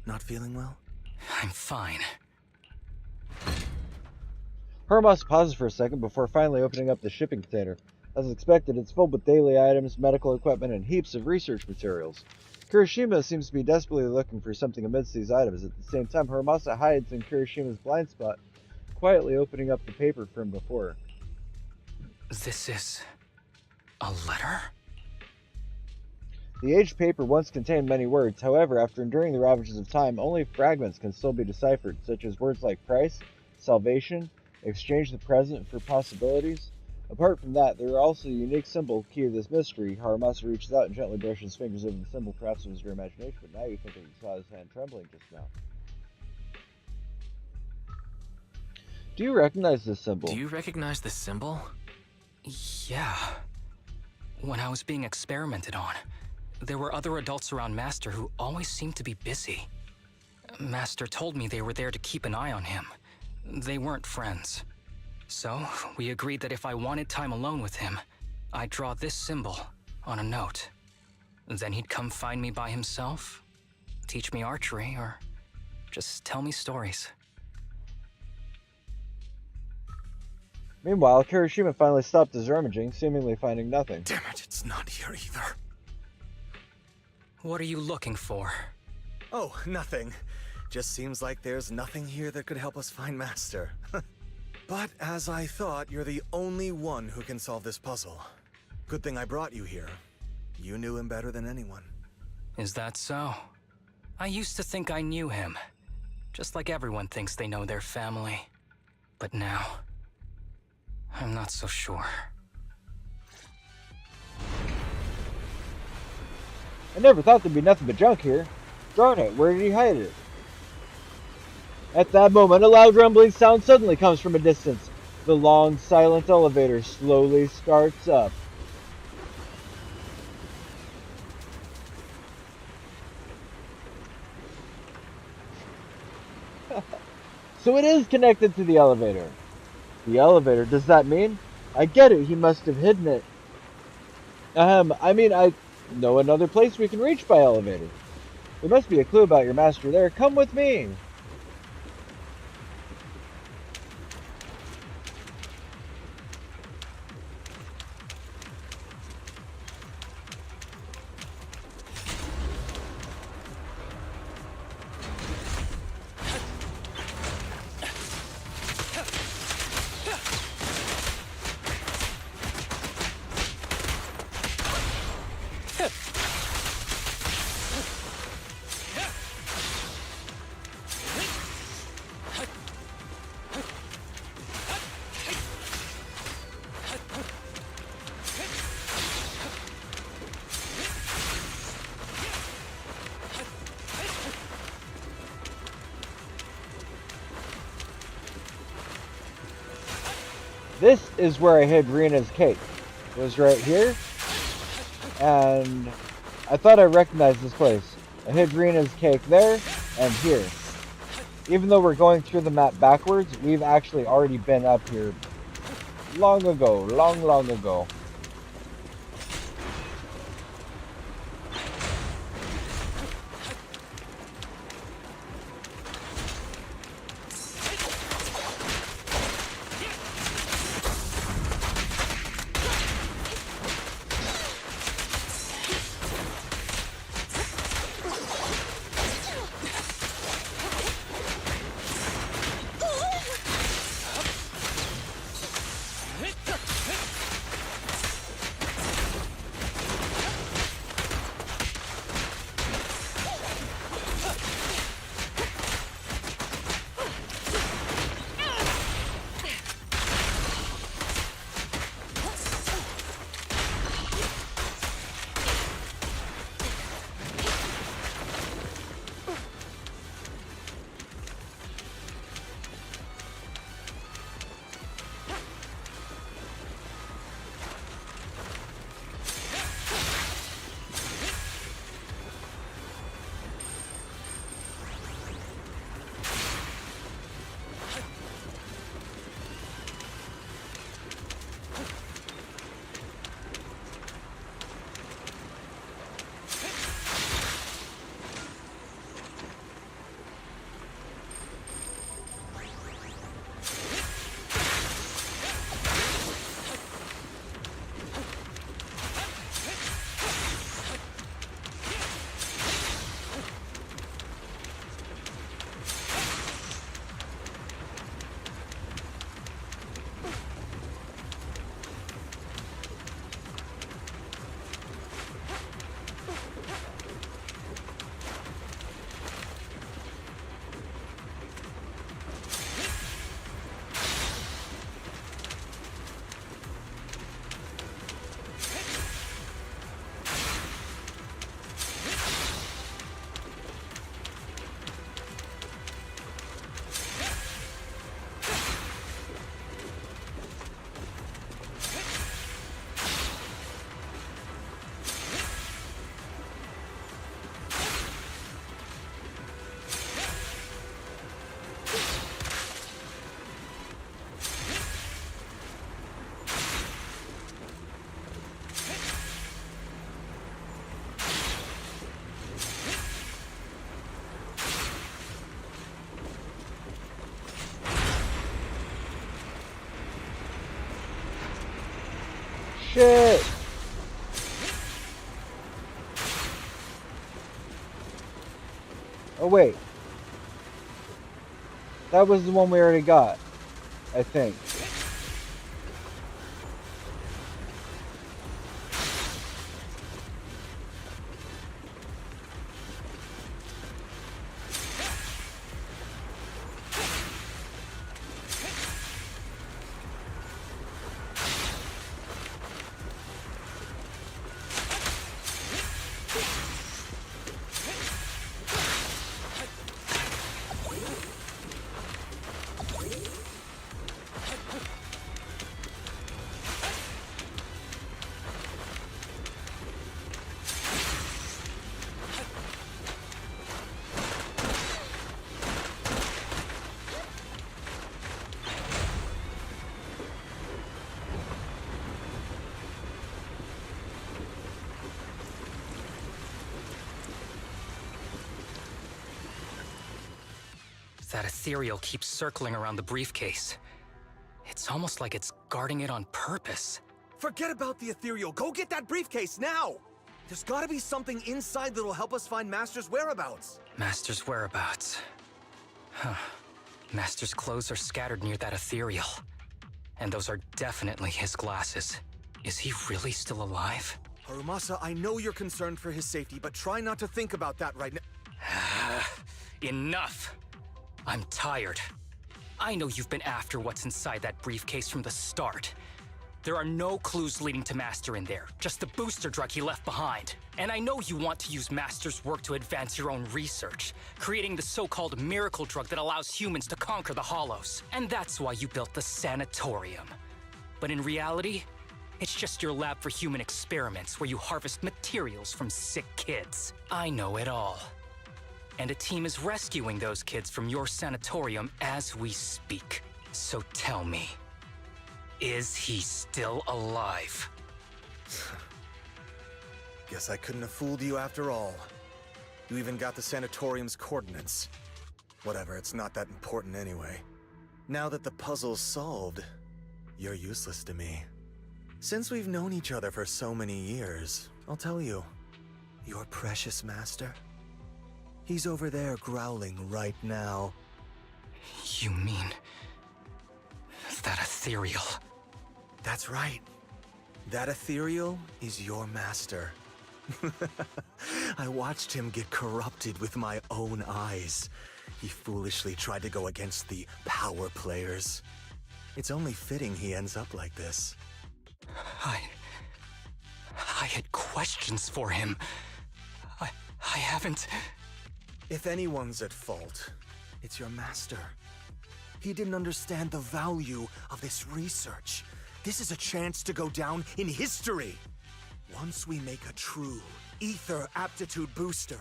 Not feeling well? I'm fine. Hermos pauses for a second before finally opening up the shipping container. As expected, it's filled with daily items, medical equipment, and heaps of research materials. Kirishima seems to be desperately looking for something amidst these items. At the same time, Hermosa hides in Kirishima's blind spot, quietly opening up the paper from before. This is a letter? The aged paper once contained many words. However, after enduring the ravages of time, only fragments can still be deciphered, such as words like Christ, salvation, exchange the present for possibilities. Apart from that, there are also a unique symbol key to this mystery. Haramasa reaches out and gently brushes his fingers over the symbol. Perhaps it was your imagination, but now you think that you saw his hand trembling just now. Do you recognize this symbol? Do you recognize this symbol? Yeah. When I was being experimented on, there were other adults around Master who always seemed to be busy. Master told me they were there to keep an eye on him. They weren't friends. So, we agreed that if I wanted time alone with him, I'd draw this symbol on a note. Then he'd come find me by himself, teach me archery, or just tell me stories. Meanwhile, Kirishima finally stopped his rummaging, seemingly finding nothing. Damn it, it's not here either. What are you looking for? Oh, nothing. Just seems like there's nothing here that could help us find Master. But as I thought, you're the only one who can solve this puzzle. Good thing I brought you here. You knew him better than anyone. Is that so? I used to think I knew him. Just like everyone thinks they know their family. But now, I'm not so sure. I never thought there'd be nothing but junk here. Darn it, where did he hide it? At that moment, a loud rumbling sound suddenly comes from a distance. The long, silent elevator slowly starts up. So it is connected to the elevator. The elevator, does that mean? I get it, he must have hidden it I mean, I know another place we can reach by elevator. There must be a clue about your master there. Come with me. This is where I hid Rena's cake. It was right here. And I thought I recognized this place. I hid Rena's cake there and here. Even though we're going through the map backwards, we've actually already been up here long ago. Long ago. Shit! Oh wait. That was the one we already got, I think. That ethereal keeps circling around the briefcase. It's almost like it's guarding it on purpose. Forget about the ethereal. Go get that briefcase now! There's gotta be something inside that'll help us find Master's whereabouts. Master's whereabouts. Huh. Master's clothes are scattered near that ethereal. And those are definitely his glasses. Is he really still alive? Harumasa, I know you're concerned for his safety, but try not to think about that right now. Enough! I'm tired. I know you've been after what's inside that briefcase from the start. There are no clues leading to Master in there, just the booster drug he left behind. And I know you want to use Master's work to advance your own research, creating the so-called miracle drug that allows humans to conquer the Hollows. And that's why you built the sanatorium. But in reality, it's just your lab for human experiments where you harvest materials from sick kids. I know it all. And a team is rescuing those kids from your sanatorium as we speak. So tell me, is he still alive? Guess I couldn't have fooled you after all. You even got the sanatorium's coordinates. Whatever, it's not that important anyway. Now that the puzzle's solved, you're useless to me. Since we've known each other for so many years, I'll tell you, your precious master, he's over there growling right now. You mean that ethereal? That's right. That ethereal is your master. I watched him get corrupted with my own eyes. He foolishly tried to go against the power players. It's only fitting he ends up like this. I had questions for him. I haven't... If anyone's at fault, it's your master. He didn't understand the value of this research. This is a chance to go down in history. Once we make a true ether aptitude booster,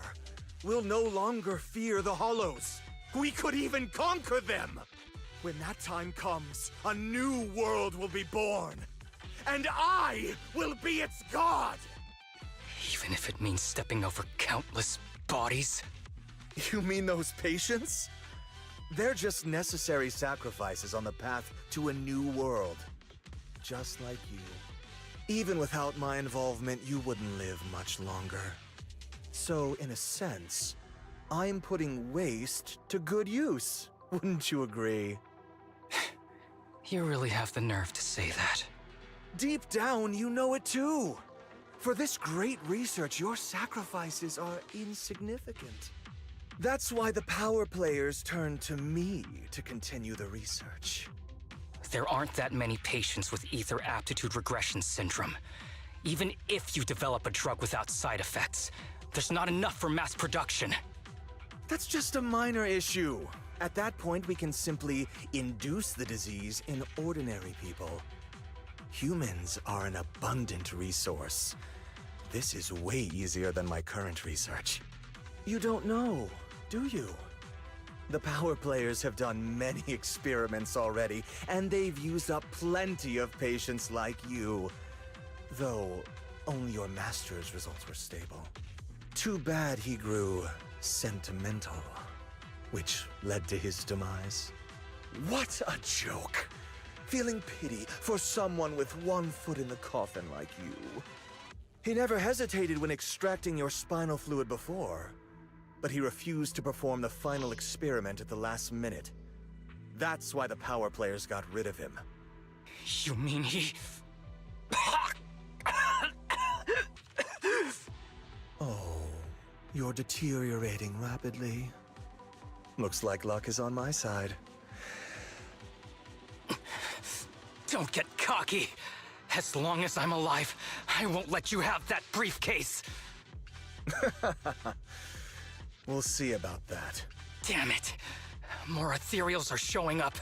we'll no longer fear the Hollows. We could even conquer them. When that time comes, a new world will be born. And I will be its god! Even if it means stepping over countless bodies? You mean those patients? They're just necessary sacrifices on the path to a new world. Just like you. Even without my involvement, you wouldn't live much longer. So, in a sense, I'm putting waste to good use. Wouldn't you agree? You really have the nerve to say that. Deep down, you know it too. For this great research, your sacrifices are insignificant. That's why the power players turn to me to continue the research. There aren't that many patients with ether aptitude regression syndrome. Even if you develop a drug without side effects, there's not enough for mass production. That's just a minor issue. At that point, we can simply induce the disease in ordinary people. Humans are an abundant resource. This is way easier than my current research. You don't know, do you? The power players have done many experiments already, and they've used up plenty of patients like you. Though, only your master's results were stable. Too bad he grew sentimental, which led to his demise. What a joke! Feeling pity for someone with one foot in the coffin like you. He never hesitated when extracting your spinal fluid before. But he refused to perform the final experiment at the last minute. That's why the power players got rid of him. You mean he... Oh, you're deteriorating rapidly. Looks like luck is on my side. Don't get cocky. As long as I'm alive, I won't let you have that briefcase. We'll see about that. Damn it. More ethereals are showing up.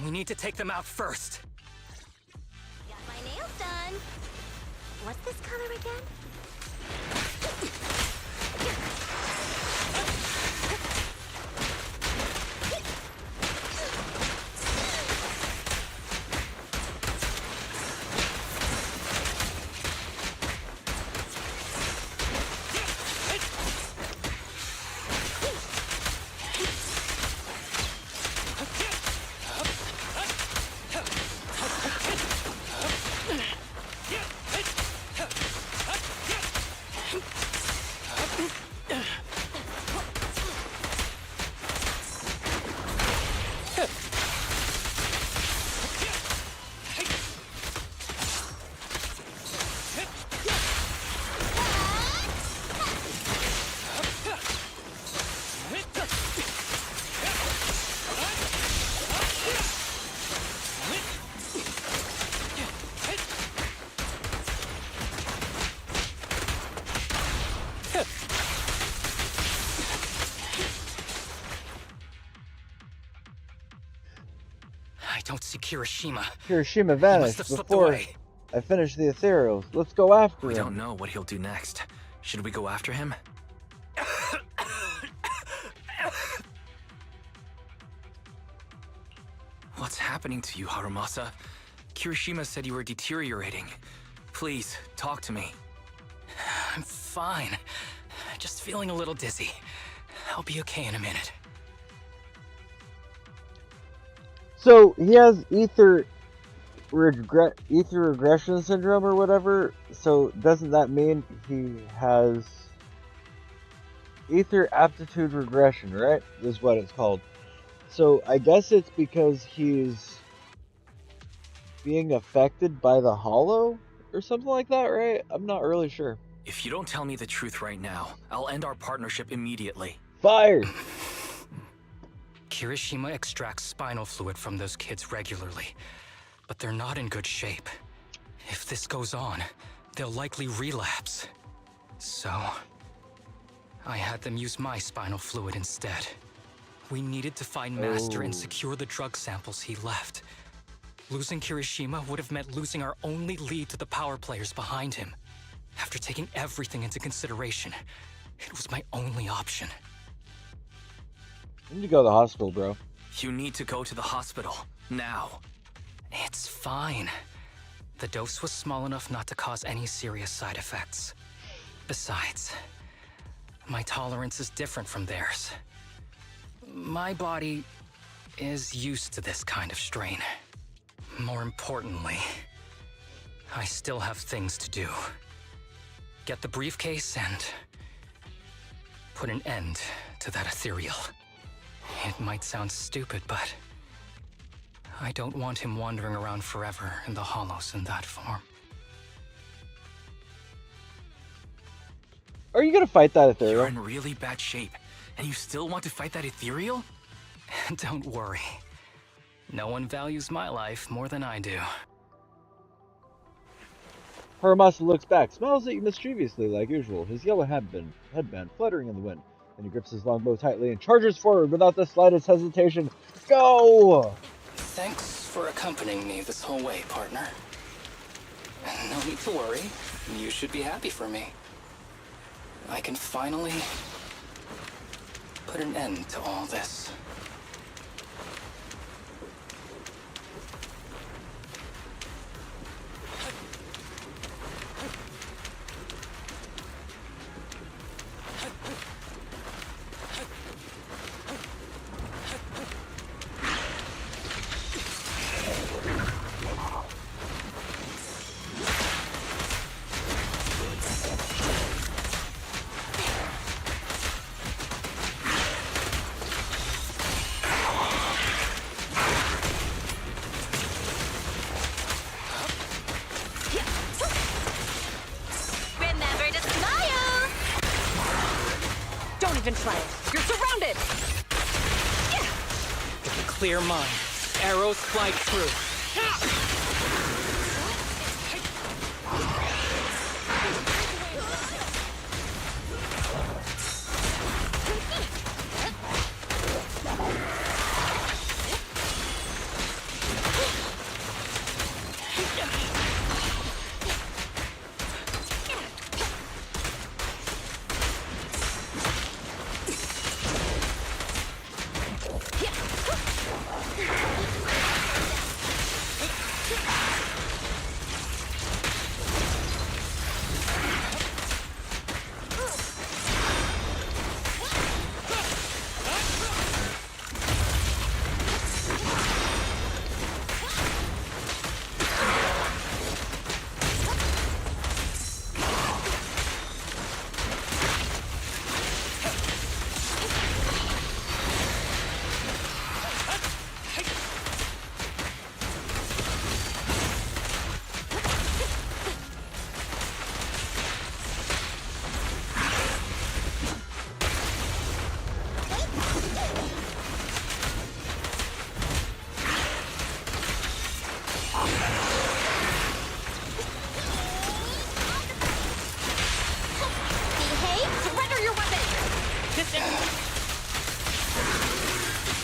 We need to take them out first. Got my nails done. What's this color again? don't see Kirishima. Kirishima He must vanished have slipped before away. I finished the ethereals. Let's go after We him. don't know what he'll do next. Should we go after him? What's happening to you, Harumasa? Kirishima said you were deteriorating. Please, talk to me. I'm fine. Just feeling a little dizzy. I'll be okay in a minute. So he has ether regression syndrome or whatever. So doesn't that mean he has ether aptitude regression, right? Is what it's called. So I guess it's because he's being affected by the hollow or something like that, right? I'm not really sure. If you don't tell me the truth right now, I'll end our partnership immediately. Fire! Kirishima extracts spinal fluid from those kids regularly, but they're not in good shape. If this goes on, they'll likely relapse. So, I had them use my spinal fluid instead. We needed to find Master and secure the drug samples he left. Losing Kirishima would have meant losing our only lead to the power players behind him. After taking everything into consideration, it was my only option. You need to go to the hospital, bro. You need to go to the hospital, now. It's fine. The dose was small enough not to cause any serious side effects. Besides, my tolerance is different from theirs. My body is used to this kind of strain. More importantly, I still have things to do. Get the briefcase and put an end to that ethereal. It might sound stupid, but I don't want him wandering around forever in the hollows in that form. Are you gonna fight that ethereal? You're in really bad shape, and you still want to fight that ethereal? Don't worry. No one values my life more than I do. Harumasa looks back, smiles at you mischievously like usual, his yellow headband fluttering in the wind. Then he grips his longbow tightly and charges forward without the slightest hesitation. Go! Thanks for accompanying me this whole way, partner. No need to worry. You should be happy for me. I can finally put an end to all this. Remember to smile! Don't even try it. You're surrounded! With a clear mind, arrows fly through. Behave! Surrender your weapon! This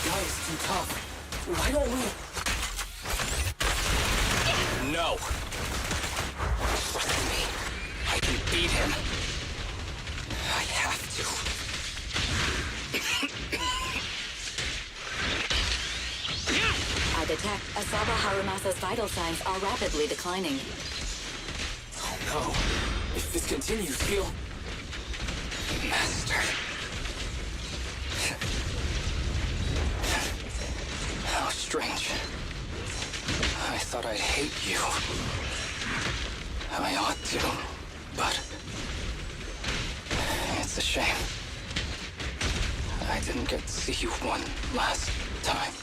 guy is too tough. Why don't we... No. Trust me. I can beat him. I have to. I detect Asaba Harumasa's vital signs are rapidly declining. Oh no. If this continues, he'll... Master. How strange. I thought I'd hate you. I ought to, but... It's a shame. I didn't get to see you one last time.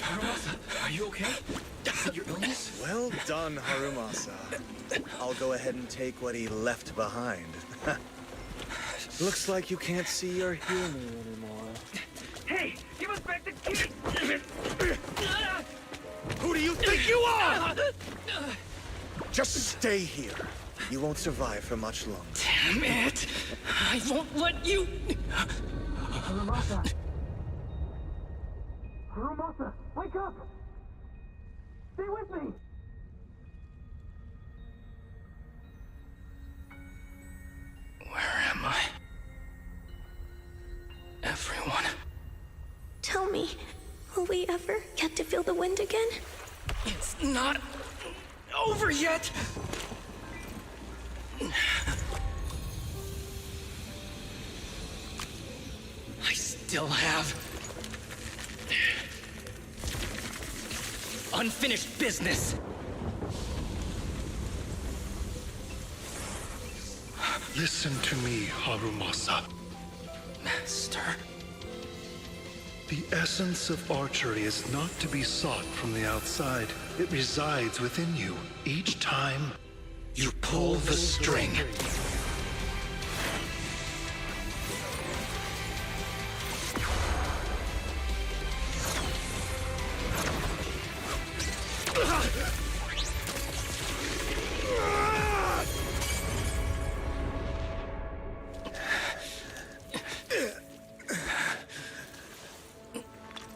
Harumasa, are you okay? Your illness? Well done, Harumasa. I'll go ahead and take what he left behind. Looks like you can't see or hear me anymore. Hey, give us back the key! Who do you think you are? Just stay here. You won't survive for much longer. Damn it! I won't let you... Harumasa! Harumasa, wake up! Stay with me! Where am I? Everyone. Tell me, will we ever get to feel the wind again? It's not over yet! I still have unfinished business. Listen to me, Harumasa. Master. The essence of archery is not to be sought from the outside. It resides within you. Each time you pull the string.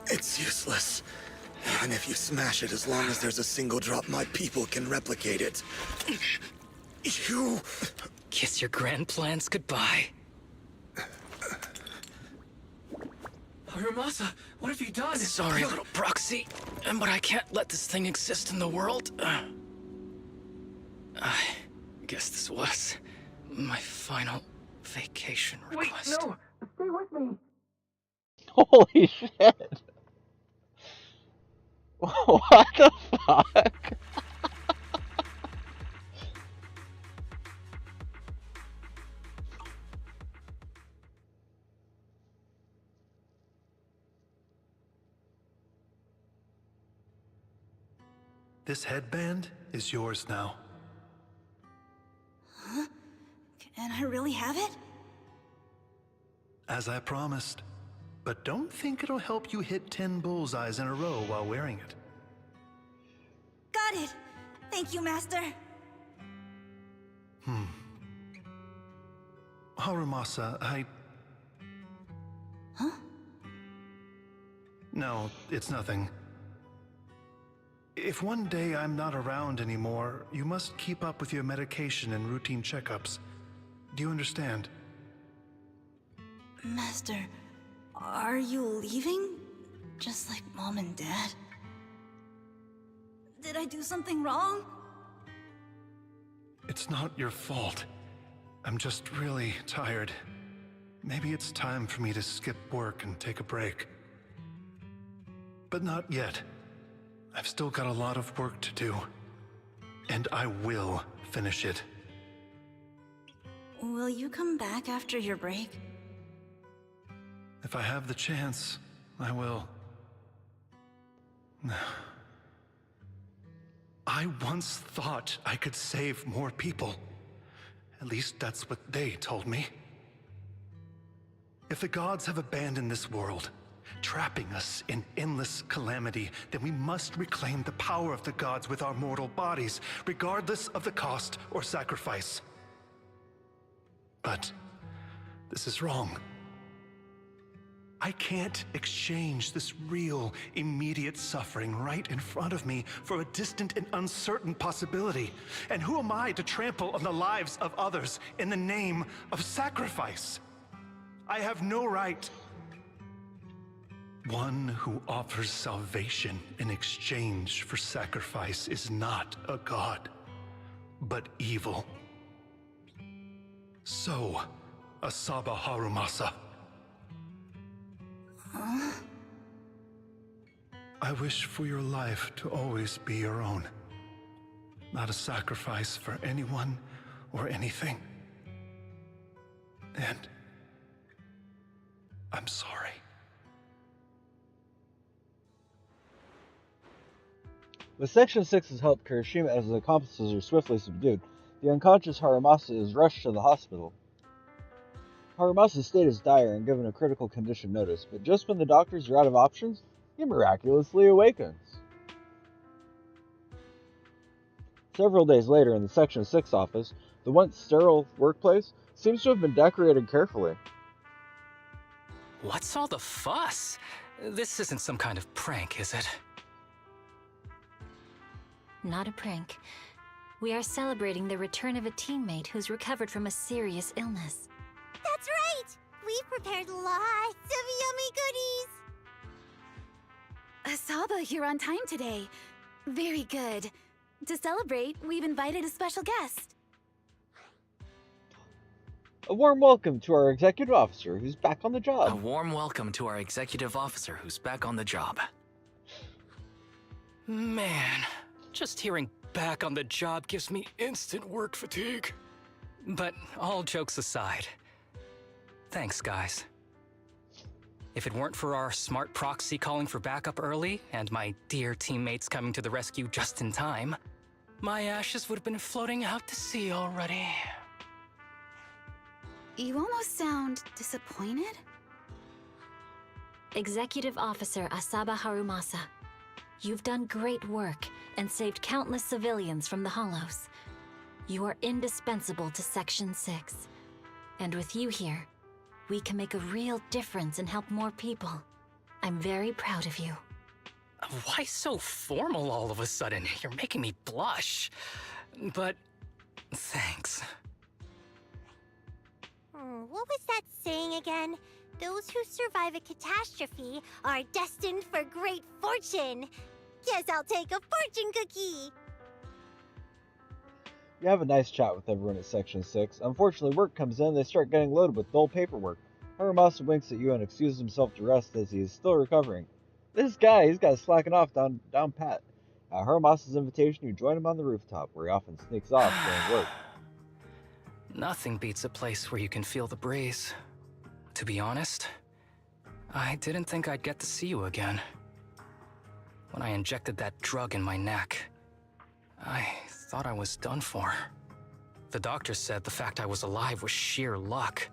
It's useless. Even if you smash it, as long as there's a single drop, my people can replicate it. You... Kiss your grand plans goodbye. Harumasa, what have you done? Sorry, little proxy, but I can't let this thing exist in the world. I guess this was my final vacation request. Wait, no! Stay with me! Holy shit! What the fuck? This headband is yours now. Huh? Can I really have it? As I promised. But don't think it'll help you hit 10 bullseyes in a row while wearing it. Got it! Thank you, Master. Harumasa, Huh? No, it's nothing. If one day I'm not around anymore, you must keep up with your medication and routine checkups. Do you understand? Master, are you leaving? Just like Mom and Dad? Did I do something wrong? It's not your fault. I'm just really tired. Maybe it's time for me to skip work and take a break. But not yet. I've still got a lot of work to do. And I will finish it. Will you come back after your break? If I have the chance, I will. I once thought I could save more people. At least that's what they told me. If the gods have abandoned this world, trapping us in endless calamity, then we must reclaim the power of the gods with our mortal bodies, regardless of the cost or sacrifice. But this is wrong. I can't exchange this real, immediate suffering right in front of me for a distant and uncertain possibility. And who am I to trample on the lives of others in the name of sacrifice? I have no right. One who offers salvation in exchange for sacrifice is not a god, but evil. So, Asaba Harumasa. Huh? I wish for your life to always be your own. Not a sacrifice for anyone or anything. And I'm sorry. With Section 6's help, Kirishima and his accomplices are swiftly subdued. The unconscious Harumasa is rushed to the hospital. Harumasa's state is dire and given a critical condition notice, but just when the doctors are out of options, he miraculously awakens. Several days later, in the Section 6 office, the once sterile workplace seems to have been decorated carefully. What's all the fuss? This isn't some kind of prank, is it? Not a prank. We are celebrating the return of a teammate who's recovered from a serious illness. That's right! We've prepared lots of yummy goodies! Asaba, you're on time today. Very good. To celebrate, we've invited a special guest. A warm welcome to our executive officer who's back on the job. A warm welcome to our executive officer who's back on the job. Man, just hearing back on the job gives me instant work fatigue. But all jokes aside, thanks, guys. If it weren't for our smart proxy calling for backup early and my dear teammates coming to the rescue just in time, my ashes would have been floating out to sea already. You almost sound disappointed? Executive Officer Asaba Harumasa, you've done great work and saved countless civilians from the Hollows. You are indispensable to Section 6. And with you here, we can make a real difference and help more people. I'm very proud of you. Why so formal all of a sudden? You're making me blush. But thanks. What was that saying again? Those who survive a catastrophe are destined for great fortune. Guess I'll take a fortune cookie. You have a nice chat with everyone at Section 6. Unfortunately, work comes in, they start getting loaded with dull paperwork. Harumasa winks at you and excuses himself to rest as he is still recovering. This guy, he's got slacking off down pat. At Harumasa's invitation, you join him on the rooftop, where he often sneaks off during work. Nothing beats a place where you can feel the breeze. To be honest, I didn't think I'd get to see you again. When I injected that drug in my neck, I thought I was done for. The doctor said the fact I was alive was sheer luck,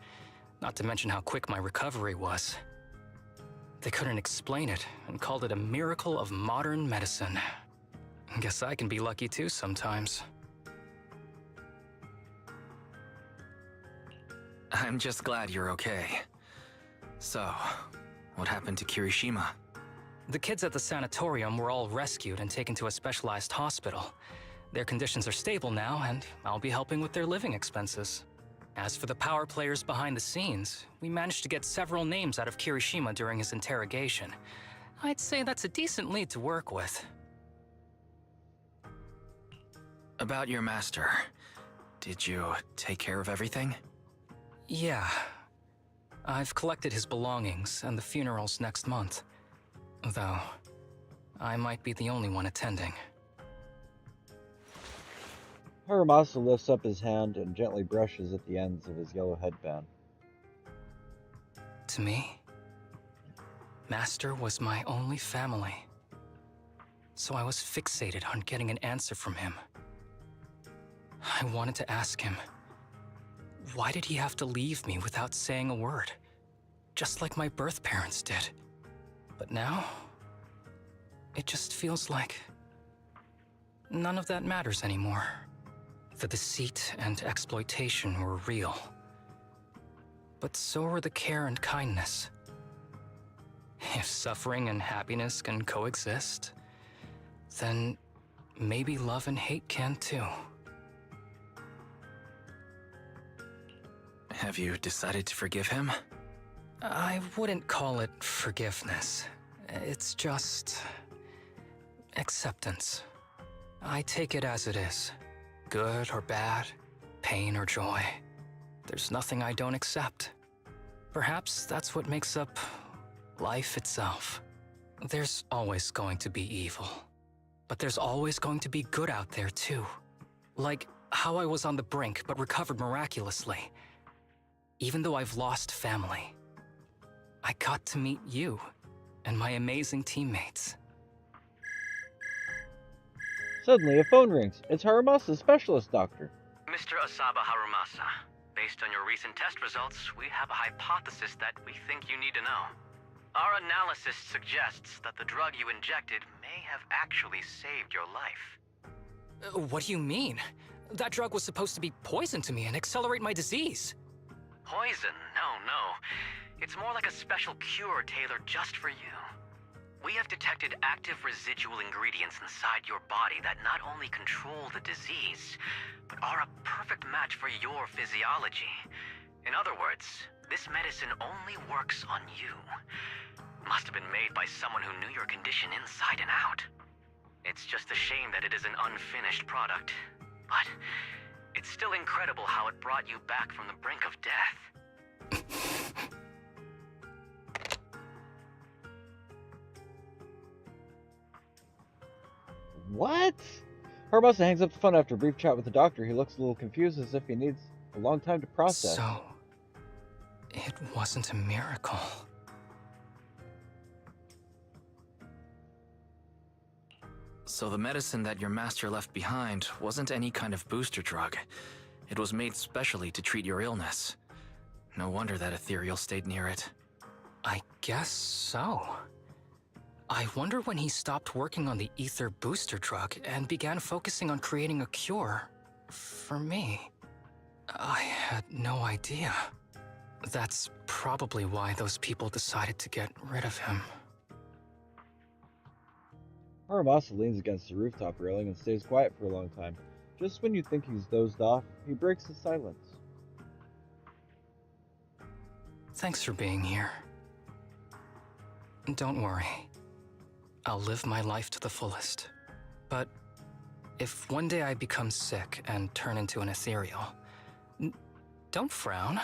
not to mention how quick my recovery was. They couldn't explain it and called it a miracle of modern medicine. Guess I can be lucky too sometimes. I'm just glad you're okay. So, what happened to Kirishima? The kids at the sanatorium were all rescued and taken to a specialized hospital. Their conditions are stable now, and I'll be helping with their living expenses. As for the power players behind the scenes, we managed to get several names out of Kirishima during his interrogation. I'd say that's a decent lead to work with. About your master, did you take care of everything? Yeah. I've collected his belongings, and the funeral's next month. Though, I might be the only one attending. Harumasa lifts up his hand and gently brushes at the ends of his yellow headband. To me, Master was my only family. So I was fixated on getting an answer from him. I wanted to ask him, why did he have to leave me without saying a word? Just like my birth parents did. But now, it just feels like none of that matters anymore. The deceit and exploitation were real. But so were the care and kindness. If suffering and happiness can coexist, then maybe love and hate can too. Have you decided to forgive him? I wouldn't call it forgiveness. It's just acceptance. I take it as it is. Good or bad, pain or joy. There's nothing I don't accept. Perhaps that's what makes up life itself. There's always going to be evil. But there's always going to be good out there too. Like how I was on the brink but recovered miraculously. Even though I've lost family, I got to meet you and my amazing teammates. Suddenly, a phone rings. It's Harumasa's specialist doctor. Mr. Asaba Harumasa, based on your recent test results, we have a hypothesis that we think you need to know. Our analysis suggests that the drug you injected may have actually saved your life. What do you mean? That drug was supposed to be poison to me and accelerate my disease. Poison? No. It's more like a special cure tailored just for you. We have detected active residual ingredients inside your body that not only control the disease, but are a perfect match for your physiology. In other words, this medicine only works on you. Must have been made by someone who knew your condition inside and out. It's just a shame that it is an unfinished product. But it's still incredible how it brought you back from the brink of death. What? Harumasa hangs up the phone after a brief chat with the doctor. He looks a little confused, as if he needs a long time to process. So, it wasn't a miracle. So the medicine that your master left behind wasn't any kind of booster drug. It was made specially to treat your illness. No wonder that ethereal stayed near it. I guess so. I wonder when he stopped working on the ether booster drug and began focusing on creating a cure for me. I had no idea. That's probably why those people decided to get rid of him. Harumasa leans against the rooftop railing and stays quiet for a long time. Just when you think he's dozed off, he breaks the silence. Thanks for being here. Don't worry. I'll live my life to the fullest. But if one day I become sick and turn into an ethereal, don't frown.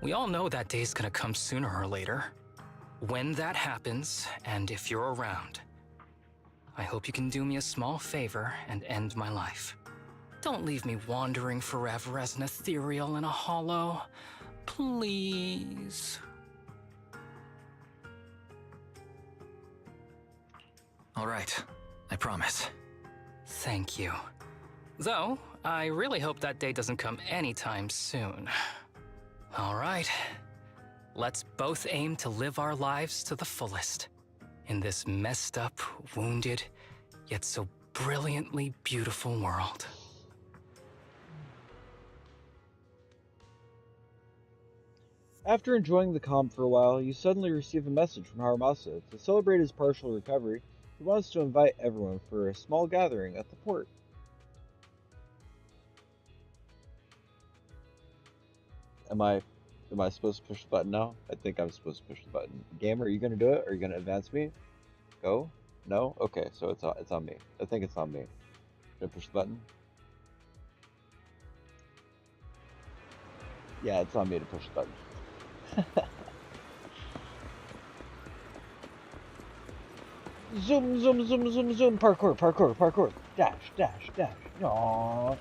We all know that day's gonna come sooner or later. When that happens, and if you're around, I hope you can do me a small favor and end my life. Don't leave me wandering forever as an ethereal in a hollow. Please. All right, I promise. Thank you. Though, I really hope that day doesn't come anytime soon. All right. Let's both aim to live our lives to the fullest. In this messed up, wounded, yet so brilliantly beautiful world. After enjoying the calm for a while, you suddenly receive a message from Harumasa. To celebrate his partial recovery, he wants to invite everyone for a small gathering at the port. Am I supposed to push the button now? I think I'm supposed to push the button. Gamer, are you gonna do it? Are you gonna advance me? Go? No? Okay, so it's on me. I think it's on me. Should I push the button? Yeah, it's on me to push the button. Zoom, zoom, zoom, zoom, zoom. Parkour, parkour, parkour. Dash, dash, dash. Aww.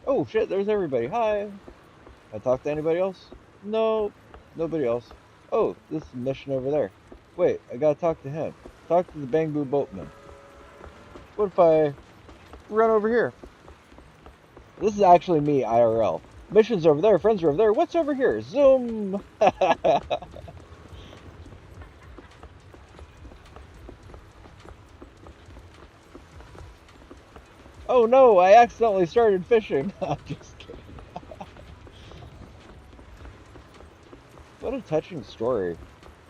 Oh shit, there's everybody. Hi. I talk to anybody else? No, nobody else. Oh, this is a mission over there. Wait, I gotta talk to him. Talk to the Bamboo Boatman. What if I run over here? This is actually me, IRL. Mission's over there, friends are over there. What's over here? Zoom! Oh no, I accidentally started fishing. I'm just kidding. What a touching story.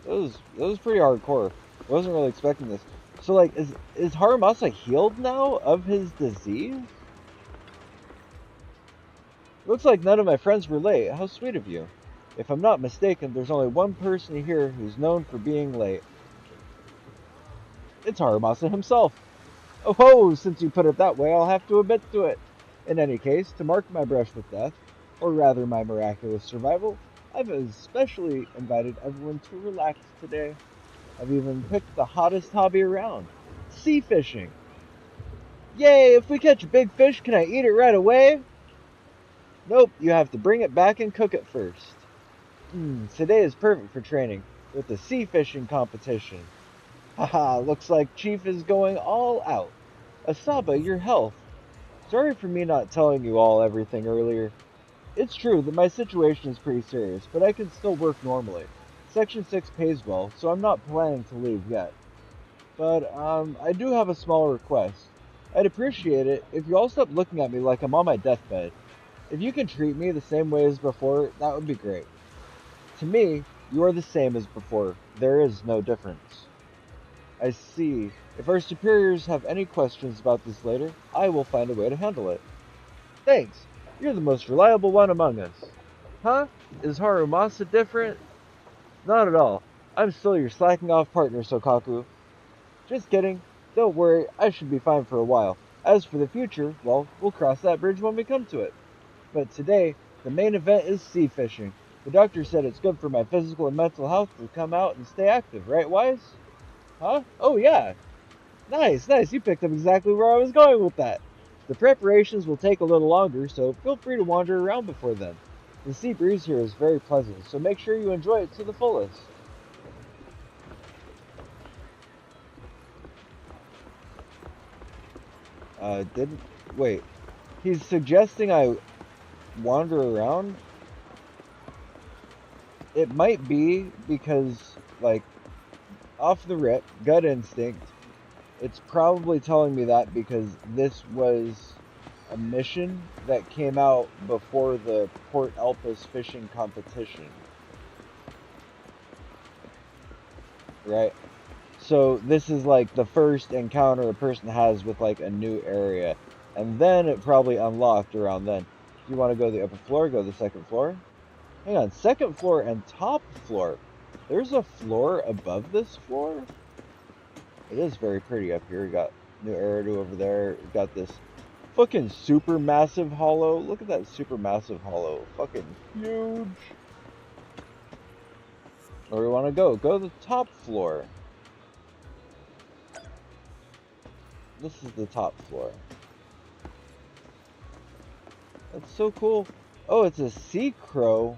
That was pretty hardcore. I wasn't really expecting this. So like is Haramasa healed now of his disease? Looks like none of my friends were late. How sweet of you. If I'm not mistaken, there's only one person here who's known for being late. It's Haramasa himself. Oh ho, since you put it that way, I'll have to admit to it. In any case, to mark my brush with death, or rather my miraculous survival, I've especially invited everyone to relax today. I've even picked the hottest hobby around, sea fishing. Yay, if we catch a big fish, can I eat it right away? Nope, you have to bring it back and cook it first. Today is perfect for training, with the sea fishing competition. Haha, looks like Chief is going all out. Asaba, your health. Sorry for me not telling you all everything earlier. It's true that my situation is pretty serious, but I can still work normally. Section 6 pays well, so I'm not planning to leave yet. But, I do have a small request. I'd appreciate it if you all stop looking at me like I'm on my deathbed. If you can treat me the same way as before, that would be great. To me, you are the same as before. There is no difference. I see. If our superiors have any questions about this later, I will find a way to handle it. Thanks. You're the most reliable one among us. Huh? Is Harumasa different? Not at all. I'm still your slacking off partner, Sokaku. Just kidding. Don't worry, I should be fine for a while. As for the future, well, we'll cross that bridge when we come to it. But today, the main event is sea fishing. The doctor said it's good for my physical and mental health to come out and stay active, right, Wise? Huh? Oh, yeah. Nice, nice. You picked up exactly where I was going with that. The preparations will take a little longer, so feel free to wander around before then. The sea breeze here is very pleasant, so make sure you enjoy it to the fullest. Didn't... Wait. He's suggesting I wander around? It might be because, like, off the rip, gut instinct, it's probably telling me that because this was a mission that came out before the Port Elpis fishing competition. Right? So this is like the first encounter a person has with like a new area. And then it probably unlocked around then. If you want to go to the upper floor, go to the second floor. Hang on, second floor and top floor. There's a floor above this floor? It is very pretty up here. We got new Eridu over there. We got this fucking super massive hollow. Look at that super massive hollow. Fucking huge. Where do we want to go? Go to the top floor. This is the top floor. That's so cool. Oh, it's a sea crow.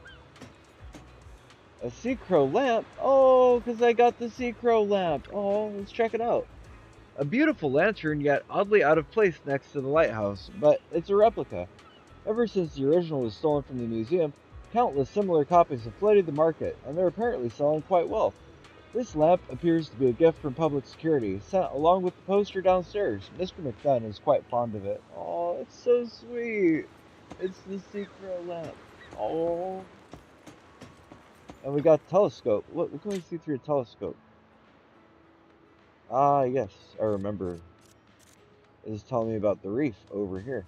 A sea crow lamp? Oh, because I got the sea crow lamp. Oh, let's check it out. A beautiful lantern, yet oddly out of place next to the lighthouse, but it's a replica. Ever since the original was stolen from the museum, countless similar copies have flooded the market, and they're apparently selling quite well. This lamp appears to be a gift from public security, sent along with the poster downstairs. Mr. McFadden is quite fond of it. Oh, it's so sweet. It's the secret lamp. Oh. And we got a telescope. What can we see through a telescope? Ah, yes, I remember. It was telling me about the reef over here.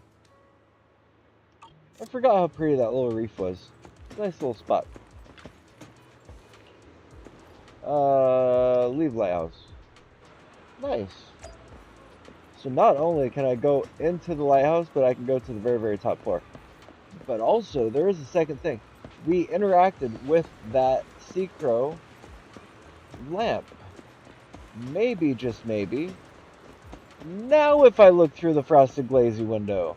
I forgot how pretty that little reef was. Nice little spot. Leave lighthouse. Nice. So not only can I go into the lighthouse, but I can go to the very, very top floor. But also, there is a second thing. We interacted with that sea crow lamp. Maybe, just maybe. Now if I look through the frosted glazy window.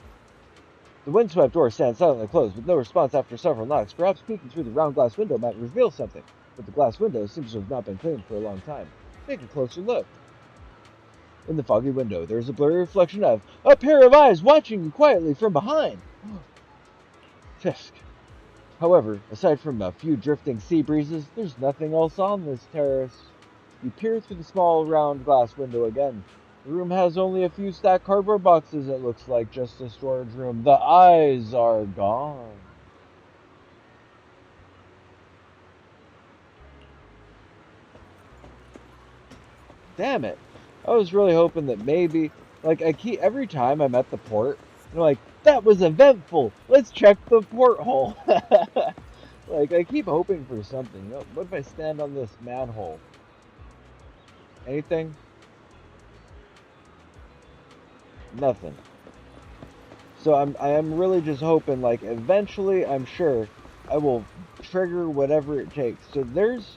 The windswept door stands silently closed, with no response after several knocks. Perhaps peeking through the round glass window might reveal something, but the glass window seems to have not been cleaned for a long time. Take a closer look. In the foggy window, there is a blurry reflection of a pair of eyes watching you quietly from behind. Fisk. However, aside from a few drifting sea breezes, there's nothing else on this terrace. You peer through the small round glass window again. The room has only a few stacked cardboard boxes, it looks like, just a storage room. The eyes are gone. Damn it. I was really hoping that maybe, like, every time I'm at the port, I'm like, that was eventful. Let's check the porthole. Like, I keep hoping for something. You know, what if I stand on this manhole? Anything? Nothing. So I am really just hoping, like, eventually, I'm sure I will trigger whatever it takes. So there's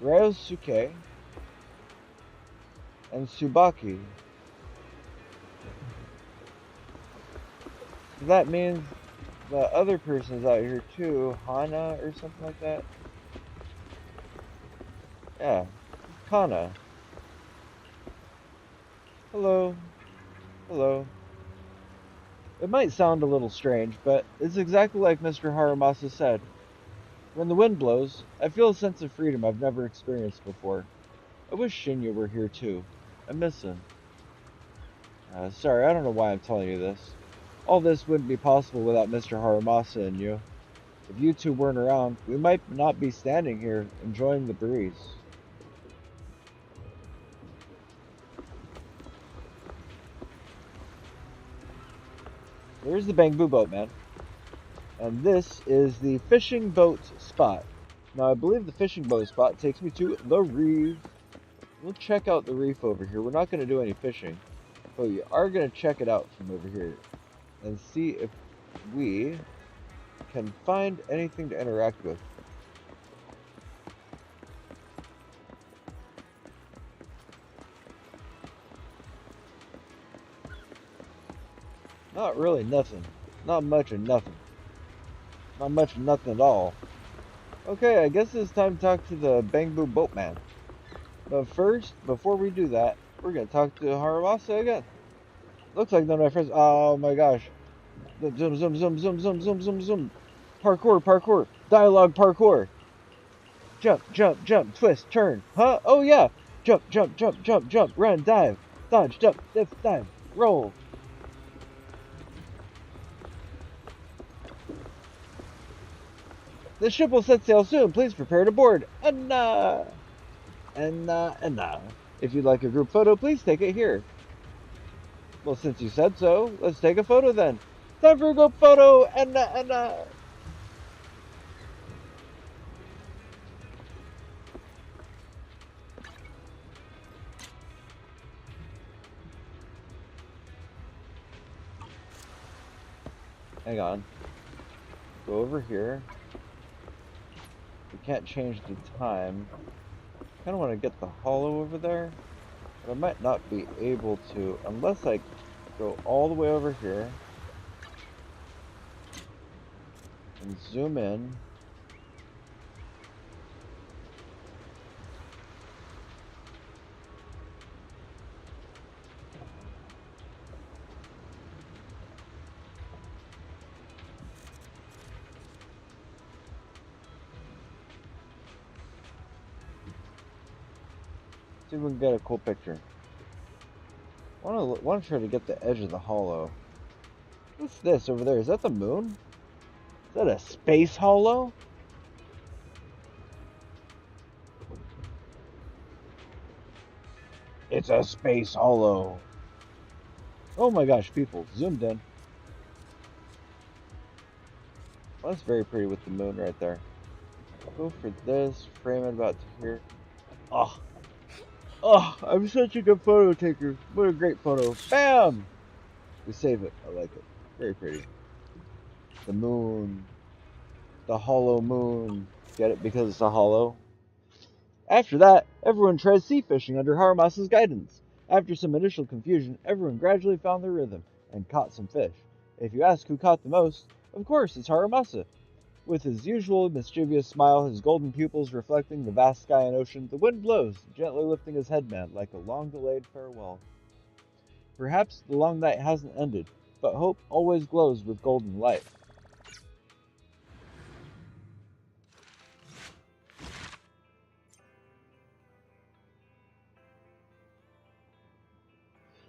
Ryosuke and Tsubaki. So that means the other person's out here too, Hana or something like that. Yeah, Kana. Hello. Hello. It might sound a little strange, but it's exactly like Mr. Haramasa said. When the wind blows, I feel a sense of freedom I've never experienced before. I wish Shinya were here too. I miss him. Sorry, I don't know why I'm telling you this. All this wouldn't be possible without Mr. Haramasa and you. If you two weren't around, we might not be standing here enjoying the breeze. There's the Bamboo Boat, man. And this is the fishing boat spot. Now, I believe the fishing boat spot takes me to the reef. We'll check out the reef over here. We're not going to do any fishing, but we are going to check it out from over here and see if we can find anything to interact with. Not really nothing. Not much of nothing. Not much of nothing at all. Okay, I guess it's time to talk to the Bamboo Boatman. But first, before we do that, we're going to talk to Haramasa again. Looks like none of my friends... Oh my gosh. Zoom, zoom, zoom, zoom, zoom, zoom, zoom, zoom. Parkour, parkour. Dialogue parkour. Jump, jump, jump, twist, turn. Huh? Oh yeah. Jump, jump, jump, jump, jump, run, dive. Dodge, jump, dip, dive. Roll. The ship will set sail soon. Please prepare to board. Anna. Anna. If you'd like a group photo, please take it here. Well, since you said so, let's take a photo then. Time for a group photo. Anna. Hang on. Go over here. We can't change the time. I kind of want to get the hollow over there, but I might not be able to unless I go all the way over here and zoom in. See if we can get a cool picture. I want to try to get the edge of the hollow. What's this over there? Is that the moon? Is that a space hollow? It's a space hollow. Oh my gosh, people, zoomed in. Well, that's very pretty with the moon right there. I'll go for this, frame it about to here. Oh, I'm such a good photo taker. What a great photo. Bam! We save it. I like it. Very pretty. The moon. The hollow moon. Get it because it's a hollow? After that, everyone tries sea fishing under Haramasa's guidance. After some initial confusion, everyone gradually found their rhythm and caught some fish. If you ask who caught the most, of course it's Haramasa. With his usual mischievous smile, his golden pupils reflecting the vast sky and ocean, the wind blows, gently lifting his headband like a long-delayed farewell. Perhaps the long night hasn't ended, but hope always glows with golden light.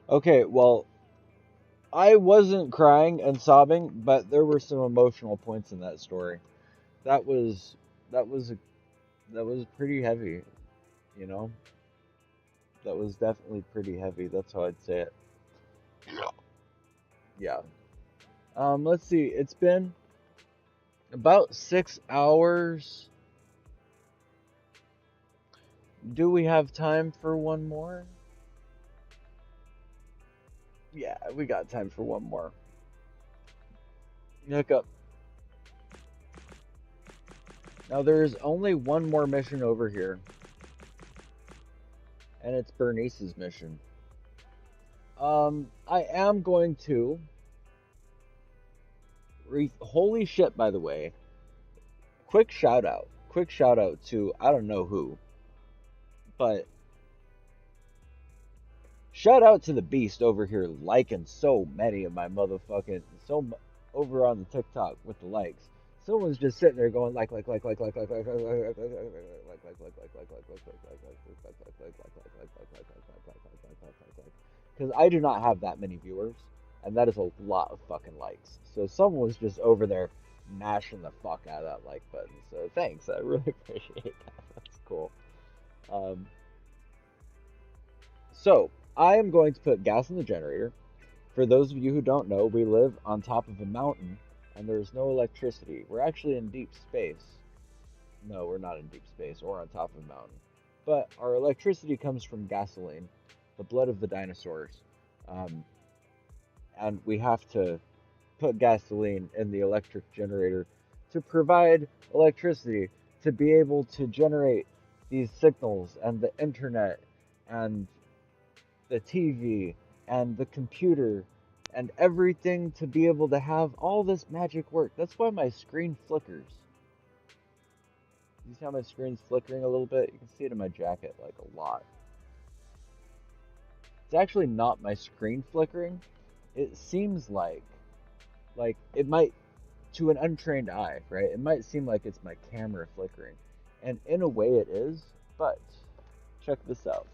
Okay, well, I wasn't crying and sobbing, but there were some emotional points in that story. That was that was a, that was pretty heavy, you know. That was definitely pretty heavy. That's how I'd say it. Yeah. Let's see. It's been about 6 hours. Do we have time for one more? Yeah, we got time for one more. Hiccup. Now there's only one more mission over here, and it's Bernice's mission. I am going to. Holy shit! By the way, quick shout out. Quick shout out to I don't know who, but shout out to the beast over here liking so many of my motherfucking over on the TikTok with the likes. Someone's just sitting there going because I do not have that many viewers, and that is a lot of fucking likes. So someone was just over there mashing the fuck out of that like button. So thanks, I really appreciate that. That's cool. Um, so I am going to put gas in the generator. For those of you who don't know, we live on top of a mountain and there's no electricity. We're actually in deep space. No, we're not in deep space or on top of a mountain. But our electricity comes from gasoline, the blood of the dinosaurs. Um, and we have to put gasoline in the electric generator to provide electricity to be able to generate these signals and the internet and the TV and the computer and everything to be able to have all this magic work. That's why my screen flickers. You see how my screen's flickering a little bit? You can see it in my jacket like a lot. It's actually not my screen flickering. It seems like it might to an untrained eye, right? It might seem like it's my camera flickering. And in a way it is, but check this out.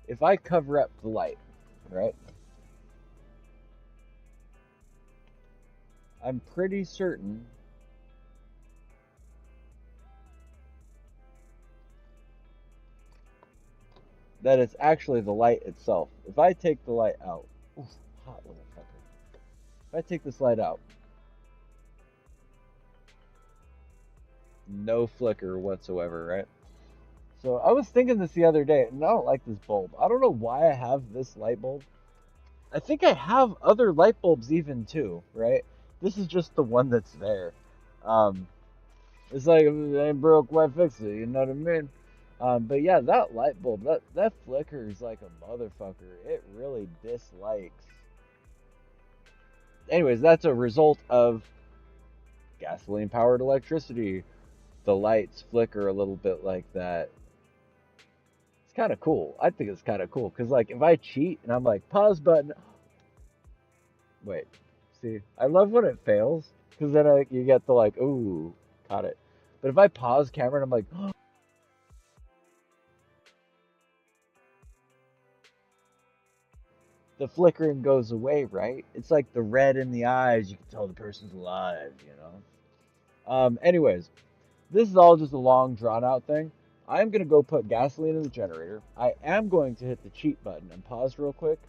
If I cover up the light, right? I'm pretty certain that it's actually the light itself. If I take the light out, oof, hot little fucker. If I take this light out, no flicker whatsoever, right? So I was thinking this the other day, and I don't like this bulb. I don't know why I have this light bulb. I think I have other light bulbs even too, right? This is just the one that's there. Um, it's like if it ain't broke, why fix it? You know what I mean? But yeah, that light bulb, that flickers like a motherfucker. It really dislikes. Anyways, that's a result of gasoline-powered electricity. The lights flicker a little bit like that. It's kind of cool. I think it's kind of cool because like if I cheat and I'm like pause button, wait, see, I love when it fails because then you get the like, ooh, caught it. But if I pause camera and I'm like, the flickering goes away, right? It's like the red in the eyes. You can tell the person's alive, you know? Anyways, this is all just a long, drawn-out thing. I'm going to go put gasoline in the generator. I am going to hit the cheat button and pause real quick,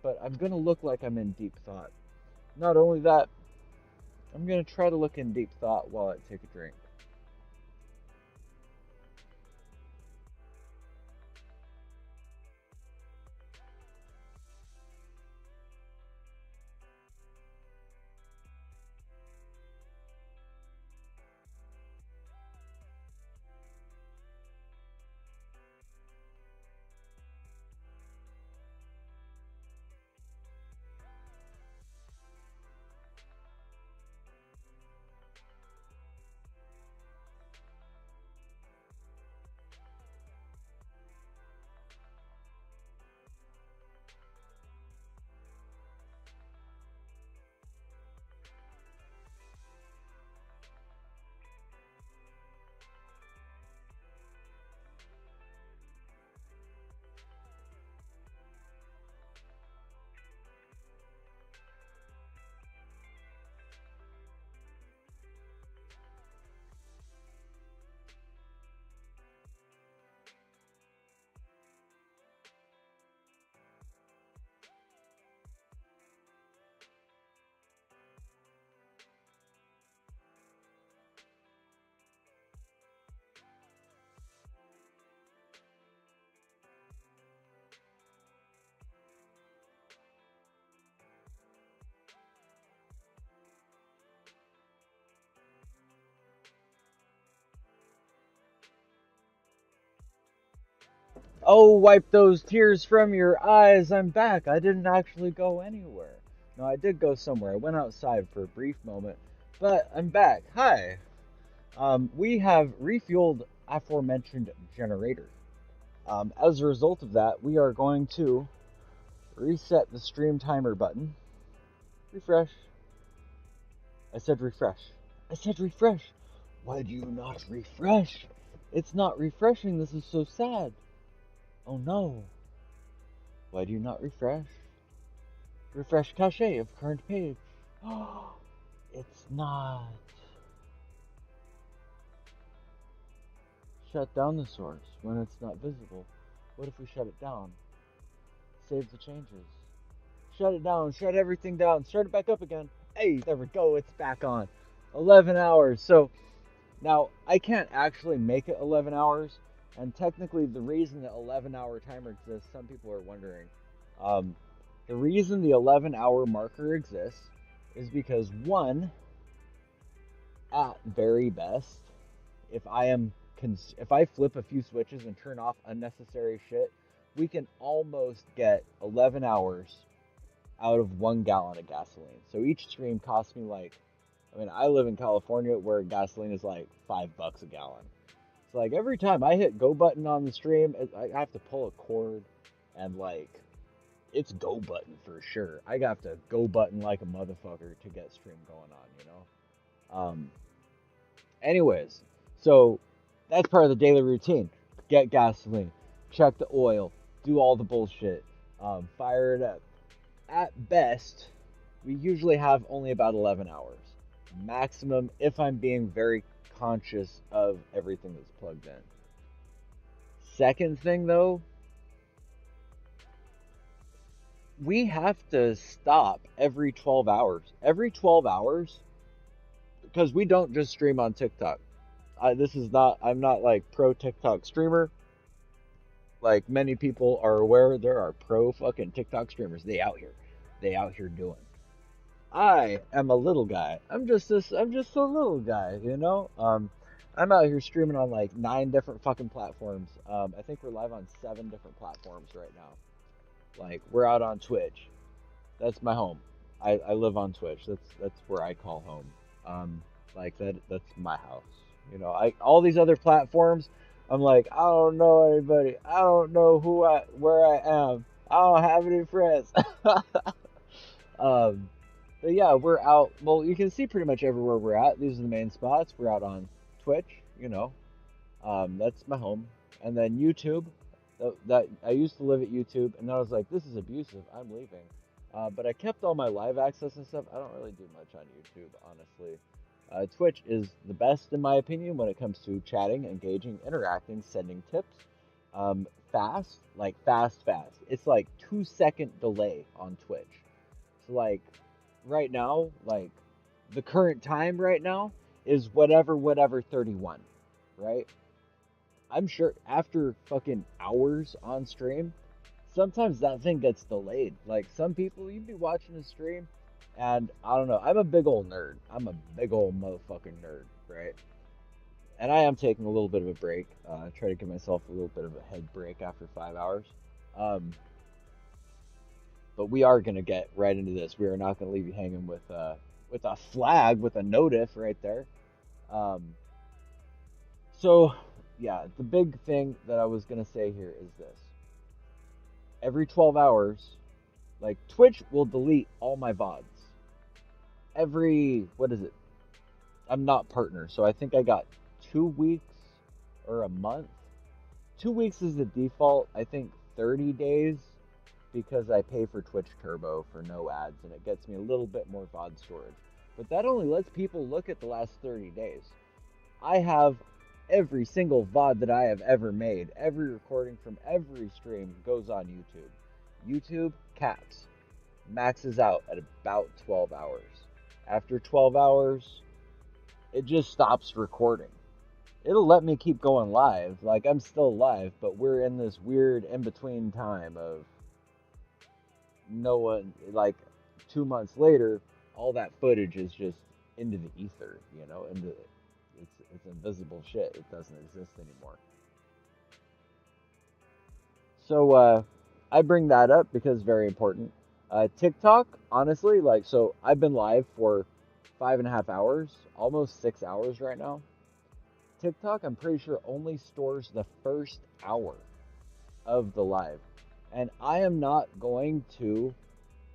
but I'm going to look like I'm in deep thought. Not only that, I'm going to try to look in deep thought while I take a drink. Oh, wipe those tears from your eyes. I'm back. I didn't actually go anywhere. No, I did go somewhere. I went outside for a brief moment, but I'm back. Hi. We have refueled aforementioned generator. As a result of that, we are going to reset the stream timer button. Refresh. I said refresh. I said refresh. Why do you not refresh? It's not refreshing. This is so sad. Oh no. Why do you not refresh? Refresh cache of current page. Oh, it's not. Shut down the source when it's not visible. What if we shut it down? Save the changes. Shut it down. Shut everything down. Start it back up again. Hey, there we go. It's back on. 11 hours. So now I can't actually make it 11 hours. And technically, the reason the 11-hour timer exists, some people are wondering. The reason the 11-hour marker exists is because, one, at very best, if I flip a few switches and turn off unnecessary shit, we can almost get 11 hours out of 1 gallon of gasoline. So each stream costs me like, I mean, I live in California where gasoline is like $5 a gallon. So like every time I hit go button on the stream, I have to pull a cord and like, it's go button for sure. I have to go button like a motherfucker to get stream going on, you know? Anyways, so that's part of the daily routine. Get gasoline, check the oil, do all the bullshit, fire it up. At best, we usually have only about 11 hours. Maximum if I'm being very conscious of everything that's plugged in. Second thing though, we have to stop every 12 hours. Every 12 hours, because we don't just stream on TikTok. I'm not like pro TikTok streamer. Like many people are aware, there are pro fucking TikTok streamers. They out here doing. I am a little guy. I'm just a little guy, you know? I'm out here streaming on like 9 different fucking platforms. I think we're live on 7 different platforms right now. Like we're out on Twitch. That's my home. I live on Twitch. That's where I call home. Like that's my house. You know, all these other platforms, I'm like, I don't know anybody. I don't know where I am. I don't have any friends. But yeah, we're out. Well, you can see pretty much everywhere we're at. These are the main spots. We're out on Twitch, you know. That's my home. And then YouTube. That I used to live at YouTube, and I was like, this is abusive. I'm leaving. But I kept all my live access and stuff. I don't really do much on YouTube, honestly. Twitch is the best, in my opinion, when it comes to chatting, engaging, interacting, sending tips. Fast, like fast. It's like 2-second delay on Twitch. So like right now, like the current time right now is whatever 31, right? I'm sure after fucking hours on stream, sometimes that thing gets delayed. Like some people, you'd be watching a stream, and I don't know. I'm a big old nerd. I'm a big old motherfucking nerd, right? And I am taking a little bit of a break. Try to give myself a little bit of a head break after 5 hours. But we are gonna get right into this. We are not gonna leave you hanging with a flag with a notif right there. So yeah, the big thing that I was gonna say here is this: every 12 hours, like Twitch will delete all my VODs. What is it? I'm not partner, so I think I got 2 weeks or a month. 2 weeks is the default. I think 30 days because I pay for Twitch Turbo for no ads, and it gets me a little bit more VOD storage. But that only lets people look at the last 30 days. I have every single VOD that I have ever made, every recording from every stream goes on YouTube. YouTube caps, maxes out at about 12 hours. After 12 hours, it just stops recording. It'll let me keep going live, like I'm still live, but we're in this weird in-between time of no one, like 2 months later, all that footage is just into the ether, you know, it's invisible shit. It doesn't exist anymore. So I bring that up because it's very important. TikTok, honestly, like, so I've been live for 5.5 hours, almost 6 hours right now. TikTok, I'm pretty sure, only stores the first hour of the live. And I am not going to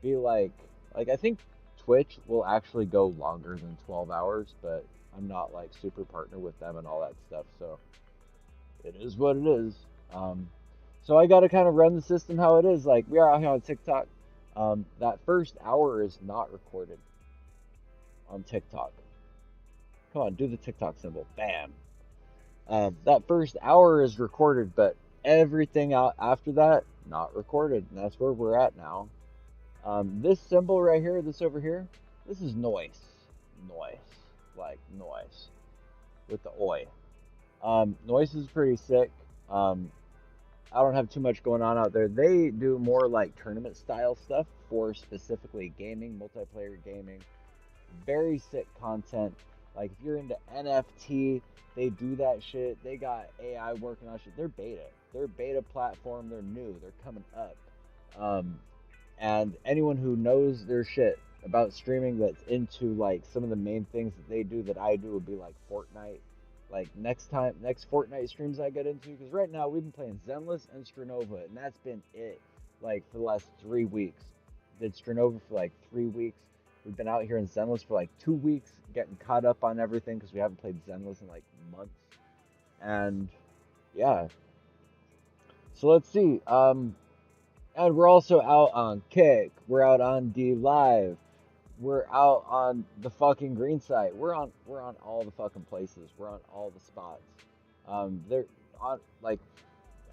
be like I think Twitch will actually go longer than 12 hours, but I'm not like super partner with them and all that stuff. So it is what it is. Um, so I got to kind of run the system how it is. Like we are out here on TikTok. That first hour is not recorded on TikTok. Come on, do the TikTok symbol. Bam. That first hour is recorded, but everything out after that, not recorded. And that's where we're at now. This symbol right here, this over here, this is noise. Noise. Like noise. With the oi. Noise is pretty sick. I don't have too much going on out there. They do more like tournament style stuff for specifically gaming, multiplayer gaming. Very sick content. Like if you're into NFT, they do that shit. They got AI working on shit. They're beta. They're beta platform. They're new. They're coming up. And anyone who knows their shit about streaming that's into like some of the main things that they do that I do would be like Fortnite. Like next Fortnite streams I get into, because right now we've been playing Zenless and Stranova, and that's been it. Like for the last 3 weeks, did Stranova for like 3 weeks. We've been out here in Zenless for like 2 weeks, getting caught up on everything because we haven't played Zenless in like months. And yeah, so let's see. And we're also out on Kick. We're out on D Live. We're out on the fucking green site. We're on all the fucking places. We're on all the spots. They're on like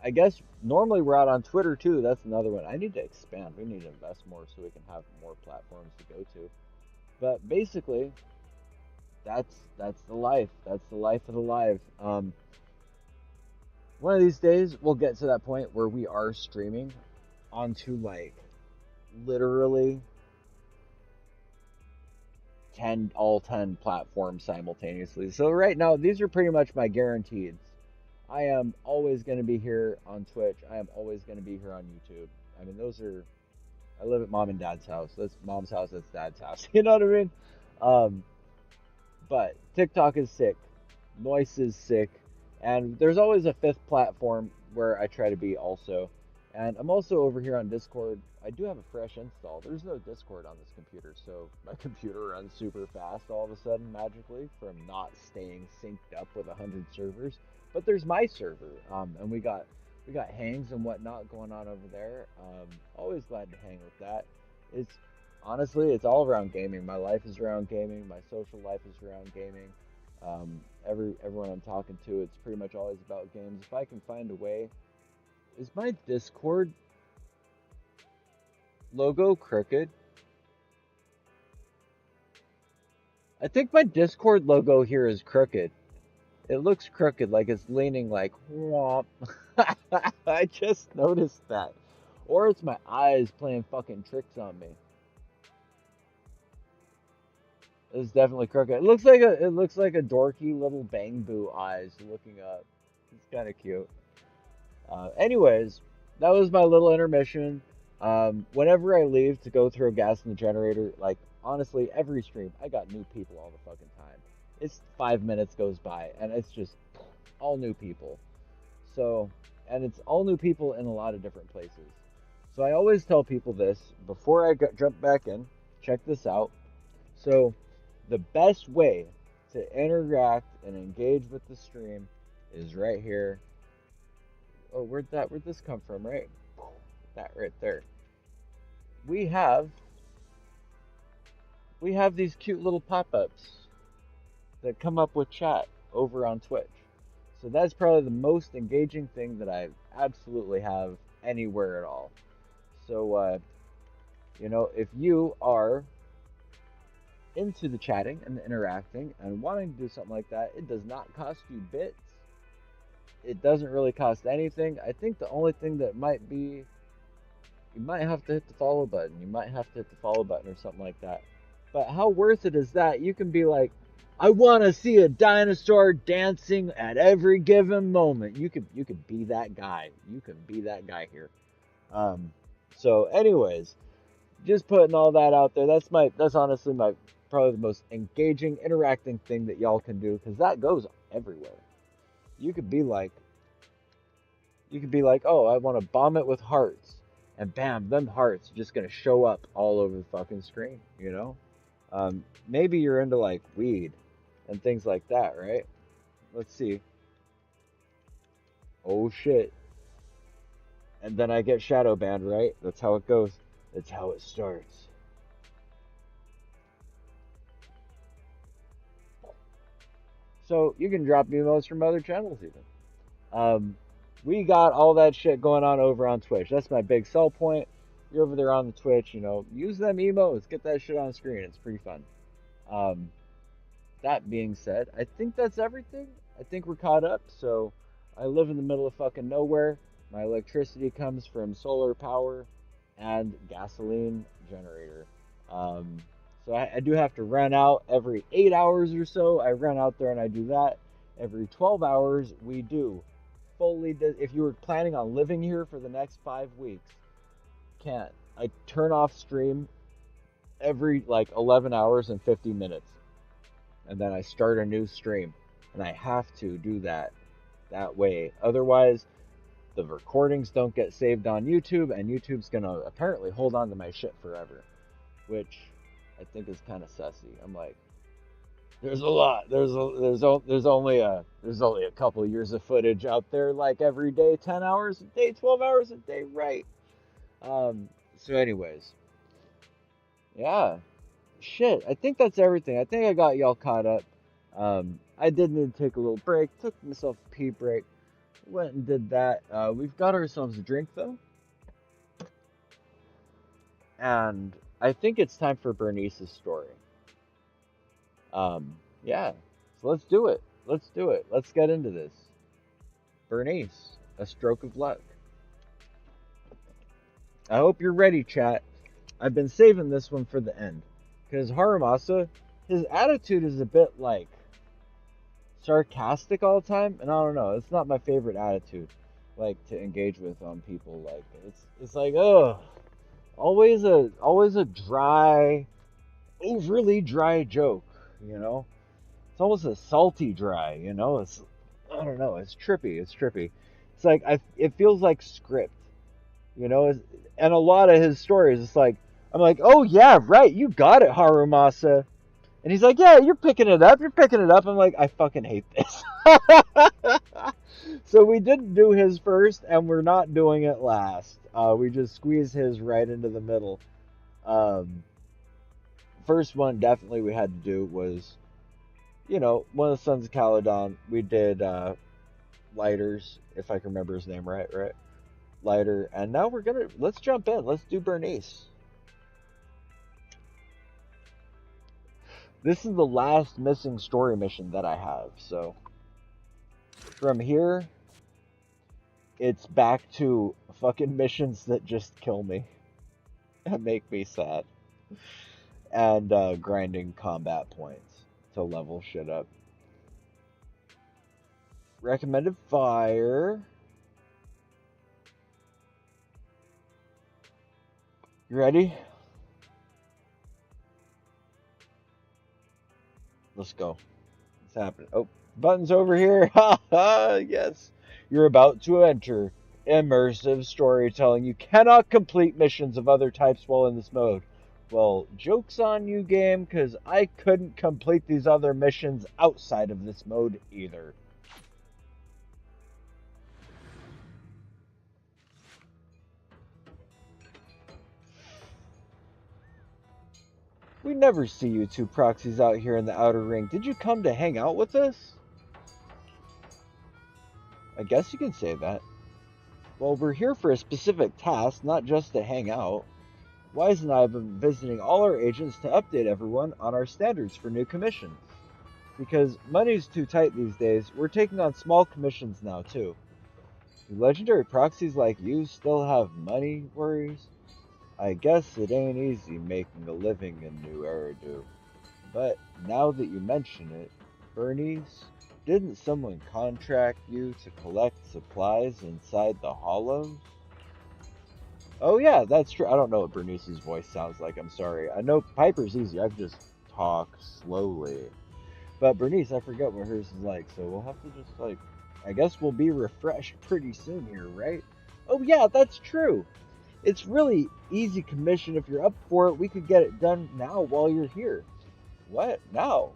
I guess normally we're out on Twitter too. That's another one. I need to expand. We need to invest more so we can have more platforms to go to. But basically, that's the life. That's the life of the live. One of these days we'll get to that point where we are streaming onto like literally all 10 platforms simultaneously. So right now these are pretty much my guaranteed. I am always going to be here on Twitch. I am always going to be here on YouTube. I mean, I live at mom and dad's house. That's mom's house, that's dad's house. You know what I mean? But TikTok is sick. Noise is sick. And there's always a fifth platform where I try to be also. And I'm also over here on Discord. I do have a fresh install. There's no Discord on this computer, so my computer runs super fast all of a sudden magically from not staying synced up with 100 servers. But there's my server, and we got hangs and whatnot going on over there. Always glad to hang with that. It's honestly, it's all around gaming. My life is around gaming. My social life is around gaming. Everyone I'm talking to, it's pretty much always about games. If I can find a way, is my Discord logo crooked? I think my Discord logo here is crooked. It looks crooked, like it's leaning like womp. I just noticed that. Or it's my eyes playing fucking tricks on me. It's definitely crooked. It looks like a dorky little Bang Boo eyes looking up. It's kind of cute. Anyways, that was my little intermission. Whenever I leave to go throw gas in the generator, like honestly, every stream I got new people all the fucking time. It's 5 minutes goes by and it's just all new people. So, and it's all new people in a lot of different places. So I always tell people this before I jump back in. Check this out. So, the best way to interact and engage with the stream is right here. Oh, where'd this come from, right? That right there. We have these cute little pop-ups that come up with chat over on Twitch. So that's probably the most engaging thing that I absolutely have anywhere at all. So, if you are into the chatting and the interacting and wanting to do something like that, it does not cost you bits. It doesn't really cost anything. I think the only thing that might be, you might have to hit the follow button. You might have to hit the follow button or something like that. But how worth it is that? You can be like, I want to see a dinosaur dancing at every given moment. You could be that guy. You can be that guy here. Um, so anyways, just putting all that out there. That's honestly my probably the most engaging, interacting thing that y'all can do because that goes everywhere. You could be like, oh, I want to bomb it with hearts, and bam, them hearts are just gonna show up all over the fucking screen. Maybe you're into like weed and things like that, right? Let's see. Oh shit. And then I get shadow banned, right? That's how it goes. That's how it starts. So you can drop emotes from other channels even. We got all that shit going on over on Twitch. That's my big sell point. You're over there on the Twitch, use them emotes, get that shit on screen. It's pretty fun. Um, that being said, I think that's everything. I think we're caught up. So I live in the middle of fucking nowhere. My electricity comes from solar power and gasoline generator. So I do have to run out every 8 hours or so. I run out there and I do that. Every 12 hours, we do fully. If you were planning on living here for the next 5 weeks, can't. I turn off stream every like 11 hours and 50 minutes. And then I start a new stream. And I have to do that way. Otherwise, the recordings don't get saved on YouTube, and YouTube's gonna apparently hold on to my shit forever, which I think is kind of sussy. I'm like, there's a lot. There's only a couple years of footage out there, like every day, 10 hours a day, 12 hours a day, right? So anyways, yeah, shit. I think that's everything. I think I got y'all caught up. I did need to take a little break. Took myself a pee break. Went and did that. We've got ourselves a drink though, and I think it's time for Bernice's story. Yeah. So let's do it. Let's do it. Let's get into this. Bernice, a stroke of luck. I hope you're ready, chat. I've been saving this one for the end. Because Haramasa, his attitude is a bit like sarcastic all the time, and I don't know, it's not my favorite attitude like to engage with on people. Like it's like, oh, always a dry, overly dry joke, you know? It's almost a salty dry, It's, I don't know, it's trippy. It's like it feels like script, and a lot of his stories, it's like I'm like, oh yeah, right, you got it, Harumasa, and he's like, yeah, you're picking it up. I'm like, I fucking hate this. So we didn't do his first, and we're not doing it last. We just squeezed his right into the middle. First one definitely we had to do was, one of the Sons of Caledon. We did Lighters, if I can remember his name right? Lighter. And now let's jump in. Let's do Bernice. This is the last missing story mission that I have. So from here, it's back to fucking missions that just kill me and make me sad. And grinding combat points to level shit up. Recommended fire. You ready? Let's go. What's happening? Oh, buttons over here. Yes. You're about to enter immersive storytelling. You cannot complete missions of other types while in this mode. Well, joke's on you, game, because I couldn't complete these other missions outside of this mode either. We never see you two proxies out here in the outer ring. Did you come to hang out with us? I guess you can say that. Well, we're here for a specific task, not just to hang out. Wise and I have been visiting all our agents to update everyone on our standards for new commissions. Because money's too tight these days, we're taking on small commissions now too. Do legendary proxies like you still have money worries? I guess it ain't easy making a living in New Eridu. But now that you mention it, Bernice, didn't someone contract you to collect supplies inside the hollows? Oh yeah, that's true. I don't know what Bernice's voice sounds like. I'm sorry. I know Piper's easy. I can just talk slowly. But Bernice, I forget what hers is like. So we'll have to just like, I guess we'll be refreshed pretty soon here, right? Oh yeah, that's true. It's really easy commission. If you're up for it, we could get it done now while you're here. What? Now?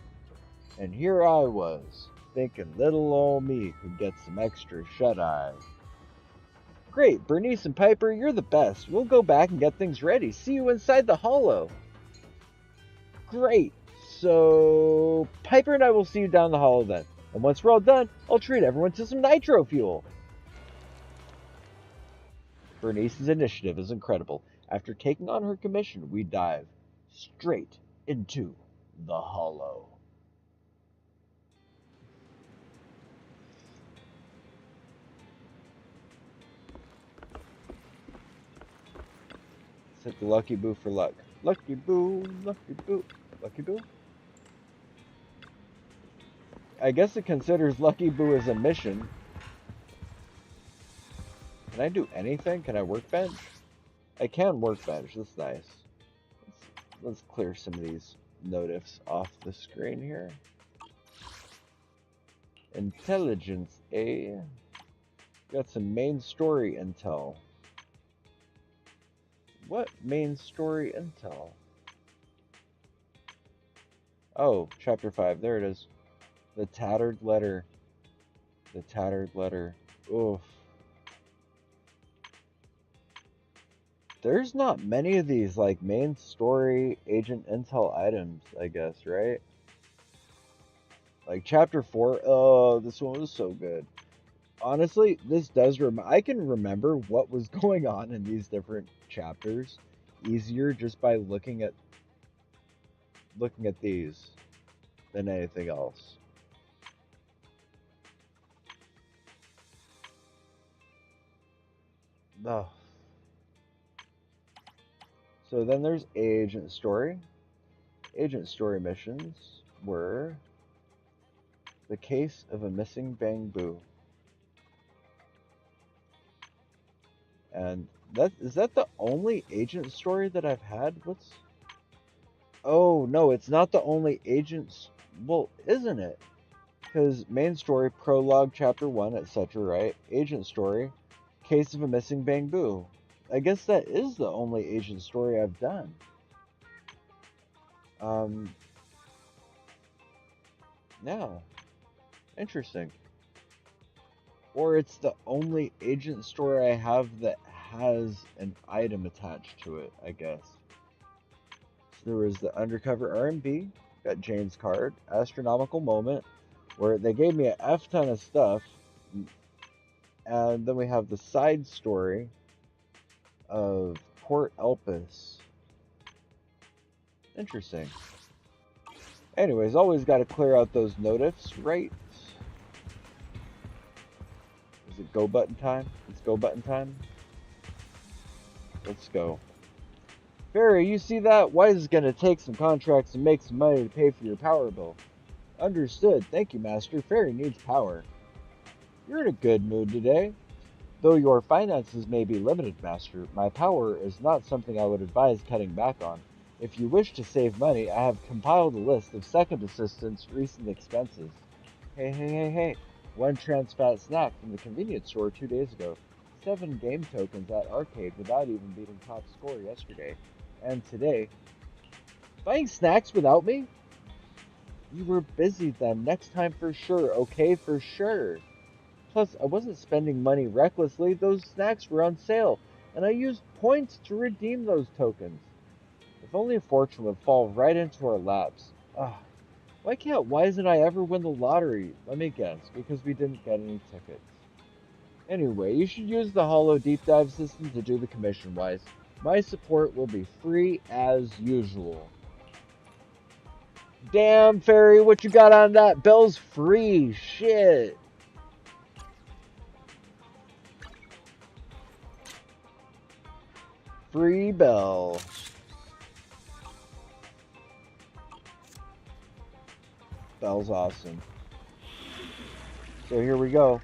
And here I was, thinking little old me could get some extra shut-eye. Great, Bernice and Piper, you're the best. We'll go back and get things ready. See you inside the hollow. Great. So, Piper and I will see you down the hollow then. And once we're all done, I'll treat everyone to some nitro fuel. Bernice's initiative is incredible. After taking on her commission, we dive straight into the hollow. Set the Lucky Boo for luck. Lucky Boo, Lucky Boo, Lucky Boo? I guess it considers Lucky Boo as a mission. Can I do anything? Can I workbench? I can workbench. That's nice. Let's clear some of these notifs off the screen here. Intelligence A. Got some main story intel. What main story intel? Oh, chapter 5. There it is. The tattered letter. The tattered letter. Oof. There's not many of these, like, main story agent intel items, I guess, right? Like, chapter 4. Oh, this one was so good. Honestly, this does I can remember what was going on in these different chapters easier just by looking at these than anything else. Oh. So then there's agent story. Agent story missions were the case of a missing bamboo. And is that the only agent story that I've had? Oh no, it's not the only agents. Well, isn't it? Because main story, prologue, chapter 1, etc., right? Agent story, case of a missing bamboo. I guess that is the only agent story I've done. Yeah. Interesting. Or it's the only agent story I have that has an item attached to it, I guess. So there was the undercover R&B, got Jane's card, astronomical moment, where they gave me a F ton of stuff, and then we have the side story of Port Elpis. Interesting. Anyways, always got to clear out those notifs, right? Is it go button time? It's go button time. Let's go. Barry, you see that? Wise is going to take some contracts and make some money to pay for your power bill. Understood. Thank you, Master. Fairy needs power. You're in a good mood today. Though your finances may be limited, Master, my power is not something I would advise cutting back on. If you wish to save money, I have compiled a list of second assistant's recent expenses. Hey. One trans-fat snack from the convenience store 2 days ago. 7 game tokens at arcade without even beating top score yesterday. And today, buying snacks without me? You were busy then. Next time for sure, okay? For sure. Plus, I wasn't spending money recklessly. Those snacks were on sale, and I used points to redeem those tokens. If only a fortune would fall right into our laps. Ugh. Why can't Wise and I ever win the lottery? Let me guess, because we didn't get any tickets. Anyway, you should use the Hollow Deep Dive system to do the commission, Wise. My support will be free as usual. Damn, Fairy, what you got on that? Bell's free. Shit. Free Bell. That was awesome. So here we go.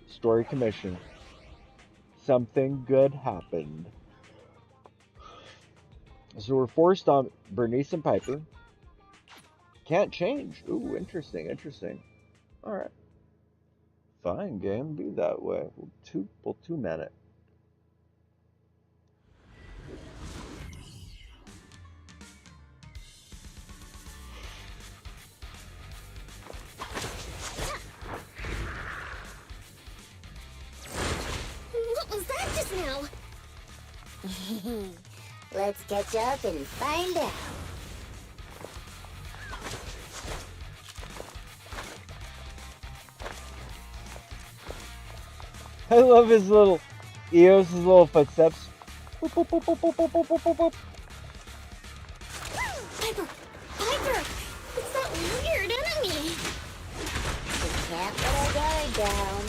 Story commission. Something good happened. So we're forced on Bernice and Piper. Can't change. Ooh, interesting, interesting. Alright. Fine, game. Be that way. We'll two-man it. What was that just now? Let's catch up and find out. I love his little Eos's little footsteps. Boop, boop, boop, boop, boop, boop, boop, boop, boop, boop. Piper! Piper! It's that weird enemy! We can't put our guard down.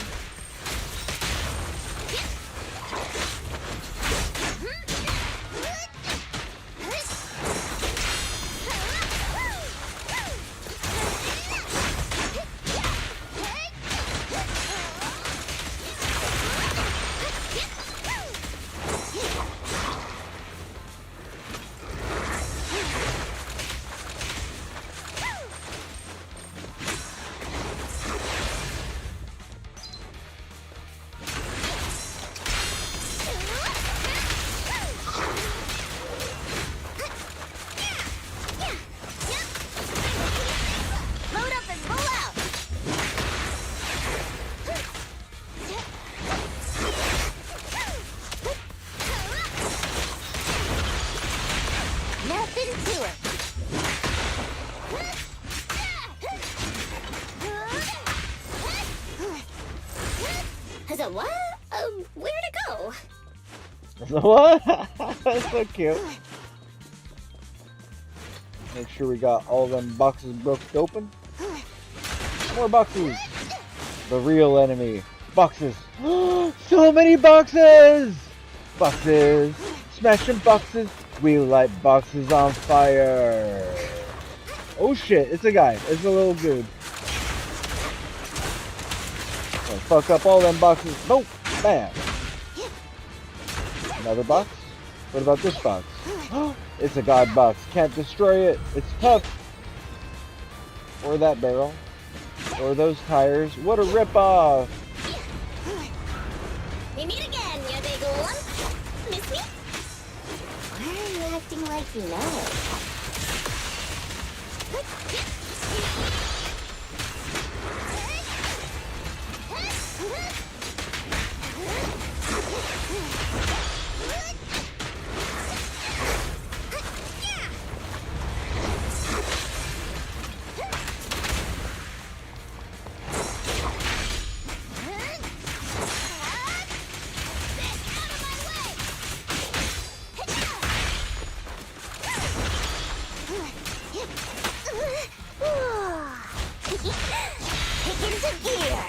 Load up and roll out! Nothing to it. As a what? Where to go? What? That's so cute. Make sure we got all them boxes broke open. More boxes. The real enemy. Boxes. So many boxes! Boxes. Smashing boxes. We light boxes on fire. Oh shit, it's a guy. It's a little dude. Gonna fuck up all them boxes. Nope. Bam. Another box? What about this box? It's a god box. Can't destroy it. It's tough. Or that barrel. Or those tires. What a ripoff. We meet again, you big one. Miss me? Why are you acting like you know? Kick into gear.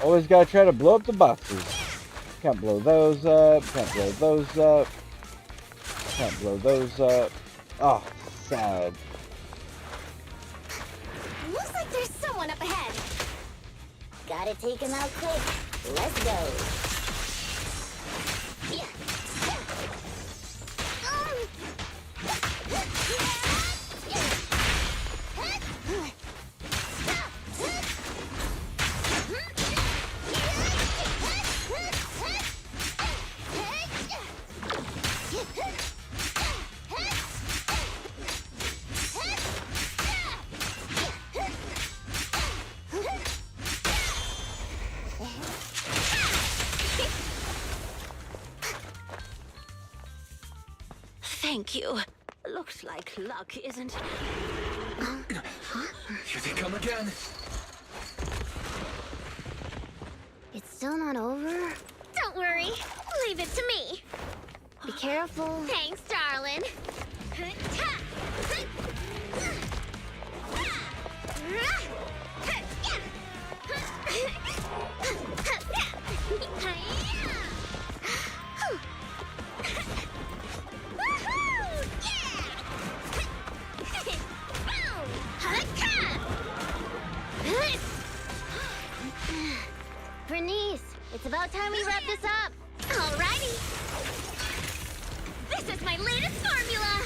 Always gotta try to blow up the boxes. Can't blow those up. Can't blow those up. Can't blow those up. Oh, sad. Looks like there's someone up ahead. Gotta take him out quick. Let's go. Thank you. Looks like luck isn't... Here they come again. It's still not over? Don't worry. Leave it to me. Be careful. Thanks, darling. Bernice, it's about time we wrap this up. Alrighty. This is my latest formula.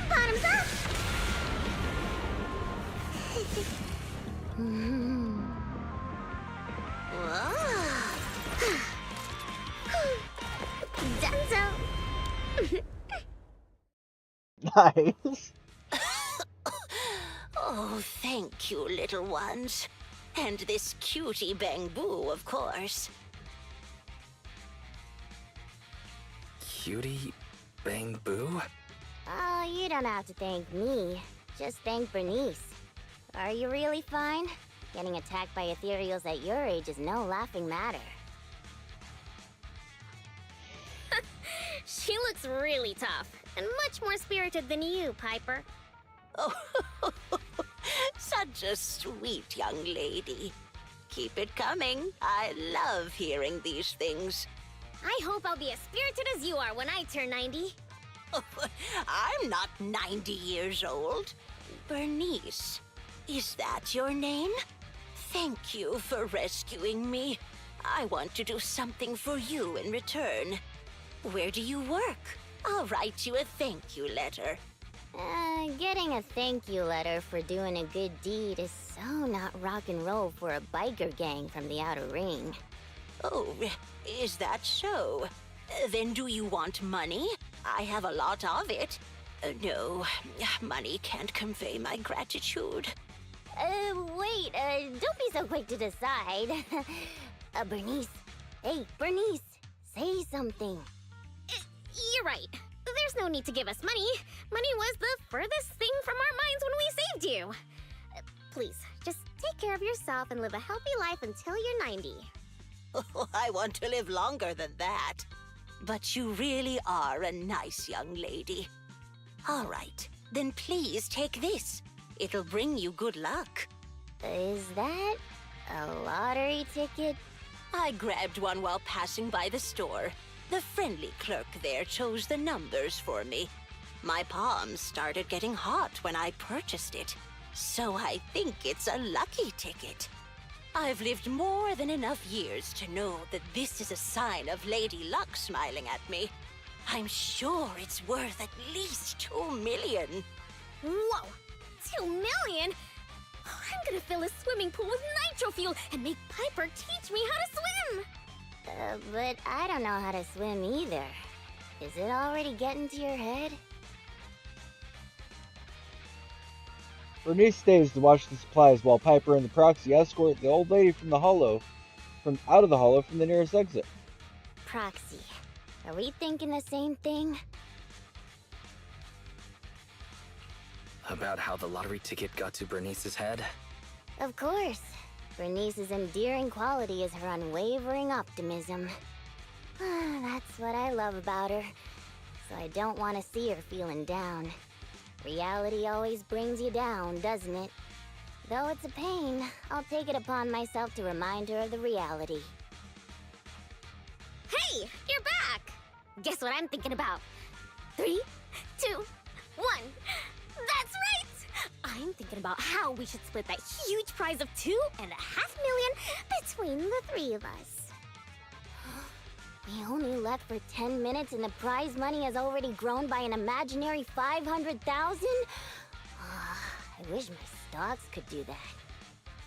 Bottoms up. Dunzo. Nice. Oh, thank you, little ones. And this cutie Bangbu, of course. Cutie Bang Boo? Oh, you don't have to thank me. Just thank Bernice. Are you really fine? Getting attacked by ethereals at your age is no laughing matter. She looks really tough, and much more spirited than you, Piper. Oh, such a sweet young lady. Keep it coming. I love hearing these things. I hope I'll be as spirited as you are when I turn 90. I'm not 90 years old. Bernice, is that your name? Thank you for rescuing me. I want to do something for you in return. Where do you work? I'll write you a thank you letter. Getting a thank you letter for doing a good deed is so not rock and roll for a biker gang from the outer ring. Oh, is that so? Then do you want money? I have a lot of it. No, money can't convey my gratitude. Wait, don't be so quick to decide. Bernice. Hey, Bernice, say something. You're right. There's no need to give us money. Money was the furthest thing from our minds when we saved you. Please, just take care of yourself and live a healthy life until you're 90. Oh, I want to live longer than that. But you really are a nice young lady. All right, then please take this. It'll bring you good luck. Is that a lottery ticket? I grabbed one while passing by the store. The friendly clerk there chose the numbers for me. My palms started getting hot when I purchased it, so I think it's a lucky ticket. I've lived more than enough years to know that this is a sign of Lady Luck smiling at me. I'm sure it's worth at least 2 million. Whoa! 2 million? I'm gonna fill a swimming pool with nitro fuel and make Piper teach me how to swim! But I don't know how to swim either. Is it already getting to your head? Bernice stays to watch the supplies while Piper and the proxy escort the old lady from the hollow, out of the hollow from the nearest exit. Proxy. Are we thinking the same thing? About how the lottery ticket got to Bernice's head? Of course. Bernice's endearing quality is her unwavering optimism. That's what I love about her. So I don't want to see her feeling down. Reality always brings you down, doesn't it? Though it's a pain, I'll take it upon myself to remind her of the reality. Hey, you're back! Guess what I'm thinking about? 3, 2, 1. That's right! I'm thinking about how we should split that huge prize of $2.5 million between the 3 of us. We only left for 10 minutes and the prize money has already grown by an imaginary 500,000? I wish my stocks could do that.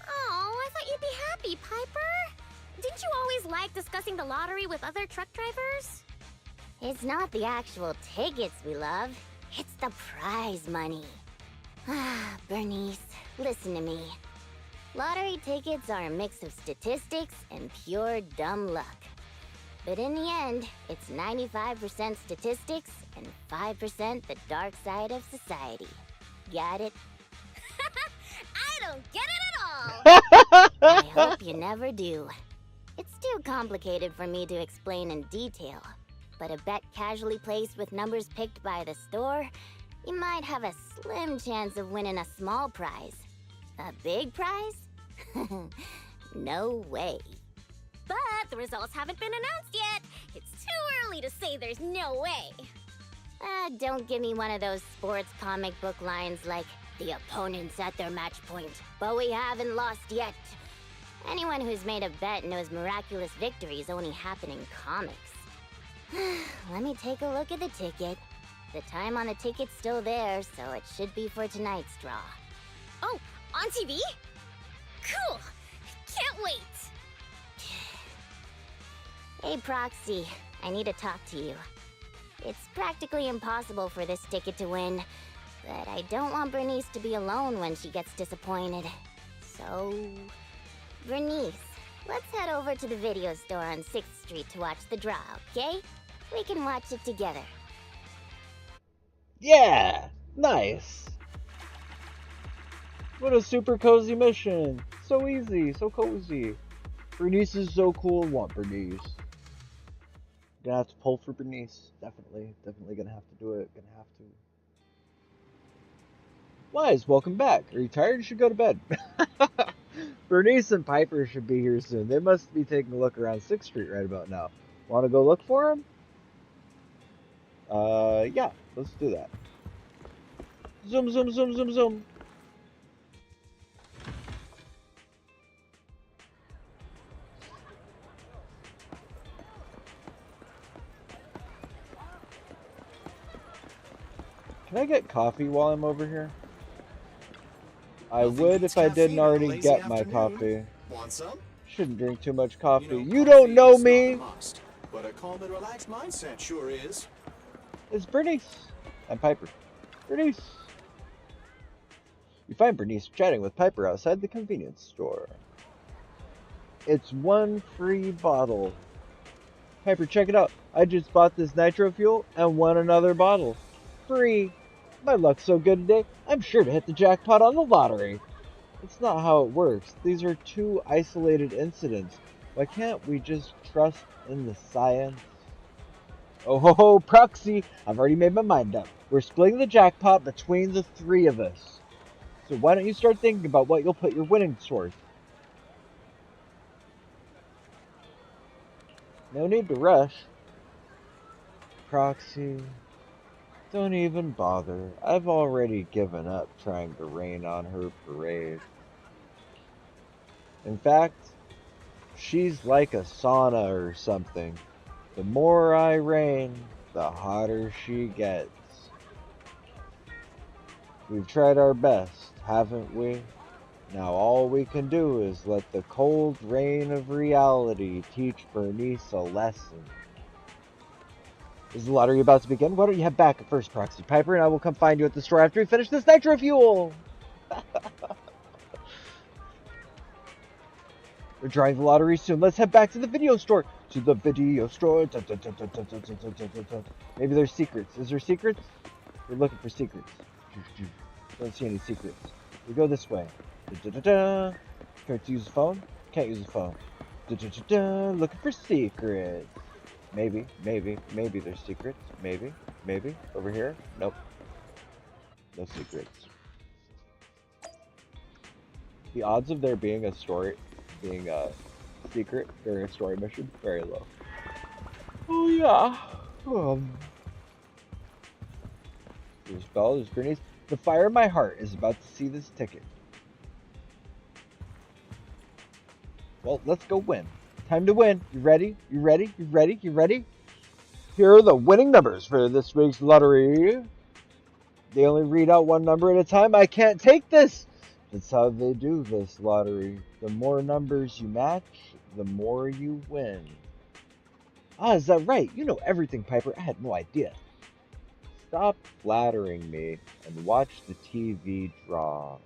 Oh, I thought you'd be happy, Piper. Didn't you always like discussing the lottery with other truck drivers? It's not the actual tickets we love, it's the prize money. Bernice, listen to me. Lottery tickets are a mix of statistics and pure dumb luck. But in the end, it's 95% statistics and 5% the dark side of society. Got it? I don't get it at all! I hope you never do. It's too complicated for me to explain in detail. but a bet casually placed with numbers picked by the store, you might have a slim chance of winning a small prize. A big prize? No way. But the results haven't been announced yet. It's too early to say there's no way. Don't give me one of those sports comic book lines like, the opponent's at their match point, but we haven't lost yet. Anyone who's made a bet knows miraculous victories only happen in comics. Let me take a look at the ticket. The time on the ticket's still there, so it should be for tonight's draw. Oh, on TV? Cool! Can't wait! Hey, Proxy, I need to talk to you. It's practically impossible for this ticket to win, but I don't want Bernice to be alone when she gets disappointed. So... Bernice, let's head over to the video store on 6th Street to watch the draw, okay? We can watch it together. Yeah! Nice! What a super cozy mission! So easy, so cozy. Bernice is so cool. Want Bernice. Gonna have to pull for Bernice. Definitely gonna have to do it. Gonna have to. Wise, welcome back. Are you tired? You should go to bed. Bernice and Piper should be here soon. They must be taking a look around 6th Street right about now. Want to go look for them? Yeah, let's do that. Zoom, zoom, zoom, zoom, zoom. Can I get coffee while I'm over here? I would if I didn't already get my coffee. Want some? Shouldn't drink too much coffee. You don't know me! But a calm and relaxed mindset sure is. It's Bernice. And Piper. Bernice. You find Bernice chatting with Piper outside the convenience store. It's one free bottle. Piper, check it out. I just bought this nitro fuel and won another bottle. Free. My luck's so good today, I'm sure to hit the jackpot on the lottery. It's not how it works. These are two isolated incidents. Why can't we just trust in the science? Oh ho ho, Proxy! I've already made my mind up. We're splitting the jackpot between the three of us. So why don't you start thinking about what you'll put your winnings towards? No need to rush. Proxy, don't even bother. I've already given up trying to rain on her parade. In fact, she's like a sauna or something. The more I rain, the hotter she gets. We've tried our best, haven't we? Now all we can do is let the cold rain of reality teach Bernice a lesson. Is the lottery about to begin? Why don't you head back at first, Proxy? Piper and I will come find you at the store after we finish this nitro fuel! We're drawing the lottery soon. Let's head back to the video store. To the video store. Maybe there's secrets. Is there secrets? We're looking for secrets. Don't see any secrets. We go this way. Can we use the phone? Can't use the phone. Looking for secrets. Maybe there's secrets. Maybe. Over here? Nope. No secrets. The odds of there being a story, being a secret during a story mission, very low. Oh yeah. There's Belle, there's Bernice. The fire in my heart is about to see this ticket. Well, let's go win. Time to win. You ready? You ready? You ready? You ready? Here are the winning numbers for this week's lottery. They only read out one number at a time. I can't take this. That's how they do this lottery. The more numbers you match, the more you win. Ah, is that right? You know everything, Piper. I had no idea. Stop flattering me and watch the TV draw.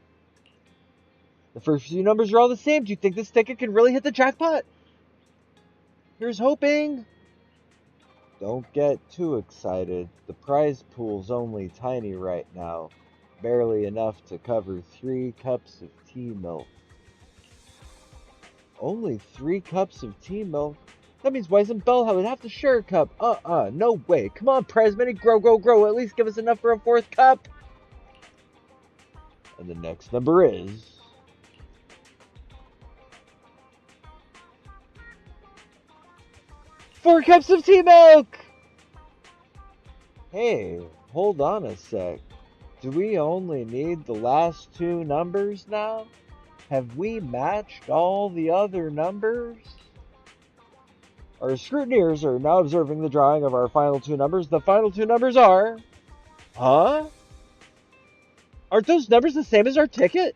The first few numbers are all the same. Do you think this ticket can really hit the jackpot? Here's hoping. Don't get too excited. The prize pool's only tiny right now. Barely enough to cover 3 cups of tea milk. Only 3 cups of tea milk? That means Wise and Bellha would have to share a cup. No way. Come on, prize money, grow. At least give us enough for a 4th cup. And the next number is 4 cups of tea milk! Hey, hold on a sec. Do we only need the last 2 numbers now? Have we matched all the other numbers? Our scrutineers are now observing the drawing of our final 2 numbers. The final 2 numbers are... Huh? Aren't those numbers the same as our ticket?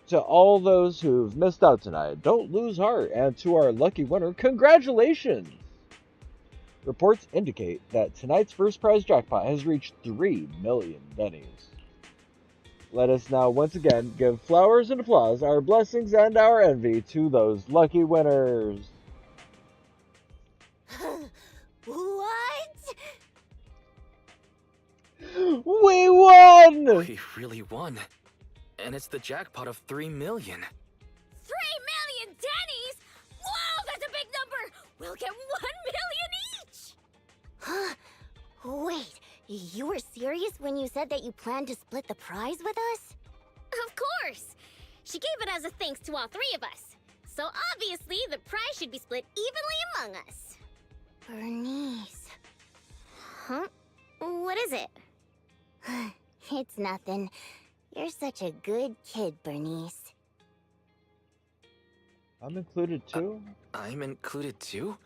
To all those who've missed out tonight, don't lose heart. And to our lucky winner, congratulations! Reports indicate that tonight's first prize jackpot has reached 3 million pennies. Let us now once again give flowers and applause, our blessings and our envy to those lucky winners. What? We won! We really won. And it's the jackpot of 3 million. 3 million Denny's? Whoa, that's a big number! We'll get 1 million each! Huh? Wait, you were serious when you said that you planned to split the prize with us? Of course! She gave it as a thanks to all 3 of us. So obviously, the prize should be split evenly among us. Bernice. Huh? What is it? It's nothing. You're such a good kid, Bernice. I'm included too? I'm included too?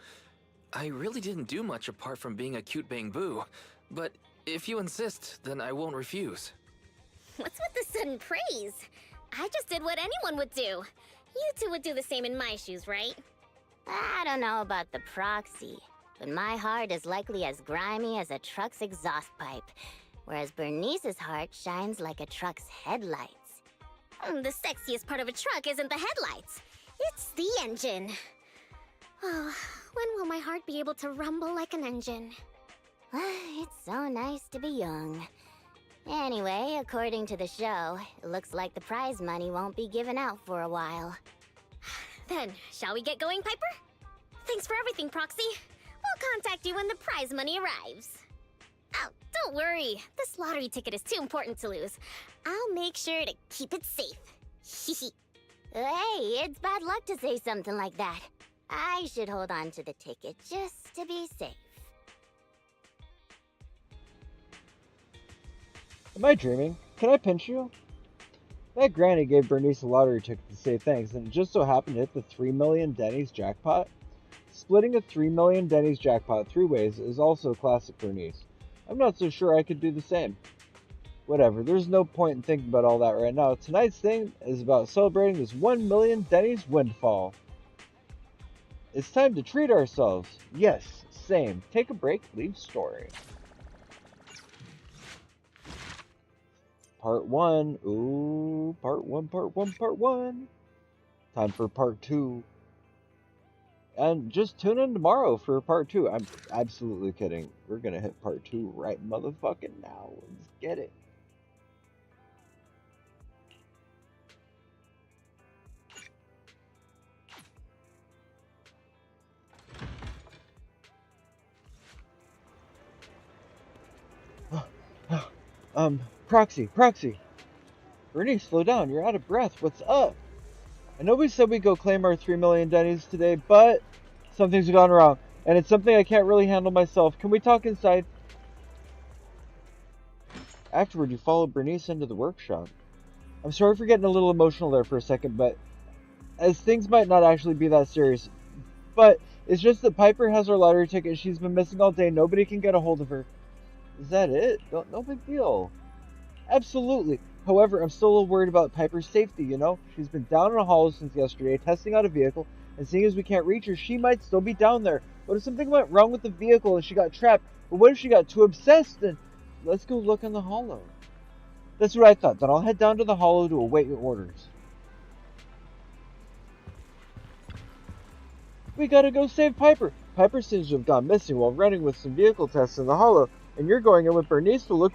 I really didn't do much apart from being a cute bang-boo. But if you insist, then I won't refuse. What's with the sudden praise? I just did what anyone would do. You two would do the same in my shoes, right? I don't know about the proxy, but my heart is likely as grimy as a truck's exhaust pipe, whereas Bernice's heart shines like a truck's headlights. The sexiest part of a truck isn't the headlights. It's the engine. Oh, when will my heart be able to rumble like an engine? It's so nice to be young. Anyway, according to the show, it looks like the prize money won't be given out for a while. Then, shall we get going, Piper? Thanks for everything, Proxy. We'll contact you when the prize money arrives. Oh, don't worry. This lottery ticket is too important to lose. I'll make sure to keep it safe. Hey, it's bad luck to say something like that. I should hold on to the ticket just to be safe. Am I dreaming? Can I pinch you? That granny gave Bernice a lottery ticket to say thanks, and it just so happened to hit the 3 million Denny's jackpot. Splitting a 3 million Denny's jackpot 3 ways is also classic Bernice. I'm not so sure I could do the same. Whatever, there's no point in thinking about all that right now. Tonight's thing is about celebrating this 1 million Denny's windfall. It's time to treat ourselves. Yes, same. Take a break, leave story. Part 1. Ooh, part 1. Time for part 2. And just tune in tomorrow for part 2. I'm absolutely kidding. We're gonna hit part 2 right motherfucking now. Let's get it. Proxy. Bernice, slow down. You're out of breath. What's up? I know we said we'd go claim our 3 million Denny's today, but something's gone wrong. And it's something I can't really handle myself. Can we talk inside? Afterward, you followed Bernice into the workshop. I'm sorry for getting a little emotional there for a second, but as things might not actually be that serious. But it's just that Piper has our lottery ticket. She's been missing all day. Nobody can get a hold of her. Is that it? No big deal. Absolutely. However, I'm still a little worried about Piper's safety, you know? She's been down in a hollow since yesterday, testing out a vehicle, and seeing as we can't reach her, she might still be down there. What if something went wrong with the vehicle and she got trapped? Or what if she got too obsessed and... Let's go look in the hollow. That's what I thought. Then I'll head down to the hollow to await your orders. We gotta go save Piper. Piper seems to have gone missing while running with some vehicle tests in the hollow, and you're going in with Bernice to look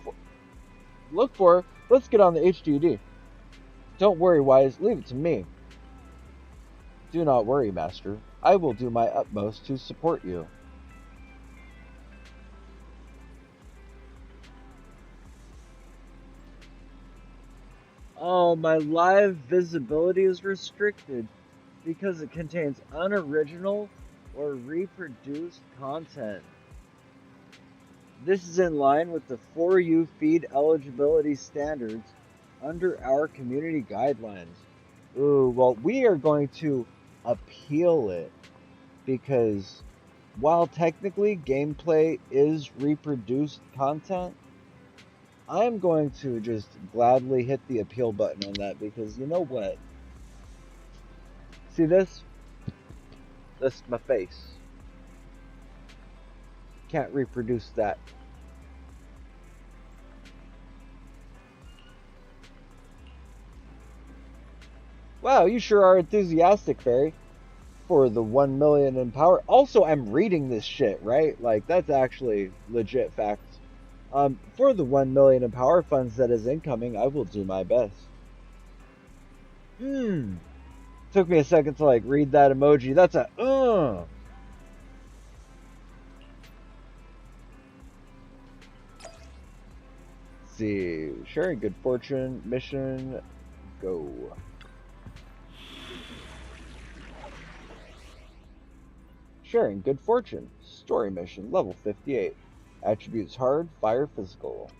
for her. Let's get on the HDD. Don't worry, Wise. Leave it to me. Do not worry, Master. I will do my utmost to support you. Oh, my live visibility is restricted because it contains unoriginal or reproduced content. This is in line with the For You feed eligibility standards under our community guidelines. Ooh, well, we are going to appeal it because while technically gameplay is reproduced content, I'm going to just gladly hit the appeal button on that because you know what? See this? That's my face. Can't reproduce that. Wow, you sure are enthusiastic, Fairy. For the 1 million in power. Also, I'm reading this shit, right? Like, that's actually legit facts. For the 1 million in power funds that is incoming, I will do my best. Took me a second to, like, read that emoji. That's a, Let's see. Sharing good fortune. Mission. Go. Sharing good fortune. Story mission. Level 58. Attributes hard, fire, physical.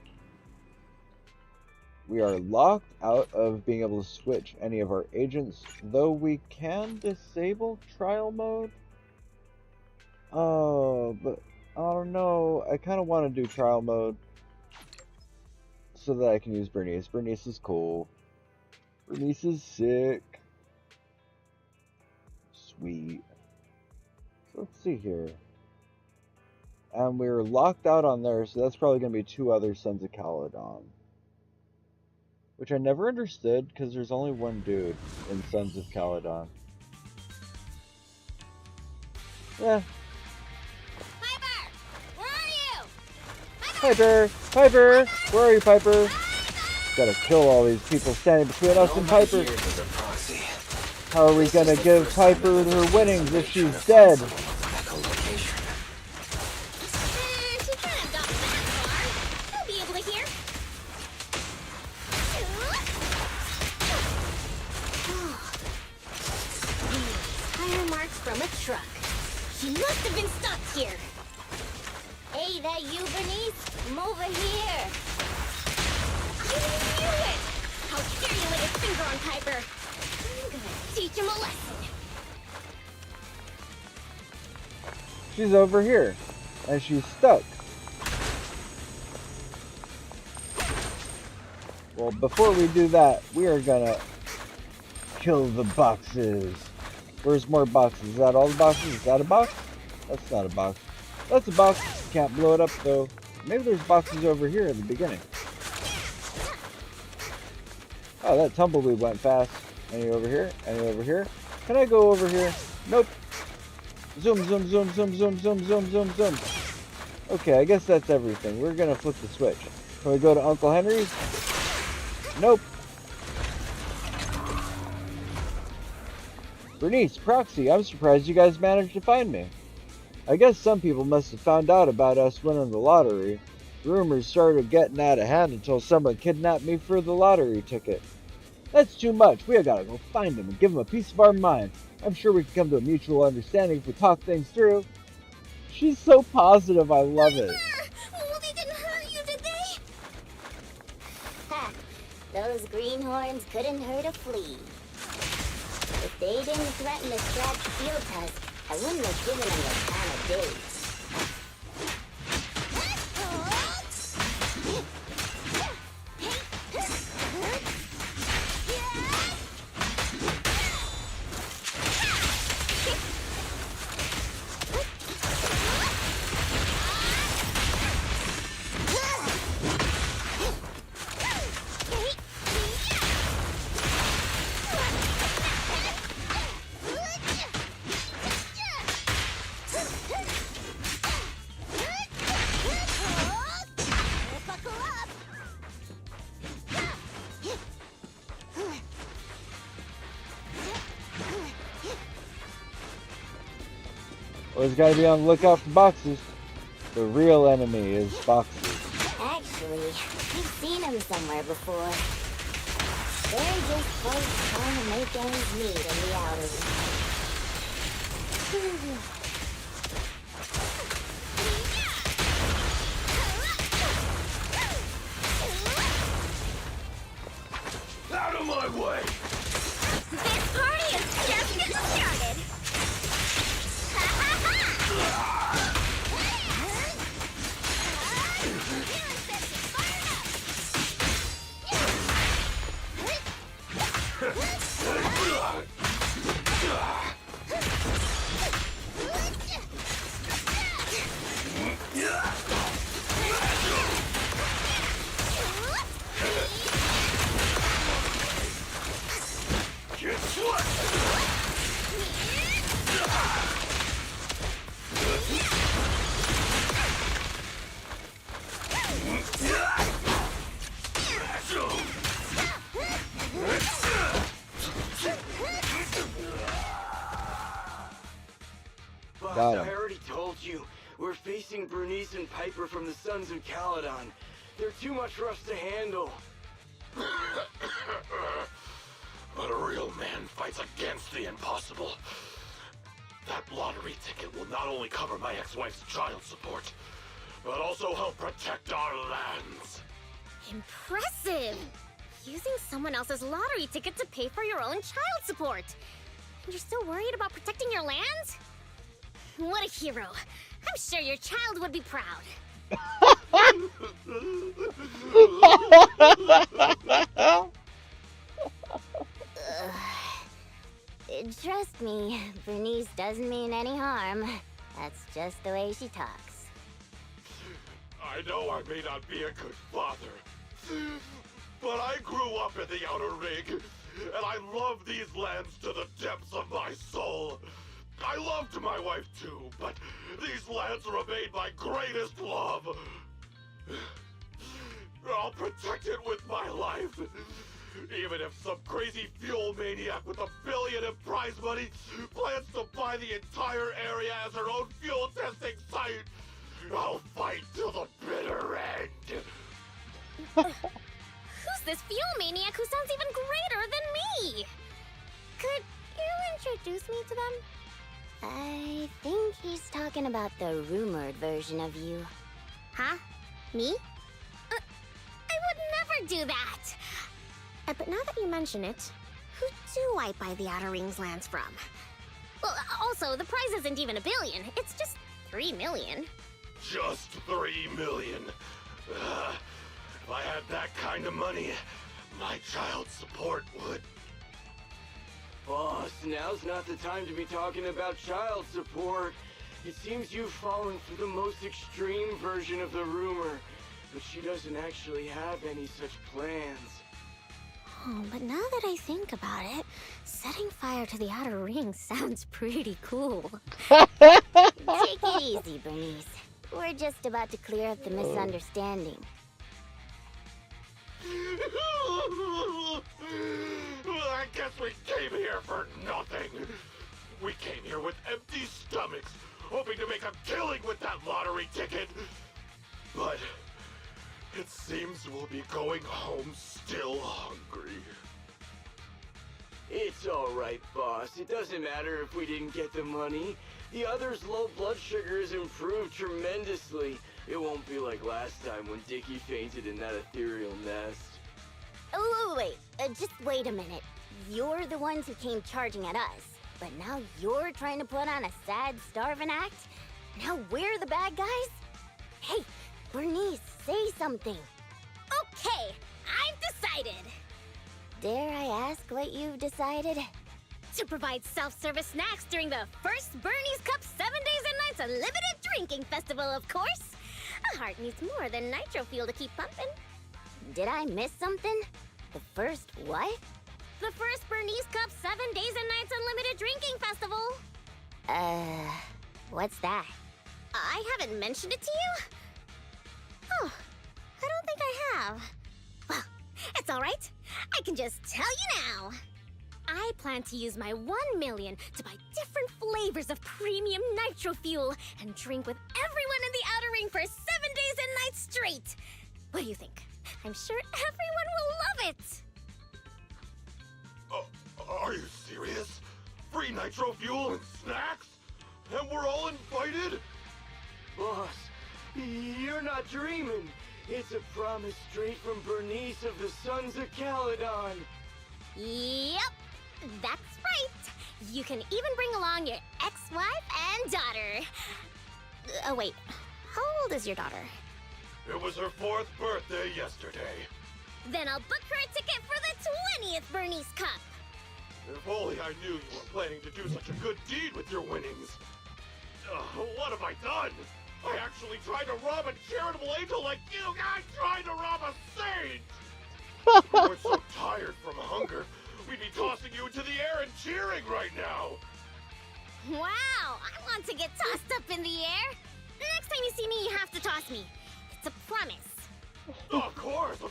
We are locked out of being able to switch any of our agents, though we can disable trial mode. Oh, but I don't know. I kind of want to do trial mode so that I can use Bernice. Bernice is cool. Bernice is sick. Sweet. So let's see here. And we're locked out on there, so that's probably going to be 2 other Sons of Caledon. Which I never understood, because there's only one dude in Sons of Caledon. Yeah. Piper! Where are you? Piper! Piper! Where are you, Piper? Gotta kill all these people standing between us and Piper. How are we gonna give Piper her winnings if she's dead? She can't have gotten that far. She'll be able to hear. Tire marks from a truck. She must have been stopped here. Hey, that you, Bernice? Come over here. I knew it! How dare you lay a finger on Piper? I'm gonna teach him a lesson. She's over here, and she's stuck. Well, before we do that, we are gonna kill the boxes. Where's more boxes? Is that all the boxes? Is that a box? That's not a box. That's a box. Can't blow it up, though. Maybe there's boxes over here at the beginning. Oh, that tumbleweed went fast. Any over here? Any over here? Can I go over here? Nope. Zoom, zoom, zoom, zoom, zoom, zoom, zoom, zoom, zoom. Okay, I guess that's everything. We're gonna flip the switch. Can we go to Uncle Henry's? Nope. Bernice, Proxy, I'm surprised you guys managed to find me. I guess some people must have found out about us winning the lottery. Rumors started getting out of hand until someone kidnapped me for the lottery ticket. That's too much. We gotta go find him and give him a piece of our mind. I'm sure we can come to a mutual understanding if we talk things through. She's so positive, I love it. Well, they didn't hurt you, did they? Ha! Those greenhorns couldn't hurt a flea. If they didn't threaten to scratch Field Tusk, I wouldn't have given them the time of day. Always gotta be on the lookout for boxes. The real enemy is boxes. Actually, we've seen him somewhere before. They're just folks trying to make ends meet in the outer Out of my way! This party is just getting started! Boss, Got I him. already told you. We're facing Bernice and Piper from the Sons of Caledon. They're too much for us to handle. But a real man fights against the impossible. That lottery ticket will not only cover my ex-wife's child support, but also help protect our lands. Impressive! Using someone else's lottery ticket to pay for your own child support. And you're still worried about protecting your land? What a hero. I'm sure your child would be proud. Trust me, Bernice doesn't mean any harm. That's just the way she talks. I know I may not be a good father, but I grew up in the Outer Ring, and I love these lands to the depths of my soul. I loved my wife too, but these lands remain my greatest love. I'll protect it with my life. Even if some crazy fuel maniac with $1 billion in prize money plans to buy the entire area as her own fuel testing site, I'll fight till the bitter end. Who's this fuel maniac who sounds even greater than me? Could you introduce me to them? I think he's talking about the rumored version of you. Huh? Me? I would never do that! But now that you mention it, who do I buy the Outer Rings lands from? Well, also, the prize isn't even $1 billion. It's just 3 million. Just 3 million. If I had that kind of money, my child support would. Boss, now's not the time to be talking about child support. It seems you've fallen for the most extreme version of the rumor, but she doesn't actually have any such plans. Oh, but now that I think about it, setting fire to the Outer Ring sounds pretty cool. Take it easy, Bernice. We're just about to clear up the misunderstanding. I guess we came here for nothing. We came here with empty stomachs, hoping to make a killing with that lottery ticket. But it seems we'll be going home still hungry. It's alright, boss. It doesn't matter if we didn't get the money. The other's low blood sugar has improved tremendously. It won't be like last time when Dickie fainted in that ethereal nest. Oh, wait. Just wait a minute. You're the ones who came charging at us. But now you're trying to put on a sad, starving act? Now we're the bad guys? Hey, Bernice, say something. Okay, I've decided. Dare I ask what you've decided? To provide self-service snacks during the first Bernie's Cup 7 days and nights unlimited drinking festival, of course. A heart needs more than nitro fuel to keep pumping. Did I miss something? The first what? The first Bernie's Cup 7 days and nights unlimited drinking festival. What's that? I haven't mentioned it to you? Oh, I don't think I have. Well, it's all right. I can just tell you now. I plan to use my 1 million to buy different flavors of premium nitro fuel and drink with everyone in the outer ring for 7 days and nights straight. What do you think? I'm sure everyone will love it. Are you serious? Free nitro fuel and snacks? And we're all invited? Boss, you're not dreaming. It's a promise straight from Bernice of the Sons of Caledon. Yep, that's right. You can even bring along your ex-wife and daughter. Oh wait, how old is your daughter? It was her 4th birthday yesterday. Then I'll book her a ticket for the 20th Bernice Cup. If only I knew you were planning to do such a good deed with your winnings. What have I done? I actually tried to rob a charitable angel like you guys tried to rob a saint! We were so tired from hunger, we'd be tossing you into the air and cheering right now! Wow, I want to get tossed up in the air. Next time you see me, you have to toss me. It's a promise. Of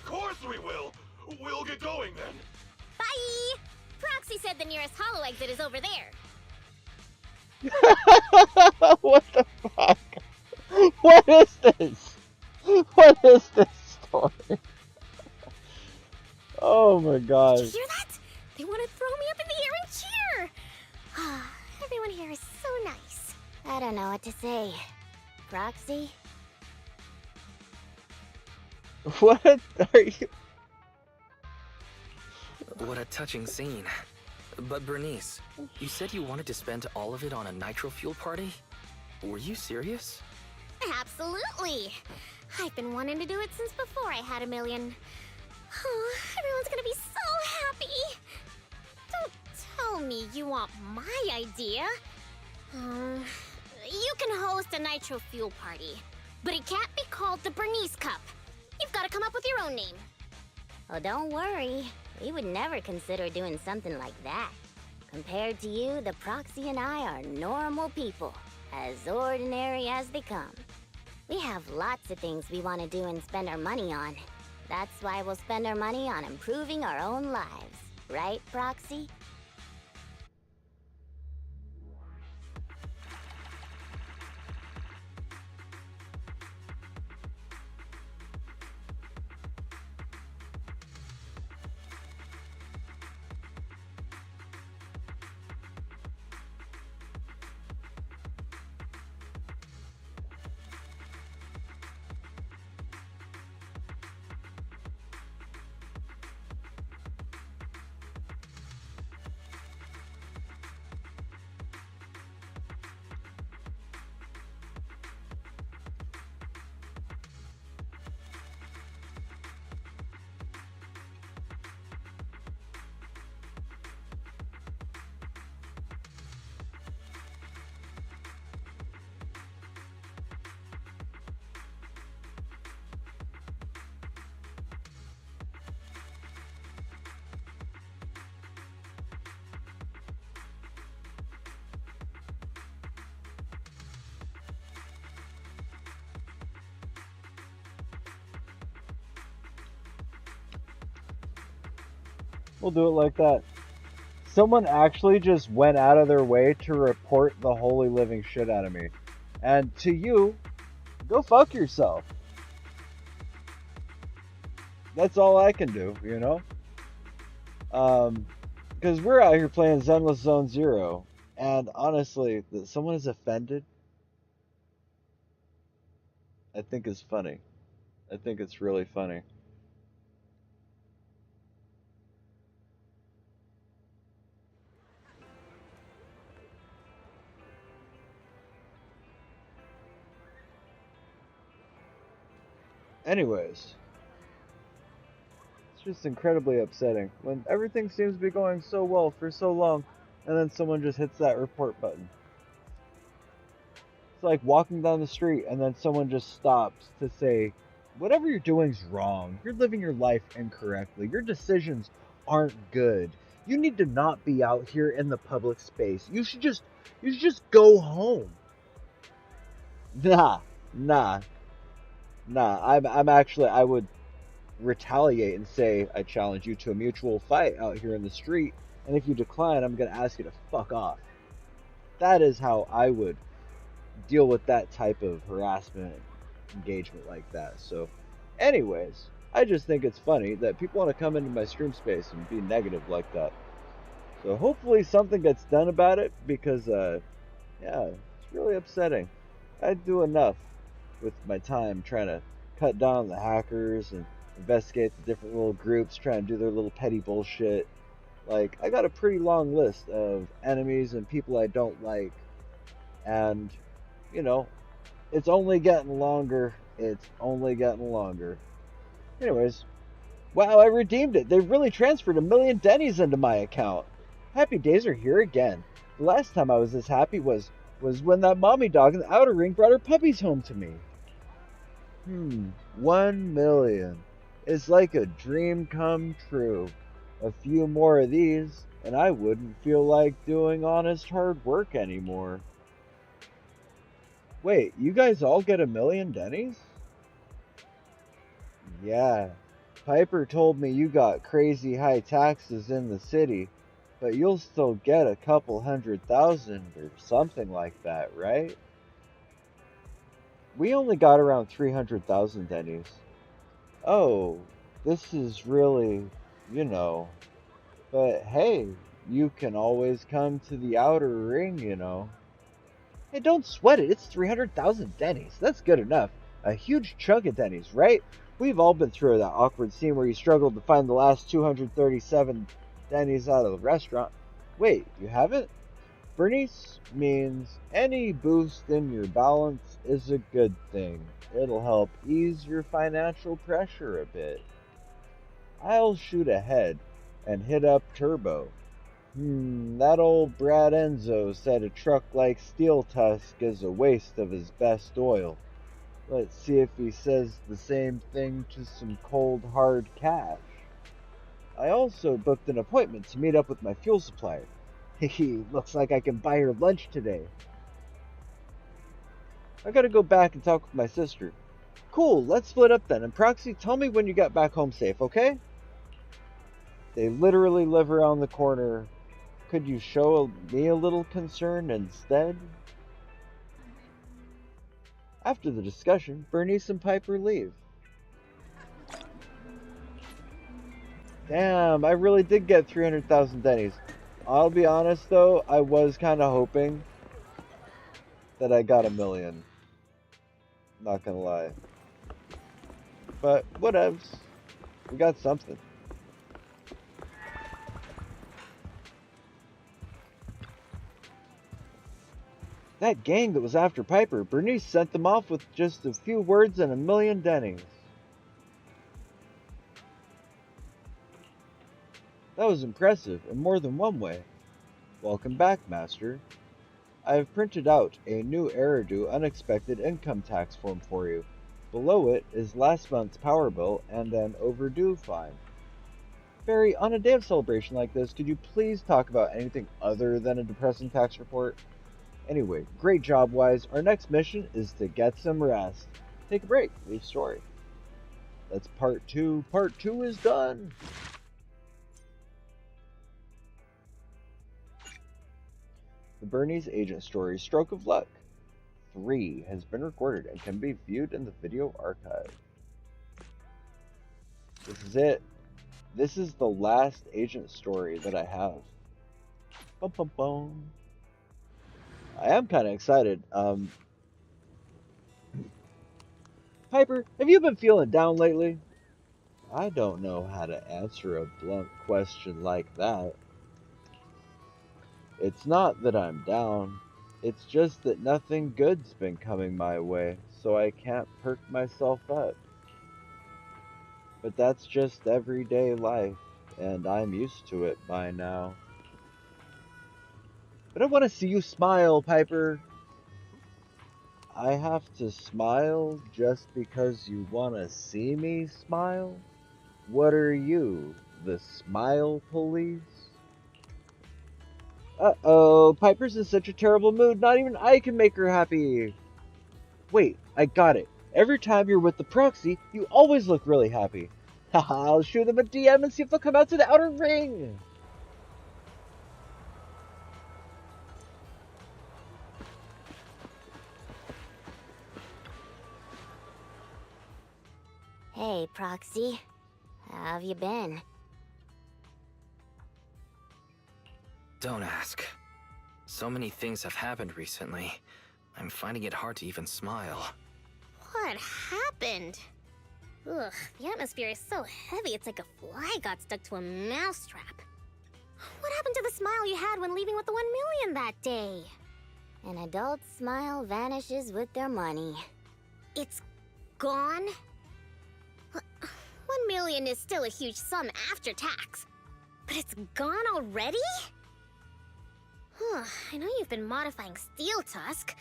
course we will! We'll get going then. Bye! Proxy said the nearest hollow exit is over there. What the fuck? What is this? What is this story? Oh my god. Did you hear that? They want to throw me up in the air and cheer. Ah, everyone here is so nice. I don't know what to say. Proxy? What are you? What a touching scene. But Bernice, you said you wanted to spend all of it on a nitro fuel party? Were you serious? Absolutely. I've been wanting to do it since before I had 1 million. Oh, everyone's gonna be so happy. Don't tell me you want my idea. You can host a nitro fuel party, but it can't be called the Bernice Cup. You've got to come up with your own name. Oh, don't worry. We would never consider doing something like that. Compared to you, the Proxy and I are normal people, as ordinary as they come. We have lots of things we want to do and spend our money on. That's why we'll spend our money on improving our own lives. Right, Proxy? We'll do it like that. Someone actually just went out of their way to report the holy living shit out of me. And to you, go fuck yourself. That's all I can do, you know? Because we're out here playing Zenless Zone Zero. And honestly, that someone is offended, I think is funny. I think it's really funny. Anyways, it's just incredibly upsetting when everything seems to be going so well for so long, and then someone just hits that report button. It's like walking down the street and then someone just stops to say, whatever you're doing's wrong. You're living your life incorrectly. Your decisions aren't good. You need to not be out here in the public space. You should just go home. Nah. I would retaliate and say I challenge you to a mutual fight out here in the street And if you decline, I'm going to ask you to fuck off. That is how I would deal with that type of harassment engagement like that. So, anyways, I just think it's funny that people want to come into my stream space and be negative like that. So hopefully something gets done about it because, yeah, it's really upsetting. I do enough with my time trying to cut down the hackers and investigate the different little groups trying to do their little petty bullshit. Like, I got a pretty long list of enemies and people I don't like. And, you know, it's only getting longer. It's only getting longer. Anyways, wow, I redeemed it. They really transferred 1,000,000 Denny's into my account. Happy days are here again. The last time I was this happy was when that mommy dog in the outer ring brought her puppies home to me. 1,000,000. It's like a dream come true. A few more of these, and I wouldn't feel like doing honest hard work anymore. Wait, you guys all get 1,000,000 Denny's? Yeah. Piper told me you got crazy high taxes in the city, but you'll still get a couple 100,000 or something like that, right? We only got around 300,000 Denny's. Oh, this is really, you know. But hey, you can always come to the outer ring, you know. Hey, don't sweat it. It's 300,000 Denny's. That's good enough. A huge chunk of Denny's, right? We've all been through that awkward scene where you struggled to find the last 237 Denny's out of the restaurant. Wait, you haven't? Bernice means any boost in your balance is a good thing. It'll help ease your financial pressure a bit. I'll shoot ahead and hit up Turbo. That old Brad Enzo said a truck like Steel Tusk is a waste of his best oil. Let's see if he says the same thing to some cold, hard cash. I also booked an appointment to meet up with my fuel supplier. Hehe, looks like I can buy her lunch today. I gotta go back and talk with my sister. Cool, let's split up then. And Proxy, tell me when you get back home safe, okay? They literally live around the corner. Could you show me a little concern instead? After the discussion, Bernice and Piper leave. Damn, I really did get 300,000 Denny's. I'll be honest though, I was kind of hoping that I got 1,000,000. Not gonna lie. But whatevs. We got something. That gang that was after Piper, Bernice sent them off with just a few words and 1,000,000 Denny's. That was impressive in more than one way. Welcome back, Master. I have printed out a new Eridu unexpected income tax form for you. Below it is last month's power bill and an overdue fine. Barry, on a day of celebration like this, could you please talk about anything other than a depressing tax report? Anyway, great job, Wise. Our next mission is to get some rest. Take a break. Leave story. That's part 2. Part 2 is done. The Bernie's Agent story, Stroke of Luck 3, has been recorded and can be viewed in the video archive. This is it. This is the last agent story that I have. Bum, bum, bum. I am kind of excited. Piper, have you been feeling down lately? I don't know how to answer a blunt question like that. It's not that I'm down. It's just that nothing good's been coming my way, so I can't perk myself up. But that's just everyday life, and I'm used to it by now. But I want to see you smile, Piper. I have to smile just because you want to see me smile? What are you, the smile police? Uh-oh, Piper's in such a terrible mood, not even I can make her happy. Wait, I got it. Every time you're with the proxy, you always look really happy. Haha, I'll shoot them a DM and see if they'll come out to the outer ring. Hey, Proxy. How have you been? Don't ask. So many things have happened recently. I'm finding it hard to even smile. What happened? Ugh, the atmosphere is so heavy it's like a fly got stuck to a mousetrap. What happened to the smile you had when leaving with the 1 million that day? An adult's smile vanishes with their money. It's gone? 1 million is still a huge sum after tax. But it's gone already? I know you've been modifying Steel Tusk.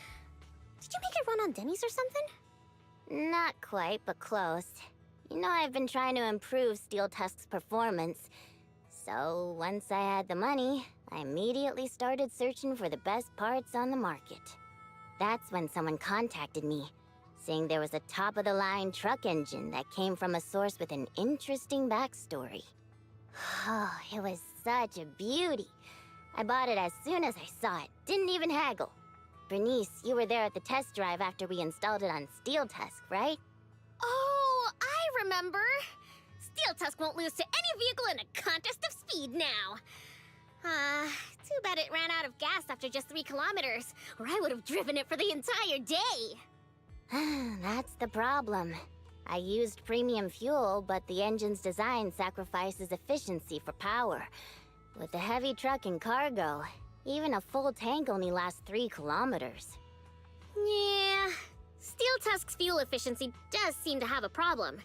Did you make it run on Denny's or something? Not quite, but close. You know, I've been trying to improve Steel Tusk's performance. So, once I had the money, I immediately started searching for the best parts on the market. That's when someone contacted me, saying there was a top-of-the-line truck engine that came from a source with an interesting backstory. Oh, it was such a beauty. I bought it as soon as I saw it, didn't even haggle. Bernice, you were there at the test drive after we installed it on Steel Tusk, right? Oh, I remember! Steel Tusk won't lose to any vehicle in a contest of speed now. Too bad it ran out of gas after just 3 kilometers, or I would have driven it for the entire day. That's the problem. I used premium fuel, but the engine's design sacrifices efficiency for power. With the heavy truck and cargo, even a full tank only lasts 3 kilometers. Yeah, Steel Tusk's fuel efficiency does seem to have a problem.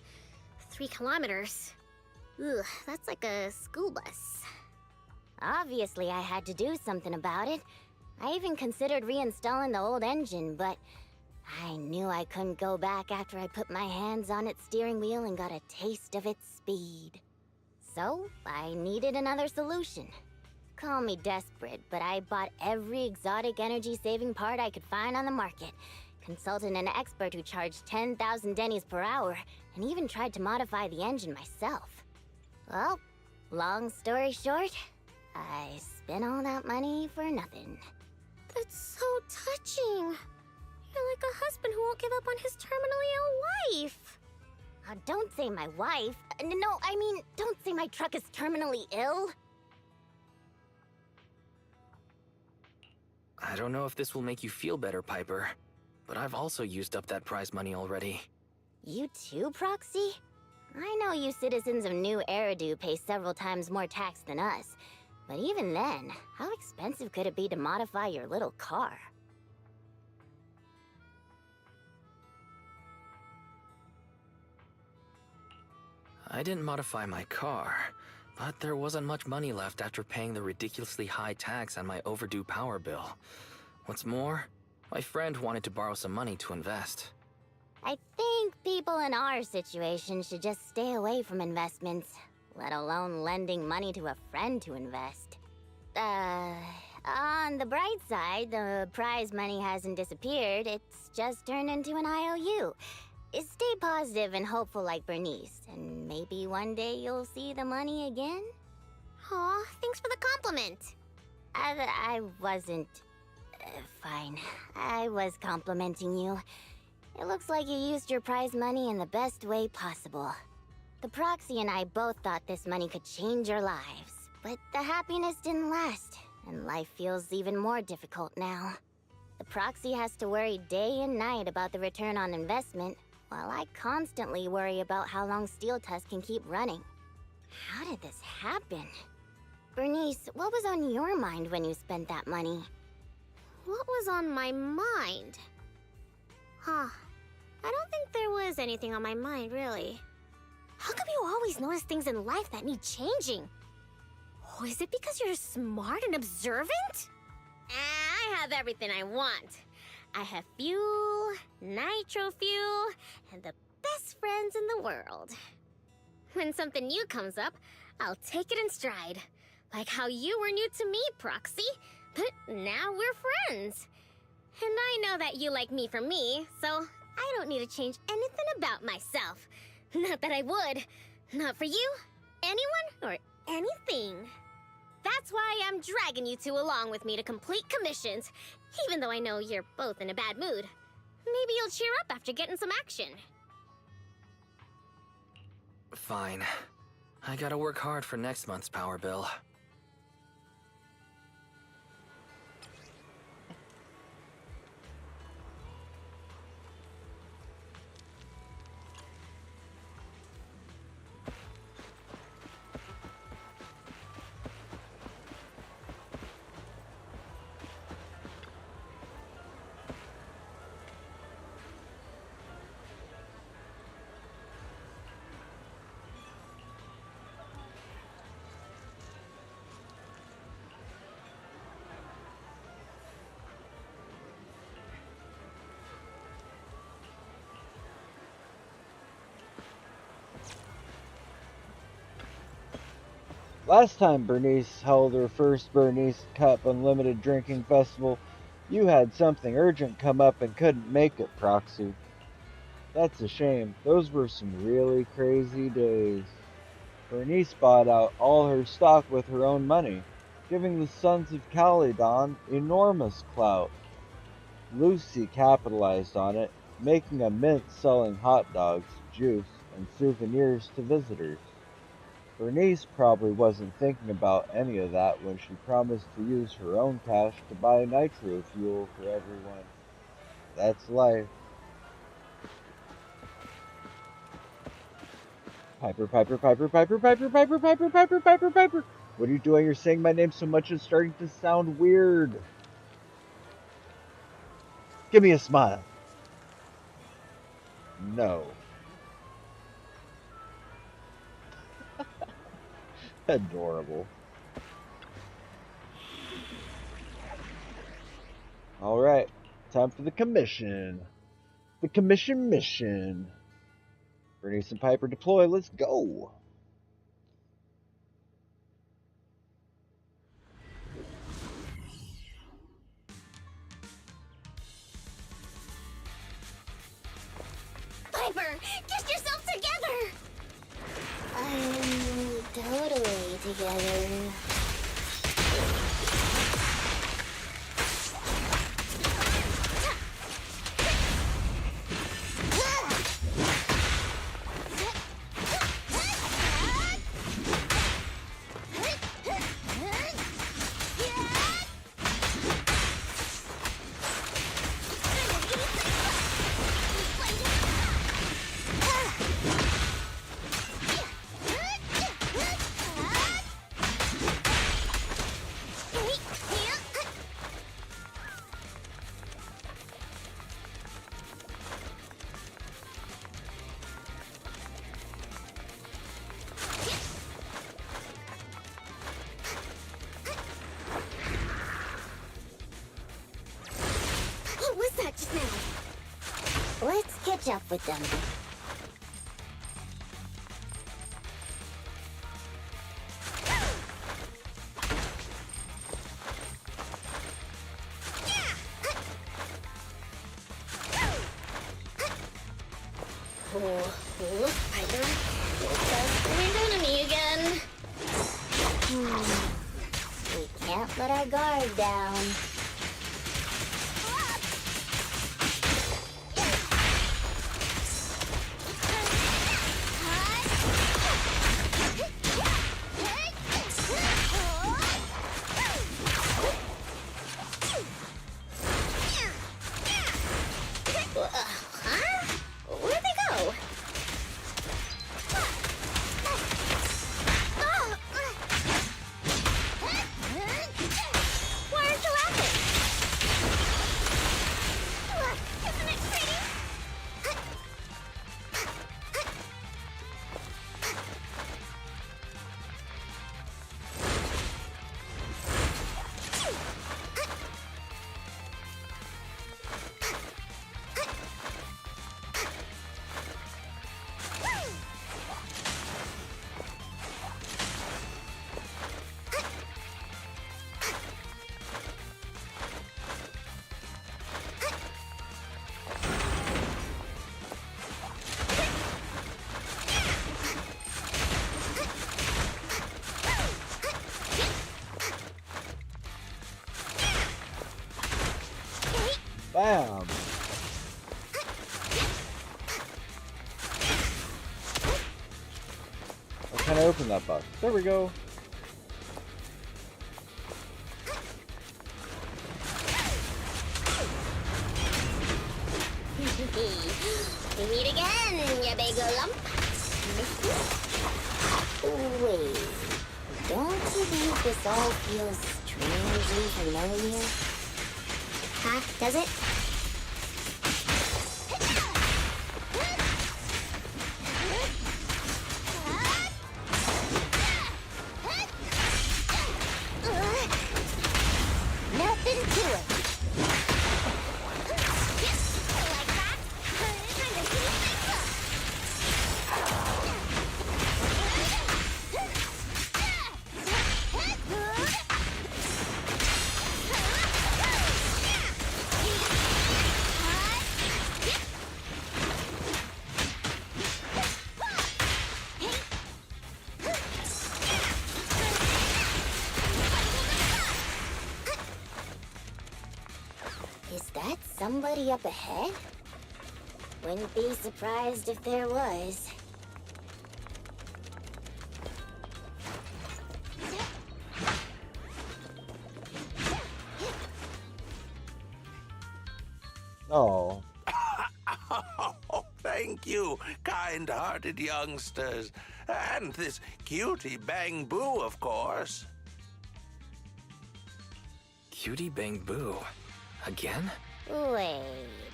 3 kilometers. Ugh, that's like a school bus. Obviously, I had to do something about it. I even considered reinstalling the old engine, but I knew I couldn't go back after I put my hands on its steering wheel and got a taste of its speed. So, I needed another solution. Call me desperate, but I bought every exotic energy-saving part I could find on the market, consulted an expert who charged 10,000 Denny's per hour, and even tried to modify the engine myself. Well, long story short, I spent all that money for nothing. That's so touching. You're like a husband who won't give up on his terminally ill wife. Don't say my wife. No, I mean, don't say my truck is terminally ill. I don't know if this will make you feel better, Piper, but I've also used up that prize money already. You too, Proxy? I know you citizens of New Eridu pay several times more tax than us, but even then, how expensive could it be to modify your little car? I didn't modify my car, but there wasn't much money left after paying the ridiculously high tax on my overdue power bill. What's more, my friend wanted to borrow some money to invest. I think people in our situation should just stay away from investments, let alone lending money to a friend to invest. On the bright side, the prize money hasn't disappeared, it's just turned into an IOU. Stay positive and hopeful like Bernice, and maybe one day you'll see the money again? Aw, thanks for the compliment. I wasn't... fine. I was complimenting you. It looks like you used your prize money in the best way possible. The Proxy and I both thought this money could change our lives, but the happiness didn't last, and life feels even more difficult now. The Proxy has to worry day and night about the return on investment, while I constantly worry about how long Steel Tusk can keep running. How did this happen? Bernice, what was on your mind when you spent that money? What was on my mind? I don't think there was anything on my mind, really. How come you always notice things in life that need changing? Oh, is it because you're smart and observant? I have everything I want. I have fuel, nitro fuel, and the best friends in the world. When something new comes up, I'll take it in stride. Like how you were new to me, Proxy, but now we're friends. And I know that you like me for me, so I don't need to change anything about myself. Not that I would. Not for you, anyone, or anything. That's why I'm dragging you two along with me to complete commissions, even though I know you're both in a bad mood. Maybe you'll cheer up after getting some action. Fine. I gotta work hard for next month's power bill. Last time Bernice held her first Bernice Cup Unlimited Drinking Festival, you had something urgent come up and couldn't make it, Proxy. That's a shame. Those were some really crazy days. Bernice bought out all her stock with her own money, giving the Sons of Caledon enormous clout. Lucy capitalized on it, making a mint selling hot dogs, juice, and souvenirs to visitors. Bernice probably wasn't thinking about any of that when she promised to use her own cash to buy nitro fuel for everyone. That's life. Piper, Piper, Piper, Piper, Piper, Piper, Piper, Piper, Piper, Piper. What are you doing? You're saying my name so much it's starting to sound weird. Give me a smile. No. Adorable. Alright, time for the commission. The commission mission. Bernice and Piper deploy, let's go. Piper, get yourself together! I'm totally together. What was that just now? Let's catch up with them. Look, Piper. It's us coming down to me again. We can't let our guard down. Huh? Where'd they go? Why aren't you laughing? Isn't it pretty? Bam. open that box? There we go. We meet again, you big lump. Wait, don't you think this all feels strangely familiar? Huh? Does it? Nothing to it. Is that somebody up ahead? Wouldn't be surprised if there was. Oh. Thank you, kind-hearted youngsters. And this cutie Bang Boo, of course. Cutie Bang Boo? Again? Wait,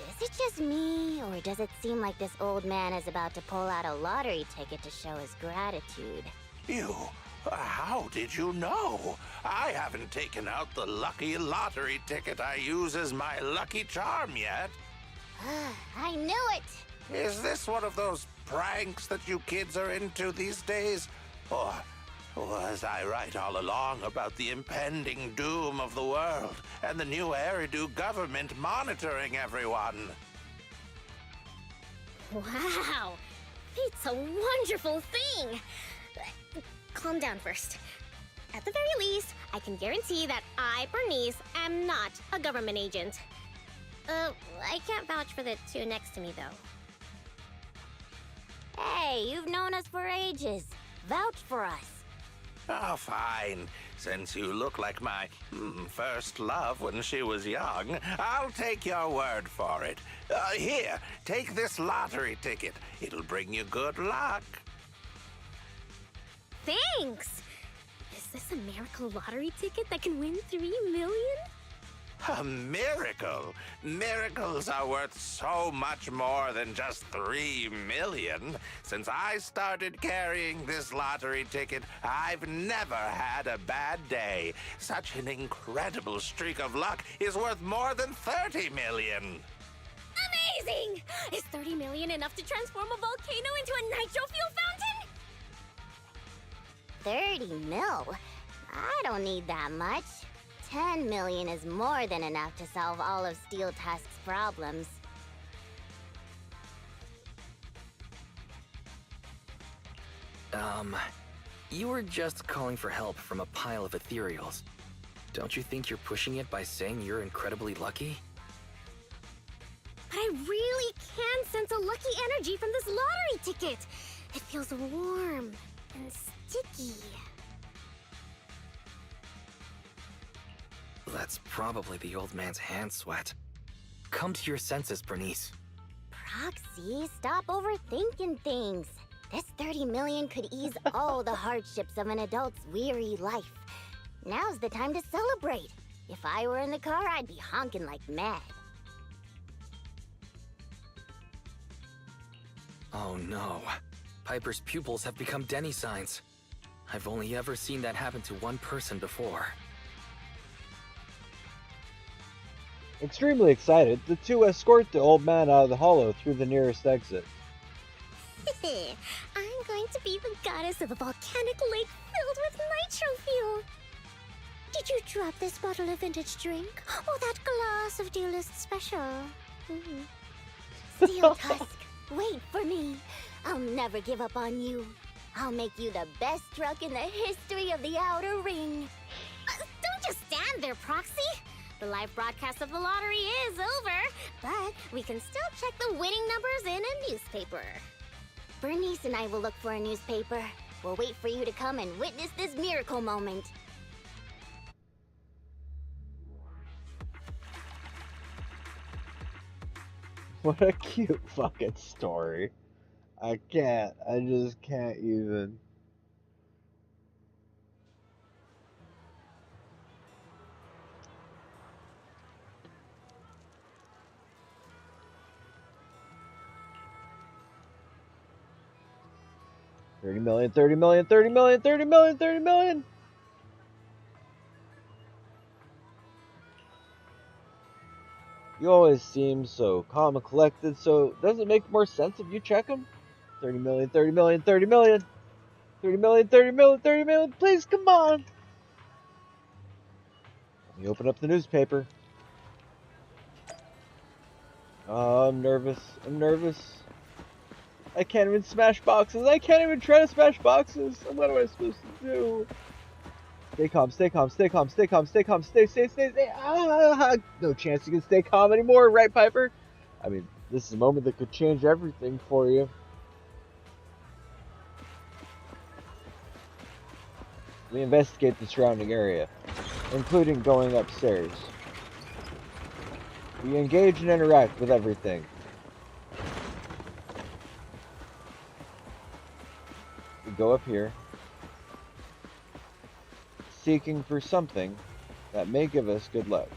is it just me, or does it seem like this old man is about to pull out a lottery ticket to show his gratitude? How did you know? I haven't taken out the lucky lottery ticket I use as my lucky charm yet. I knew it! Is this one of those pranks that you kids are into these days? Or was I right all along about the impending doom of the world and the new Eridu government monitoring everyone? Wow! It's a wonderful thing! Calm down first. At the very least, I can guarantee that I, Bernice, am not a government agent. I can't vouch for the two next to me, though. Hey, you've known us for ages. Vouch for us. Oh, fine. Since you look like my first love when she was young, I'll take your word for it. Here, take this lottery ticket. It'll bring you good luck. Thanks! Is this a miracle lottery ticket that can win 3 million? A miracle? Miracles are worth so much more than just 3 million. Since I started carrying this lottery ticket, I've never had a bad day. Such an incredible streak of luck is worth more than 30 million. Amazing! Is 30 million enough to transform a volcano into a nitro fuel fountain? 30 mil? I don't need that much. 10 million is more than enough to solve all of Steel Tusk's problems. You were just calling for help from a pile of ethereals. Don't you think you're pushing it by saying you're incredibly lucky? But I really can sense a lucky energy from this lottery ticket. It feels warm and sticky. That's probably the old man's hand sweat. Come to your senses, Bernice. Proxy, stop overthinking things. This 30 million could ease all the hardships of an adult's weary life. Now's the time to celebrate. If I were in the car, I'd be honking like mad. Oh no. Piper's pupils have become Denny signs. I've only ever seen that happen to one person before. Extremely excited, the two escort the old man out of the hollow through the nearest exit. I'm going to be the goddess of a volcanic lake filled with nitro fuel. Did you drop this bottle of vintage drink? Or that glass of dearest special? Steel Tusk, wait for me. I'll never give up on you. I'll make you the best truck in the history of the Outer Ring. Don't just stand there, Proxy. The live broadcast of the lottery is over, but we can still check the winning numbers in a newspaper. Bernice and I will look for a newspaper. We'll wait for you to come and witness this miracle moment. What a cute fucking story. I can't. I just can't even. $30 million, $30 million, $30 million, $30 million, $30 million. You always seem so calm and collected, so doesn't it make more sense if you check them? 30 million, 30 million, 30 million. 30 million, 30 million, 30 million. Please, come on. Let me open up the newspaper. Oh, I'm nervous. I'm nervous. I can't even smash boxes. I can't even try to smash boxes. What am I supposed to do? Stay calm, stay calm, stay calm, stay calm, stay calm, stay. No chance you can stay calm anymore, right, Piper? I mean, this is a moment that could change everything for you. We investigate the surrounding area, including going upstairs. We engage and interact with everything. We go up here, seeking for something that may give us good luck.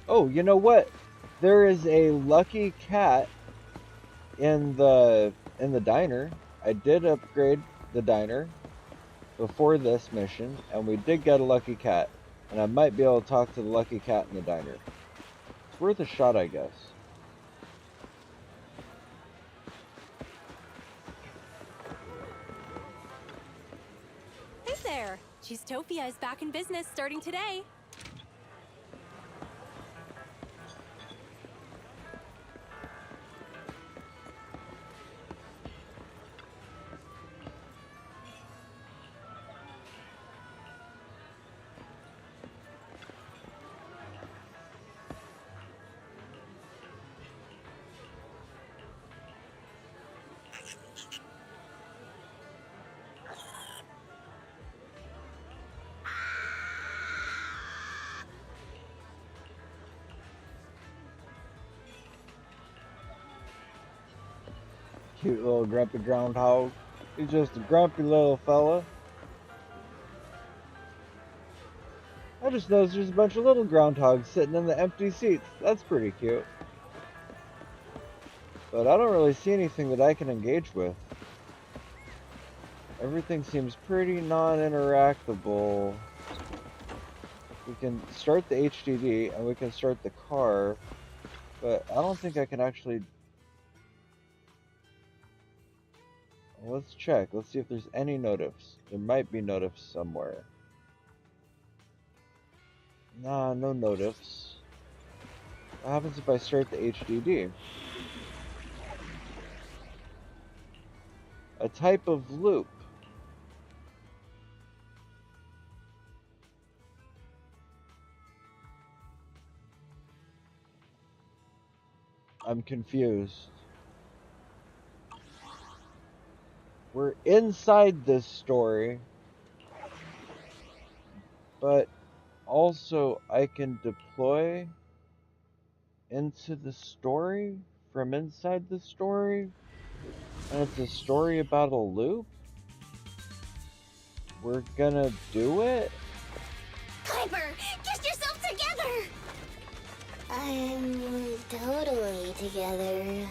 Oh, you know what? There is a lucky cat in the diner. I did upgrade the diner before this mission, and we did get a lucky cat. And I might be able to talk to the lucky cat in the diner. It's worth a shot, I guess. Hey there! Cheesetopia is back in business starting today. Cute little grumpy groundhog. He's just a grumpy little fella. I just noticed there's a bunch of little groundhogs sitting in the empty seats. That's pretty cute. But I don't really see anything that I can engage with. Everything seems pretty non-interactable. We can start the HDD and we can start the car, but I don't think I can actually... Let's check. Let's see if there's any notifs. There might be notifs somewhere. Nah, no notifs. What happens if I start the HDD? A type of loop. I'm confused. We're inside this story, but also I can deploy into the story from inside the story, and it's a story about a loop. We're gonna do it? Piper, get yourself together! I'm totally together.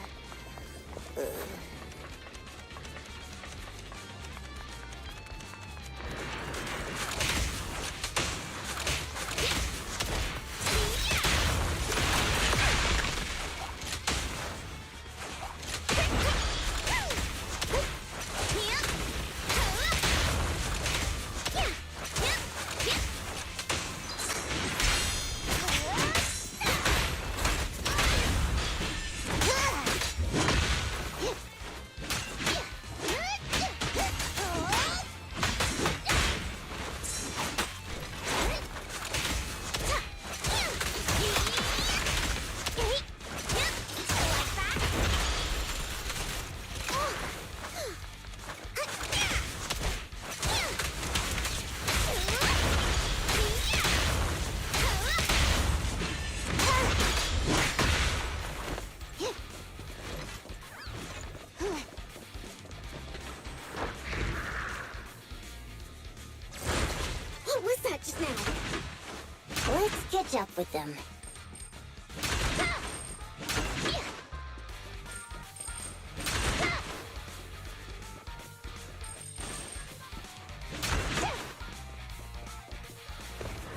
now. Let's catch up with them.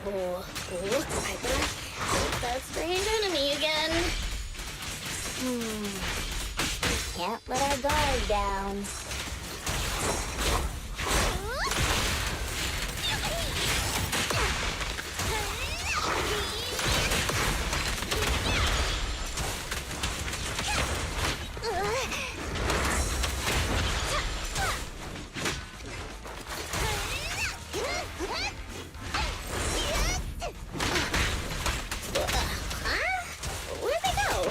Oh, look, Piper. It's that strange enemy again. Can't let our guard down. Where'd they go?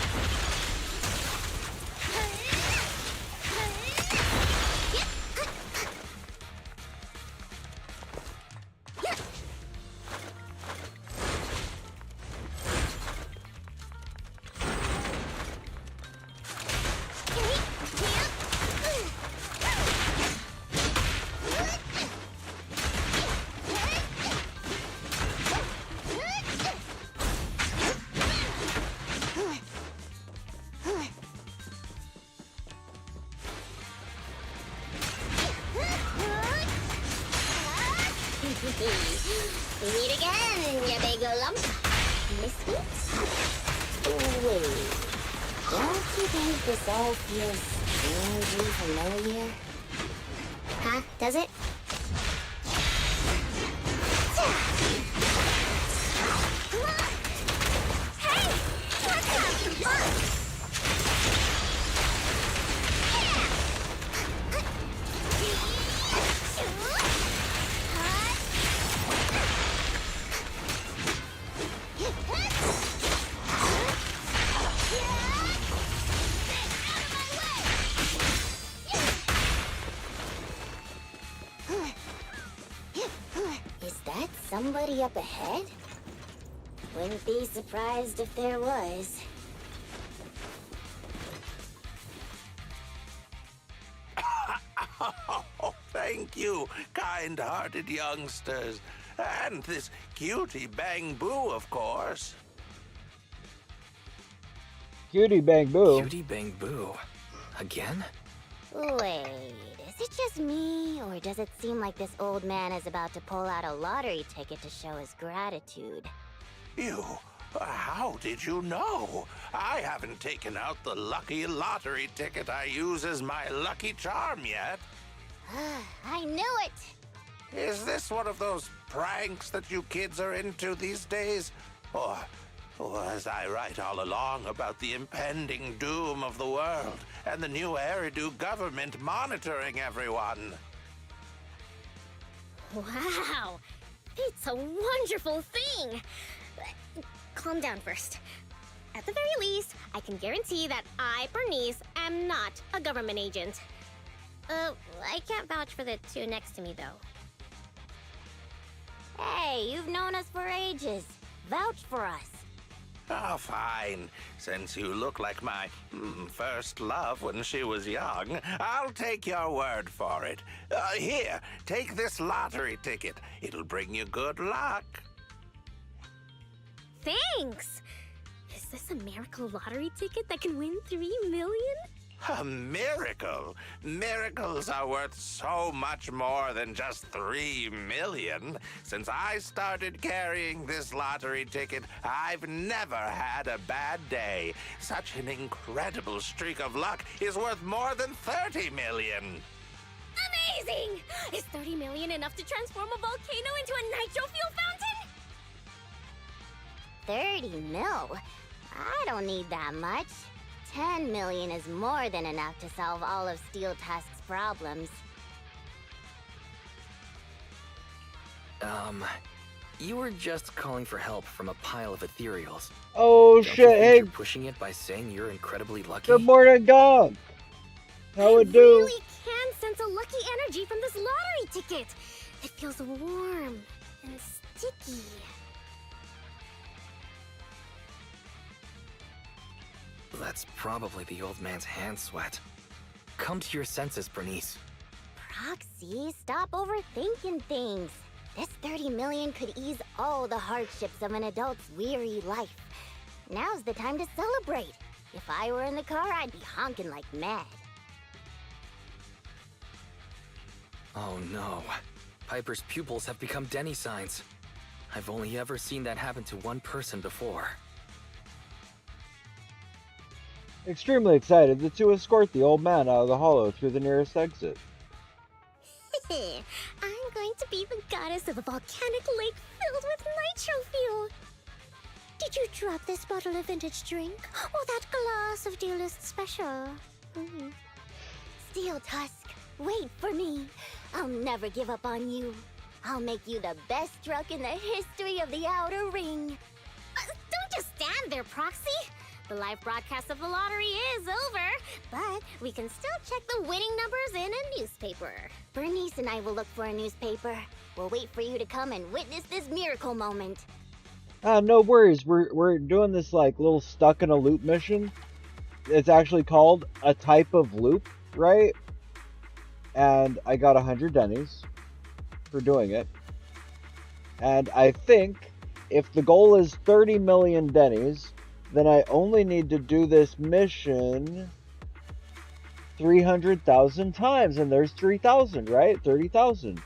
We meet again, you big lump. Misfits? Wait. Don't you think this all feels strangely familiar? Huh? Does it? Is that somebody up ahead? Wouldn't be surprised if there was. Oh, thank you, kind-hearted youngsters. And this cutie Bang Boo, of course. Cutie Bang Boo. Cutie Bang Boo. Again? Wait, is it just me, or does it seem like this old man is about to pull out a lottery ticket to show his gratitude? How did you know? I haven't taken out the lucky lottery ticket I use as my lucky charm yet. I knew it! Is this one of those pranks that you kids are into these days? Or was I right all along about the impending doom of the world and the new Eridu government monitoring everyone? Wow! It's a wonderful thing! Calm down first. At the very least, I can guarantee that I, Bernice, am not a government agent. I can't vouch for the two next to me, though. Hey, you've known us for ages. Vouch for us. Oh, fine. Since you look like my first love when she was young, I'll take your word for it. Here, take this lottery ticket. It'll bring you good luck. Thanks! Is this a miracle lottery ticket that can win 3 million? A miracle? Miracles are worth so much more than just 3 million. Since I started carrying this lottery ticket, I've never had a bad day. Such an incredible streak of luck is worth more than 30 million. Amazing! Is 30 million enough to transform a volcano into a nitro fuel fountain? 30 mil? I don't need that much. 10 million is more than enough to solve all of Steel Tusk's problems. You were just calling for help from a pile of ethereals. Oh Don't shit, you think hey. you're pushing it by saying you're incredibly lucky? Good morning, Gong. How it do? I really can sense a lucky energy from this lottery ticket. It feels warm and sticky. That's probably the old man's hand sweat. Come to your senses, Bernice. Proxy, stop overthinking things. This 30 million could ease all the hardships of an adult's weary life. Now's the time to celebrate. If I were in the car, I'd be honking like mad. Oh no. Piper's pupils have become Denny signs. I've only ever seen that happen to one person before. Extremely excited, the two escort the old man out of the hollow through the nearest exit. I'm going to be the goddess of a volcanic lake filled with nitro fuel. Did you drop this bottle of vintage drink? Or that glass of dearest special? Steel Tusk, wait for me. I'll never give up on you. I'll make you the best truck in the history of the Outer Ring. Don't just stand there, Proxy. The live broadcast of the lottery is over, but we can still check the winning numbers in a newspaper. Bernice and I will look for a newspaper. We'll wait for you to come and witness this miracle moment. No worries. We're doing this like little stuck in a loop mission. It's actually called a type of loop, right? And I got 100 Denny's for doing it. And I think if the goal is 30 million Denny's, then I only need to do this mission 300,000 times. And there's 3,000, right? 30,000.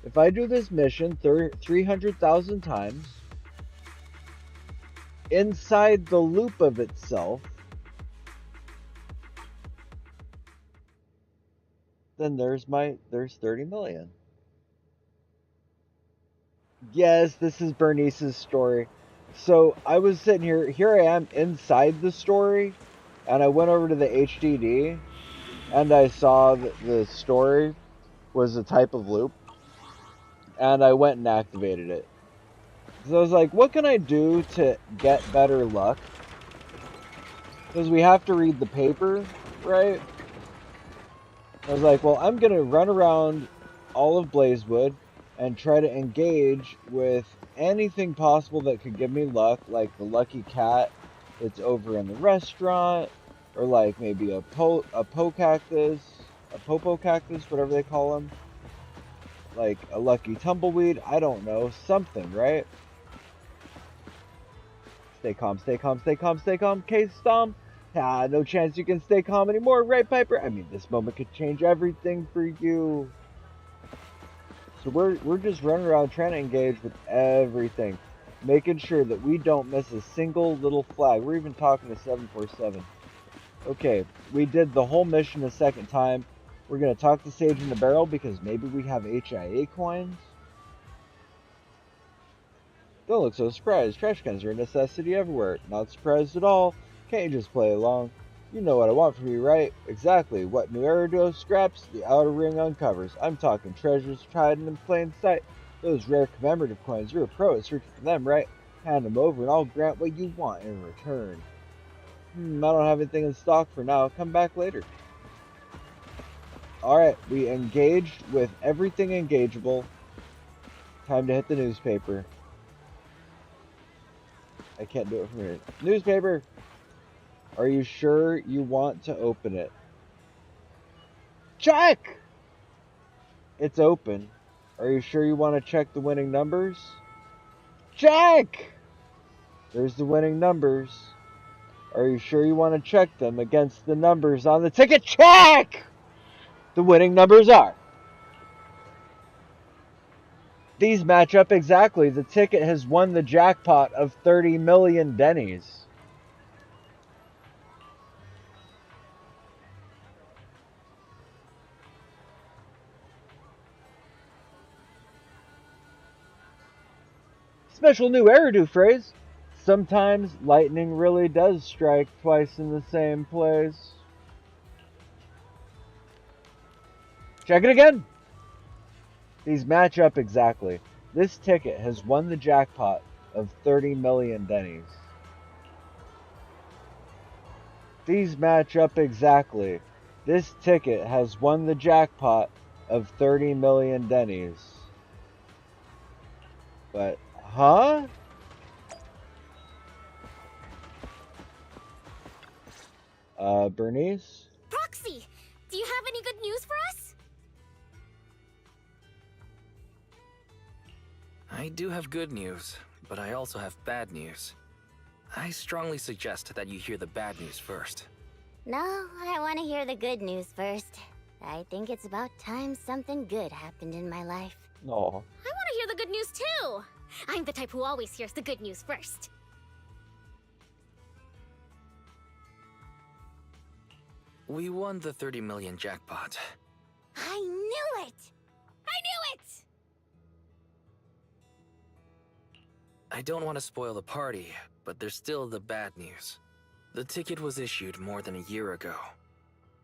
If I do this mission 300,000 times, inside the loop of itself, then there's 30 million. Yes, this is Bernice's story. So I was sitting here I am inside the story, and I went over to the HDD, and I saw that the story was a type of loop, and I went and activated it. So I was like, what can I do to get better luck? Because we have to read the paper, right? I was like, well, I'm going to run around all of Blazewood and try to engage with anything possible that could give me luck, like the lucky cat that's over in the restaurant, or like maybe a popo cactus, whatever they call them, like a lucky tumbleweed, I don't know, something, right? Stay calm, stay calm, stay calm, stay calm, Case Stomp. No chance you can stay calm anymore, right, Piper? I mean, this moment could change everything for you. So we're just running around trying to engage with everything, making sure that we don't miss a single little flag. We're even talking to 747. Okay, we did the whole mission a second time. We're going to talk to Sage in the Barrel because maybe we have HIA coins. Don't look so surprised. Trash cans are a necessity everywhere. Not surprised at all. Can't you just play along? You know what I want from you, right? Exactly. What new Erido scraps the Outer Ring uncovers. I'm talking treasures hiding in plain sight. Those rare commemorative coins. You're a pro at searching for them, right? Hand them over and I'll grant what you want in return. I don't have anything in stock for now. Come back later. Alright, we engaged with everything engageable. Time to hit the newspaper. I can't do it from here. Newspaper! Are you sure you want to open it? Check! It's open. Are you sure you want to check the winning numbers? Check! There's the winning numbers. Are you sure you want to check them against the numbers on the ticket? Check! The winning numbers are. These match up exactly. The ticket has won the jackpot of 30 million Denny's. Special new Eridu phrase. Sometimes lightning really does strike twice in the same place. Check it again. These match up exactly. This ticket has won the jackpot of 30 million Denny's. These match up exactly. This ticket has won the jackpot of 30 million Denny's. But, huh? Bernice? Proxy, do you have any good news for us? I do have good news, but I also have bad news. I strongly suggest that you hear the bad news first. No, I want to hear the good news first. I think it's about time something good happened in my life. No. I want to hear the good news too. I'm the type who always hears the good news first. We won the 30 million jackpot. I knew it! I knew it! I don't want to spoil the party, but there's still the bad news. The ticket was issued more than a year ago.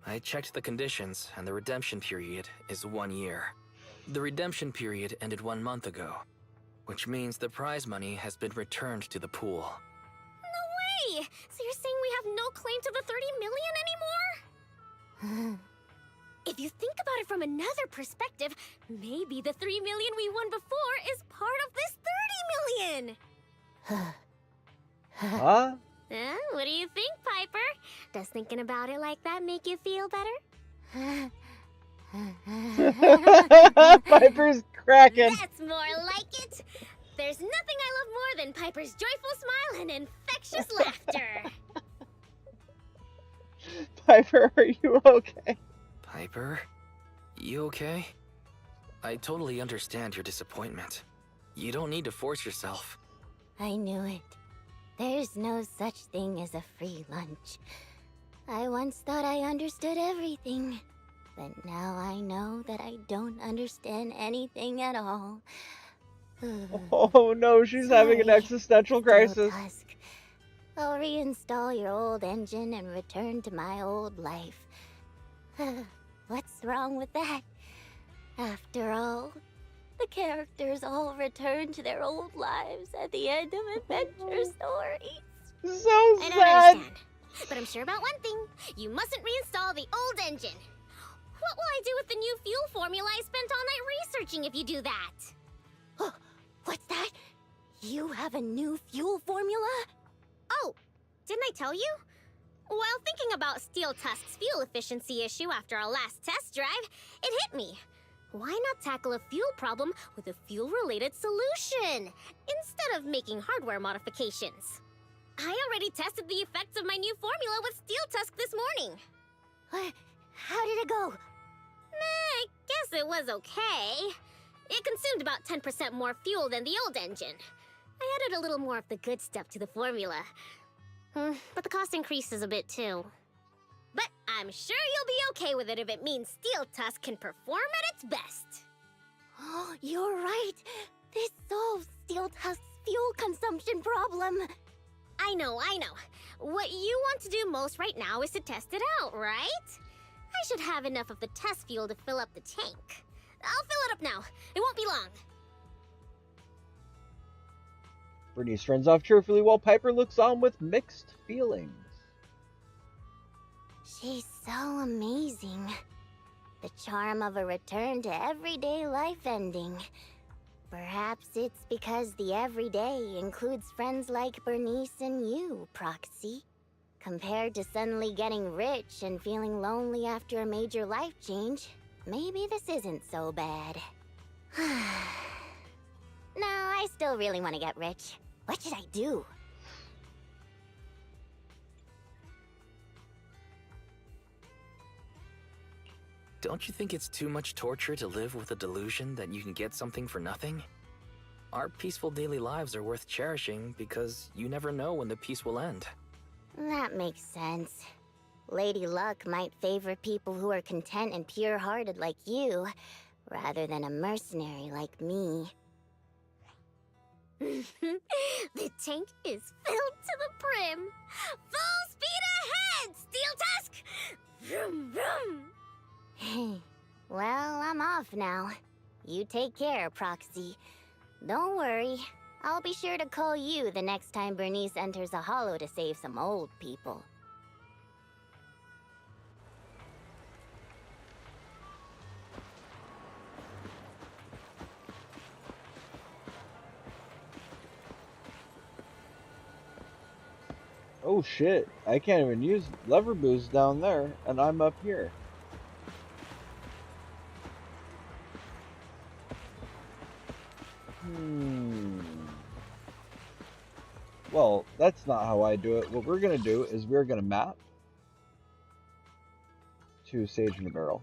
I checked the conditions, and the redemption period is 1 year. The redemption period ended 1 month ago, which means the prize money has been returned to the pool. No way! So you're saying we have no claim to the 30 million anymore? If you think about it from another perspective, maybe the 3 million we won before is part of this 30 million! Huh? What do you think, Piper? Does thinking about it like that make you feel better? Piper's cracking. That's more like it! There's nothing I love more than Piper's joyful smile and infectious laughter! Piper, are you okay? Piper? You okay? I totally understand your disappointment. You don't need to force yourself. I knew it. There's no such thing as a free lunch. I once thought I understood everything, but now I know that I don't understand anything at all. Oh no, she's having an existential crisis. Tusk. I'll reinstall your old engine and return to my old life. What's wrong with that? After all, the characters all return to their old lives at the end of adventure stories. So I don't understand, but I'm sure about one thing. You mustn't reinstall the old engine. What will I do with the new fuel formula I spent all night researching if you do that? What's that? You have a new fuel formula? Oh, didn't I tell you? While thinking about Steel Tusk's fuel efficiency issue after our last test drive, it hit me. Why not tackle a fuel problem with a fuel-related solution, instead of making hardware modifications? I already tested the effects of my new formula with Steel Tusk this morning. How did it go? I guess it was okay. It consumed about 10% more fuel than the old engine. I added a little more of the good stuff to the formula. But the cost increases a bit too. But I'm sure you'll be okay with it if it means Steel Tusk can perform at its best. Oh, you're right. This solves Steel Tusk's fuel consumption problem. I know. What you want to do most right now is to test it out, right? I should have enough of the test fuel to fill up the tank. I'll fill it up now. It won't be long. Bernice runs off cheerfully while Piper looks on with mixed feelings. She's so amazing. The charm of a return to everyday life ending. Perhaps it's because the everyday includes friends like Bernice and you, Proxy. Compared to suddenly getting rich and feeling lonely after a major life change, maybe this isn't so bad. No, I still really want to get rich. What should I do? Don't you think it's too much torture to live with a delusion that you can get something for nothing? Our peaceful daily lives are worth cherishing because you never know when the peace will end. That makes sense. Lady Luck might favor people who are content and pure-hearted like you, rather than a mercenary like me. The tank is filled to the brim. Full speed ahead, Steel Tusk! Vroom, vroom. Well, I'm off now. You take care, Proxy. Don't worry. I'll be sure to call you the next time Bernice enters a hollow to save some old people. Oh shit, I can't even use lever boost down there, and I'm up here. Well, that's not how I do it. What we're going to do is we're going to map to Sage in a Barrel.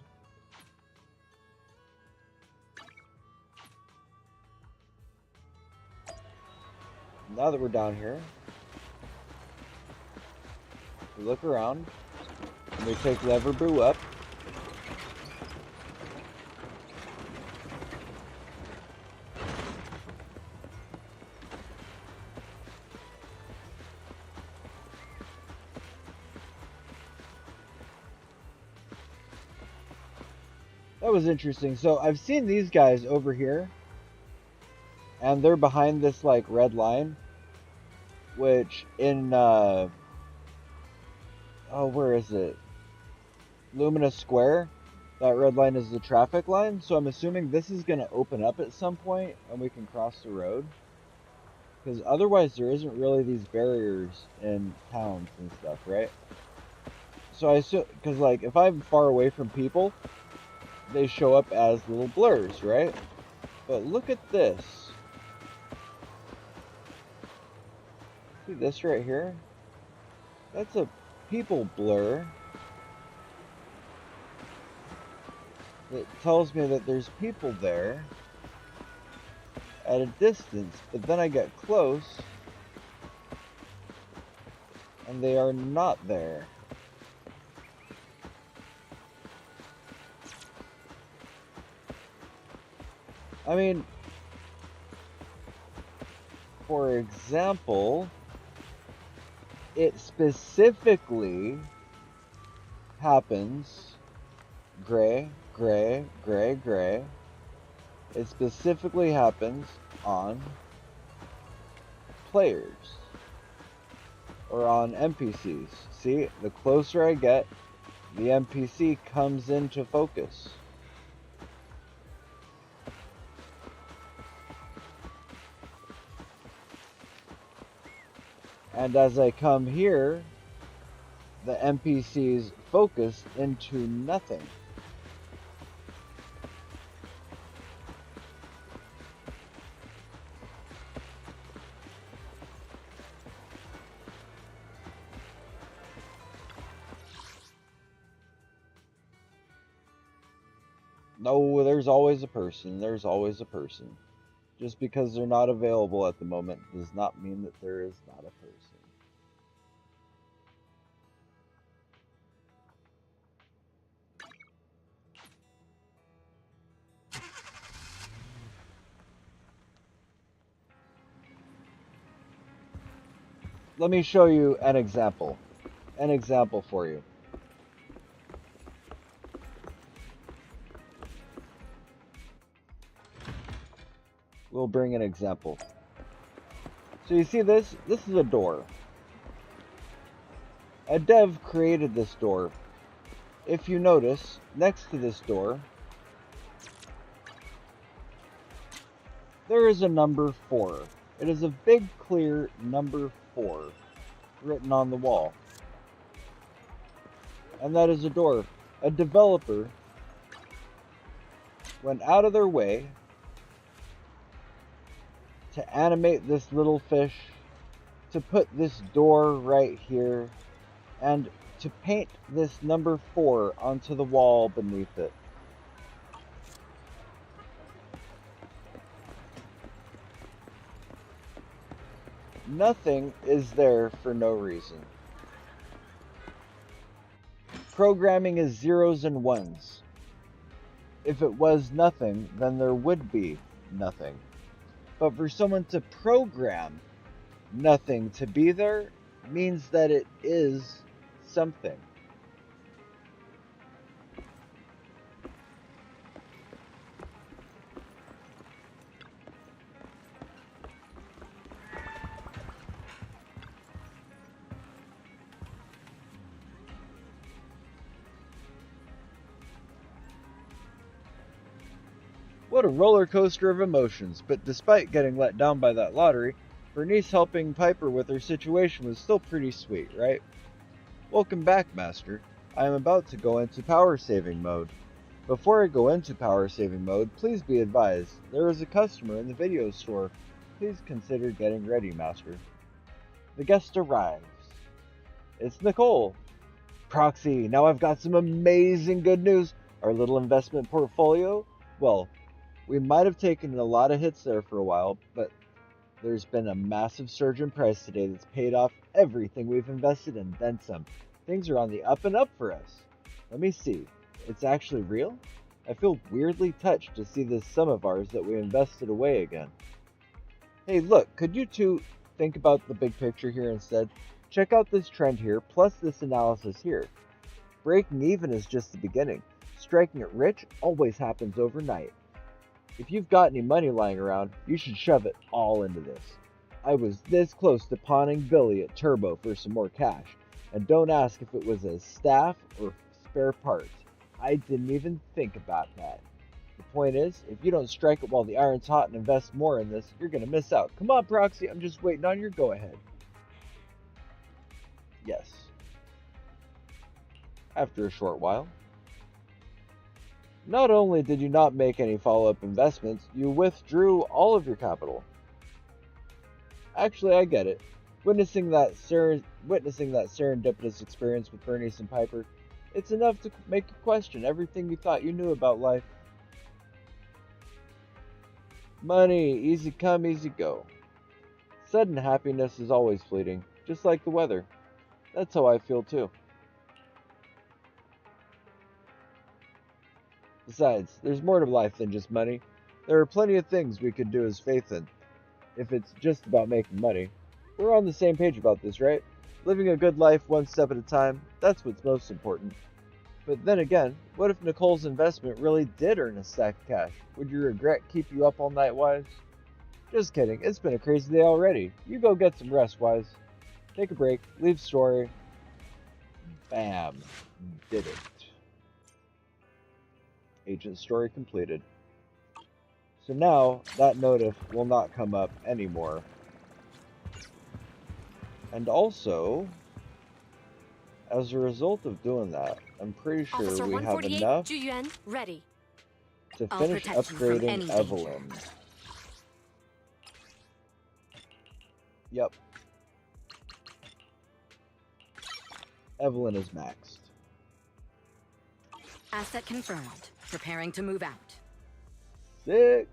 Now that we're down here, we look around, and we take Lever Boo up. That was interesting. So I've seen these guys over here, and they're behind this like red line, which in oh, where is it? Lumina Square. That red line is the traffic line, so I'm assuming this is going to open up at some point and we can cross the road. Because otherwise there isn't really these barriers in towns and stuff, right? So I assume, because like if I'm far away from people, they show up as little blurs, right? But look at this. See this right here? That's a people blur. That tells me that there's people there at a distance, but then I get close and they are not there. I mean, for example, it specifically happens gray, gray, gray, gray. It specifically happens on players or on NPCs. See, the closer I get, the NPC comes into focus. And as I come here, the NPCs focus into nothing. No, there's always a person. There's always a person. Just because they're not available at the moment does not mean that there is not a person. Let me show you an example. An example for you. We'll bring an example. So you see this? This is a door. A dev created this door. If you notice, next to this door, there is a number 4. It is a big, clear number 4 written on the wall. And that is a door. A developer went out of their way to animate this little fish, to put this door right here, and to paint this number 4 onto the wall beneath it. Nothing is there for no reason. Programming is zeros and ones. If it was nothing, then there would be nothing. But for someone to program nothing to be there means that it is something. What a roller coaster of emotions, but despite getting let down by that lottery, Bernice helping Piper with her situation was still pretty sweet, right? Welcome back, Master. I am about to go into power saving mode. Before I go into power saving mode, please be advised, there is a customer in the video store. Please consider getting ready, Master. The guest arrives. It's Nicole. Proxy, now I've got some amazing good news. Our little investment portfolio, well, we might have taken a lot of hits there for a while, but there's been a massive surge in price today that's paid off everything we've invested and then some. Things are on the up and up for us. Let me see. It's actually real? I feel weirdly touched to see this sum of ours that we invested away again. Hey, look, could you two think about the big picture here instead? Check out this trend here, plus this analysis here. Breaking even is just the beginning. Striking it rich always happens overnight. If you've got any money lying around, you should shove it all into this. I was this close to pawning Billy at Turbo for some more cash, and don't ask if it was a staff or spare parts. I didn't even think about that. The point is, if you don't strike it while the iron's hot and invest more in this, you're gonna miss out. Come on, Proxy, I'm just waiting on your go-ahead. Yes. After a short while. Not only did you not make any follow-up investments, you withdrew all of your capital. Actually, I get it. Witnessing that serendipitous experience with Bernice and Piper, it's enough to make you question everything you thought you knew about life. Money, easy come, easy go. Sudden happiness is always fleeting, just like the weather. That's how I feel too. Besides, there's more to life than just money. There are plenty of things we could do as Faith in, if it's just about making money. We're on the same page about this, right? Living a good life one step at a time, that's what's most important. But then again, what if Nicole's investment really did earn a stack of cash? Would your regret keep you up all night, Wise? Just kidding, it's been a crazy day already. You go get some rest, Wise. Take a break, leave story. Bam. Did it. Agent story completed. So now, that notif will not come up anymore. And also, as a result of doing that, I'm pretty sure Officer we have enough Juyuan, ready. to I'll finish protect you from any upgrading danger. Evelyn. Yep. Evelyn is maxed. Asset confirmed. Preparing to move out. Sick.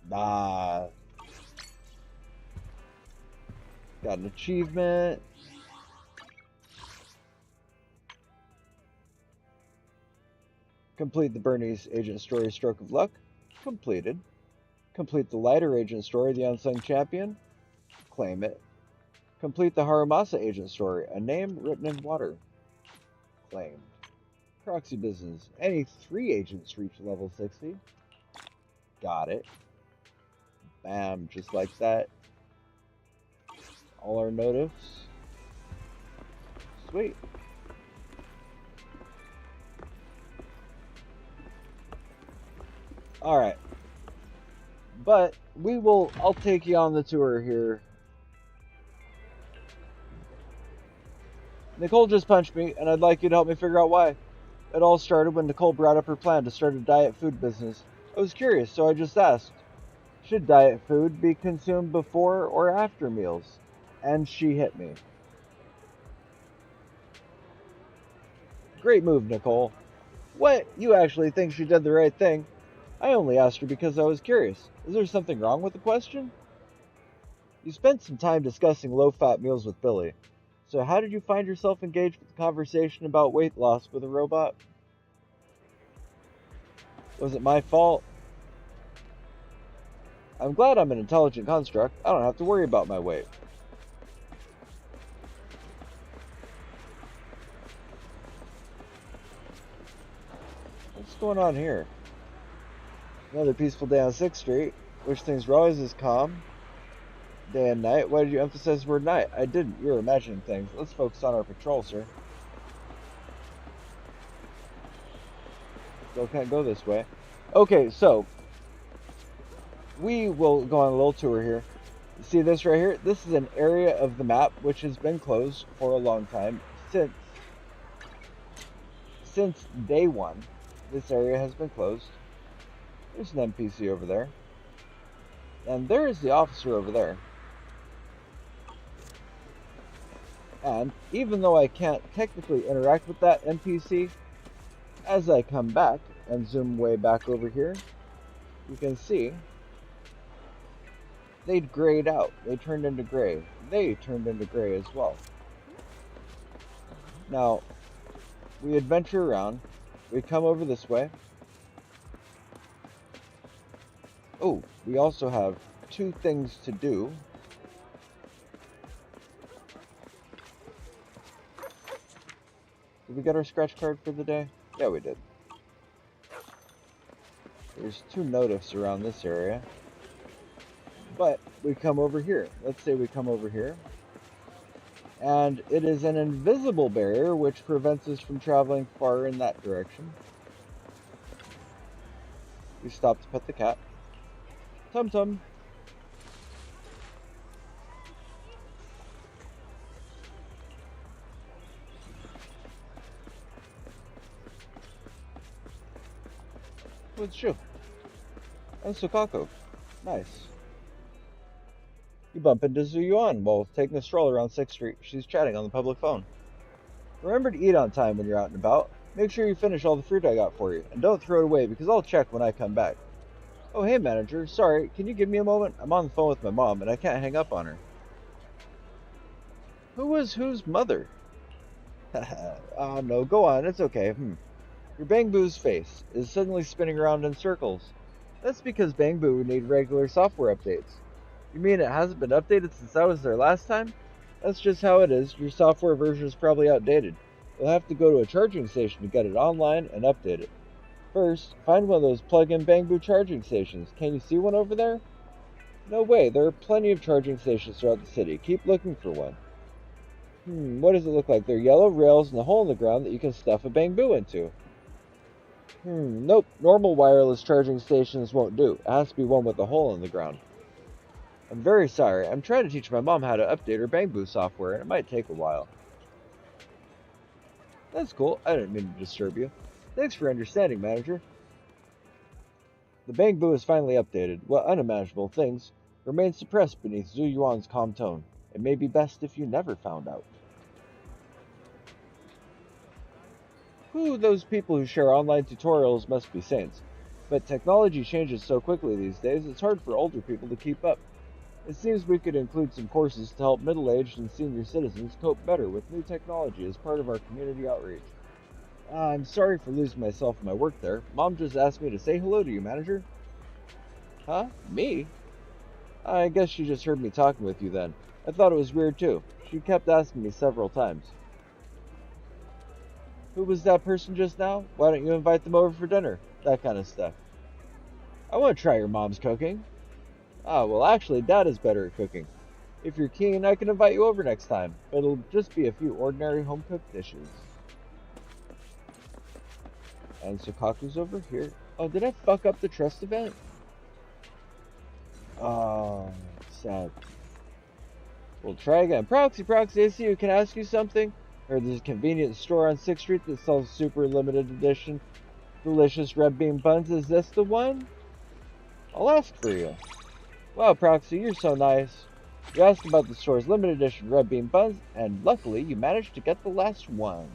Nah. Got an achievement. Complete the Bernice Agent Story Stroke of Luck. Completed. Complete the Lighter Agent Story, The Unsung Champion. Claim it. Complete the Harumasa Agent Story, A Name Written in Water. Claimed. Proxy Business. Any 3 agents reach level 60. Got it. Bam, just like that. All our notifs. Sweet. Alright. But I'll take you on the tour here. Nicole just punched me, and I'd like you to help me figure out why. It all started when Nicole brought up her plan to start a diet food business. I was curious, so I just asked, should diet food be consumed before or after meals? And she hit me. Great move, Nicole. What? You actually think she did the right thing? I only asked her because I was curious. Is there something wrong with the question? You spent some time discussing low-fat meals with Billy. So how did you find yourself engaged with the conversation about weight loss with a robot? Was it my fault? I'm glad I'm an intelligent construct. I don't have to worry about my weight. What's going on here? Another peaceful day on 6th Street. Wish things were always as calm. Day and night. Why did you emphasize the word night? I didn't. You were imagining things. Let's focus on our patrol, sir. Still can't go this way. Okay, so we will go on a little tour here. See this right here? This is an area of the map which has been closed for a long time since day one. This area has been closed. There's an NPC over there. And there is the officer over there. And even though I can't technically interact with that NPC, as I come back and zoom way back over here, you can see they'd grayed out. They turned into gray. They turned into gray as well. Now, we adventure around. We come over this way. Oh, we also have 2 things to do. Did we get our scratch card for the day? Yeah, we did. There's 2 notifs around this area. But we come over here. Let's say we come over here. And it is an invisible barrier which prevents us from traveling far in that direction. We stop to pet the cat. Tum Tum. What's you? And Sukako. Nice. You bump into Zuyuan while taking a stroll around 6th Street. She's chatting on the public phone. Remember to eat on time when you're out and about. Make sure you finish all the fruit I got for you, and don't throw it away because I'll check when I come back. Oh, hey, manager. Sorry, can you give me a moment? I'm on the phone with my mom, and I can't hang up on her. Who was whose mother? Oh, no, go on. It's okay. Your Bangboo's face is suddenly spinning around in circles. That's because Bangboo would need regular software updates. You mean it hasn't been updated since I was there last time? That's just how it is. Your software version is probably outdated. You'll have to go to a charging station to get it online and update it. First, find one of those plug-in Bangboo charging stations. Can you see one over there? No way, there are plenty of charging stations throughout the city. Keep looking for one. What does it look like? There are yellow rails and a hole in the ground that you can stuff a Bangboo into. Nope. Normal wireless charging stations won't do. It has to be one with a hole in the ground. I'm very sorry. I'm trying to teach my mom how to update her Bangboo software, and it might take a while. That's cool. I didn't mean to disturb you. Thanks for understanding, manager. The Bangboo is finally updated. What unimaginable things remain suppressed beneath Zhu Yuan's calm tone. It may be best if you never found out. Those people who share online tutorials must be saints. But technology changes so quickly these days, it's hard for older people to keep up. It seems we could include some courses to help middle-aged and senior citizens cope better with new technology as part of our community outreach. I'm sorry for losing myself in my work there. Mom just asked me to say hello to you, manager. Huh? Me? I guess she just heard me talking with you then. I thought it was weird too. She kept asking me several times. Who was that person just now? Why don't you invite them over for dinner? That kind of stuff. I want to try your mom's cooking. Well, actually, Dad is better at cooking. If you're keen, I can invite you over next time, but it'll just be a few ordinary home-cooked dishes. And Sukaku's over here. Oh, did I fuck up the trust event? Oh, sad. We'll try again. Proxy, ACU, can I ask you something? Heard there's a convenience store on 6th Street that sells super limited edition delicious red bean buns. Is this the one? I'll ask for you. Wow, Proxy, you're so nice. You asked about the store's limited edition red bean buns, and luckily you managed to get the last one.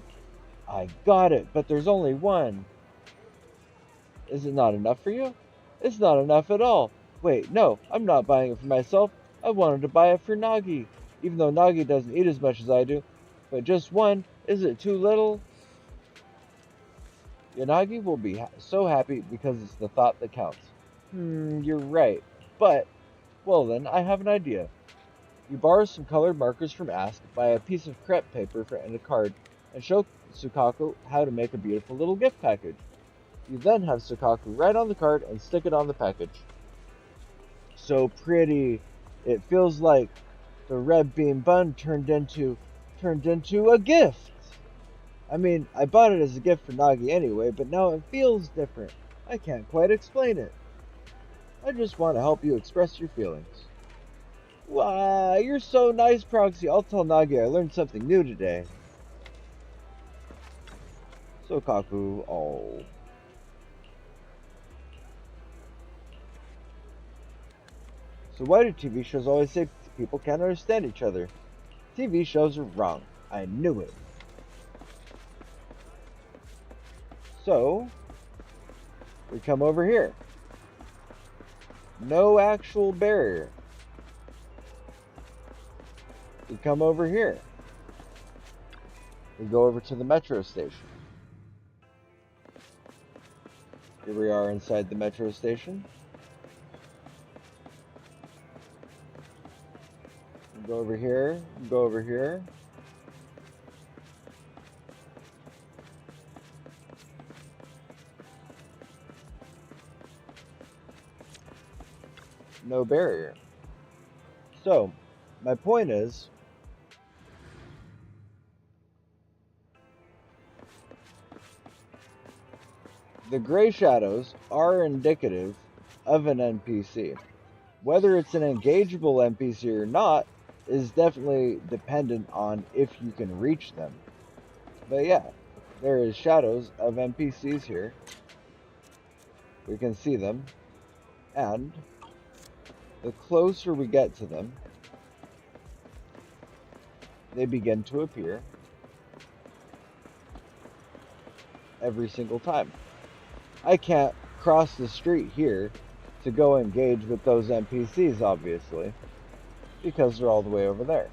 I got it, but there's only one. Is it not enough for you? It's not enough at all. Wait, no, I'm not buying it for myself. I wanted to buy it for Nagi, even though Nagi doesn't eat as much as I do. But just one, is it too little? Yanagi will be so happy because it's the thought that counts. You're right. But, well then, I have an idea. You borrow some colored markers from Ask, buy a piece of crepe paper and a card, and show Sukaku how to make a beautiful little gift package. You then have Sukaku write on the card and stick it on the package. So pretty. It feels like the red bean bun turned into a gift. I mean, I bought it as a gift for Nagi anyway, but now it feels different. I can't quite explain it. I just want to help you express your feelings. Wow, you're so nice, Proxy. I'll tell Nagi I learned something new today. So Kaku, oh. So why do TV shows always say people can't understand each other? TV shows are wrong. I knew it. So, we come over here. No actual barrier. We come over here. We go over to the metro station. Here we are inside the metro station. We go over here. We go over here. No barrier. So, my point is, the gray shadows are indicative of an NPC. Whether it's an engageable NPC or not is definitely dependent on if you can reach them. But yeah, there is shadows of NPCs here. We can see them. And the closer we get to them, they begin to appear every single time. I can't cross the street here to go engage with those NPCs, obviously, because they're all the way over there.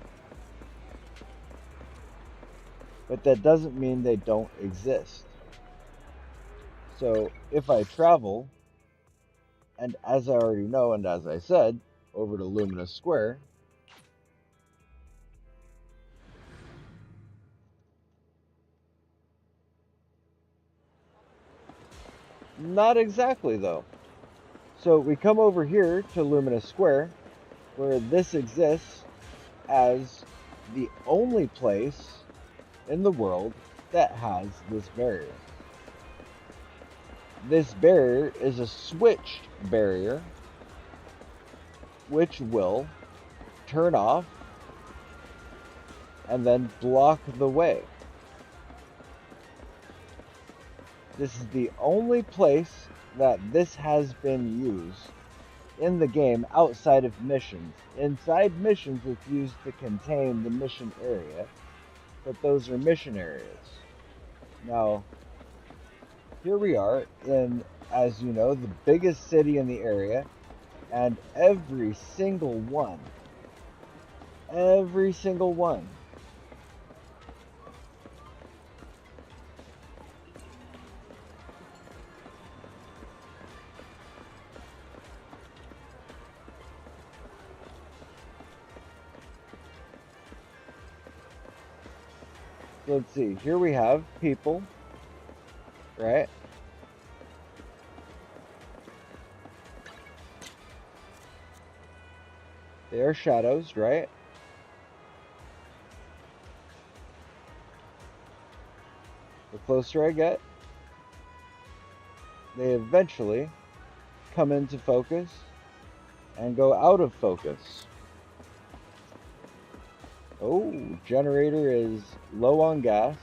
But that doesn't mean they don't exist. So if I travel, and as I already know, and as I said, over to Luminous Square, not exactly though. So we come over here to Luminous Square, where this exists as the only place in the world that has this barrier. This barrier is a switched barrier, which will turn off and then block the way. This is the only place that this has been used in the game outside of missions. Inside missions, it's used to contain the mission area, but those are mission areas. Now, here we are in, as you know, the biggest city in the area, and every single one, let's see, here we have people, right? They are shadows, right? The closer I get, they eventually come into focus and go out of focus. Oh, generator is low on gas.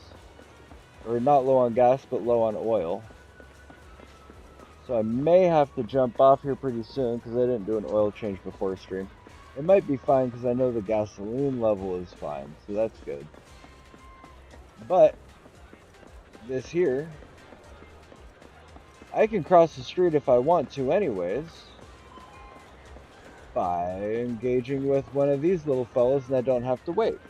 Or not low on gas, but low on oil. So I may have to jump off here pretty soon because I didn't do an oil change before stream. It might be fine because I know the gasoline level is fine, so that's good. But this here, I can cross the street if I want to anyways, by engaging with one of these little fellas, and I don't have to wait.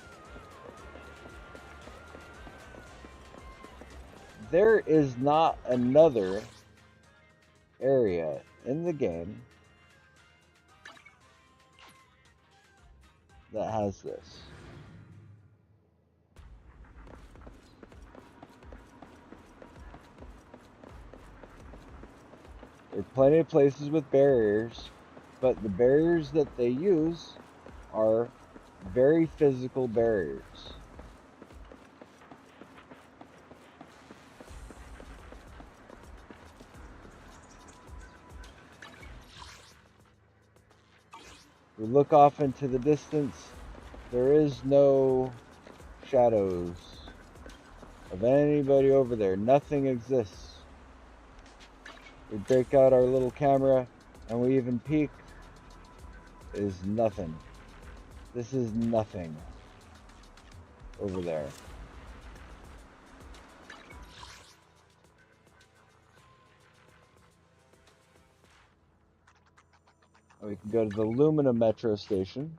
There is not another area in the game that has this. There are plenty of places with barriers, but the barriers that they use are very physical barriers. We look off into the distance. There is no shadows of anybody over there. Nothing exists. We break out our little camera and we even peek. It is nothing. This is nothing over there. We can go to the Lumina metro station.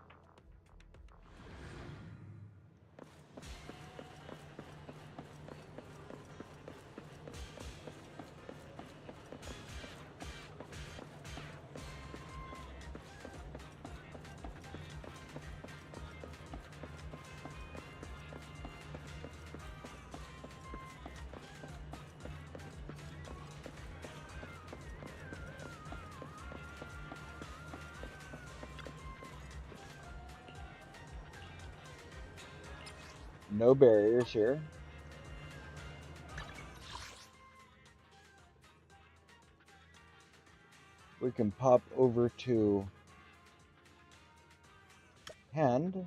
No barriers here. We can pop over to hand.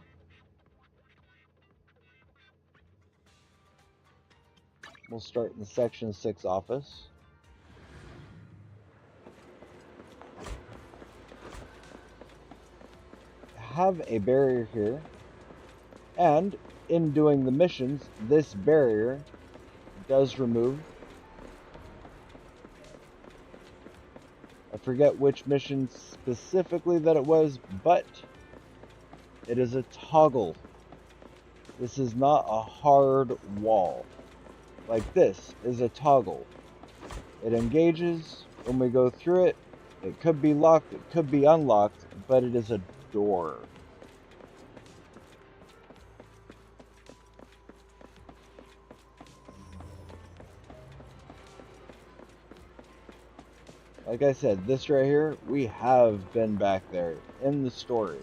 We'll start in the Section 6 office. Have a barrier here. And in doing the missions, this barrier does remove. I forget which mission specifically that it was, but it is a toggle. This is not a hard wall. Like this is a toggle. It engages when we go through it. It could be locked, it could be unlocked, but it is a door. Like I said, this right here, we have been back there in the story.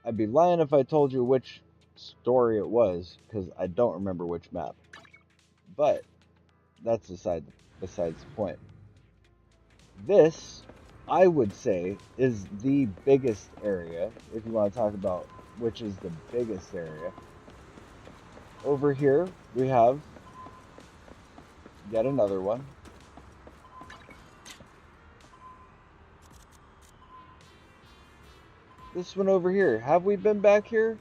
I'd be lying if I told you which story it was, because I don't remember which map. But that's besides the point. This, I would say, is the biggest area, if you want to talk about which is the biggest area. Over here, we have yet another one. This one over here, have we been back here?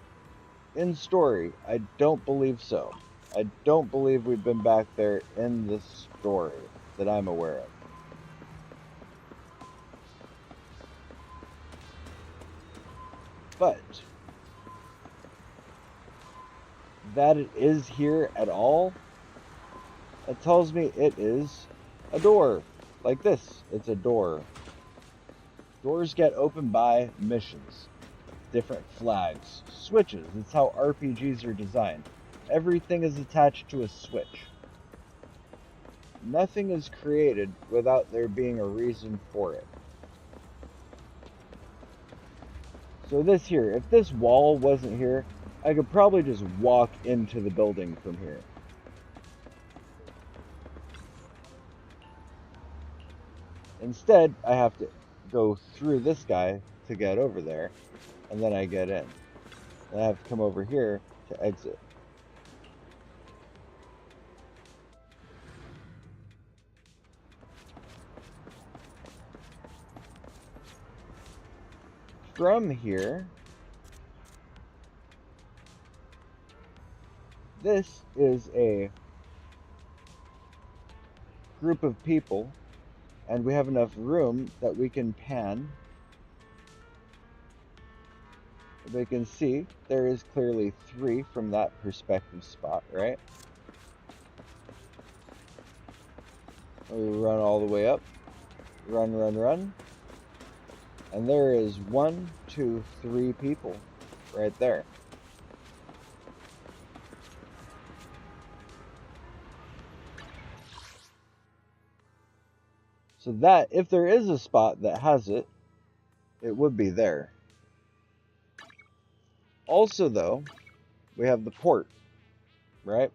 In story, I don't believe so. I don't believe we've been back there in the story that I'm aware of. But that it is here at all, that tells me it is a door. Like this, it's a door. Doors get opened by missions. Different flags, switches. It's how RPGs are designed. Everything is attached to a switch. Nothing is created without there being a reason for it. So this here, if this wall wasn't here, I could probably just walk into the building from here. Instead, I have to go through this guy to get over there, and then I get in. And I have to come over here to exit. From here, this is a group of people, and we have enough room that we can pan. We can see there is clearly 3 from that perspective spot, right? We run all the way up. Run, run, run. And there is 1, 2, 3 people right there. So that, if there is a spot that has it, it would be there. Also, though, we have the port, right?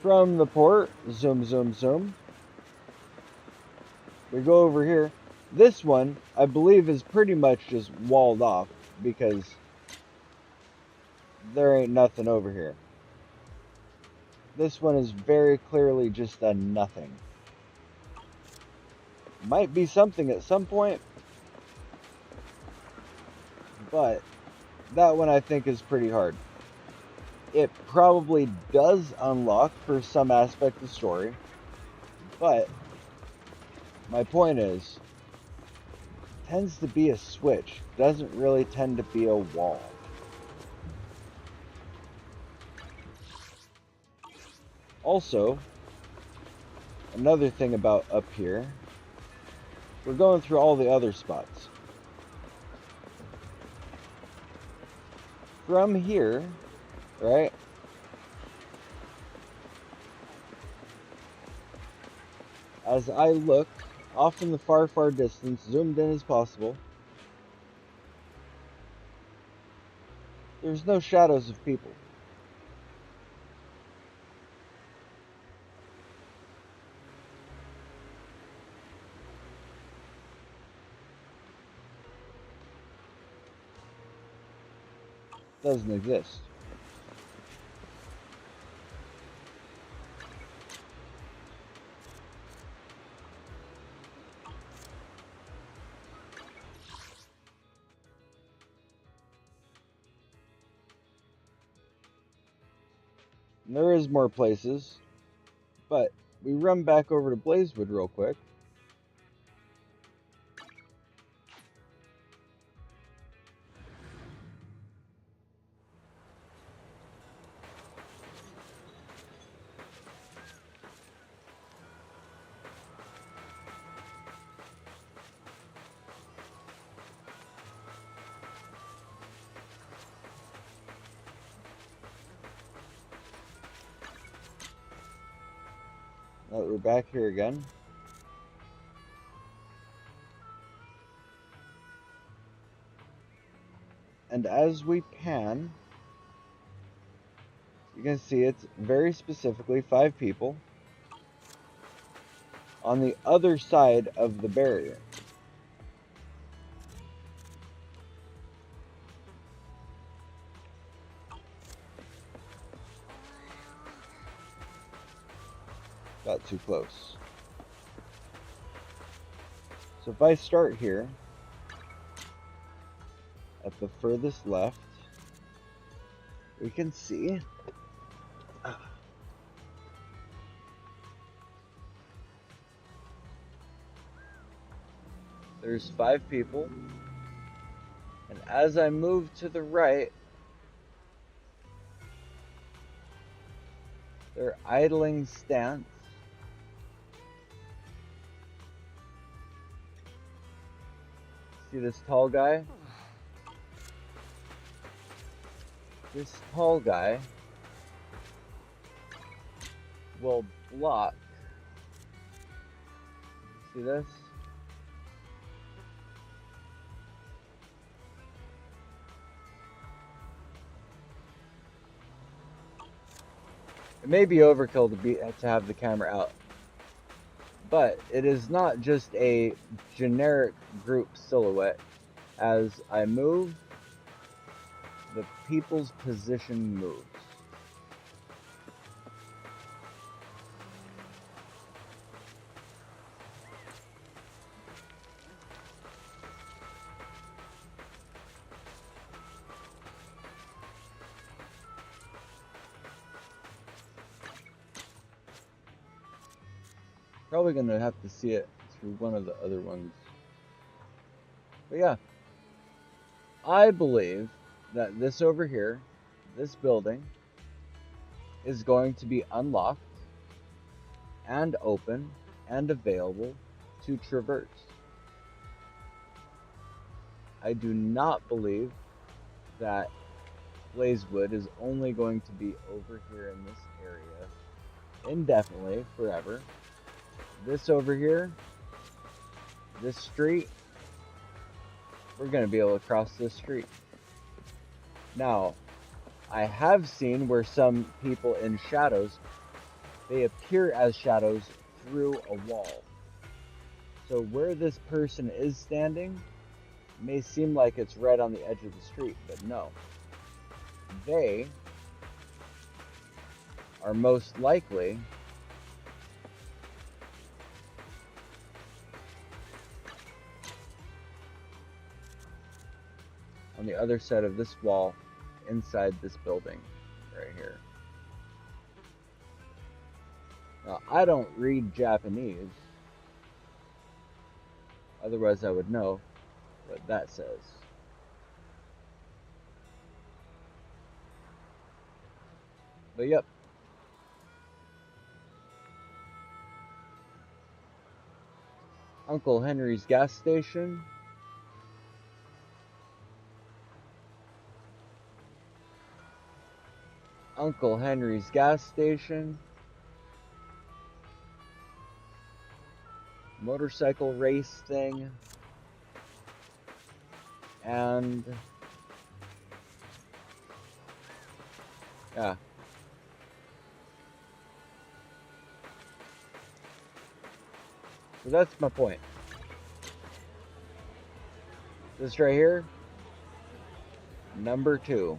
From the port, zoom, zoom, zoom. We go over here. This one, I believe, is pretty much just walled off because there ain't nothing over here. This one is very clearly just a nothing. Might be something at some point, but that one I think is pretty hard. It probably does unlock for some aspect of the story, but my point is, tends to be a switch, doesn't really tend to be a wall. Also, another thing about up here, we're going through all the other spots. From here, right? As I look off in the far, far distance, zoomed in as possible, there's no shadows of people. Doesn't exist. And there is more places, but we run back over to Blazewood real quick. Now that we're back here again. And as we pan, you can see it's very specifically 5 people on the other side of the barrier. Got too close. So if I start here, at the furthest left, we can see there's 5 people, and as I move to the right, they're idling stance. See this tall guy? This tall guy will block. See this? It may be overkill to have the camera out, but it is not just a generic group silhouette. As I move, the people's position moves. Probably gonna have to see it through one of the other ones. But yeah, I believe that this over here, this building, is going to be unlocked and open and available to traverse. I do not believe that Blazewood is only going to be over here in this area indefinitely, forever. This over here, this street, we're going to be able to cross this street. Now, I have seen where some people in shadows They appear as shadows through a wall. So where this person is standing may seem like it's right on the edge of the street, but no. They are most likely on the other side of this wall inside this building right here. Now, I don't read Japanese, otherwise I would know what that says. But yep. Uncle Henry's gas station. Uncle Henry's gas station. Motorcycle race thing. And yeah. So that's my point. This right here, number 2.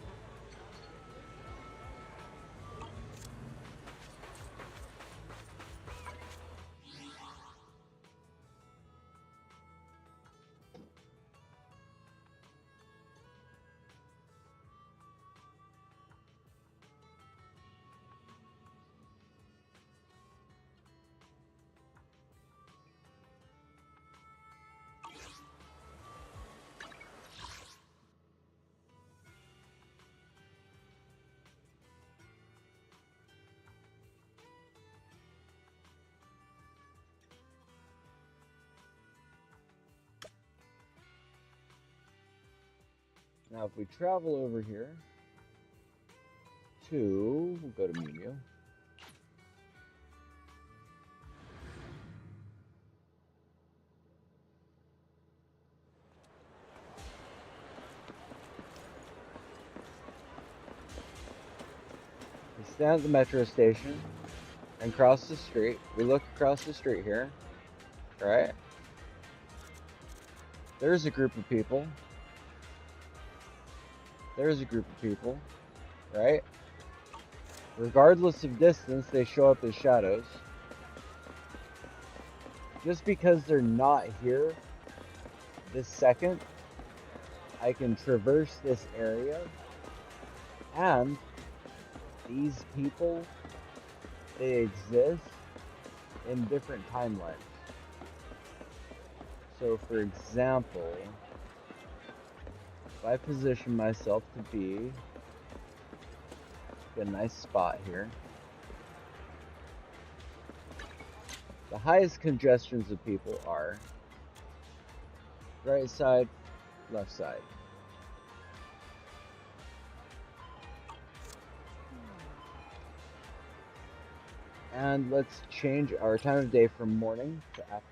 Now, if we travel over here to, we'll go to menu. We stand at the metro station and cross the street. We look across the street here, right? There's a group of people. There's a group of people, right? Regardless of distance, they show up as shadows. Just because they're not here this second, I can traverse this area, and these people, they exist in different timelines. So for example, if I position myself to be a nice spot here, the highest congestions of people are right side, left side. And let's change our time of day from morning to afternoon.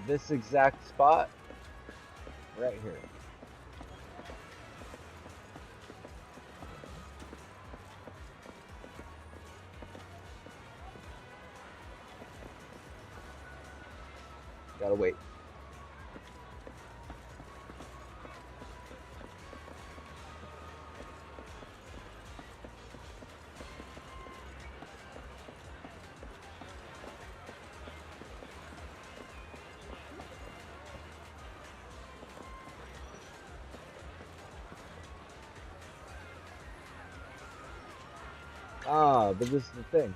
This exact spot right here. Gotta wait. But this is the thing.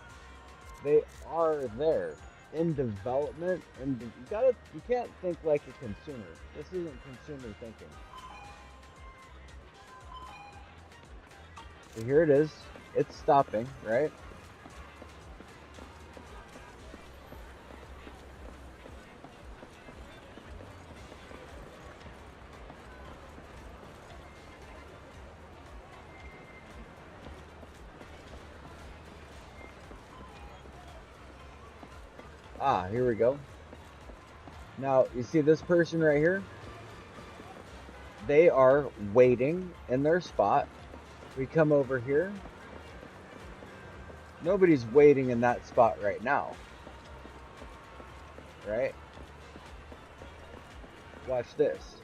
They are there in development, and you can't think like a consumer. This isn't consumer thinking. So here it is. It's stopping, right? Ah, here we go. Now, you see this person right here? They are waiting in their spot. We come over here. Nobody's waiting in that spot right now. Right? Watch this.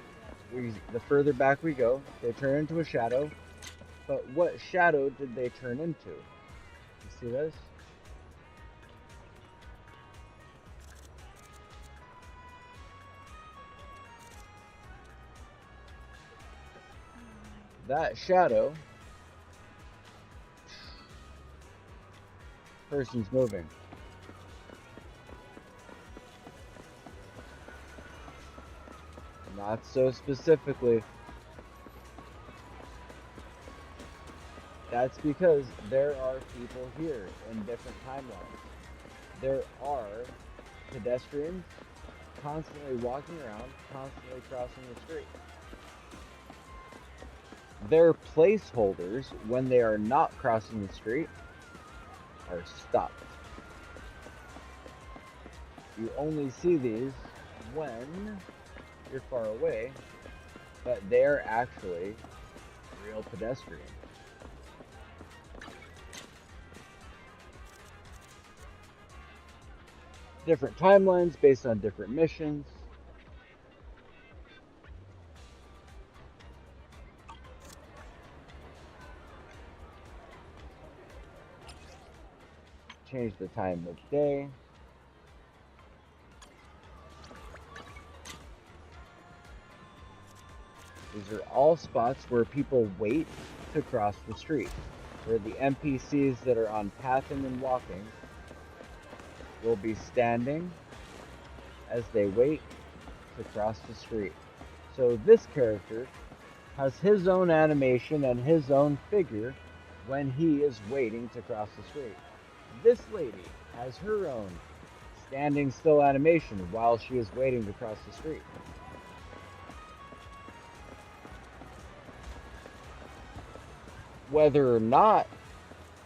The further back we go, they turn into a shadow. But what shadow did they turn into? You see this? That shadow, person's moving. Not so specifically. That's because there are people here in different timelines. There are pedestrians constantly walking around, constantly crossing the street. Their placeholders, when they are not crossing the street, are stopped. You only see these when you're far away, but they're actually real pedestrians. Different timelines based on different missions. Change the time of day. These are all spots where people wait to cross the street, where the NPCs that are on pathing and walking will be standing as they wait to cross the street. So this character has his own animation and his own figure when he is waiting to cross the street. This lady has her own standing still animation while she is waiting to cross the street. Whether or not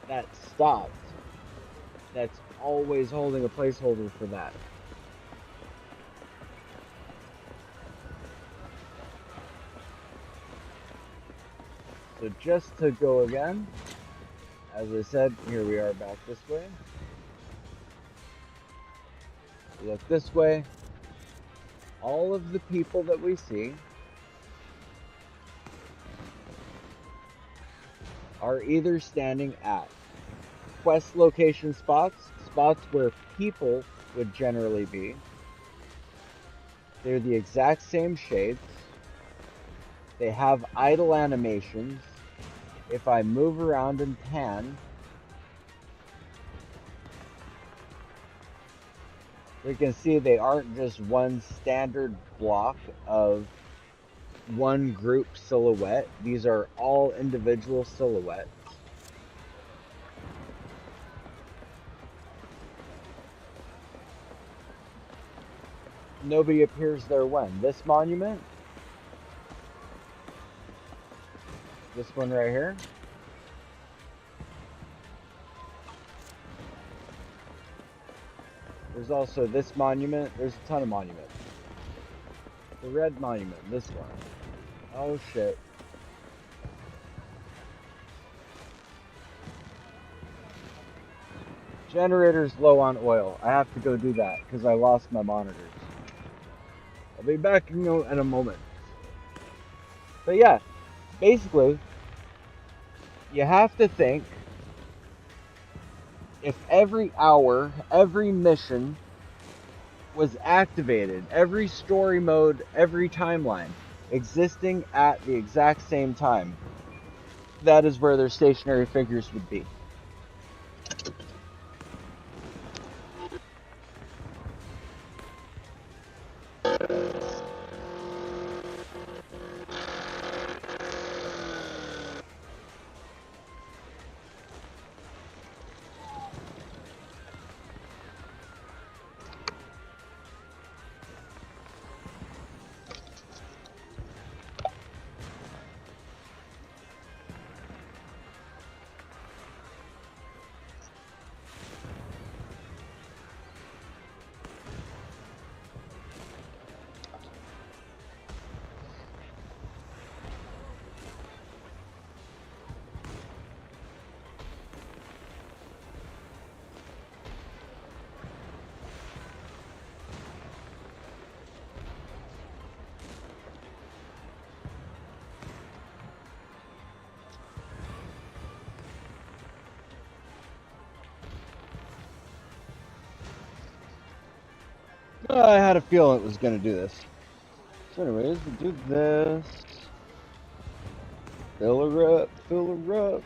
that's stopped, that's always holding a placeholder for that. So just to go again, as I said, here we are back this way. We look this way. All of the people that we see are either standing at quest location spots, spots where people would generally be. They're the exact same shades. They have idle animations. If I move around and pan, you can see they aren't just one standard block of one group silhouette. These are all individual silhouettes. Nobody appears there when? This monument? This one right here? There's also this monument. There's a ton of monuments. The red monument, this one. Oh shit. Generator's low on oil. I have to go do that because I lost my monitors. I'll be back in a moment. But yeah, basically, you have to think if every hour, every mission was activated, every story mode, every timeline existing at the exact same time, that is where their stationary figures would be. I had a feeling it was going to do this. So anyways, we'll do this. Fill her up, fill her up.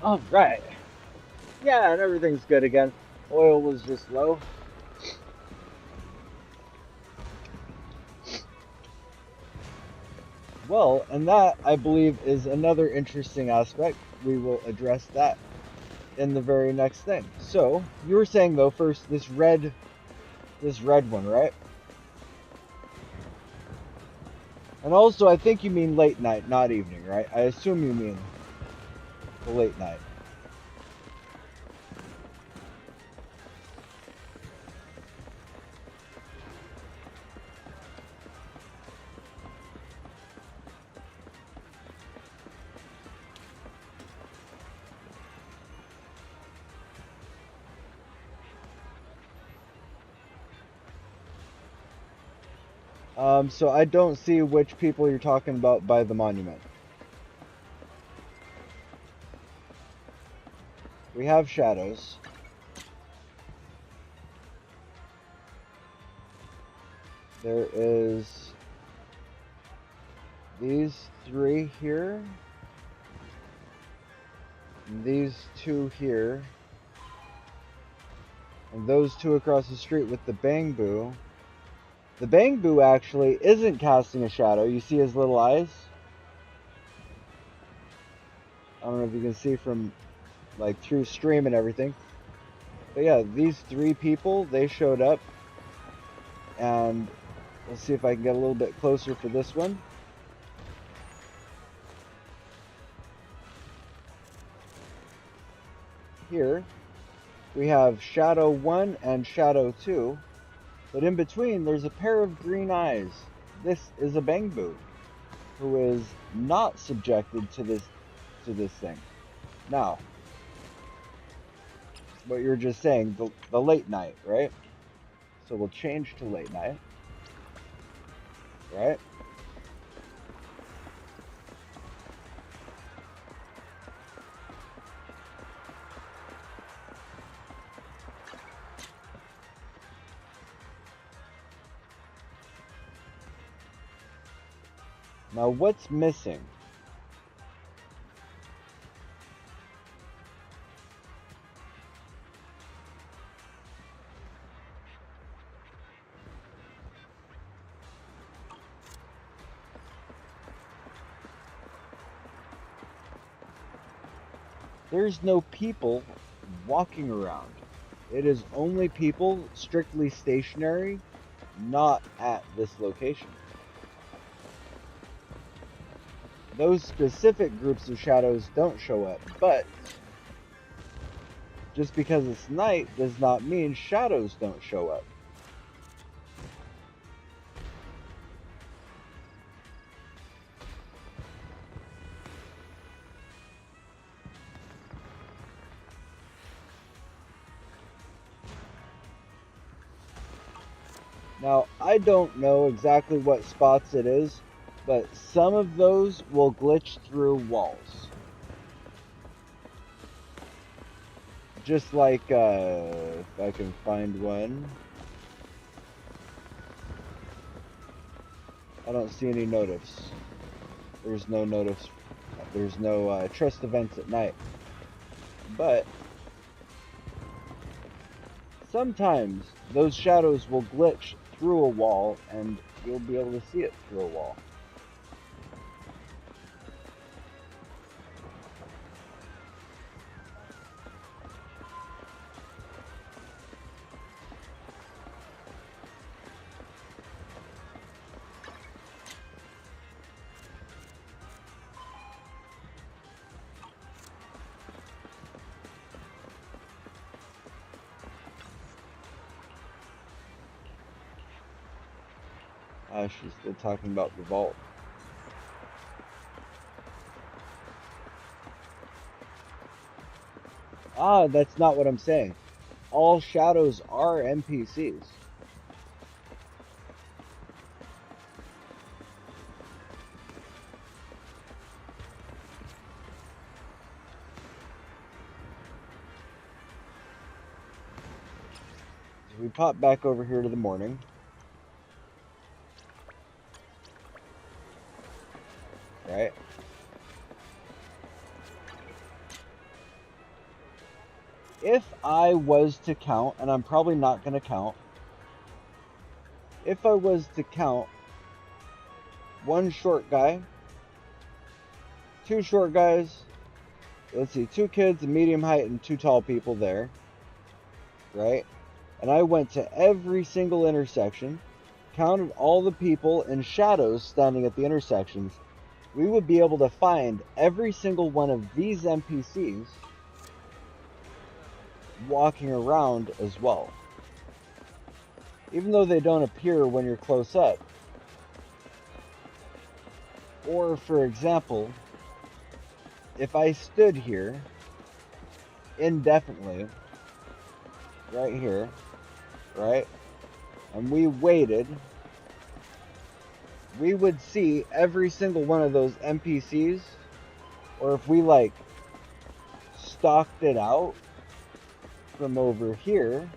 All right. Yeah, and everything's good again. Oil was just low. Well, and that, I believe, is another interesting aspect. We will address that in the very next thing. So, you were saying, though, first, this red one, right? And also, I think you mean late night, not evening, right? I assume you mean the late night. So I don't see which people you're talking about by the monument. We have shadows. There is these three here. And these two here. And those two across the street with the Bangbu. The Bangbu actually isn't casting a shadow. You see his little eyes? I don't know if you can see from like through stream and everything. But yeah, these three people, they showed up. And let's see if I can get a little bit closer for this one. Here, we have Shadow 1 and Shadow 2. But in between, there's a pair of green eyes. This is a Bangbu, who is not subjected to this thing. Now, what you were just saying, the late night, right? So we'll change to late night, right? Now, what's missing? there's no people walking around. It is only people strictly stationary, not at this location. Those specific groups of shadows don't show up, but just because it's night does not mean shadows don't show up. Now, I don't know exactly what spots it is, but some of those will glitch through walls. Just like, if I can find one. I don't see any notifs. There's no notifs. There's no trust events at night. But sometimes those shadows will glitch through a wall and you'll be able to see it through a wall. She's still talking about the vault. Ah, that's not what I'm saying. All shadows are NPCs. We pop back over here to the morning. Right? If I was to count, and I'm probably not going to count, if I was to count one short guy, two short guys, let's see, two kids, a medium height, and two tall people there, right? And I went to every single intersection, counted all the people in shadows standing at the intersections, we would be able to find every single one of these NPCs walking around as well. Even though they don't appear when you're close up. Or, for example, if I stood here indefinitely, right here, right, and we waited, we would see every single one of those NPCs, or if we, like, stalked it out from over here,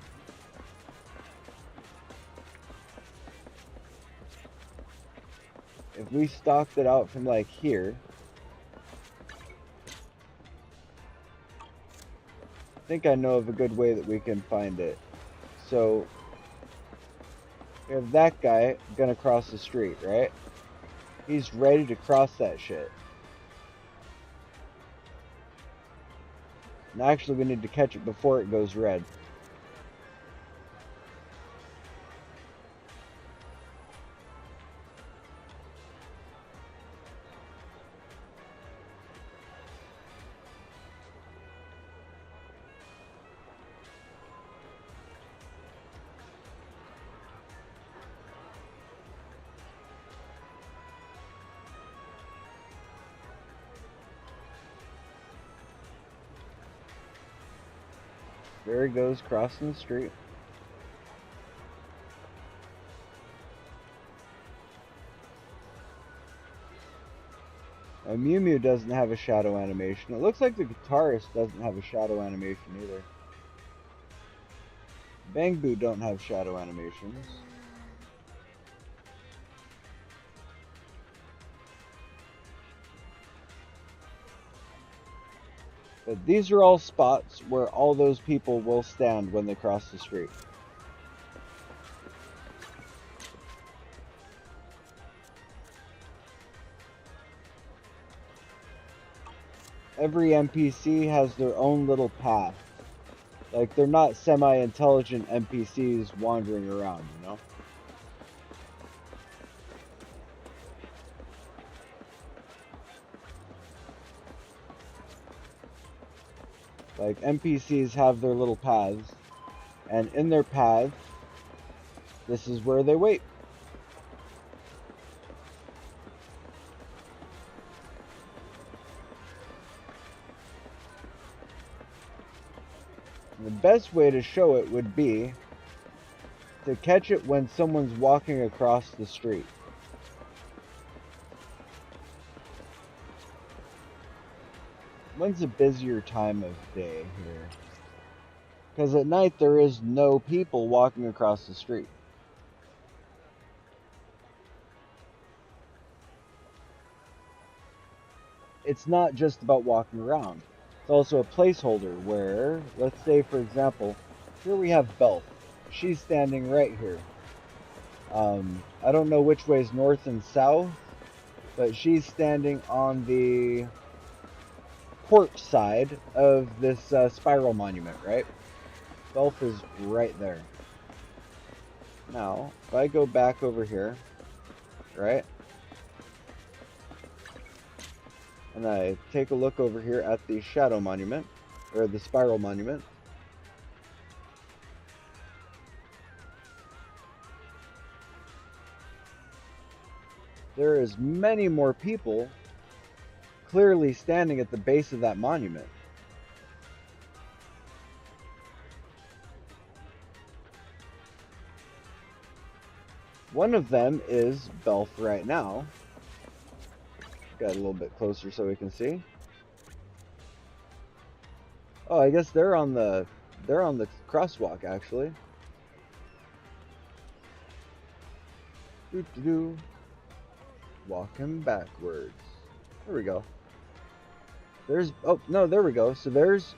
if we stalked it out from, like, here, I think I know of a good way that we can find it. So, we have that guy gonna cross the street, right? He's ready to cross that shit. And actually, we need to catch it before it goes red. There he goes, crossing the street. Now, Mew Mew doesn't have a shadow animation. It looks like the guitarist doesn't have a shadow animation either. Bang Boo don't have shadow animations. But these are all spots where all those people will stand when they cross the street. every NPC has their own little path. Like, they're not semi-intelligent NPCs wandering around, you know? Like, NPCs have their little paths, and in their paths, this is where they wait. And the best way to show it would be to catch it when someone's walking across the street. When's a busier time of day here? Because at night there is no people walking across the street. It's not just about walking around. It's also a placeholder where, let's say for example, here we have Belf. She's standing right here. I don't know which way is north and south, but she's standing on the port side of this spiral monument, right? Belf is right there. Now, if I go back over here, right? And I take a look over here at the shadow monument, or the spiral monument. There is many more people clearly standing at the base of that monument. One of them is Belf right now. Got a little bit closer so we can see. Oh, I guess they're on the crosswalk actually. Doo-doo-doo. Walking backwards. There we go. Oh no, there we go. So there's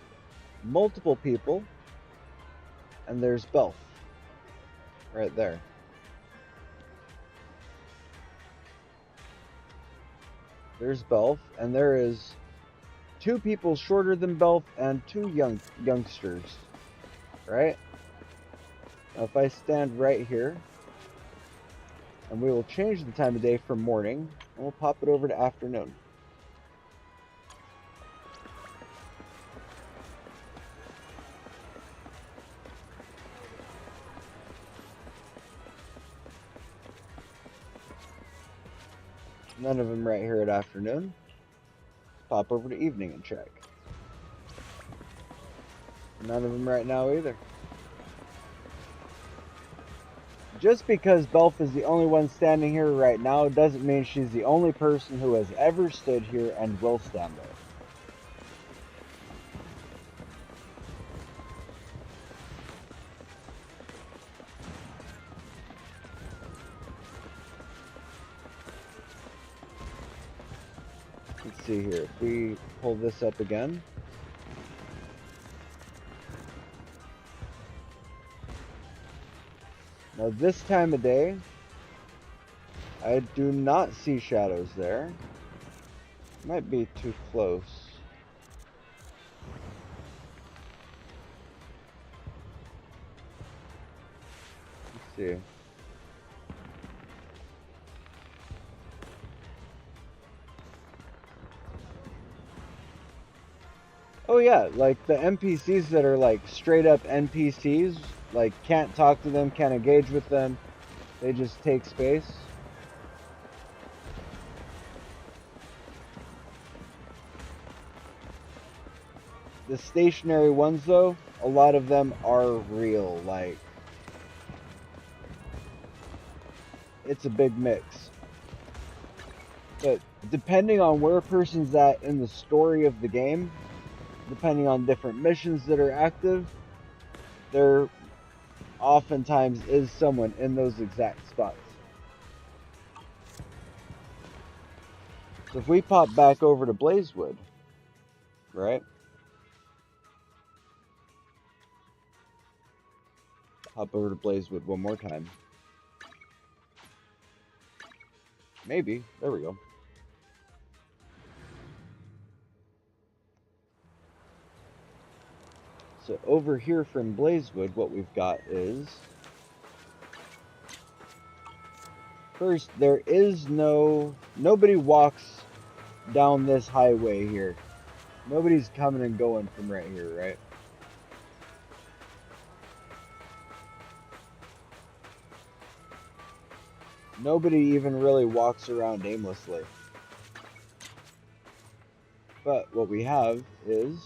multiple people, and there's Belf right there. There's Belf, and there is 2 people shorter than Belf and 2 youngsters, right? Now if I stand right here, and we will change the time of day from morning, and we'll pop it over to afternoon. None of them right here at afternoon. Pop over to evening and check. None of them right now either. Just because Belf is the only one standing here right now doesn't mean she's the only person who has ever stood here and will stand there. Let's see here. If we pull this up again. Now this time of day, I do not see shadows there. Might be too close. Let's see. Oh yeah, like the NPCs that are like straight up NPCs, like can't talk to them, can't engage with them, they just take space. The stationary ones though, a lot of them are real, like it's a big mix. But depending on where a person's at in the story of the game, depending on different missions that are active, there oftentimes is someone in those exact spots. So if we pop back over to Blazewood, right? Hop over to Blazewood one more time. Maybe. There we go. So over here from Blazewood, what we've got is... First, there is nobody walks down this highway here. Nobody's coming and going from right here, right? Nobody even really walks around aimlessly. But what we have is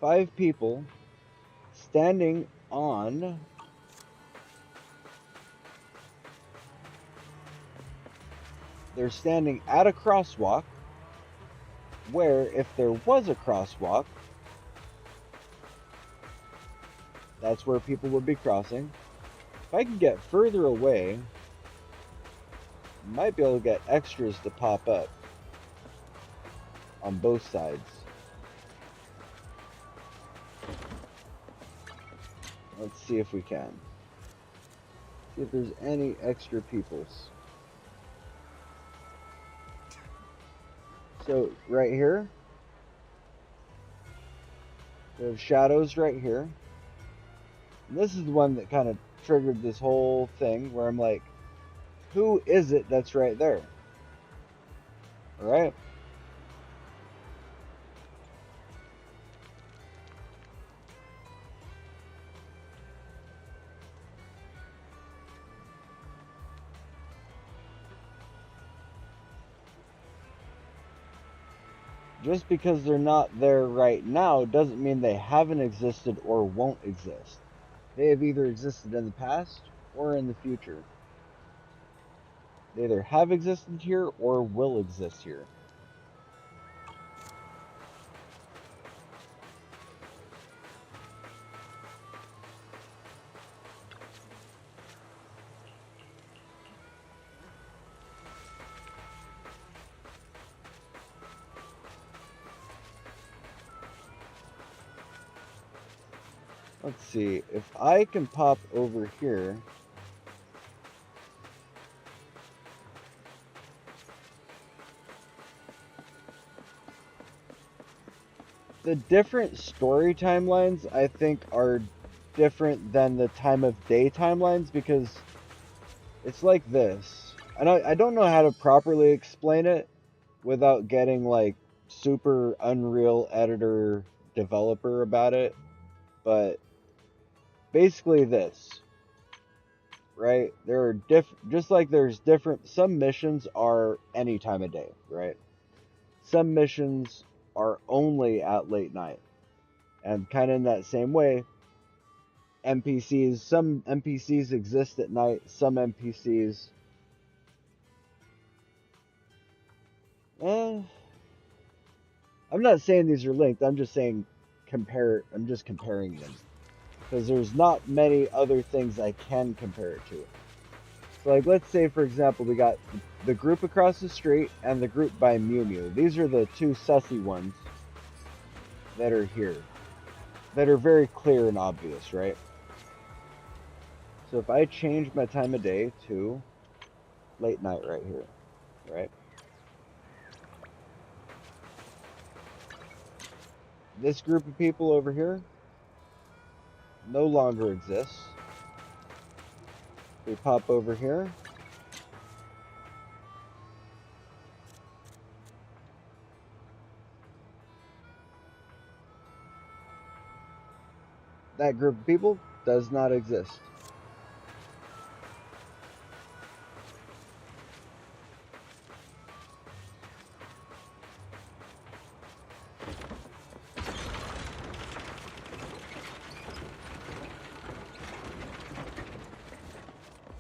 5 people standing on they're standing at a crosswalk where if there was a crosswalk, that's where people would be crossing. If I could get further away, I might be able to get extras to pop up on both sides. Let's see if we can. See if there's any extra peoples. So right here, we have shadows right here. And this is the one that kind of triggered this whole thing where I'm like, who is it that's right there? Alright? Just because they're not there right now doesn't mean they haven't existed or won't exist. They have either existed in the past or in the future. They either have existed here or will exist here. Let's see, if I can pop over here, the different story timelines I think are different than the time of day timelines because it's like this. And I don't know how to properly explain it without getting like super Unreal editor developer about it, but basically this, right? There are just like there's different, some missions are any time of day, right? Some missions are only at late night. And kind of in that same way, some NPCs exist at night, some NPCs I'm not saying these are linked, I'm just saying I'm just comparing them. Because there's not many other things I can compare it to. So like let's say for example we got the group across the street and the group by Mew Mew. These are the two sussy ones that are here. That are very clear and obvious, right? So if I change my time of day to late night right here, right? This group of people over here no longer exists. We pop over here. That group of people does not exist.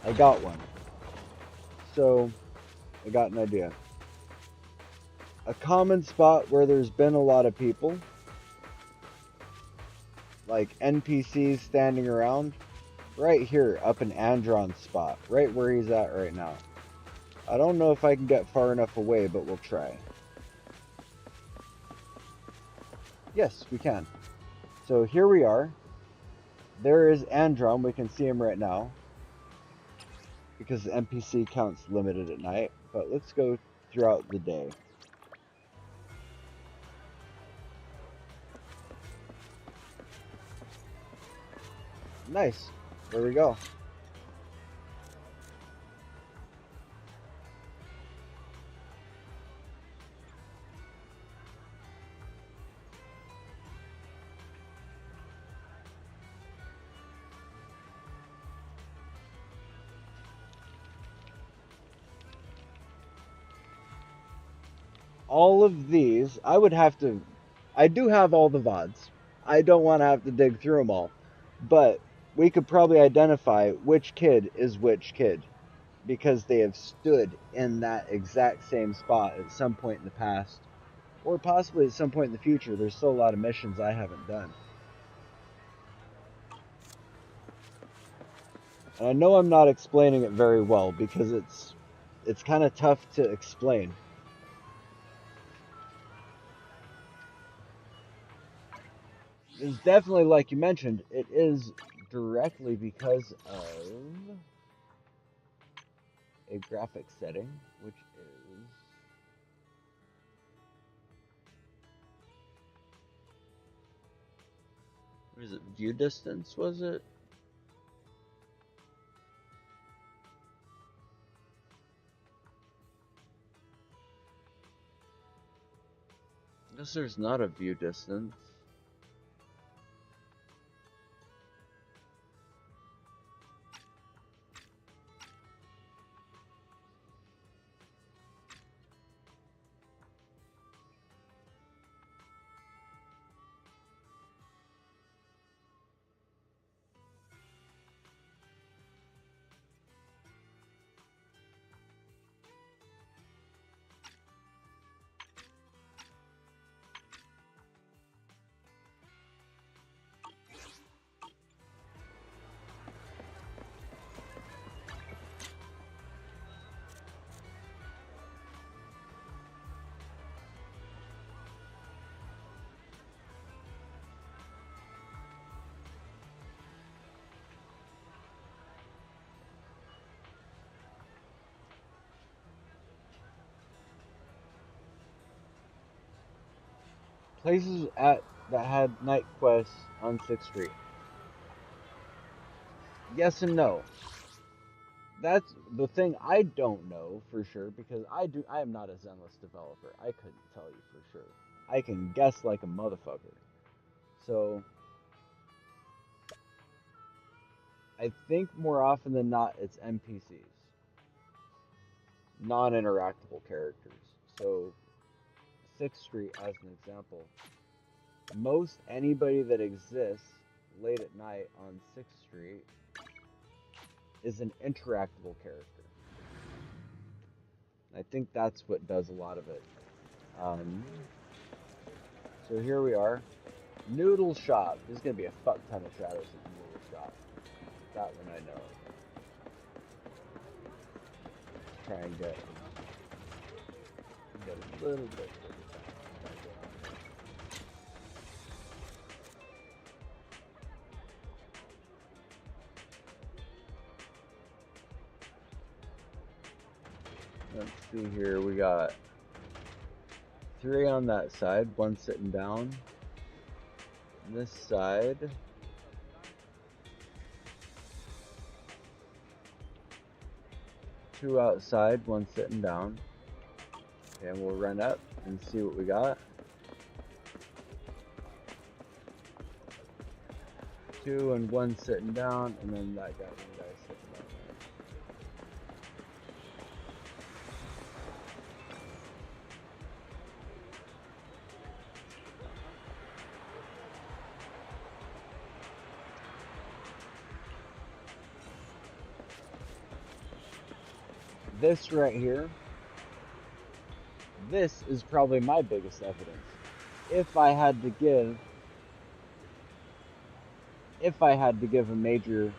I got one. So, I got an idea. A common spot where there's been a lot of people, like NPCs standing around, right here, up in Andron's spot, right where he's at right now. I don't know if I can get far enough away, but we'll try. Yes, we can. So here we are. There is Andron, we can see him right now. Because the NPC count's limited at night, but let's go throughout the day. Nice. There we go. All of these, I would have to. I do have all the VODs. I don't want to have to dig through them all. But we could probably identify which kid is which kid because they have stood in that exact same spot at some point in the past or possibly at some point in the future. There's still a lot of missions I haven't done. And I know I'm not explaining it very well because it's kind of tough to explain. It's definitely, like you mentioned, it is directly because of a graphic setting, which is what is it? View distance, was it? I guess there's not a view distance. Places that had night quests on 6th Street. Yes and no. That's the thing I don't know for sure because I am not a Zenless developer. I couldn't tell you for sure. I can guess like a motherfucker. So I think more often than not it's NPCs. Non-interactable characters. So 6th Street as an example. Most anybody that exists late at night on 6th Street is an interactable character. I think that's what does a lot of it. So here we are. Noodle Shop. There's going to be a fuck ton of shadows at the Noodle Shop. That one I know. Let's try and get a little bit. Let's see here. We got 3 on that side, 1 sitting down. This side. 2 outside, 1 sitting down. And we'll run up and see what we got. 2 and 1 sitting down, and then that guy, 1 guy sitting down there. This right here, this is probably my biggest evidence. If I had to give a major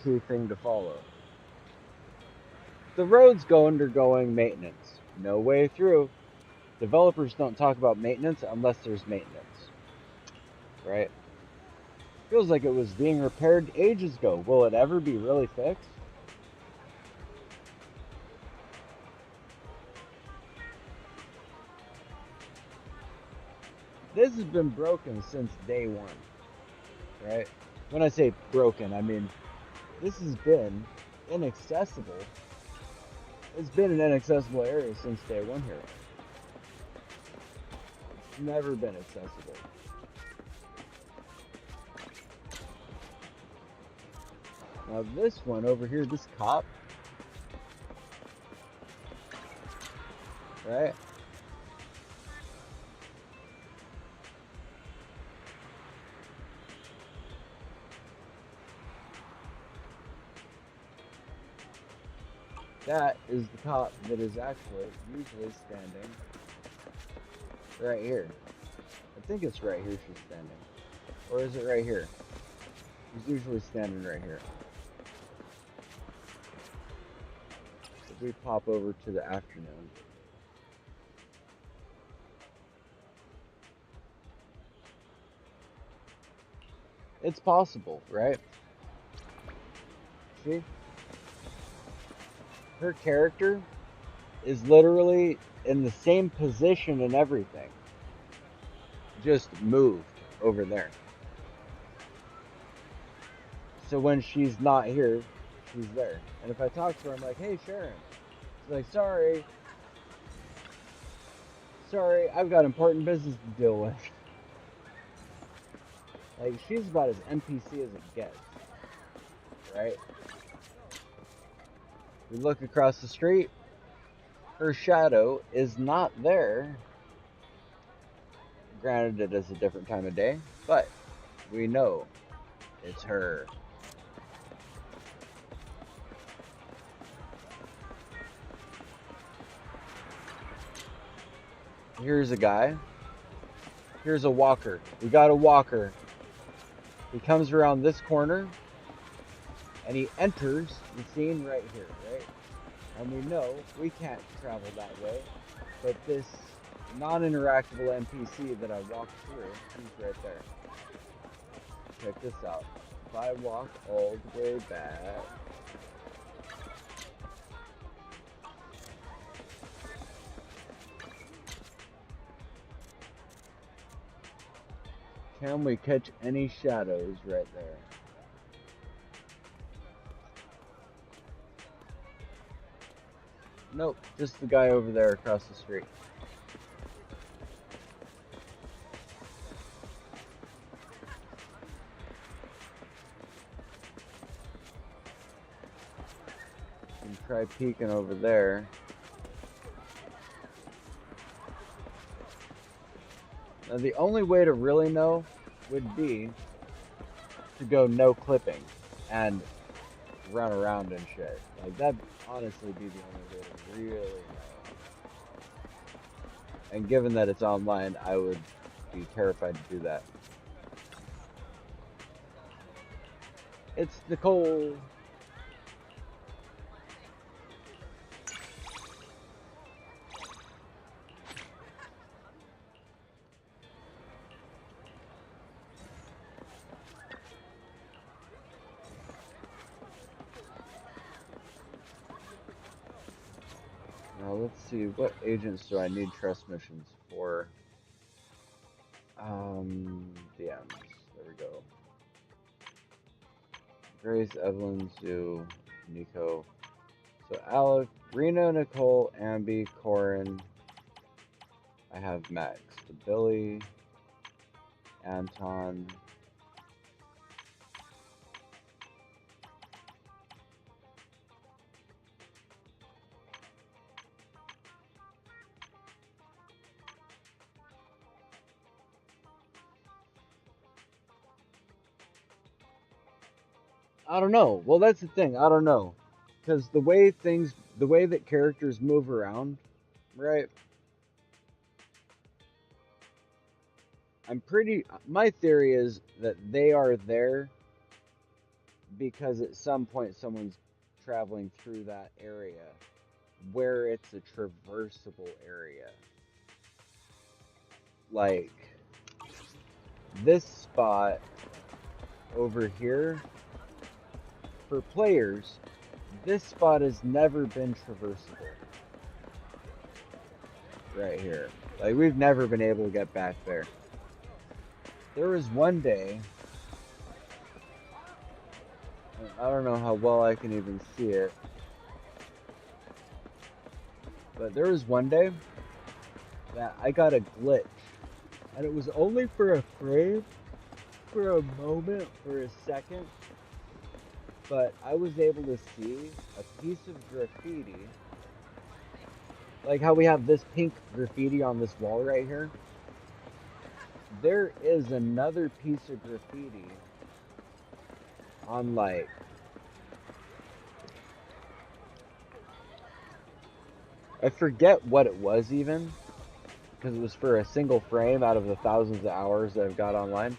key thing to follow. The roads go undergoing maintenance. No way through. Developers don't talk about maintenance unless there's maintenance. Right? Feels like it was being repaired ages ago. Will it ever be really fixed? This has been broken since day 1, right? When I say broken, I mean this has been inaccessible. It's been an inaccessible area since day one here. It's never been accessible. Now this one over here, this cop, right? That is the cop that is actually usually standing right here. I think it's right here she's standing. Or is it right here? She's usually standing right here. If we pop over to the afternoon. It's possible, right? See? Her character is literally in the same position and everything. Just moved over there. So when she's not here, she's there. And if I talk to her, I'm like, hey, Sharon. She's like, sorry, I've got important business to deal with. Like, she's about as NPC as it gets. Right? We look across the street. Her shadow is not there. Granted, it is a different time of day, but we know it's her. Here's a guy. Here's a walker. We got a walker. He comes around this corner and he enters the scene right here, right? And we know we can't travel that way, but this non-interactable NPC that I walked through, he's right there. Check this out. If I walk all the way back, can we catch any shadows right there? Nope, just the guy over there across the street. And try peeking over there. Now the only way to really know would be to go no clipping and run around and shit. Like, that'd honestly be the only way to really know. And given that it's online, I would be terrified to do that. It's Nicole. Now let's see, what agents do I need trust missions for? DMs. There we go. Grace, Evelyn, Sue, Nico. So Alec, Reno, Nicole, Ambi, Corin. I have Max, the Billy, Anton. I don't know. Well, that's the thing. I don't know. Because the way that characters move around, right? My theory is that they are there because at some point someone's traveling through that area where it's a traversable area. Like, this spot over here, for players, this spot has never been traversable. Right here. Like, we've never been able to get back there. There was one day I don't know how well I can even see it. But there was one day that I got a glitch. And it was only for a frame, for a moment, for a second. But I was able to see a piece of graffiti. Like how we have this pink graffiti on this wall right here. There is another piece of graffiti on like I forget what it was even, because it was for a single frame out of the thousands of hours that I've got online.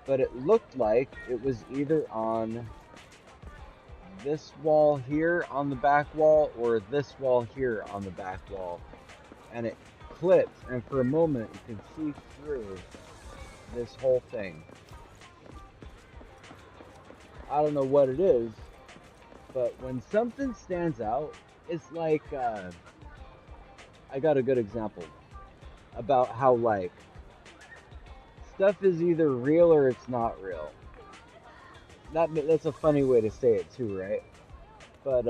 But it looked like it was either on this wall here on the back wall or this wall here on the back wall. And it clipped, and for a moment you could see through this whole thing. I don't know what it is, but when something stands out, it's like, I got a good example about how, like, stuff is either real or it's not real. That's a funny way to say it too, right? But,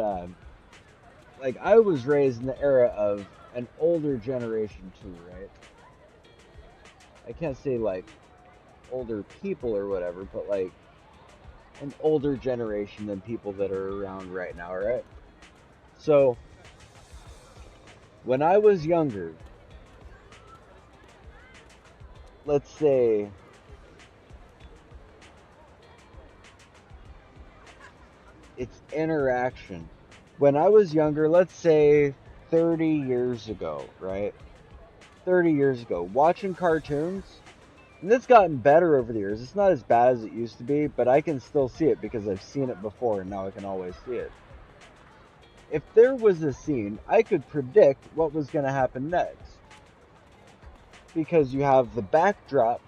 like, I was raised in the era of an older generation too, right? I can't say, like, older people or whatever, but, like, an older generation than people that are around right now, right? So, when I was younger, let's say it's interaction. When I was younger, let's say 30 years ago, right? 30 years ago, watching cartoons, and it's gotten better over the years. It's not as bad as it used to be, but I can still see it because I've seen it before and now I can always see it. If there was a scene, I could predict what was going to happen next. Because you have the backdrop,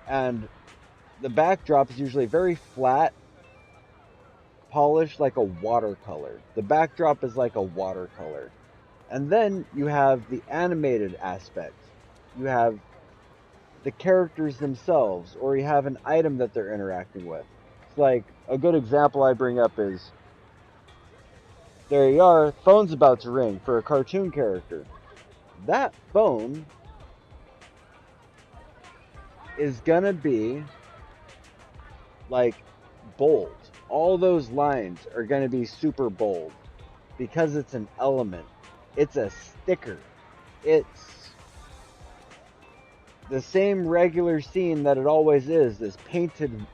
and the backdrop is usually very flat, polished like a watercolor. The backdrop is like a watercolor. And then you have the animated aspect. You have the characters themselves, or you have an item that they're interacting with. It's like, a good example I bring up is, there you are, phone's about to ring for a cartoon character. That phone is gonna be like bold. All those lines are gonna be super bold because it's an element. It's a sticker. It's the same regular scene that it always is. This painted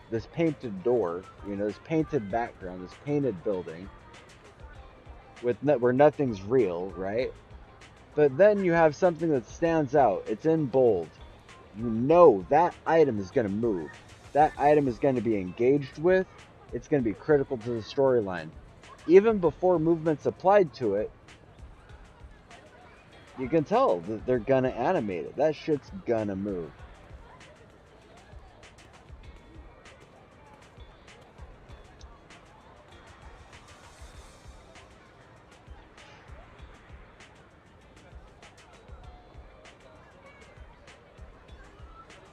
door, you know, this painted background, this painted building with where nothing's real, right? But then you have something that stands out. It's in bold. You know that item is going to move. That item is going to be engaged with. It's going to be critical to the storyline. Even before movement's applied to it, you can tell that they're going to animate it. That shit's going to move.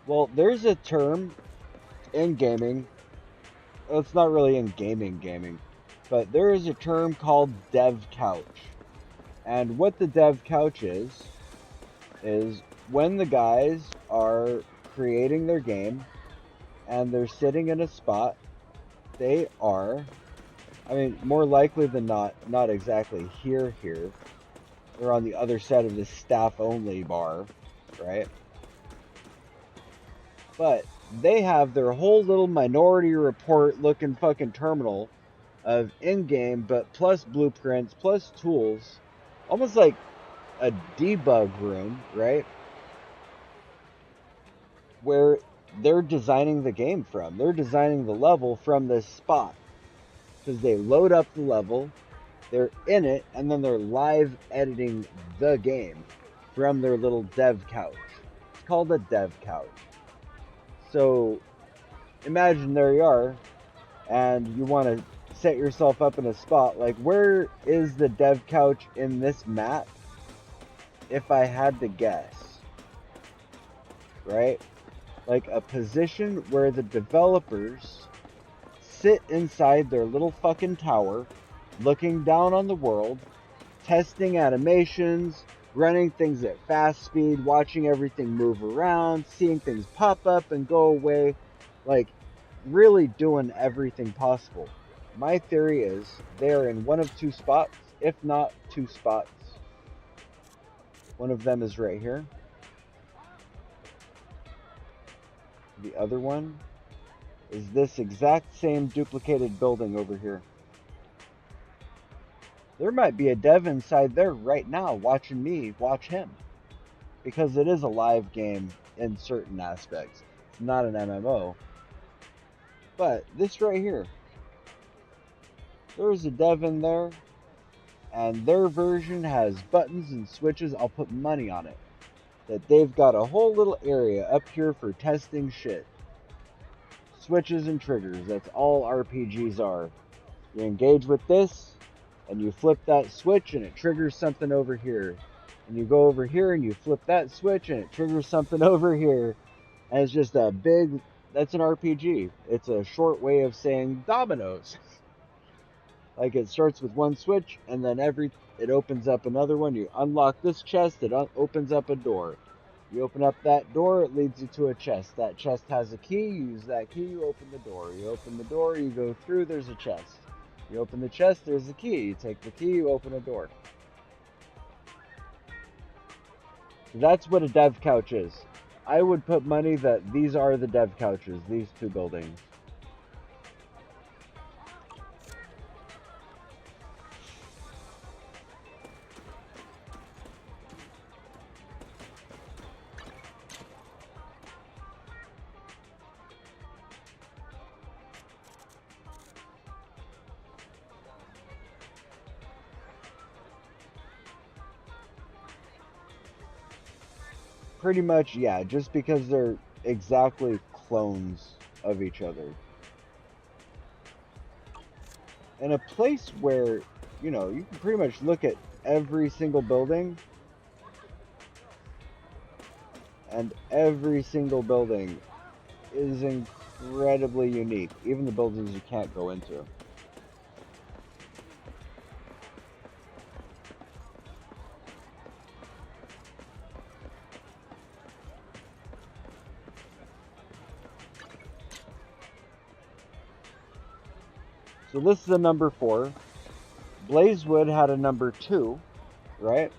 Well, there's a term in gaming. It's not really in gaming, but there is a term called dev couch. And what the dev couch is when the guys are creating their game and they're sitting in a spot, they are, I mean, more likely than not exactly here. They're on the other side of this staff only bar, right? But they have their whole little Minority Report looking fucking terminal of in-game, but plus blueprints, plus tools, almost like a debug room, right? Where they're designing the game from. They're designing the level from this spot. Because they load up the level, they're in it, and then they're live editing the game from their little dev couch. It's called a dev couch. So imagine there you are, and you want to set yourself up in a spot. Like, where is the dev couch in this map? If I had to guess, right? Like a position where the developers sit inside their little fucking tower, looking down on the world, testing animations, running things at fast speed, watching everything move around, seeing things pop up and go away, like really doing everything possible. My theory is they are in one of two spots, if not two spots. One of them is right here. The other one is this exact same duplicated building over here. There might be a dev inside there right now watching me watch him. Because it is a live game in certain aspects. It's not an MMO. But this right here, there's a dev in there, and their version has buttons and switches. I'll put money on it. That they've got a whole little area up here for testing shit. Switches and triggers, that's all RPGs are. You engage with this, and you flip that switch, and it triggers something over here. And you go over here, and you flip that switch, and it triggers something over here. And it's just a big, that's an RPG. It's a short way of saying dominoes. Like it starts with one switch, and then it opens up another one. You unlock this chest, it opens up a door. You open up that door, it leads you to a chest. That chest has a key, you use that key, you open the door. You open the door, you go through, there's a chest. You open the chest, there's a key. You take the key, you open a door. So that's what a dev couch is. I would put money that these are the dev couches, these two buildings. Pretty much, yeah, just because they're exactly clones of each other. In a place where, you know, you can pretty much look at every single building, and every single building is incredibly unique, even the buildings you can't go into. So this is a number 4. Blazewood had a number 2, right?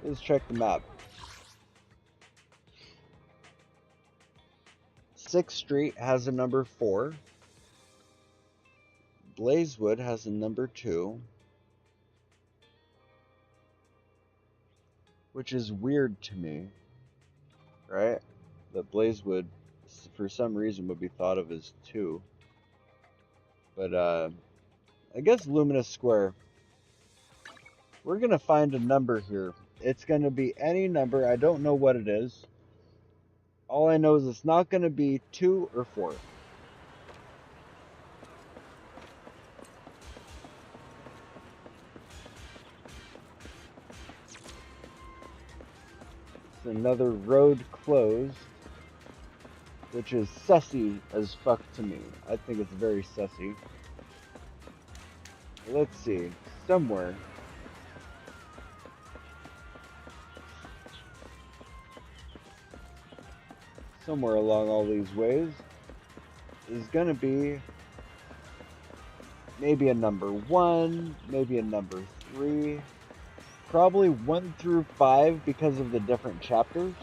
Let's check the map. 6th Street has a number 4. Blazewood has a number 2. Which is weird to me, right? That Blazewood, for some reason, would be thought of as 2. But, I guess Luminous Square. We're going to find a number here. It's going to be any number. I don't know what it is. All I know is it's not going to be 2 or 4. It's another road closed, which is sussy as fuck to me. I think it's very sussy. Let's see. Somewhere along all these ways is gonna be maybe a number 1, maybe a number 3, probably 1 through 5 because of the different chapters.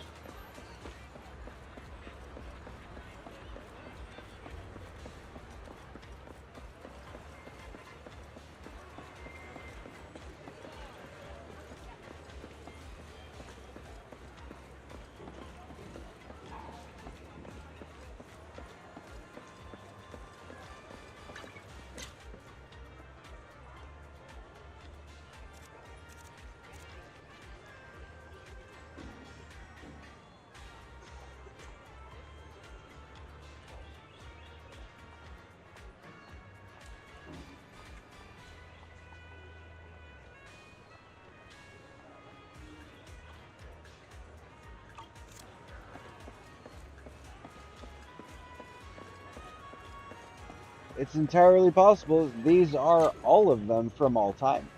it's entirely possible these are all of them from all time.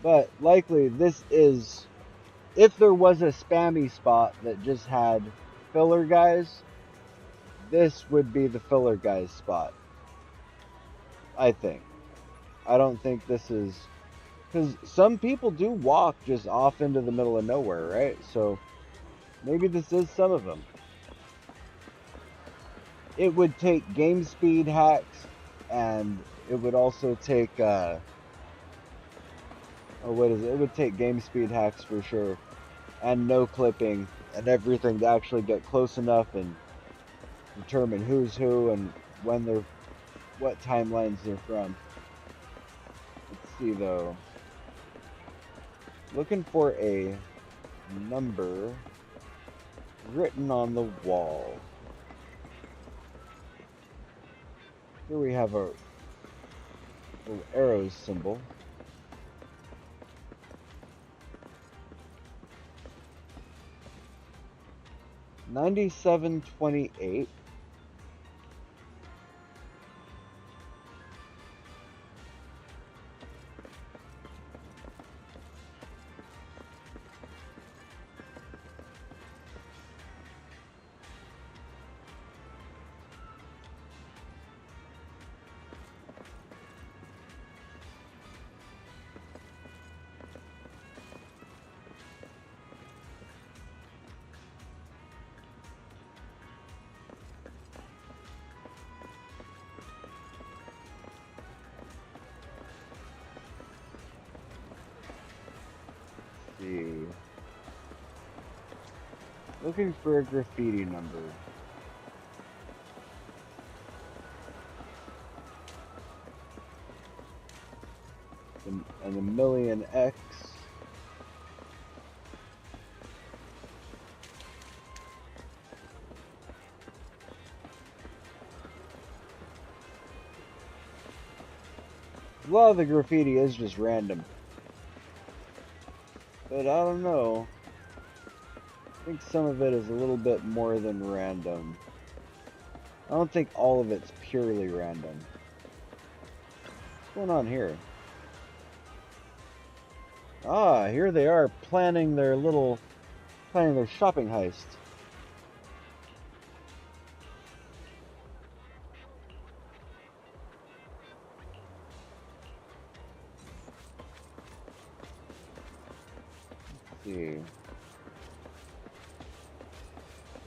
But likely this is, if there was a spammy spot that just had filler guys, this would be the filler guys spot. I think. I don't think this is, because some people do walk just off into the middle of nowhere, right? So maybe this is some of them. It would take game speed hacks, and it would also take it would take game speed hacks for sure, and no clipping and everything to actually get close enough and determine who's who and when they're, what timelines they're from. Let's see though. Looking for a number written on the wall. Here we have a little arrow symbol. $97.28. See. Looking for a graffiti number. And a million X. A lot of the graffiti is just random. But I don't know. I think some of it is a little bit more than random. I don't think all of it's purely random. What's going on here? Ah, here they are planning their shopping heist. Let's see.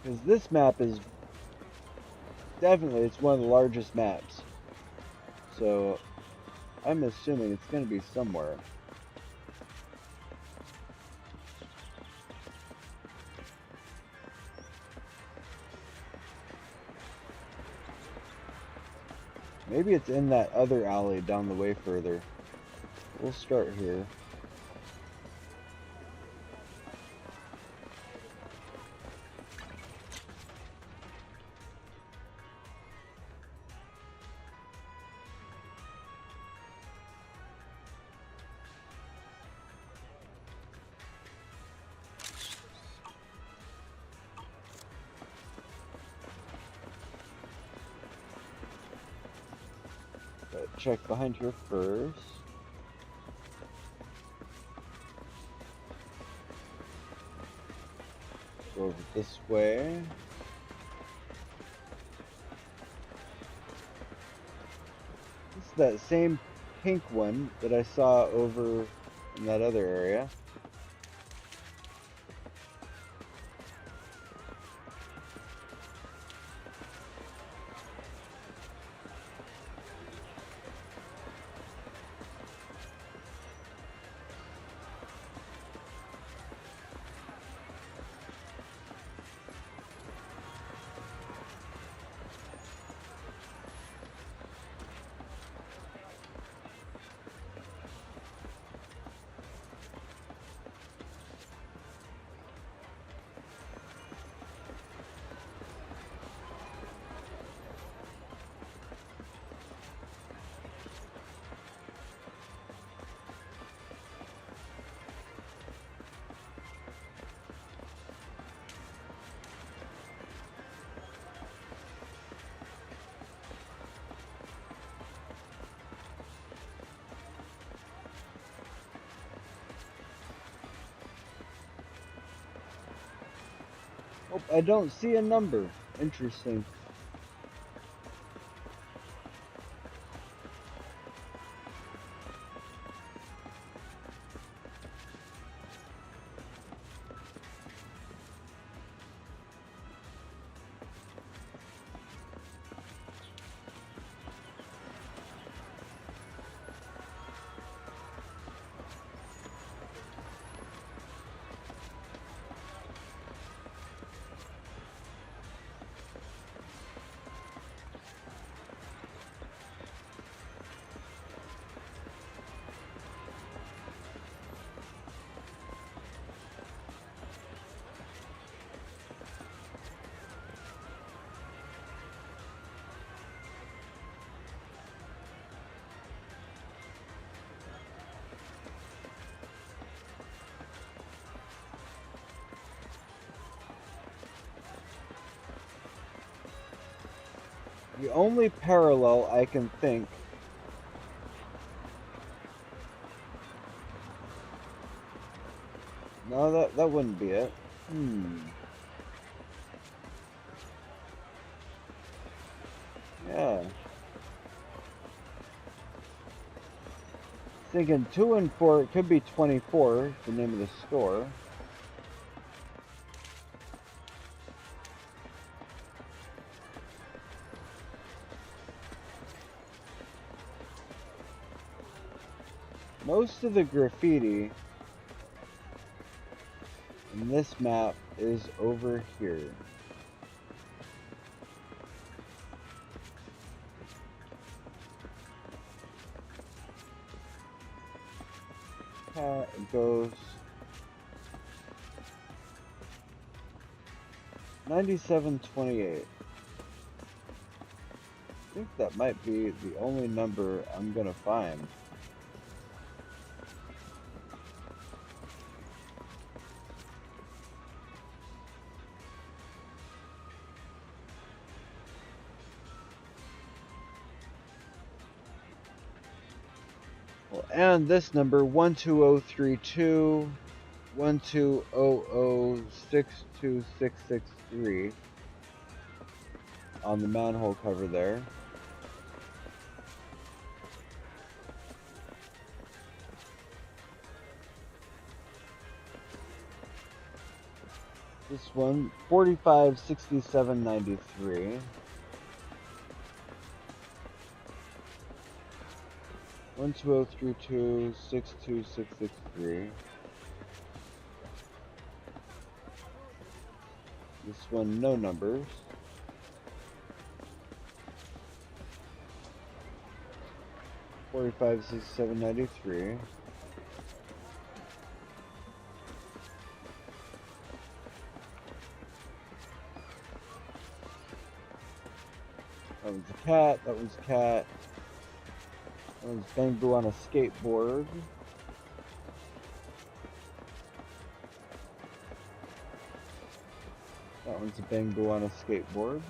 Because this map is definitely, it's one of the largest maps. So I'm assuming it's going to be somewhere. Maybe it's in that other alley down the way further. We'll start here. Check behind here first. Go over this way. This is that same pink one that I saw over in that other area. Oh, I don't see a number. Interesting. The only parallel I can think no, that wouldn't be it. Yeah. Thinking 2 and 4, it could be 24, the name of the store. Most of the graffiti in this map is over here. Cat, ghost. 9728. I think that might be the only number I'm gonna find. Well, and this number 12032 120062663 on the manhole cover there. This one 456793. 12032 This one, no numbers. $45.67.93. That one's a cat. That one's a cat. That one's Bamboo on a skateboard. That one's a Bamboo on a skateboard.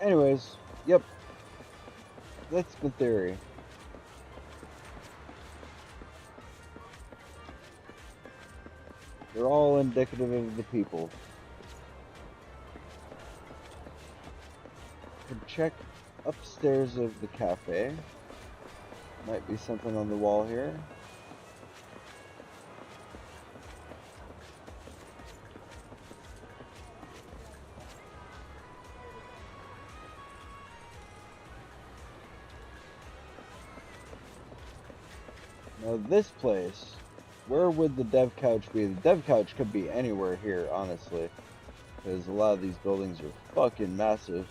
Anyways, yep. That's the theory. They're all indicative of the people. Could check upstairs of the cafe. Might be something on the wall here. Now this place, where would the dev couch be? The dev couch could be anywhere here, honestly. Because a lot of these buildings are fucking massive.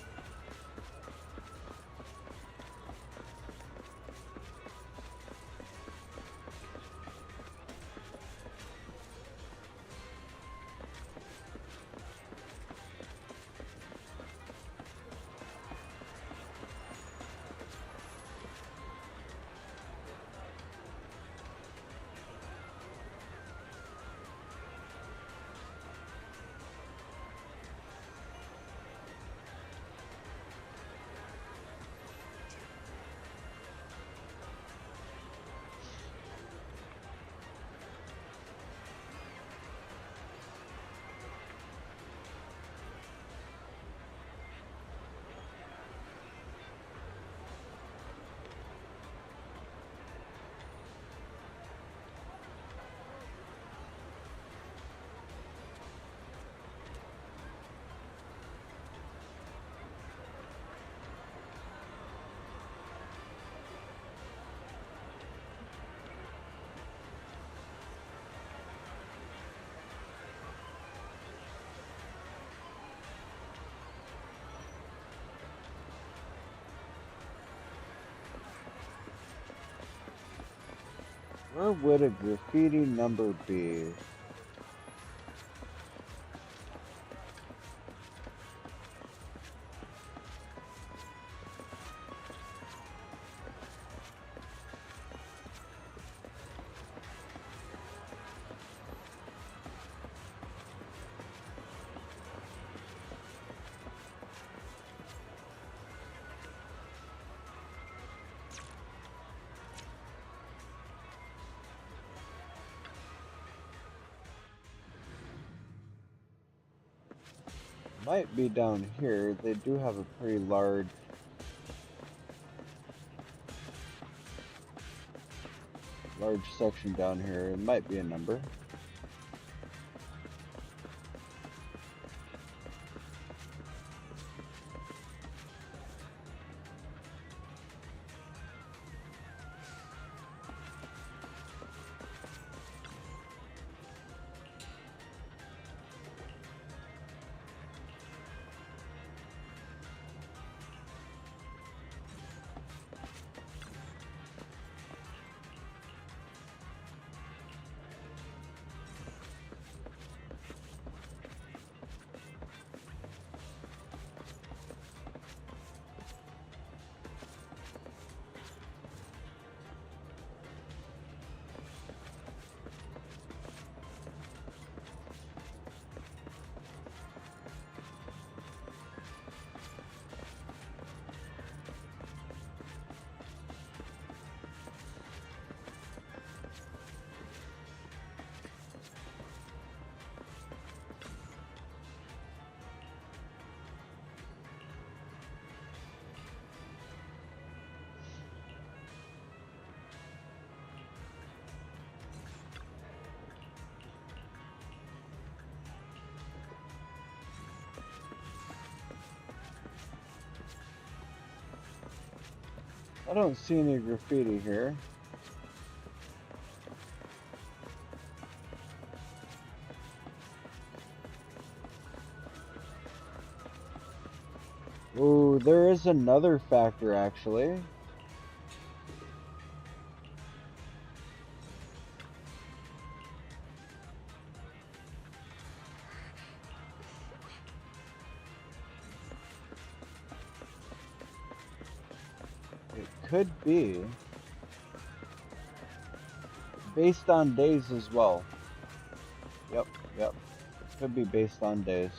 Where would a graffiti number be? Might be down here. They do have a pretty large section down here. It might be a number. I don't see any graffiti here. Ooh, there is another factor actually. It could be based on days as well. Yep. It could be based on days.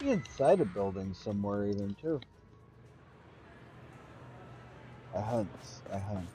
Be inside a building somewhere even too. I hunt. I hunt.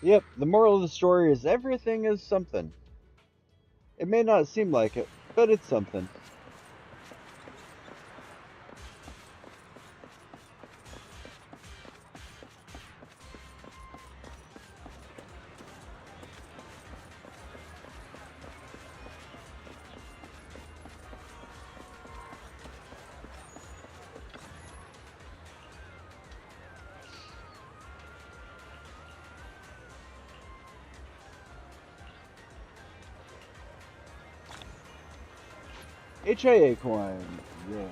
Yep, the moral of the story is everything is something. It may not seem like it, but it's something. HIA coin, yeah.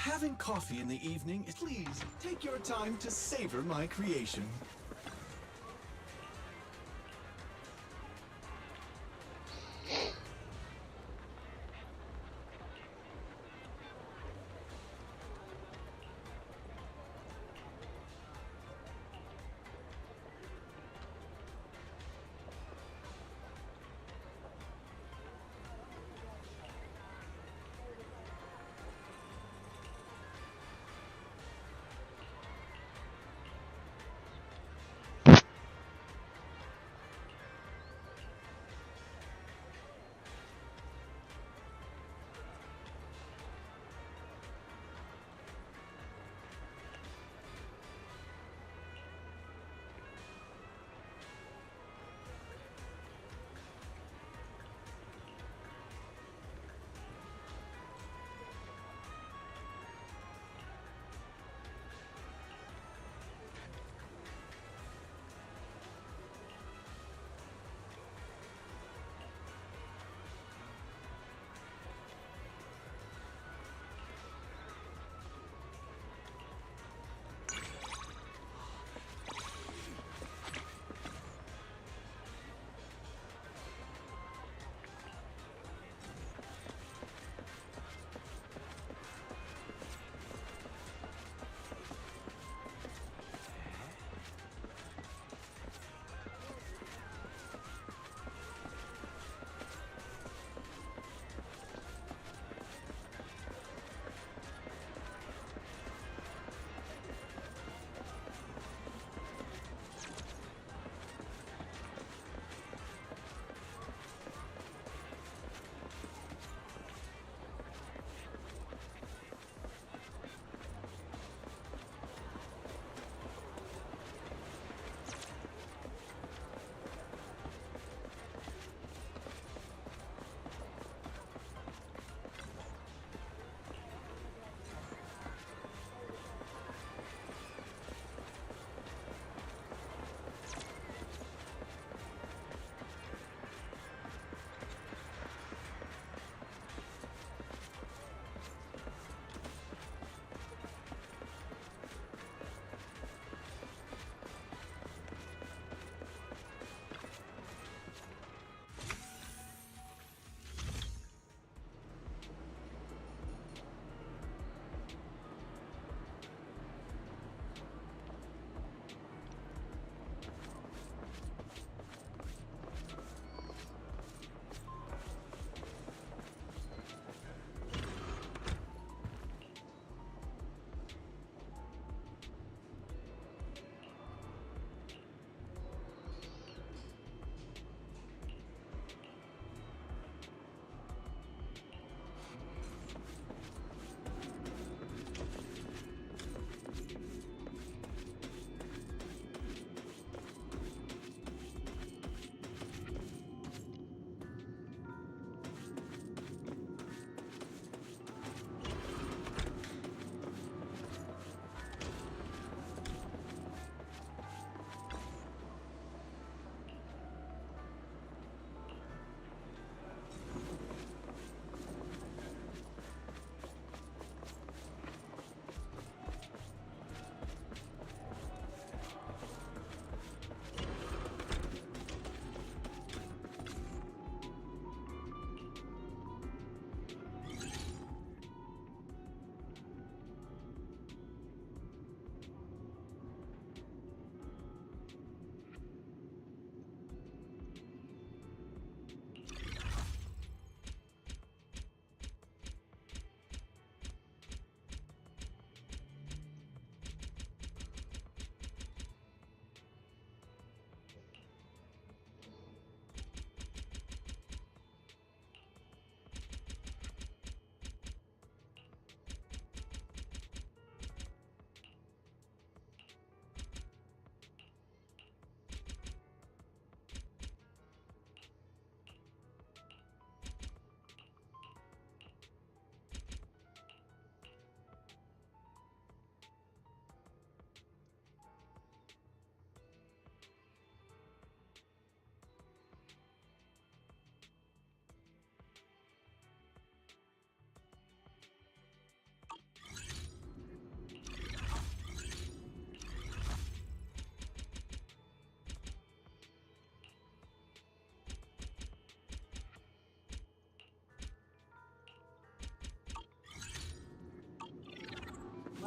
Having coffee in the evening, please take your time to savor my creation.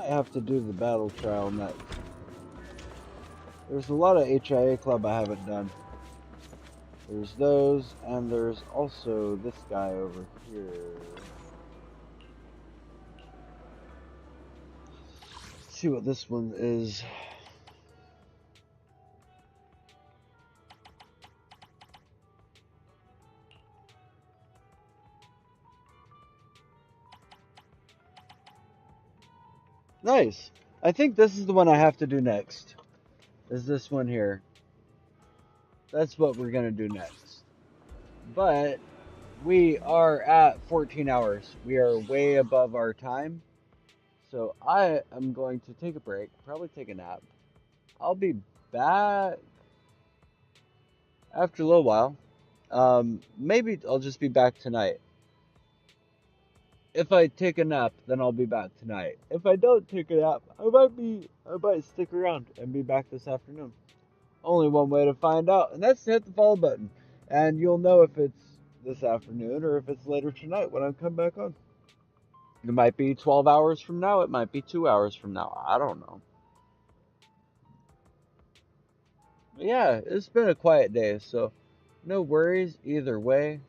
I have to do the battle trial next. There's a lot of HIA Club I haven't done. There's those, and there's also this guy over here. Let's see what this one is. Nice. I think this is the one I have to do next. Is this one here. That's what we're going to do next. But we are at 14 hours. We are way above our time. So I am going to take a break, probably take a nap. I'll be back after a little while. Maybe I'll just be back tonight. If I take a nap, then I'll be back tonight. If I don't take a nap, I might stick around and be back this afternoon. Only one way to find out, and that's to hit the follow button. And you'll know if it's this afternoon or if it's later tonight when I come back on. It might be 12 hours from now, it might be 2 hours from now. I don't know. But yeah, it's been a quiet day, so no worries either way.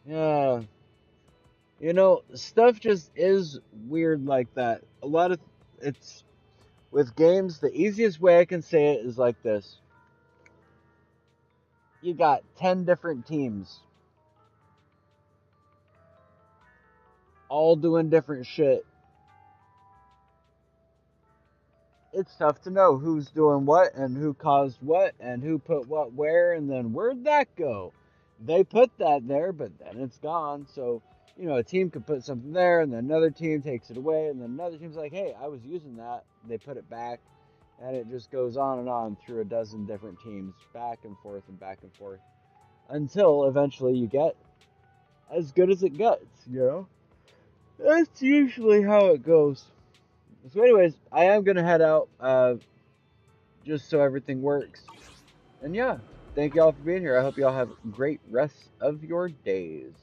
Yeah. You know, stuff just is weird like that. A lot of it's with games, the easiest way I can say it is like this. You got 10 different teams all doing different shit. It's tough to know who's doing what and who caused what and who put what where and then where'd that go? They put that there, but then it's gone. So, you know, a team could put something there and then another team takes it away and then another team's like, hey, I was using that. They put it back and it just goes on and on through a dozen different teams, back and forth and back and forth until eventually you get as good as it gets, you know? That's usually how it goes. So anyways, I am going to head out just so everything works. And yeah, thank y'all for being here. I hope y'all have great rest of your days.